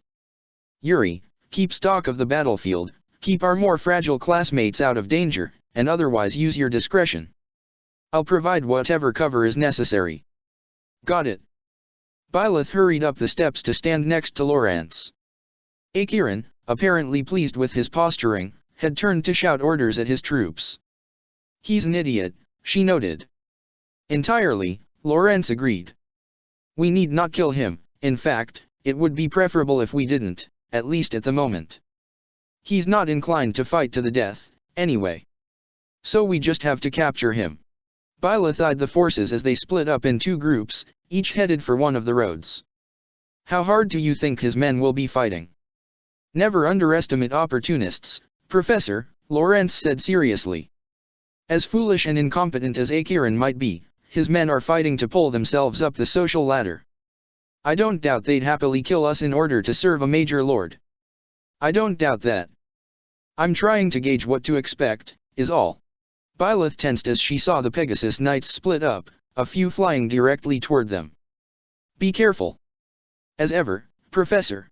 A: Yuri, keep stock of the battlefield, keep our more fragile classmates out of danger, and otherwise use your discretion. I'll provide whatever cover is necessary. Got it. Byleth hurried up the steps to stand next to Lawrence. Acheron, apparently pleased with his posturing, had turned to shout orders at his troops. He's an idiot, she noted. Entirely, Lawrence agreed. We need not kill him, in fact, it would be preferable if we didn't, at least at the moment. He's not inclined to fight to the death, anyway. So we just have to capture him. Byleth eyed the forces as they split up in two groups, each headed for one of the roads. How hard do you think his men will be fighting? Never underestimate opportunists, Professor, Lawrence said seriously. As foolish and incompetent as Acheron might be, his men are fighting to pull themselves up the social ladder. I don't doubt they'd happily kill us in order to serve a major lord. I don't doubt that. I'm trying to gauge what to expect, is all. Byleth tensed as she saw the Pegasus Knights split up, a few flying directly toward them. Be careful. As ever, Professor.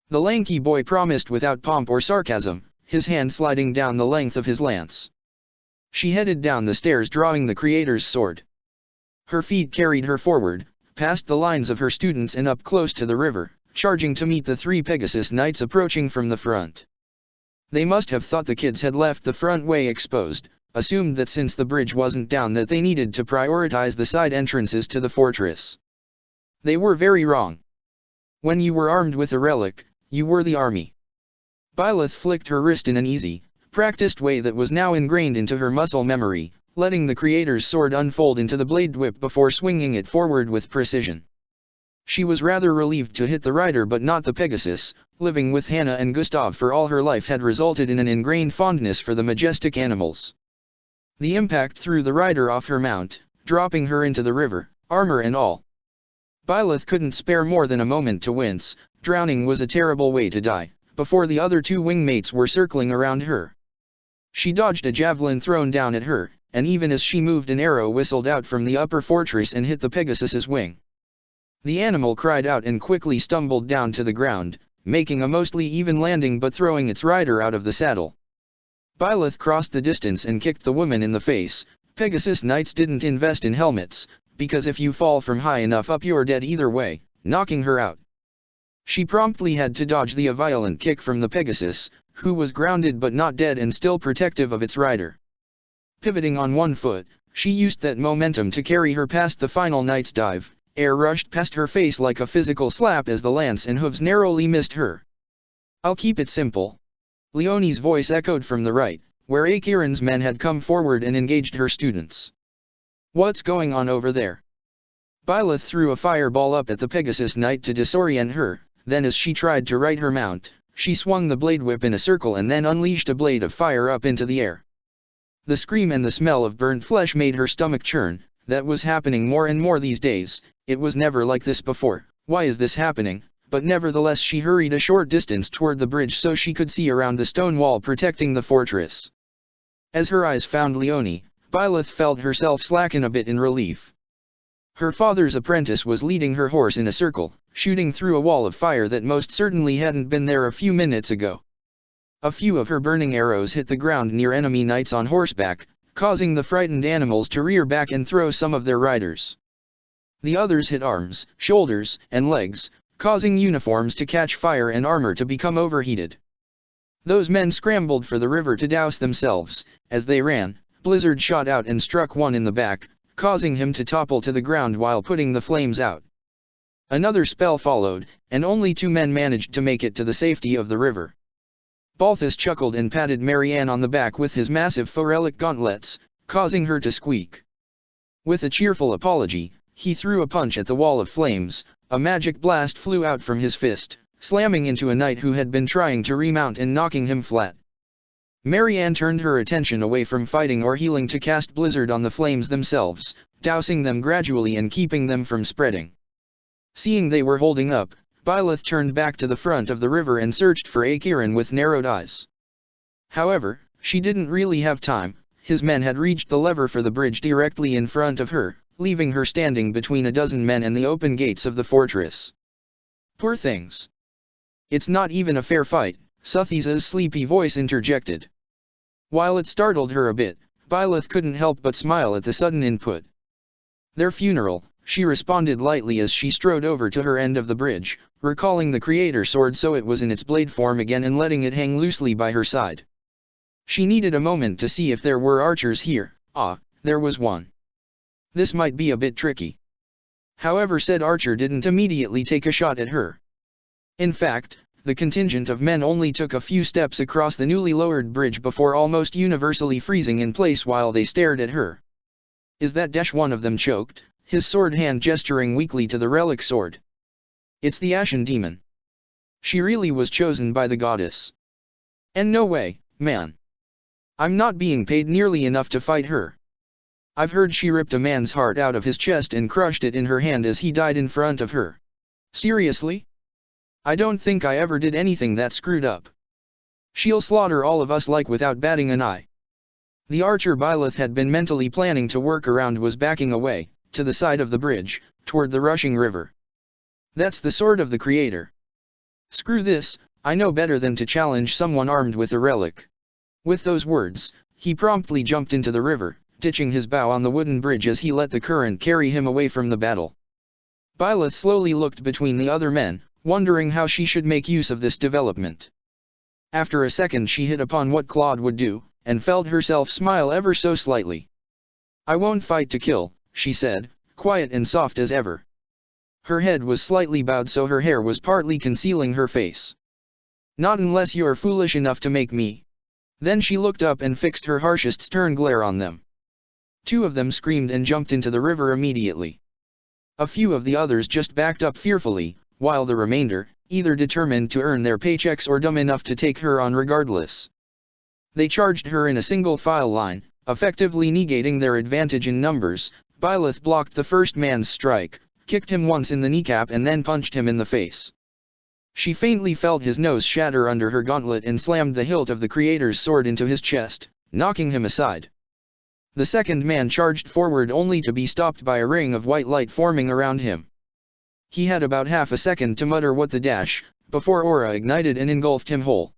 A: The lanky boy promised without pomp or sarcasm, his hand sliding down the length of his lance. She headed down the stairs drawing the Creator's sword. Her feet carried her forward, past the lines of her students and up close to the river, charging to meet the three Pegasus Knights approaching from the front. They must have thought the kids had left the front way exposed, assumed that since the bridge wasn't down that they needed to prioritize the side entrances to the fortress. They were very wrong. When you were armed with a relic, you were the army. Byleth flicked her wrist in an easy, practiced way that was now ingrained into her muscle memory, letting the Creator's sword unfold into the blade whip before swinging it forward with precision. She was rather relieved to hit the rider but not the Pegasus. Living with Hannah and Gustav for all her life had resulted in an ingrained fondness for the majestic animals. The impact threw the rider off her mount, dropping her into the river, armor and all. Byleth couldn't spare more than a moment to wince. Drowning was a terrible way to die, before the other two wingmates were circling around her. She dodged a javelin thrown down at her, and even as she moved an arrow whistled out from the upper fortress and hit the Pegasus's wing. The animal cried out and quickly stumbled down to the ground, making a mostly even landing but throwing its rider out of the saddle. Byleth crossed the distance and kicked the woman in the face. Pegasus Knights didn't invest in helmets, because if you fall from high enough up you're dead either way, knocking her out. She promptly had to dodge the violent kick from the Pegasus, who was grounded but not dead and still protective of its rider. Pivoting on one foot, she used that momentum to carry her past the final knight's dive. Air rushed past her face like a physical slap as the lance and hooves narrowly missed her. I'll keep it simple. Leonie's voice echoed from the right, where Acheron's men had come forward and engaged her students. What's going on over there? Byleth threw a fireball up at the Pegasus Knight to disorient her, then as she tried to right her mount, she swung the blade whip in a circle and then unleashed a blade of fire up into the air. The scream and the smell of burnt flesh made her stomach churn. That was happening more and more these days. It was never like this before. Why is this happening? But nevertheless she hurried a short distance toward the bridge so she could see around the stone wall protecting the fortress. As her eyes found Leonie, Byleth felt herself slacken a bit in relief. Her father's apprentice was leading her horse in a circle, shooting through a wall of fire that most certainly hadn't been there a few minutes ago. A few of her burning arrows hit the ground near enemy knights on horseback, causing the frightened animals to rear back and throw some of their riders. The others hit arms, shoulders, and legs, causing uniforms to catch fire and armor to become overheated. Those men scrambled for the river to douse themselves. As they ran, Blizzard shot out and struck one in the back, causing him to topple to the ground while putting the flames out. Another spell followed, and only 2 men managed to make it to the safety of the river. Balthus chuckled and patted Marianne on the back with his massive forelic gauntlets, causing her to squeak. With a cheerful apology, he threw a punch at the wall of flames. A magic blast flew out from his fist, slamming into a knight who had been trying to remount and knocking him flat. Marianne turned her attention away from fighting or healing to cast Blizzard on the flames themselves, dousing them gradually and keeping them from spreading. Seeing they were holding up, Byleth turned back to the front of the river and searched for Acheron with narrowed eyes. However, she didn't really have time. His men had reached the lever for the bridge directly in front of her, leaving her standing between a dozen men and the open gates of the fortress. Poor things. It's not even a fair fight, Suthisa's sleepy voice interjected. While it startled her a bit, Byleth couldn't help but smile at the sudden input. Their funeral, she responded lightly as she strode over to her end of the bridge, recalling the Creator sword so it was in its blade form again and letting it hang loosely by her side. She needed a moment to see if there were archers here. Ah, there was one. This might be a bit tricky. However, said archer didn't immediately take a shot at her. In fact, the contingent of men only took a few steps across the newly lowered bridge before almost universally freezing in place while they stared at her. Is that one of them choked, his sword hand gesturing weakly to the relic sword. It's the Ashen Demon. She really was chosen by the goddess. And no way, man. I'm not being paid nearly enough to fight her. I've heard she ripped a man's heart out of his chest and crushed it in her hand as he died in front of her. Seriously? I don't think I ever did anything that screwed up. She'll slaughter all of us like without batting an eye. The archer Byleth had been mentally planning to work around was backing away, to the side of the bridge, toward the rushing river. That's the sword of the Creator. Screw this, I know better than to challenge someone armed with a relic. With those words, he promptly jumped into the river, ditching his bow on the wooden bridge as he let the current carry him away from the battle. Byleth slowly looked between the other men, wondering how she should make use of this development. After a second she hit upon what Claude would do, and felt herself smile ever so slightly. I won't fight to kill, she said, quiet and soft as ever. Her head was slightly bowed so her hair was partly concealing her face. Not unless you're foolish enough to make me. Then she looked up and fixed her harshest stern glare on them. Two of them screamed and jumped into the river immediately. A few of the others just backed up fearfully, while the remainder, either determined to earn their paychecks or dumb enough to take her on regardless. They charged her in a single file line, effectively negating their advantage in numbers. Byleth blocked the first man's strike, kicked him once in the kneecap and then punched him in the face. She faintly felt his nose shatter under her gauntlet and slammed the hilt of the Creator's sword into his chest, knocking him aside. The second man charged forward only to be stopped by a ring of white light forming around him. He had about half a second to mutter what the dash, before aura ignited and engulfed him whole.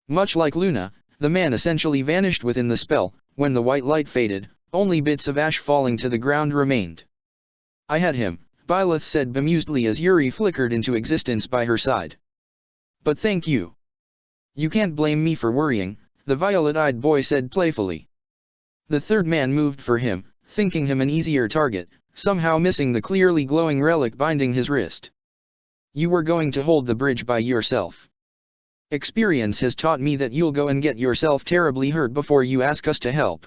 A: Much like Luna, the man essentially vanished within the spell. When the white light faded, only bits of ash falling to the ground remained. I had him, Byleth said bemusedly as Yuri flickered into existence by her side. But thank you. You can't blame me for worrying, the violet-eyed boy said playfully. The third man moved for him, thinking him an easier target, somehow missing the clearly glowing relic binding his wrist. You were going to hold the bridge by yourself. Experience has taught me that you'll go and get yourself terribly hurt before you ask us to help.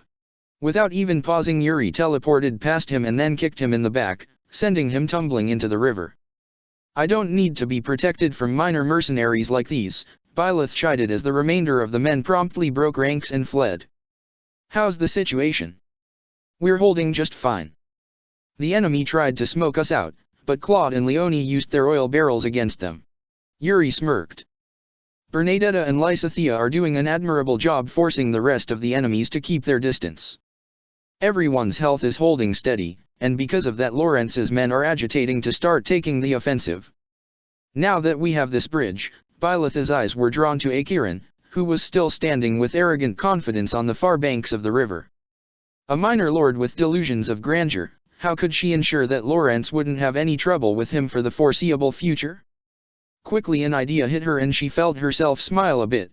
A: Without even pausing, Yuri teleported past him and then kicked him in the back, sending him tumbling into the river. I don't need to be protected from minor mercenaries like these, Byleth chided as the remainder of the men promptly broke ranks and fled. How's the situation? We're holding just fine. The enemy tried to smoke us out, but Claude and Leonie used their oil barrels against them. Yuri smirked. Bernadetta and Lysithea are doing an admirable job forcing the rest of the enemies to keep their distance. Everyone's health is holding steady, and because of that Lawrence's men are agitating to start taking the offensive. Now that we have this bridge, Byleth's eyes were drawn to Acheron, who was still standing with arrogant confidence on the far banks of the river. A minor lord with delusions of grandeur, how could she ensure that Lawrence wouldn't have any trouble with him for the foreseeable future? Quickly an idea hit her and she felt herself smile a bit.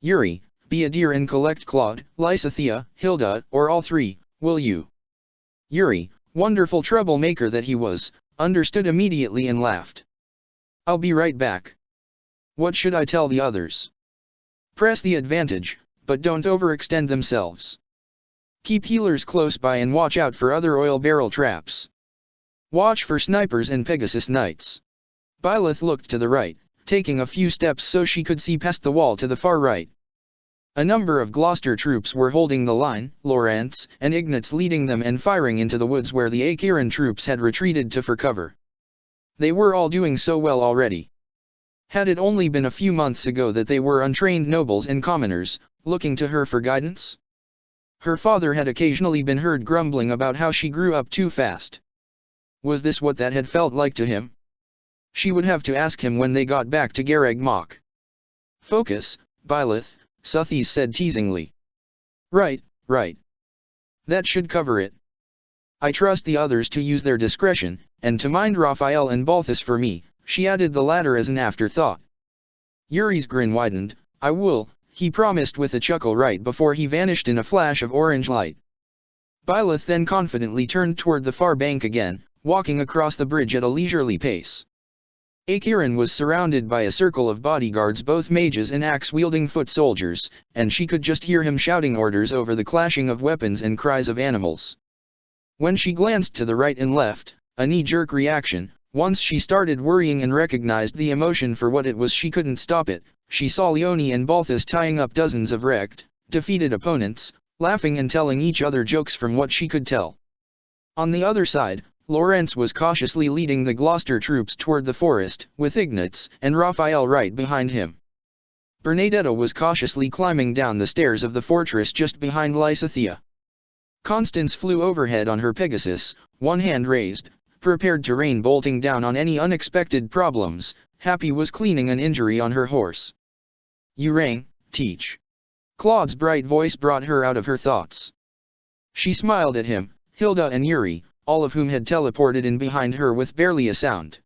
A: Yuri, be a dear and collect Claude, Lysithea, Hilda, or all three, will you? Yuri, wonderful troublemaker that he was, understood immediately and laughed. I'll be right back. What should I tell the others? Press the advantage, but don't overextend themselves. Keep healers close by and watch out for other oil barrel traps. Watch for snipers and Pegasus Knights. Byleth looked to the right, taking a few steps so she could see past the wall to the far right. A number of Gloucester troops were holding the line, Lawrence and Ignatz leading them and firing into the woods where the Acheron troops had retreated to for cover. They were all doing so well already. Had it only been a few months ago that they were untrained nobles and commoners, looking to her for guidance? Her father had occasionally been heard grumbling about how she grew up too fast. Was this what that had felt like to him? She would have to ask him when they got back to Garreg Mach. Focus, Byleth, Suthies said teasingly. Right. That should cover it. I trust the others to use their discretion, and to mind Raphael and Balthus for me, she added the latter as an afterthought. Yuri's grin widened. I will, he promised with a chuckle right before he vanished in a flash of orange light. Byleth then confidently turned toward the far bank again, walking across the bridge at a leisurely pace. Acheron was surrounded by a circle of bodyguards, both mages and axe-wielding foot soldiers, and she could just hear him shouting orders over the clashing of weapons and cries of animals. When she glanced to the right and left, a knee-jerk reaction, once she started worrying and recognized the emotion for what it was, she couldn't stop it. She saw Leone and Balthus tying up dozens of wrecked, defeated opponents, laughing and telling each other jokes from what she could tell. On the other side, Lawrence was cautiously leading the Gloucester troops toward the forest, with Ignatz and Raphael right behind him. Bernadetta was cautiously climbing down the stairs of the fortress just behind Lysithea. Constance flew overhead on her Pegasus, one hand raised, prepared to rain bolting down on any unexpected problems. Happy was cleaning an injury on her horse. You rang, Teach. Claude's bright voice brought her out of her thoughts. She smiled at him, Hilda and Yuri, all of whom had teleported in behind her with barely a sound.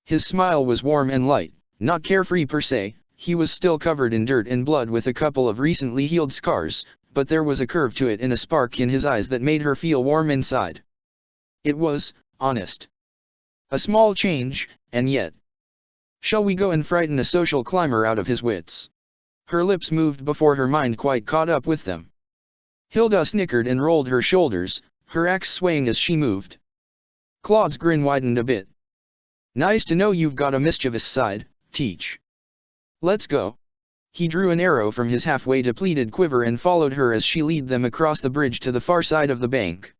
A: His smile was warm and light, not carefree per se. He was still covered in dirt and blood with a couple of recently healed scars, but there was a curve to it and a spark in his eyes that made her feel warm inside. It was honest. A small change, and yet. Shall we go and frighten a social climber out of his wits? Her lips moved before her mind quite caught up with them. Hilda snickered and rolled her shoulders, her axe swaying as she moved. Claude's grin widened a bit. Nice to know you've got a mischievous side, Teach. Let's go. He drew an arrow from his halfway depleted quiver and followed her as she led them across the bridge to the far side of the bank.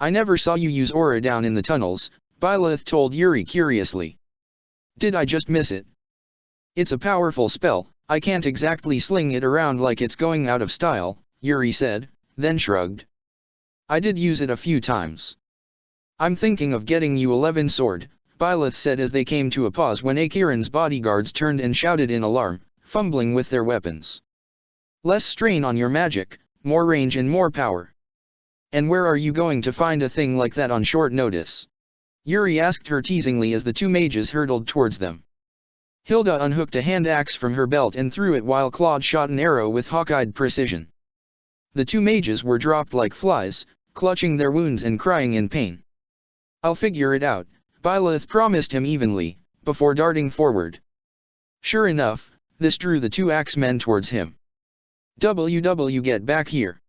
A: I never saw you use aura down in the tunnels, Byleth told Yuri curiously. Did I just miss it? It's a powerful spell. I can't exactly sling it around like it's going out of style, Yuri said, then shrugged. I did use it a few times. I'm thinking of getting you a Levin sword, Byleth said as they came to a pause when Acheron's bodyguards turned and shouted in alarm, fumbling with their weapons. Less strain on your magic, more range and more power. And where are you going to find a thing like that on short notice? Yuri asked her teasingly as the two mages hurtled towards them. Hilda unhooked a hand axe from her belt and threw it while Claude shot an arrow with hawk-eyed precision. The two mages were dropped like flies, clutching their wounds and crying in pain. I'll figure it out, Byleth promised him evenly, before darting forward. Sure enough, this drew the two axemen towards him. Get back here.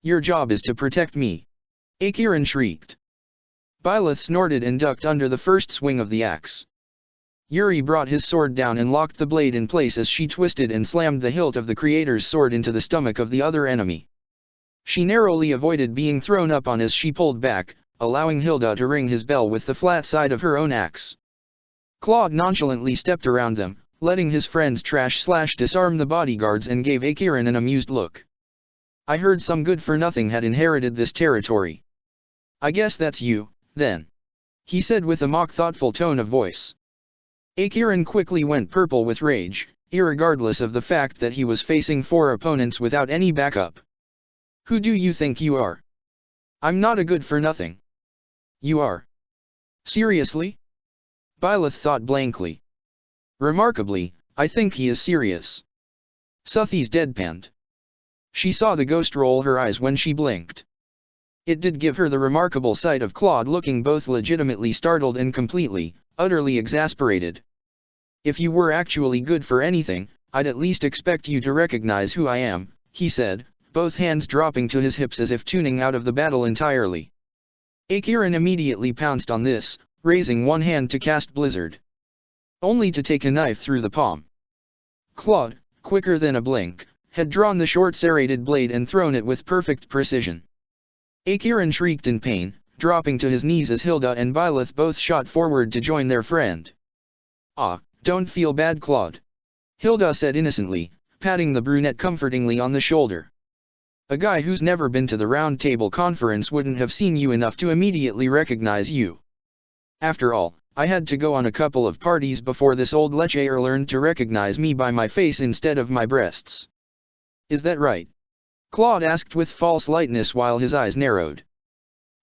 A: Your job is to protect me. Acheron shrieked. Byleth snorted and ducked under the first swing of the axe. Yuri brought his sword down and locked the blade in place as she twisted and slammed the hilt of the creator's sword into the stomach of the other enemy. She narrowly avoided being thrown up on as she pulled back, allowing Hilda to ring his bell with the flat side of her own axe. Claude nonchalantly stepped around them, letting his friends trash/disarm the bodyguards, and gave Acheron an amused look. I heard some good-for-nothing had inherited this territory. I guess that's you, then. He said with a mock-thoughtful tone of voice. Acheron quickly went purple with rage, irregardless of the fact that he was facing 4 opponents without any backup. Who do you think you are? I'm not a good-for-nothing. You are. Seriously? Byleth thought blankly. Remarkably, I think he is serious. Suthies deadpanned. She saw the ghost roll her eyes when she blinked. It did give her the remarkable sight of Claude looking both legitimately startled and completely, utterly exasperated. If you were actually good for anything, I'd at least expect you to recognize who I am, he said, both hands dropping to his hips as if tuning out of the battle entirely. Acheron immediately pounced on this, raising one hand to cast Blizzard. Only to take a knife through the palm. Claude, quicker than a blink, had drawn the short serrated blade and thrown it with perfect precision. Acheron shrieked in pain, dropping to his knees as Hilda and Byleth both shot forward to join their friend. "Ah, don't feel bad, Claude," Hilda said innocently, patting the brunette comfortingly on the shoulder. "A guy who's never been to the Round Table Conference wouldn't have seen you enough to immediately recognize you. After all, I had to go on a couple of parties before this old lecher learned to recognize me by my face instead of my breasts." "Is that right?" Claude asked with false lightness while his eyes narrowed.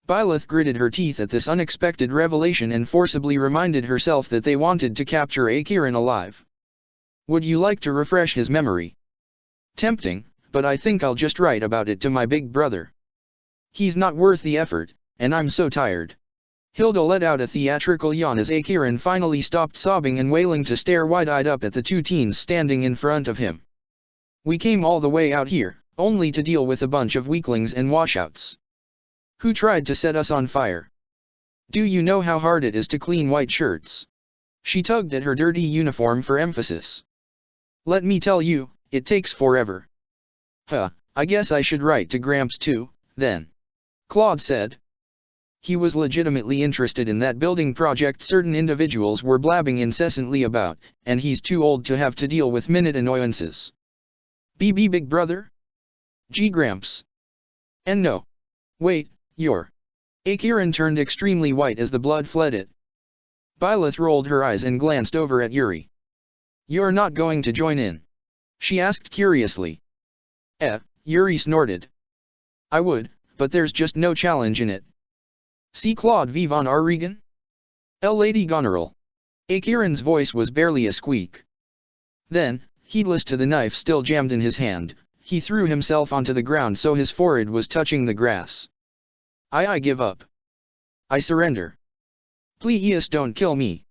A: Byleth gritted her teeth at this unexpected revelation and forcibly reminded herself that they wanted to capture Acheron alive. "Would you like to refresh his memory?" "Tempting, but I think I'll just write about it to my big brother. He's not worth the effort, and I'm so tired." Hilda let out a theatrical yawn as Acheron finally stopped sobbing and wailing to stare wide-eyed up at the two teens standing in front of him. "We came all the way out here, only to deal with a bunch of weaklings and washouts. Who tried to set us on fire? Do you know how hard it is to clean white shirts?" She tugged at her dirty uniform for emphasis. "Let me tell you, it takes forever." I guess I should write to Gramps too, then," Claude said. He was legitimately interested in that building project certain individuals were blabbing incessantly about, and he's too old to have to deal with minute annoyances. "BB Big Brother? Gee Gramps. And no. Wait, you're..." Acheron turned extremely white as the blood fled it. Byleth rolled her eyes and glanced over at Yuri. "You're not going to join in?" she asked curiously. Yuri snorted. "I would, but there's just no challenge in it. See Claude V. von Regan? Lady Goneril." Acheron's voice was barely a squeak. Then, heedless to the knife still jammed in his hand, he threw himself onto the ground so his forehead was touching the grass. I give up. I surrender. Please don't kill me."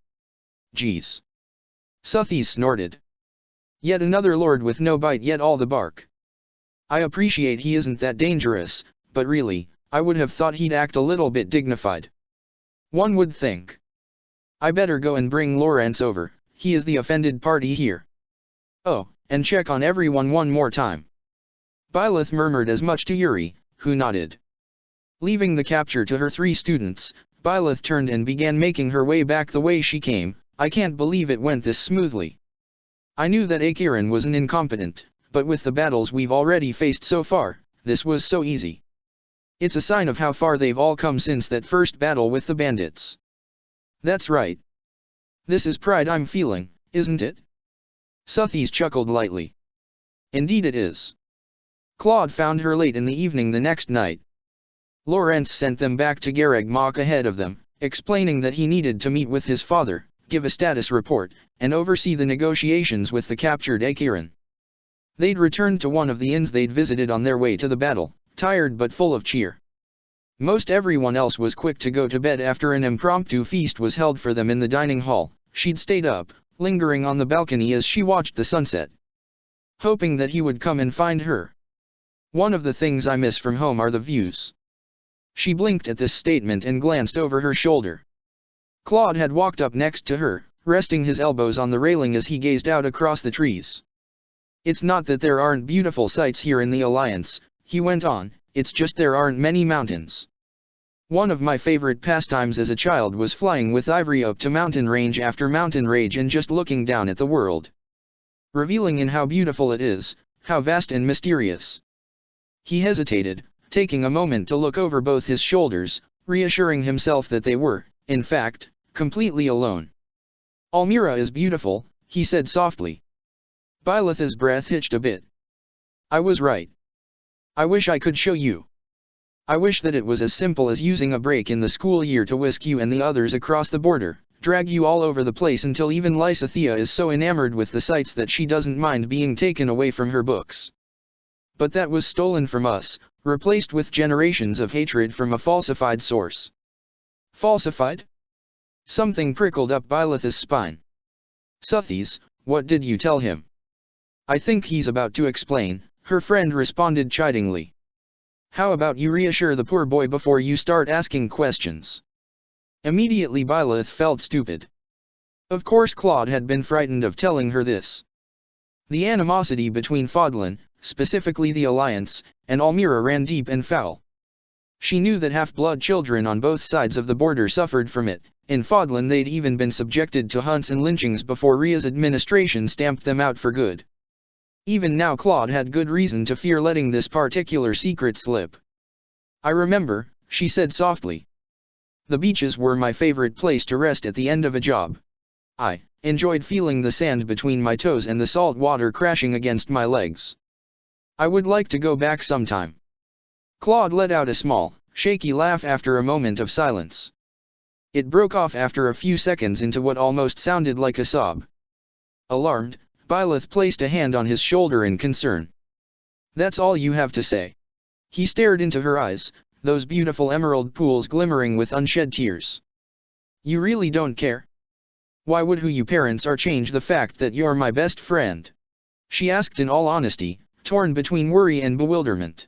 A: "Geez." Suthies snorted. "Yet another lord with no bite yet all the bark. I appreciate he isn't that dangerous, but really, I would have thought he'd act a little bit dignified. One would think. I better go and bring Lawrence over, he is the offended party here. Oh, and check on everyone one more time." Byleth murmured as much to Yuri, who nodded. Leaving the capture to her three students, Byleth turned and began making her way back the way she came. "I can't believe it went this smoothly. I knew that Acheron was an incompetent, but with the battles we've already faced so far, this was so easy. It's a sign of how far they've all come since that first battle with the bandits." "That's right. This is pride I'm feeling, isn't it?" Suthies chuckled lightly. "Indeed it is." Claude found her late in the evening the next night. Lawrence sent them back to Garreg Mach ahead of them, explaining that he needed to meet with his father, give a status report, and oversee the negotiations with the captured Acheron. They'd returned to one of the inns they'd visited on their way to the battle, tired but full of cheer. Most everyone else was quick to go to bed after an impromptu feast was held for them in the dining hall. She'd stayed up, lingering on the balcony as she watched the sunset, hoping that he would come and find her. "One of the things I miss from home are the views." She blinked at this statement and glanced over her shoulder. Claude had walked up next to her, resting his elbows on the railing as he gazed out across the trees. "It's not that there aren't beautiful sights here in the Alliance," he went on, "it's just there aren't many mountains. One of my favorite pastimes as a child was flying with Ivory up to mountain range after mountain range and just looking down at the world. Revealing in how beautiful it is, how vast and mysterious." He hesitated, taking a moment to look over both his shoulders, reassuring himself that they were, in fact, completely alone. "Almira is beautiful," he said softly. Byleth's breath hitched a bit. "I was right. I wish I could show you. I wish that it was as simple as using a break in the school year to whisk you and the others across the border, drag you all over the place until even Lysathea is so enamored with the sights that she doesn't mind being taken away from her books. But that was stolen from us, replaced with generations of hatred from a falsified source." "Falsified?" Something prickled up Byleth's spine. "Suthies, what did you tell him?" "I think he's about to explain," her friend responded chidingly. "How about you reassure the poor boy before you start asking questions?" Immediately Byleth felt stupid. Of course Claude had been frightened of telling her this. The animosity between Fodlan, specifically the Alliance, and Almira ran deep and foul. She knew that half-blood children on both sides of the border suffered from it. In Fodlan they'd even been subjected to hunts and lynchings before Ria's administration stamped them out for good. Even now Claude had good reason to fear letting this particular secret slip. "I remember," she said softly. "The beaches were my favorite place to rest at the end of a job. I enjoyed feeling the sand between my toes and the salt water crashing against my legs. I would like to go back sometime." Claude let out a small, shaky laugh after a moment of silence. It broke off after a few seconds into what almost sounded like a sob. Alarmed, Byleth placed a hand on his shoulder in concern. "That's all you have to say?" He stared into her eyes, those beautiful emerald pools glimmering with unshed tears. "You really don't care? Why would who you parents are change the fact that you're my best friend?" she asked in all honesty, torn between worry and bewilderment.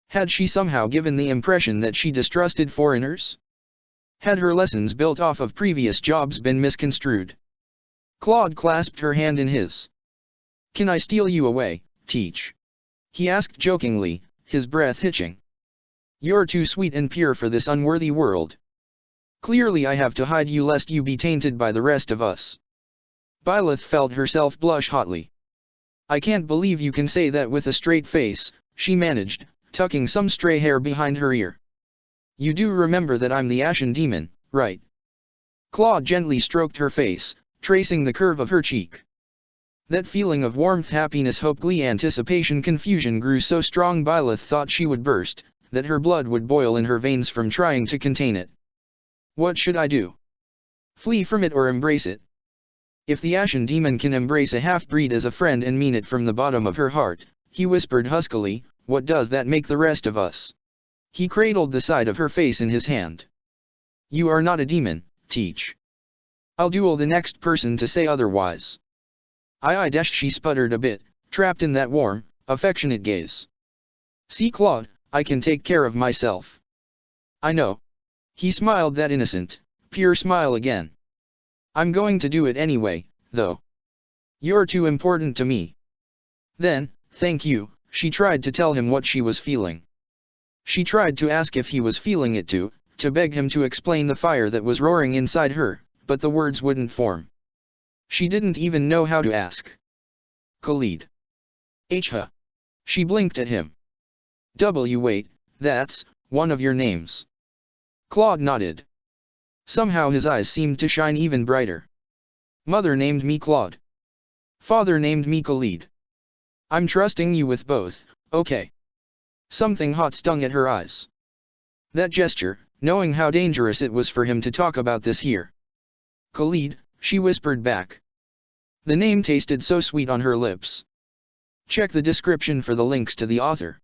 A: Had she somehow given the impression that she distrusted foreigners? Had her lessons built off of previous jobs been misconstrued? Claude clasped her hand in his. "Can I steal you away, Teach?" he asked jokingly, his breath hitching. "You're too sweet and pure for this unworthy world. Clearly I have to hide you lest you be tainted by the rest of us." Byleth felt herself blush hotly. "I can't believe you can say that with a straight face," she managed, tucking some stray hair behind her ear. "You do remember that I'm the Ashen Demon, right?" Claude gently stroked her face, tracing the curve of her cheek. That feeling of warmth, happiness, hope, glee, anticipation, confusion grew so strong Byleth thought she would burst, that her blood would boil in her veins from trying to contain it. "What should I do? Flee from it or embrace it?" "If the Ashen Demon can embrace a half-breed as a friend and mean it from the bottom of her heart," he whispered huskily, "what does that make the rest of us?" He cradled the side of her face in his hand. "You are not a demon, Teach. I'll duel the next person to say otherwise." She sputtered a bit, trapped in that warm, affectionate gaze. "See Claude, I can take care of myself." "I know." He smiled that innocent, pure smile again. "I'm going to do it anyway, though. You're too important to me." "Then, thank you," she tried to tell him what she was feeling. She tried to ask if he was feeling it too, to beg him to explain the fire that was roaring inside her, but the words wouldn't form. She didn't even know how to ask. "Khalid." "Huh." She blinked at him. Wait, that's one of your names." Claude nodded. Somehow his eyes seemed to shine even brighter. "Mother named me Claude. Father named me Khalid. I'm trusting you with both, okay?" Something hot stung at her eyes. That gesture, knowing how dangerous it was for him to talk about this here. "Khalid," she whispered back. The name tasted so sweet on her lips. Check the description for the links to the author.